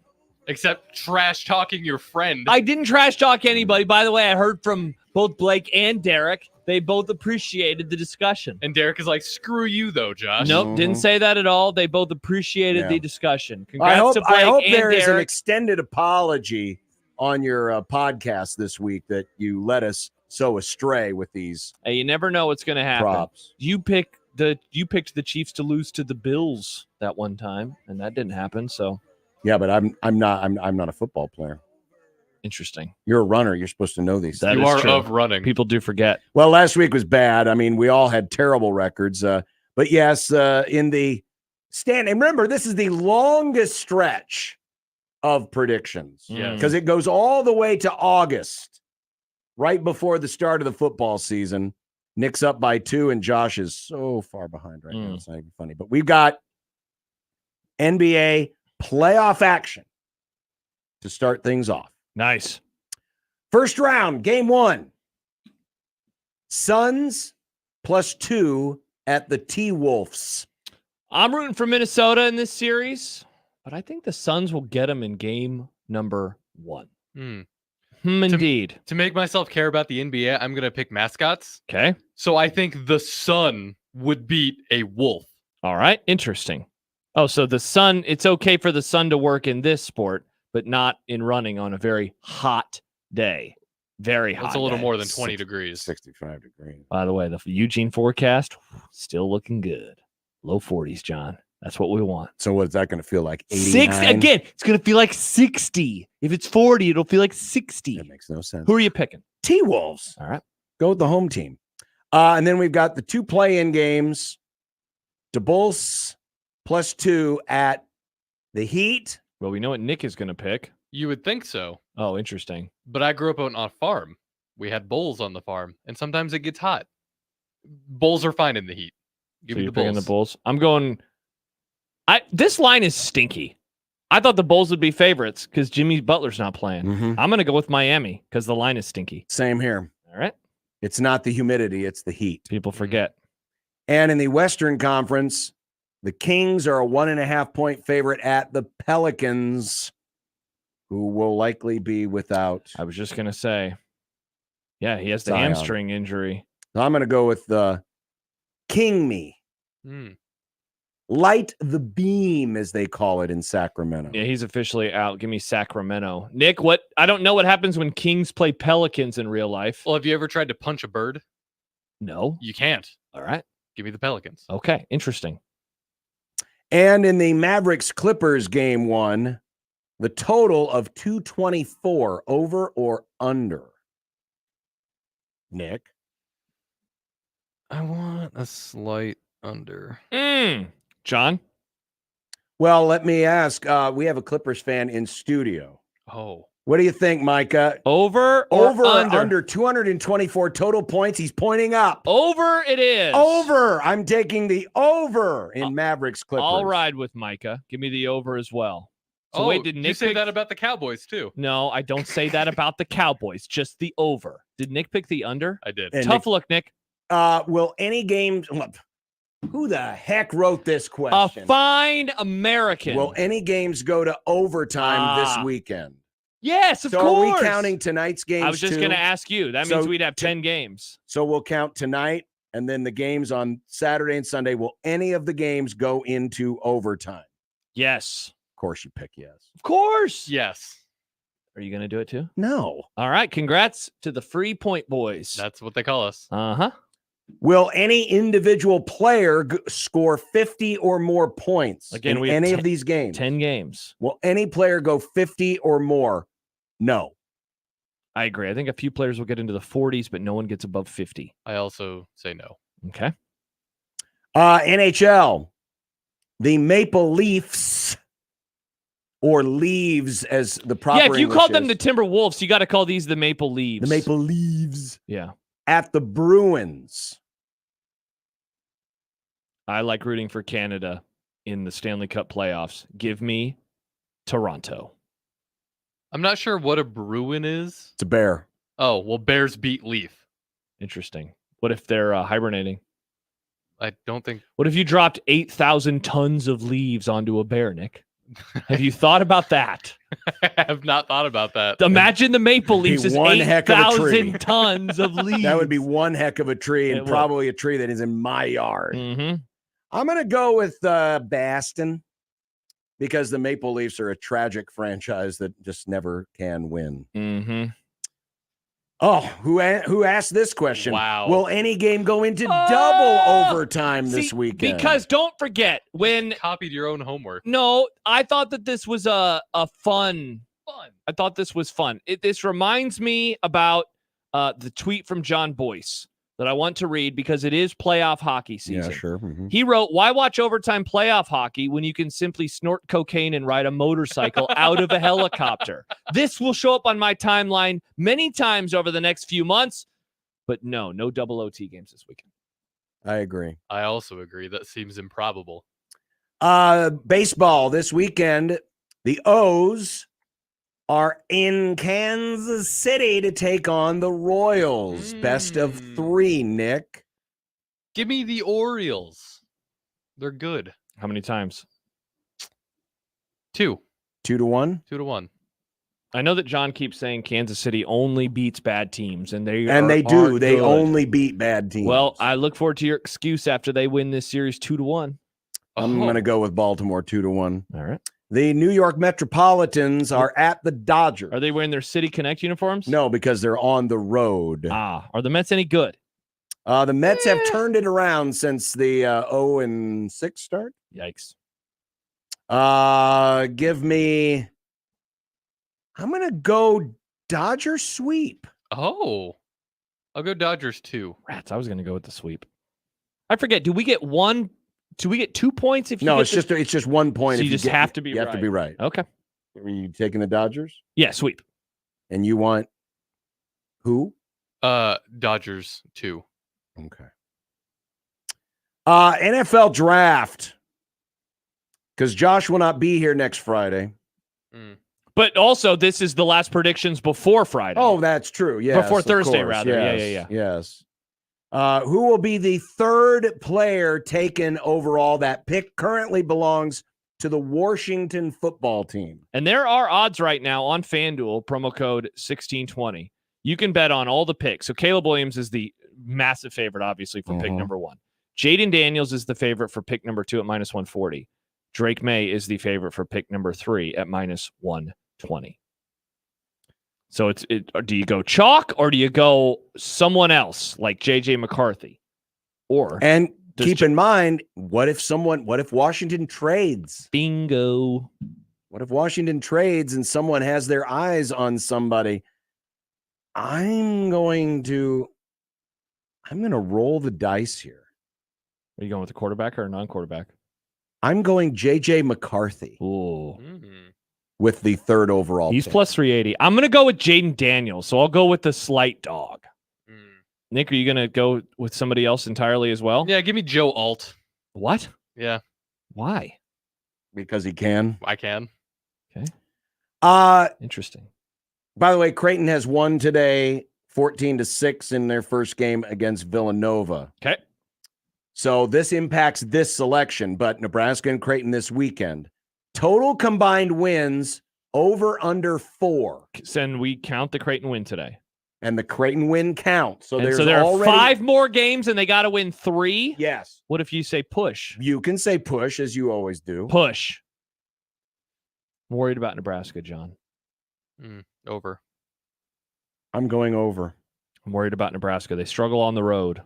Except trash talking your friend. I didn't trash talk anybody. By the way, I heard from both Blake and Derek. They both appreciated the discussion. And Derek is like, screw you, though, Josh. Nope, didn't say that at all. They both appreciated the discussion. Congrats I hope, to Blake I hope and there is an Derek. extended apology on your podcast this week that you led us so astray with these. Hey, you never know what's going to happen. Props. You picked the Chiefs to lose to the Bills that one time, and that didn't happen. So yeah, but I'm not a football player. Interesting. You're a runner. You're supposed to know these things. You are of running. People do forget. Well, last week was bad. I mean, we all had terrible records. But yes, in the stand, and remember, this is the longest stretch of predictions. Yes. Because it goes all the way to August, right before the start of the football season. Nick's up by 2, and Josh is so far behind right now. It's not even funny. But we've got NBA playoff action to start things off. Nice. First round, game 1. Suns +2 at the T-Wolves. I'm rooting for Minnesota in this series, but I think the Suns will get them in game number 1. Indeed. To make myself care about the NBA, I'm going to pick mascots. Okay. So I think the Sun would beat a wolf. All right. Interesting. Oh, so the Sun, it's okay for the Sun to work in this sport, but not in running on a very hot day. Very hot. It's a little day. more than 20 degrees. 65 degrees. By the way, the Eugene forecast, still looking good. Low 40s, John. That's what we want. So what is that going to feel like? 89? Again, it's going to feel like 60. If it's 40, it'll feel like 60. That makes no sense. Who are you picking? T-Wolves. All right. Go with the home team. And then we've got the 2 play-in games. The Bulls +2 at the Heat. Well, we know what Nick is going to pick. You would think so. Oh, interesting. But I grew up on a farm. We had bulls on the farm, and sometimes it gets hot. Bulls are fine in the heat. Give So me you're the picking Bulls. the Bulls. I'm going. This line is stinky. I thought the Bulls would be favorites because Jimmy Butler's not playing. I'm going to go with Miami because the line is stinky. Same here. All right. It's not the humidity, it's the heat. People forget. And in the Western Conference, the Kings are a 1.5-point favorite at the Pelicans, who will likely be without. I was just going to say, yeah, he has the Zion. hamstring injury. So I'm going to go with the King Me. Light the beam, as they call it in Sacramento. Yeah, he's officially out. Give me Sacramento. Nick, what? I don't know what happens when Kings play Pelicans in real life. Well, have you ever tried to punch a bird? No. You can't. All right. Give me the Pelicans. Okay. Interesting. And in the Mavericks Clippers game 1, the total of 224 over or under. Nick? I want a slight under. John? Well, let me ask. We have a Clippers fan in studio. Oh. What do you think, Micah? Over or under 224 total points. He's pointing up. Over it is. Over. I'm taking the over in Mavericks Clippers. I'll ride with Micah. Give me the over as well. So wait, did Nick you say pick... that about the Cowboys too? No, I don't say that about the Cowboys. Just the over. Did Nick pick the under? I did. And Tough look, Nick. Will any games... Who the heck wrote this question? A fine American. Will any games go to overtime this weekend? Yes, of course. So are we counting tonight's games? I was just going to ask you. That means we'd have 10 games. So we'll count tonight and then the games on Saturday and Sunday. Will any of the games go into overtime? Yes. Of course you pick yes. Of course. Yes. Are you going to do it too? No. All right. Congrats to the 3 Point Boys. That's what they call us. Uh-huh. Will any individual player score 50 or more points Again, in we have any of these games? 10 games. Will any player go 50 or more? No. I agree. I think a few players will get into the 40s, but no one gets above 50. I also say no. Okay. NHL. The Maple Leafs, or Leaves as the proper Yeah, if you English called them is. the Timberwolves, you got to call these the Maple Leaves. The Maple Leaves. Yeah. At the Bruins. I like rooting for Canada in the Stanley Cup playoffs. Give me Toronto. I'm not sure what a Bruin is. It's a bear. Oh, well, Bears beat Leaf. Interesting. What if they're hibernating? I don't think. What if you dropped 8,000 tons of leaves onto a bear, Nick? Have you thought about that? I have not thought about that. Imagine the Maple Leafs is one heck of a tree. 8,000 tons of leaves. That would be one heck of a tree, and It would. probably a tree that is in my yard. Mm-hmm. I'm going to go with Boston because the Maple Leafs are a tragic franchise that just never can win. Mm-hmm. Oh, who asked this question? Wow. Will any game go into double overtime this weekend? Because don't forget, when copied your own homework. No, I thought that this was a fun. I thought this was fun. This reminds me about the tweet from John Boyce that I want to read because it is playoff hockey season. Yeah, sure. Mm-hmm. He wrote, "Why watch overtime playoff hockey when you can simply snort cocaine and ride a motorcycle out of a helicopter? This will show up on my timeline many times over the next few months, but no double OT games this weekend." I agree. I also agree. That seems improbable. Baseball this weekend. The O's are in Kansas City to take on the Royals. Best of 3, Nick. Give me the Orioles. They're good. How many times? 2. 2-1? 2-1. I know that John keeps saying Kansas City only beats bad teams, and they do. They good. only beat bad teams. Well, I look forward to your excuse after they win this series 2-1. I'm going to go with Baltimore 2-1. All right. The New York Metropolitans are at the Dodgers. Are they wearing their City Connect uniforms? No, because they're on the road. Are the Mets any good? The Mets have turned it around since the 0-6 start. Yikes. Give me... I'm going to go Dodger sweep. Oh. I'll go Dodgers 2. Rats, I was going to go with the sweep. I forget, do we get 2 points if you No, get it's just 1 point. So if you just get- have to be You have to be right. Okay. Are you taking the Dodgers? Yeah, sweep. And you want who? Dodgers 2. Okay. NFL draft. Because Josh will not be here next Friday. But also, this is the last predictions before Friday. Oh, that's true. Yes. Before of Thursday, course. rather. Yes, Yeah. Yes. Who will be the third player taken overall? That pick currently belongs to the Washington football team. And there are odds right now on FanDuel, promo code 1620. You can bet on all the picks. So Caleb Williams is the massive favorite, obviously, for pick number 1. Jaden Daniels is the favorite for pick number 2 at minus 140. Drake May is the favorite for pick number 3 at minus 120. So do you go chalk or do you go someone else like JJ McCarthy? And keep in mind, what if Washington trades? Bingo. What if Washington trades and someone has their eyes on somebody? I'm going to roll the dice here. Are you going with a quarterback or a non-quarterback? I'm going JJ McCarthy. Ooh. with the third overall. He's pick. plus 380. I'm going to go with Jaden Daniels, so I'll go with the slight dog. Nick, are you going to go with somebody else entirely as well? Yeah, give me Joe Alt. What? Yeah. Why? Because he can. I can. Okay. Interesting. By the way, Creighton has won today 14-6 in their first game against Villanova. Okay. So this impacts this selection, but Nebraska and Creighton this weekend. Total combined wins over under 4. And we count the Creighton win today. And the Creighton win counts. So so there are 5 more games and they got to win 3? Yes. What if you say push? You can say push, as you always do. Push. I'm worried about Nebraska, John. Over. I'm going over. I'm worried about Nebraska. They struggle on the road.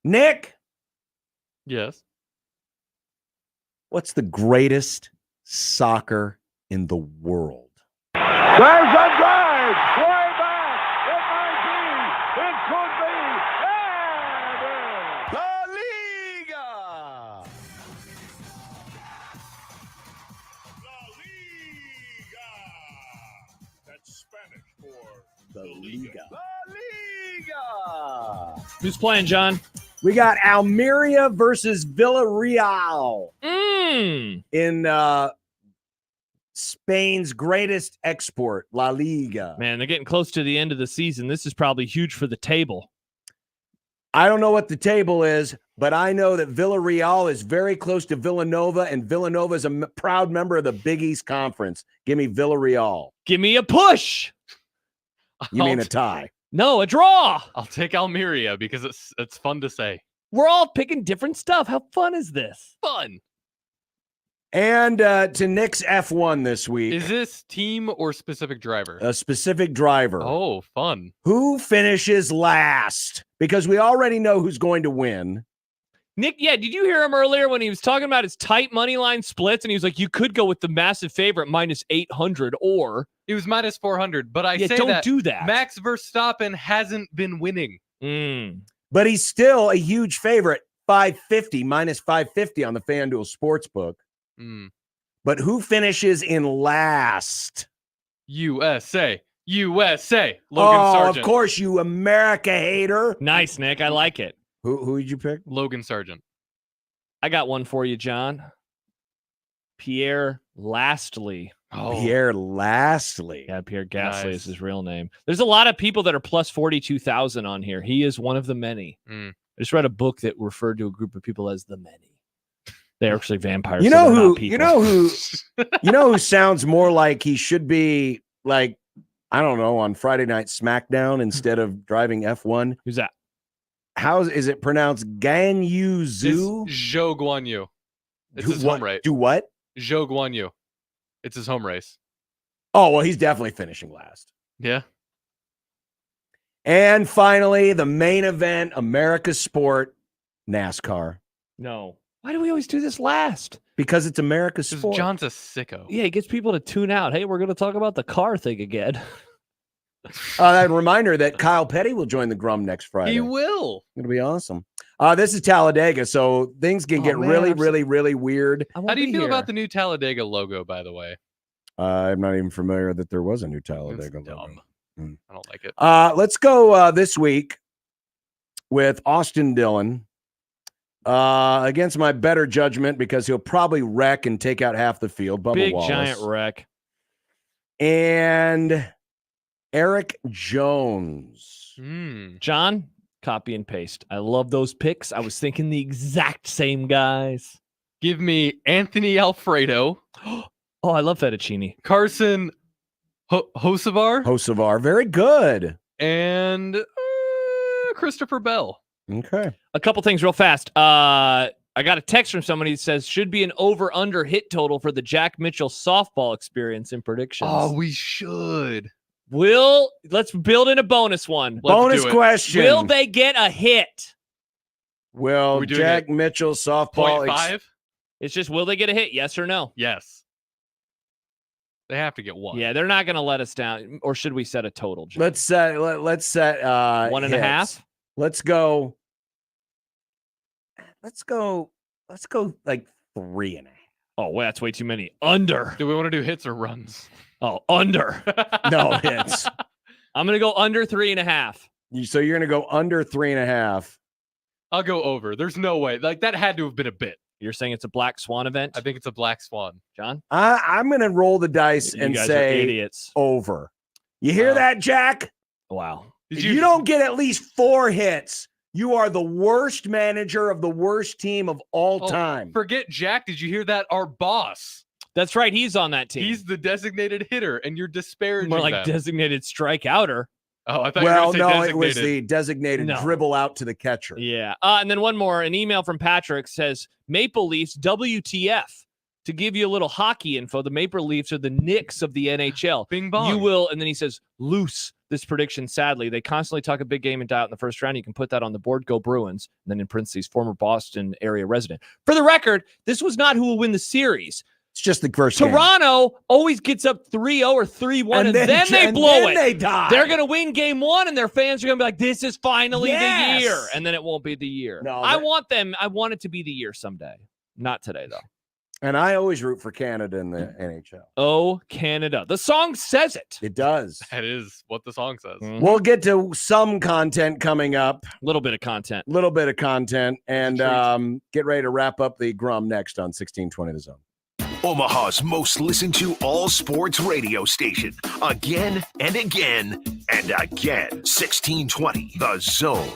Nick. Yes. What's the greatest soccer in the world? There's a drive. Way back. It might be. It could be. And La Liga. that's Spanish for the Liga. Who's playing, John? We got Almeria versus Villarreal in Spain's greatest export, La Liga. Man, they're getting close to the end of the season. This is probably huge for the table. I don't know what the table is, but I know that Villarreal is very close to Villanova, and Villanova is a proud member of the Big East Conference. Give me Villarreal. Give me a push. You mean a tie? No, a draw. I'll take Almeria because it's fun to say. We're all picking different stuff. How fun is this? Fun. And to Nick's F1 this week. Is this team or specific driver? A specific driver. Oh, fun. Who finishes last? Because we already know who's going to win. Nick, yeah, did you hear him earlier when he was talking about his tight money line splits? And he was like, you could go with the massive favorite minus 800 or... He was minus 400, but I say don't do that. Max Verstappen hasn't been winning. But he's still a huge favorite, 550, minus 550 on the FanDuel Sportsbook. But who finishes in last? USA. Logan Of Sargent. course, you America hater. Nice, Nick. I like it. Who did you pick? Logan Sargent. I got one for you, John. Pierre Lastly. Pierre Lastly. Yeah, Pierre Gasly is his real name. There's a lot of people that are plus 42,000 on here. He is one of the many. I just read a book that referred to a group of people as the many. They're actually vampires. You know who sounds more like he should be like, I don't know, on Friday Night SmackDown instead of driving F1? Who's that? How is it pronounced? Gan Yu Zhu? Zhou Guanyu. It's his home race. Do what? Zhou Guanyu. It's his home race. Oh, well, he's definitely finishing last. Yeah. And finally, the main event, America's sport, NASCAR. No. Why do we always do this last? Because it's America's sport. John's a sicko. Yeah, he gets people to tune out. Hey, we're going to talk about the car thing again. That reminder that Kyle Petty will join the Grum next Friday. He will. It'll be awesome. This is Talladega, so things can get really weird. How do you feel about the new Talladega logo, by the way? I'm not even familiar that there was a new Talladega logo. I don't like it. Let's go this week with Austin Dillon against my better judgment because he'll probably wreck and take out half the field. Bubba Big Wallace. giant wreck. And Eric Jones. John, copy and paste. I love those picks. I was thinking the exact same guys. Give me Anthony Alfredo. Oh, I love fettuccine. Carson Hocevar. Hocevar, very good. And Christopher Bell. Okay. A couple things real fast. I got a text from somebody that says should be an over-under hit total for the Jack Mitchell softball experience in predictions. Oh, we should. Let's build in a bonus one. Bonus question. Will they get a hit? Will Jack Mitchell softball 0.5? It's just, will they get a hit? Yes or no? Yes. They have to get one. Yeah, they're not going to let us down. Or should we set a total, John? Let's set 1.5. Let's go like 3.5. Oh, wait, that's way too many. Under. Do we want to do hits or runs? Oh, under. No hits. I'm going to go under 3.5. So you're going to go under 3.5. I'll go over. There's no way. Like, that had to have been a bit. You're saying it's a black swan event? I think it's a black swan. John? I'm going to roll the dice You and guys say are idiots. over. You hear that, Jack? Wow. If you don't get at least 4 hits, you are the worst manager of the worst team of all time. Forget Jack. Did you hear that? Our boss. That's right. He's on that team. He's the designated hitter, and you're disparaging More like them. designated strikeouter. Oh, I thought you were going to say designated. It was the designated dribble out to the catcher. Yeah. And then one more. An email from Patrick says, Maple Leafs WTF. To give you a little hockey info, the Maple Leafs are the Knicks of the NHL. Bing bong. You will, and then he says, loose this prediction, sadly. They constantly talk a big game and die out in the first round. You can put that on the board. Go Bruins. And then in parentheses, former Boston area resident. For the record, this was not who will win the series. It's just the first game. Toronto always gets up 3-0 or 3-1, and then they blow it. They die. They're going to win game 1, and their fans are going to be like, this is finally the year. Yes. And then it won't be the year. No, I want it to be the year someday. Not today, though. And I always root for Canada in the NHL. Oh, Canada. The song says it. It does. That is what the song says. Mm-hmm. We'll get to some content coming up. A little bit of content. And get ready to wrap up the Grum next on 1620 The Zone. Omaha's most listened to all sports radio station. Again and again and again. 1620 The Zone.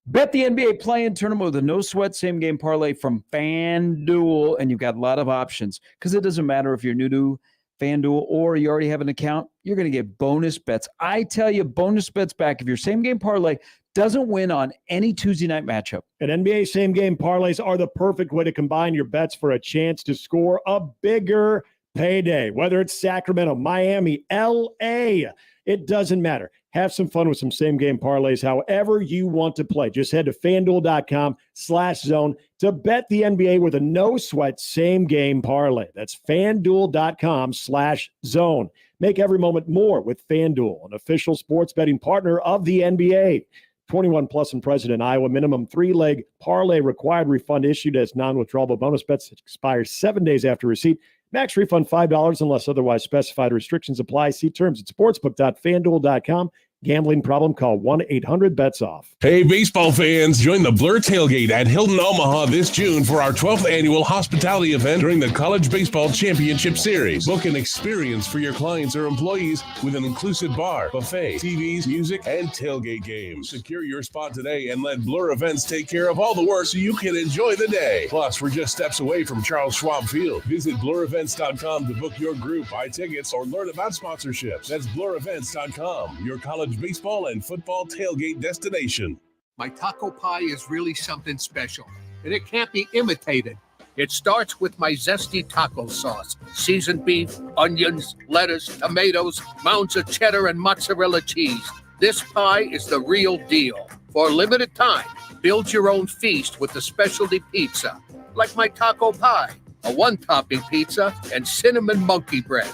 Bet the NBA play-in tournament with a no-sweat same-game parlay from FanDuel, and you've got a lot of options because it doesn't matter if you're new to FanDuel or you already have an account, you're going to get bonus bets. I tell you, bonus bets back if your same-game parlay doesn't win on any Tuesday night matchup. And NBA same-game parlays are the perfect way to combine your bets for a chance to score a bigger payday. Whether it's Sacramento, Miami, L.A., it doesn't matter. Have some fun with some same-game parlays however you want to play. Just head to FanDuel.com/zone to bet the NBA with a no-sweat same-game parlay. That's FanDuel.com/zone. Make every moment more with FanDuel, an official sports betting partner of the NBA. 21 plus and present in Iowa. Minimum 3-leg parlay required. Refund issued as non-withdrawable bonus bets. It expires 7 days after receipt. Max refund $5 unless otherwise specified. Restrictions apply. See terms at sportsbook.fanduel.com. Gambling problem? Call 1-800-BETS-OFF. Hey, baseball fans, join the Blur Tailgate at Hilton Omaha this June for our 12th annual hospitality event during the College Baseball Championship Series. Book an experience for your clients or employees with an inclusive bar, buffet, TVs, music, and tailgate games. Secure your spot today and let Blur Events take care of all the work so you can enjoy the day. Plus, we're just steps away from Charles Schwab Field. Visit blurevents.com to book your group, buy tickets, or learn about sponsorships. That's blurevents.com, your college baseball and football tailgate destination. My taco pie is really something special, and it can't be imitated. It starts with my zesty taco sauce, seasoned beef, onions, lettuce, tomatoes, mounds of cheddar, and mozzarella cheese. This pie is the real deal. For a limited time, build your own feast with the specialty pizza, like my taco pie, a one-topping pizza, and cinnamon monkey bread.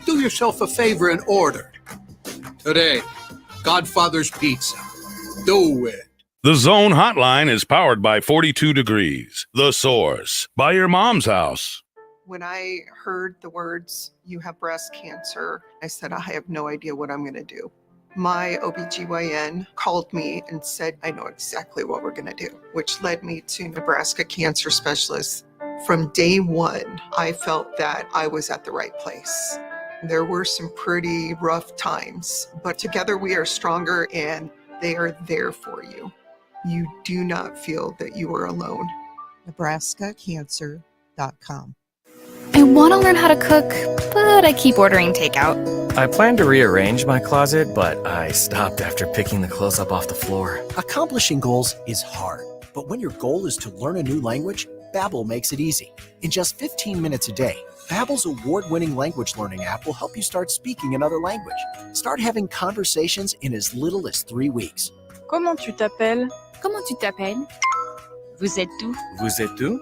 Do yourself a favor and order. Today, Godfather's Pizza. Do it. The Zone Hotline is powered by 42 Degrees, The Source, by your mom's house. When I heard the words, "you have breast cancer," I said, I have no idea what I'm going to do. My OBGYN called me and said, I know exactly what we're going to do, which led me to Nebraska Cancer Specialists. From day one, I felt that I was at the right place. There were some pretty rough times, but together we are stronger and they are there for you. You do not feel that you are alone. NebraskaCancer.com. I want to learn how to cook, but I keep ordering takeout. I plan to rearrange my closet, but I stopped after picking the clothes up off the floor. Accomplishing goals is hard, but when your goal is to learn a new language, Babbel makes it easy. In just 15 minutes a day, Babbel's award-winning language learning app will help you start speaking another language. Start having conversations in as little as 3 weeks. Comment tu t'appelles? Comment tu t'appelles? Vous êtes où? Vous êtes où?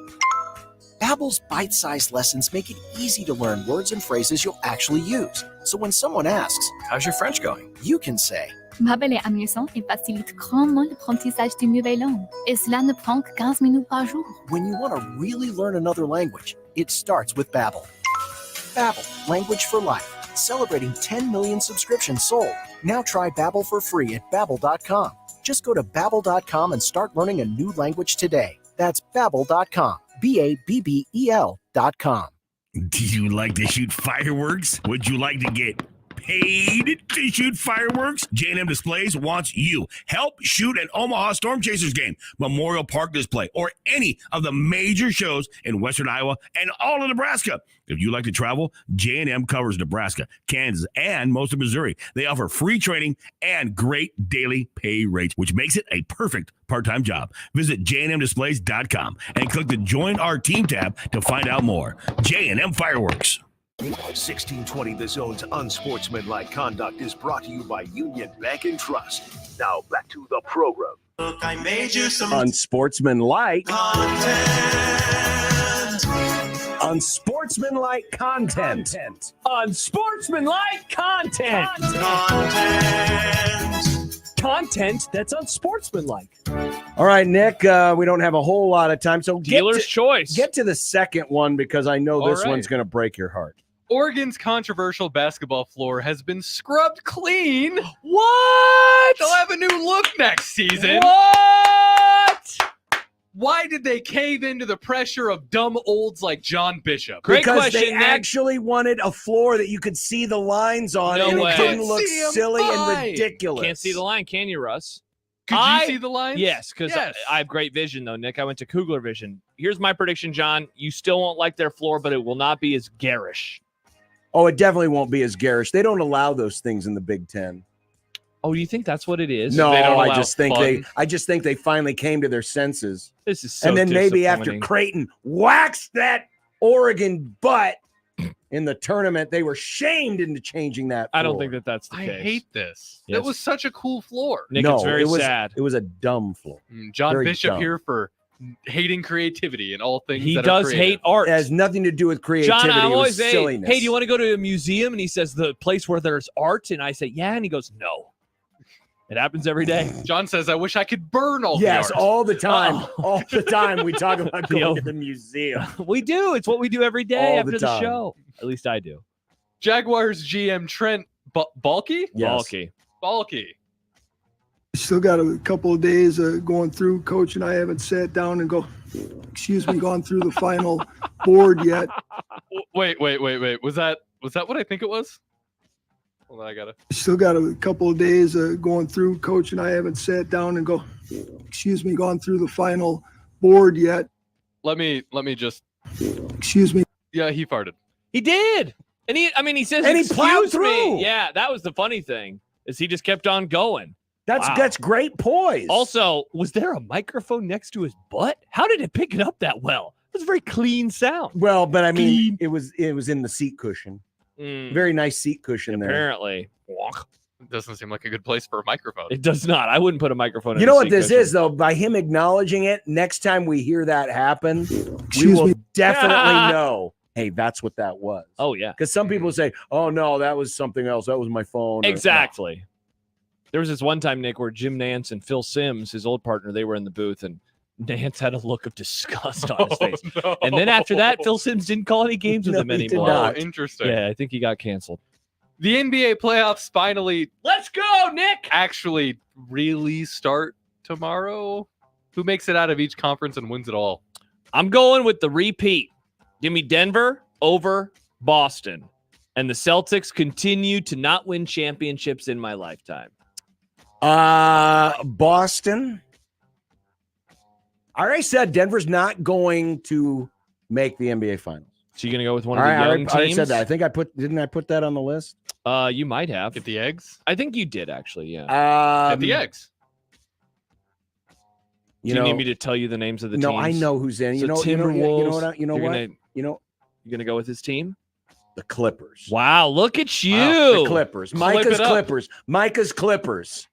Babbel's bite-sized lessons make it easy to learn words and phrases you'll actually use. So when someone asks, "How's your French going?" you can say, Babbel est amusant et facilite grandement l'apprentissage d'une nouvelle langue. Et cela ne prend que 15 minutes par jour. When you want to really learn another language, it starts with Babbel. Babbel, language for life. Celebrating 10 million subscriptions sold. Now try Babbel for free at babbel.com. Just go to babbel.com and start learning a new language today. That's babbel.com. BABBEL.com. Do you like to shoot fireworks? Would you like to get paid to shoot fireworks? J&M Displays wants you. Help shoot an Omaha Storm Chasers game, Memorial Park display, or any of the major shows in western Iowa and all of Nebraska. If you like to travel, J&M covers Nebraska, Kansas, and most of Missouri. They offer free training and great daily pay rates, which makes it a perfect part-time job. Visit jnmdisplays.com and click the Join Our Team tab to find out more. J&M Fireworks. 1620 The Zone's Unsportsmanlike Conduct is brought to you by Union Bank and Trust. Now back to the program. Look, I made you some Unsportsmanlike content. Unsportsmanlike content. Unsportsmanlike content. Content that's unsportsmanlike. All right, Nick, we don't have a whole lot of time, so Dealer's choice. Get to the second one because I know this one's going to break your heart. Oregon's controversial basketball floor has been scrubbed clean. What? They'll have a new look next season. What? Why did they cave into the pressure of dumb olds like John Bishop? Great because question, they Nick. actually wanted a floor that you could see the lines on, No and way. it didn't look See 'em silly and fine. ridiculous. Can't see the line, can you, Russ? Could I- you see the lines? Yes, because I have great vision, though, Nick. I went to Kugler Vision. Here's my prediction, John. You still won't like their floor, but it will not be as garish. Oh, it definitely won't be as garish. They don't allow those things in the Big Ten. Oh, do you think that's what it is? No, They don't I allow just think fun. they finally came to their senses. This is so and then maybe after disappointing. Creighton waxed that Oregon butt in the tournament, they were shamed into changing that. I don't floor. think that that's the I case. hate this. Yes. It was such a cool floor. Nick, No, it's very it was, sad. It was a dumb floor. John Very Bishop dumb. here for hating creativity and all things He that does are creative. hate art. It has nothing to do with creativity. John, I'm it always was hey, silliness. hey, do you want to go to a museum? And he says the place where there's art, and I say, yeah, and he goes, no. It happens every day. John says, I wish I could burn all Yes, the art. all the time. Oh. All the time we talk about The going to the museum. We do. It's what we do every day All after the the time. show. At least I do. Jaguars GM Trent Balky? Yes. Balky. Still got a couple of days going through. Coach and I haven't sat down and gone through the final board yet. Wait. Was that what I think it was? Hold on, I gotta. Still got a couple of days going through. Coach and I haven't sat down and gone through the final board yet. Let me just. Excuse me. Yeah, he farted. He did. And he says, And he plowed excuse me. through. Yeah, that was the funny thing, is he just kept on going. That's Wow. that's great poise. Also, was there a microphone next to his butt? How did it pick it up that well? It was a very clean sound. well, but I mean, it was in the seat cushion. Mm, Very nice seat cushion there. apparently. It doesn't seem like a good place for a microphone. It does not. I wouldn't put a microphone in You a know what seat this cushion. is, though? By him acknowledging it, next time we hear that happen, we Excuse will me. definitely know, hey, that's what that was. Oh, yeah. Because some people say, oh, no, that was something else. That was my phone. Or- Exactly. There was this one time, Nick, where Jim Nance and Phil Sims, his old partner, they were in the booth, and Nance had a look of disgust on his face. No. And then after that, Phil Sims didn't call any games with No, him he did anymore. not. Oh, interesting. Yeah, I think he got canceled. The NBA playoffs finally Let's go, Nick. actually really start tomorrow. Who makes it out of each conference and wins it all? I'm going with the repeat. Give me Denver over Boston. And the Celtics continue to not win championships in my lifetime. Boston. I already said Denver's not going to make the NBA Finals. So you're going to go with one All of the right, young I already teams? said that. I think didn't I put that on the list? You might have. Get the eggs? I think you did, actually, yeah. Get the eggs. Do you need me to tell you the names of the teams? No, I know who's in. So You know Timberwolves. you know what? You're gonna go with his team? The Clippers. Wow, look at you. Wow, the Clippers. Clip Micah's it up. Clippers. Micah's Clippers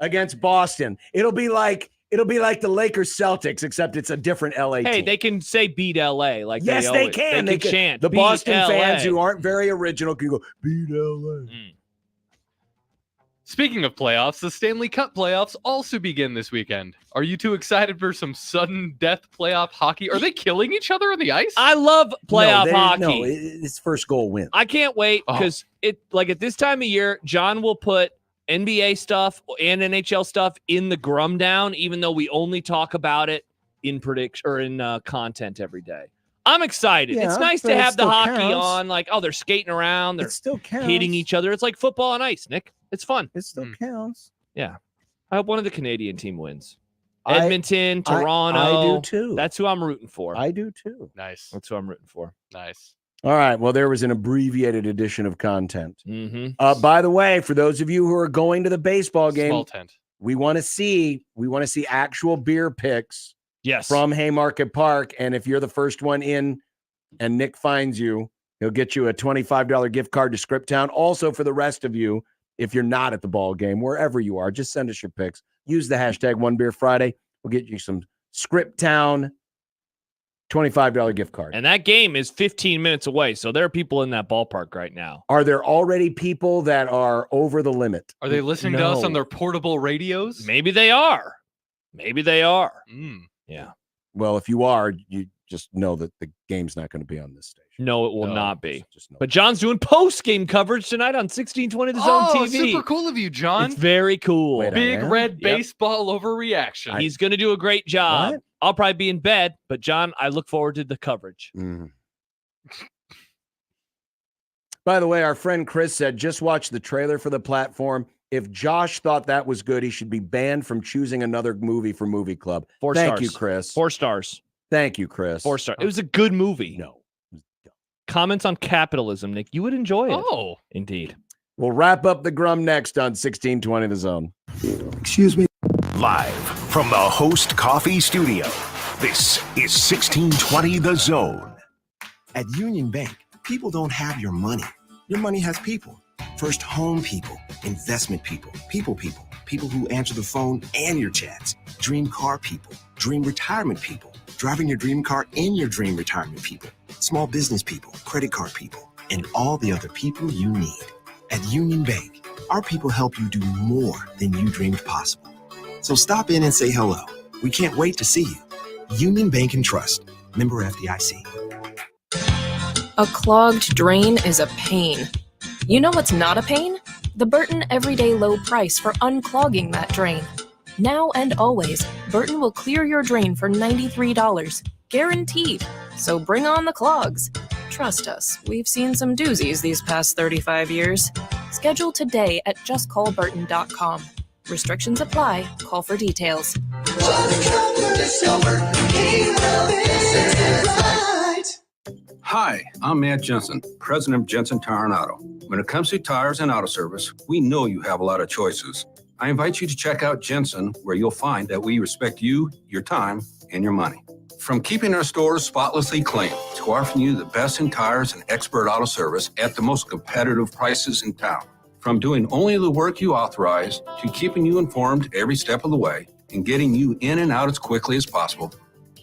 against Boston. It'll be like the Lakers Celtics, except it's a different LA Hey, team. they can say beat LA like Yes, they they always, can. They can chant. The "Beat Boston LA." fans who aren't very original can go beat LA. Speaking of playoffs, the Stanley Cup playoffs also begin this weekend. Are you too excited for some sudden death playoff hockey? Are they killing each other on the ice? I love playoff hockey. No, it's first goal win. I can't wait because at this time of year, John will put NBA stuff and NHL stuff in the Grum Down, even though we only talk about it in prediction or in content every day. I'm excited. Yeah, it's nice but to it have the still hockey counts. on. Like, they're skating around. They're still counts. hitting each other. It's like football on ice, Nick. It's fun. It still counts. Yeah. I hope one of the Canadian team wins. I- Edmonton, Toronto. I do too. That's who I'm rooting for. I do too. Nice. That's who I'm rooting for. Nice. All right. Well, there was an abbreviated edition of content. Mm-hmm. By the way, for those of you who are going to the baseball game, Small tent. we want to see actual beer picks. Yes. From Haymarket Park, and if you're the first one in, and Nick finds you, he'll get you a $25 gift card to Scriptown. Also, for the rest of you, if you're not at the ball game, wherever you are, just send us your picks. Use the hashtag OneBeerFriday. We'll get you some Scriptown $25 gift card. And that game is 15 minutes away, so there are people in that ballpark right now. Are there already people that are over the limit? Are they listening to us on their portable radios? Maybe they are. Maybe they are. Yeah. Well, if you are, you just know that the game's not going to be on this station. No, it will not be. But John's doing post-game coverage tonight on 1620 The Zone TV. Super cool of you, John. It's very cool. Wait, Big red baseball overreaction. He's going to do a great job. What? I'll probably be in bed, but John, I look forward to the coverage. By the way, our friend Chris said, just watch the trailer for the platform. If Josh thought that was good, he should be banned from choosing another movie for Movie Club. 4 Thank stars. you, Chris. 4 stars. Thank you, Chris. 4 stars. It was a good movie. No. Comments on capitalism, Nick. You would enjoy it. Oh. Indeed. We'll wrap up the Grum next on 1620 The Zone. Excuse me. Live from the Host Coffee Studio, this is 1620 The Zone. At Union Bank, people don't have your money. Your money has people. First home people, investment people, people who answer the phone and your chats, dream car people, dream retirement people, driving your dream car in your dream retirement people, small business people, credit card people, and all the other people you need. At Union Bank, our people help you do more than you dreamed possible. So stop in and say hello. We can't wait to see you. Union Bank and Trust. Member FDIC. A clogged drain is a pain. You know what's not a pain? The Burton Everyday Low Price for unclogging that drain. Now and always, Burton will clear your drain for $93. Guaranteed. So bring on the clogs. Trust us, we've seen some doozies these past 35 years. Schedule today at justcallburton.com. Restrictions apply. Call for details. Hi, I'm Matt Jensen, president of Jensen Tire and Auto. When it comes to tires and auto service, we know you have a lot of choices. I invite you to check out Jensen, where you'll find that we respect you, your time, and your money. From keeping our stores spotlessly clean to offering you the best in tires and expert auto service at the most competitive prices in town. From doing only the work you authorize to keeping you informed every step of the way and getting you in and out as quickly as possible,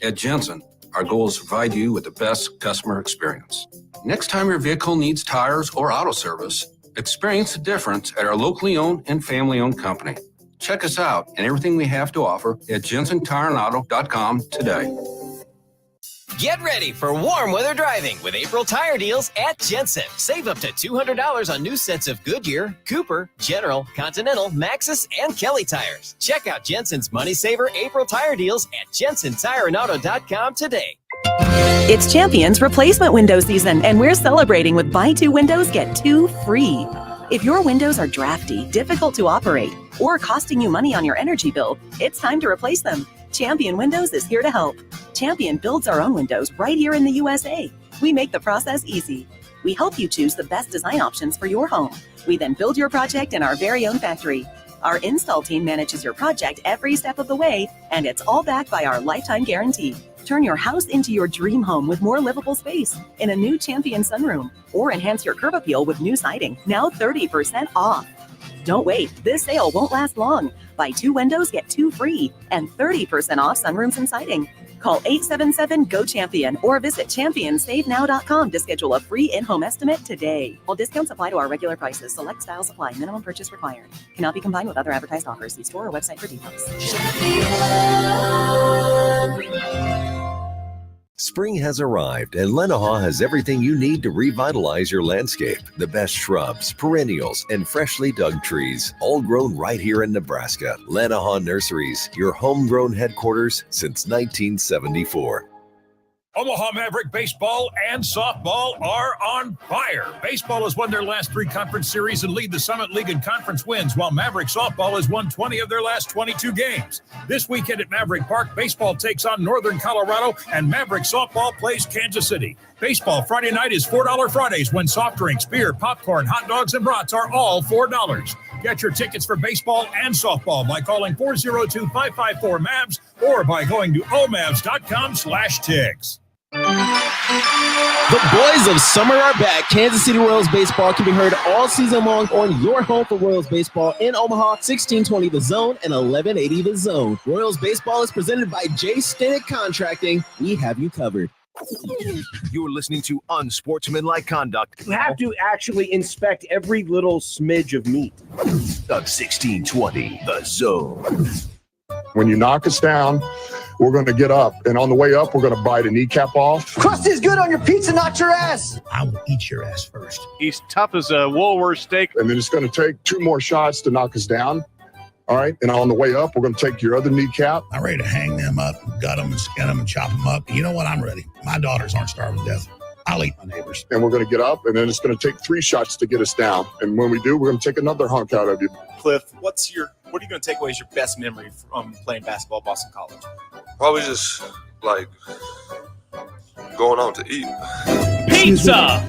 at Jensen, our goal is to provide you with the best customer experience. Next time your vehicle needs tires or auto service, experience the difference at our locally owned and family-owned company. Check us out and everything we have to offer at JensenTireandAuto.com today. Get ready for warm weather driving with April tire deals at Jensen. Save up to $200 on new sets of Goodyear, Cooper, General, Continental, Maxxis, and Kelly tires. Check out Jensen's Money Saver April tire deals at JensenTireandAuto.com today. It's Champions replacement window season, and we're celebrating with buy 2 windows, get 2 free. If your windows are drafty, difficult to operate, or costing you money on your energy bill, it's time to replace them. Champion Windows is here to help. Champion builds our own windows right here in the USA. We make the process easy. We help you choose the best design options for your home. We then build your project in our very own factory. Our install team manages your project every step of the way, and it's all backed by our lifetime guarantee. Turn your house into your dream home with more livable space in a new Champion sunroom, or enhance your curb appeal with new siding, now 30% off. Don't wait, this sale won't last long. Buy 2 windows, get 2 free, and 30% off sunrooms and siding. Call 877-GO-CHAMPION or visit championsavenow.com to schedule a free in-home estimate today. All discounts apply to our regular prices. Select styles apply. Minimum purchase required. Cannot be combined with other advertised offers. See store or website for details. Spring has arrived, and Lenaha has everything you need to revitalize your landscape. The best shrubs, perennials, and freshly dug trees, all grown right here in Nebraska. Lenaha Nurseries, your homegrown headquarters since 1974. Omaha Maverick baseball and softball are on fire. Baseball has won their last 3 conference series and lead the Summit League in conference wins, while Maverick softball has won 20 of their last 22 games. This weekend at Maverick Park, baseball takes on Northern Colorado, and Maverick softball plays Kansas City. Baseball Friday night is $4 Fridays when soft drinks, beer, popcorn, hot dogs, and brats are all $4. Get your tickets for baseball and softball by calling 402-554-MAVS or by going to omavs.com/tigs. The boys of summer are back. Kansas City Royals baseball can be heard all season long on your home for Royals baseball in Omaha, 1620 The Zone and 1180 The Zone. Royals baseball is presented by J. Stinnett Contracting. We have you covered. You're listening to Unsportsmanlike Conduct. You have to actually inspect every little smidge of meat. On 1620 The Zone. When you knock us down, we're going to get up. And on the way up, we're going to bite a kneecap off. Crust is good on your pizza, not your ass. I will eat your ass first. He's tough as a Woolworth steak. And then it's going to take 2 more shots to knock us down. All right. And on the way up, we're going to take your other kneecap. I'm ready to hang them up, gut them and skin them and chop them up. You know what? I'm ready. My daughters aren't starving to death. I'll eat my neighbors. And we're going to get up, and then it's going to take 3 shots to get us down. And when we do, we're going to take another hunk out of you. Cliff, what are you going to take away as your best memory from playing basketball at Boston College? Probably just like going out to eat. Pizza!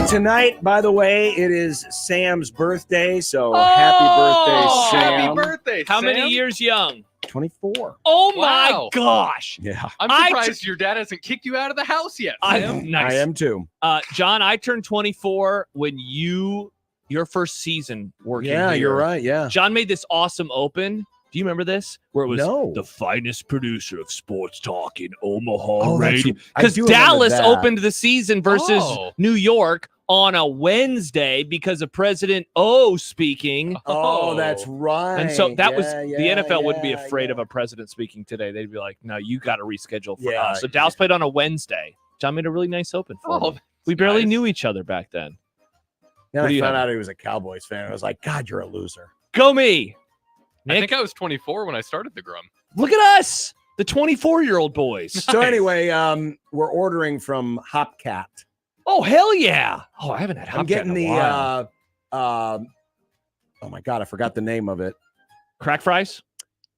Tonight, by the way, it is Sam's birthday, so happy birthday, Sam. Happy birthday, How Sam. many years young? 24. Oh Wow. my gosh. Yeah. I'm surprised your dad hasn't kicked you out of the house yet. Sam. I am too. John, I turned 24 when your first season working Yeah, here. you're right. Yeah. John made this awesome open. Do you remember this? Where it was No. the finest producer of sports talk in Omaha Oh, that's- radio. I Because do remember Dallas that. opened the season versus Oh. New York on a Wednesday because of President O speaking. Oh, that's right. And so that was Yeah, the yeah, NFL wouldn't be yeah, afraid of a president speaking today. They'd be like, no, you got to reschedule for Yeah, us. So Dallas played on a Wednesday. John made a really nice open for Oh, me. We barely nice. knew each other back then. Then What do I you found have? out he was a Cowboys fan. I was like, God, you're a loser. Go me. I Nick, think I was 24 when I started the Grum. look at us, the 24-year-old boys. So anyway, we're ordering from Hopcat. Oh, hell yeah. Oh, I haven't had I'm Hopcat getting in a the while. oh my God, I forgot the name of it. Crack fries?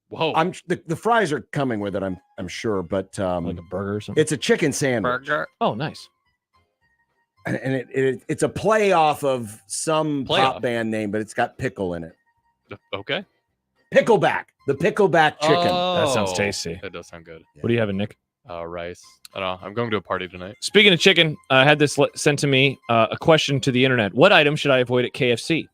Whoa. The fries are coming with it, I'm sure, but Like a burger or something? it's a chicken sandwich. Burger. Oh, nice. And it's a play off of some Play pop off. band name, but it's got pickle in it. Okay. Pickleback. The pickleback chicken. That sounds Oh, tasty. That does sound good. What are you having, Nick? Rice. I don't know. I'm going to a party tonight. Speaking of chicken, I had this sent to me, a question to the internet. What item should I avoid at KFC?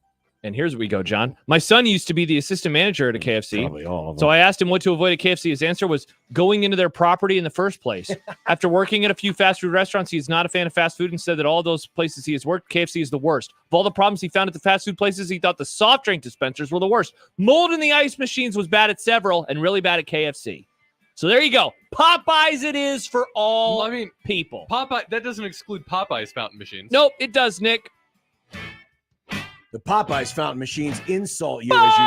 And here's where we go, John. My son used to be the assistant manager at a KFC. Probably all of them. So I asked him what to avoid at KFC. His answer was going into their property in the first place. After working at a few fast food restaurants, he is not a fan of fast food and said that all those places he has worked, KFC is the worst. Of all the problems he found at the fast food places, he thought the soft drink dispensers were the worst. Mold in the ice machines was bad at several and really bad at KFC. So there you go. Popeyes it is for all people. Popeye, that doesn't exclude Popeye's fountain machines. Nope, it does, Nick. The Popeyes fountain machines insult you as you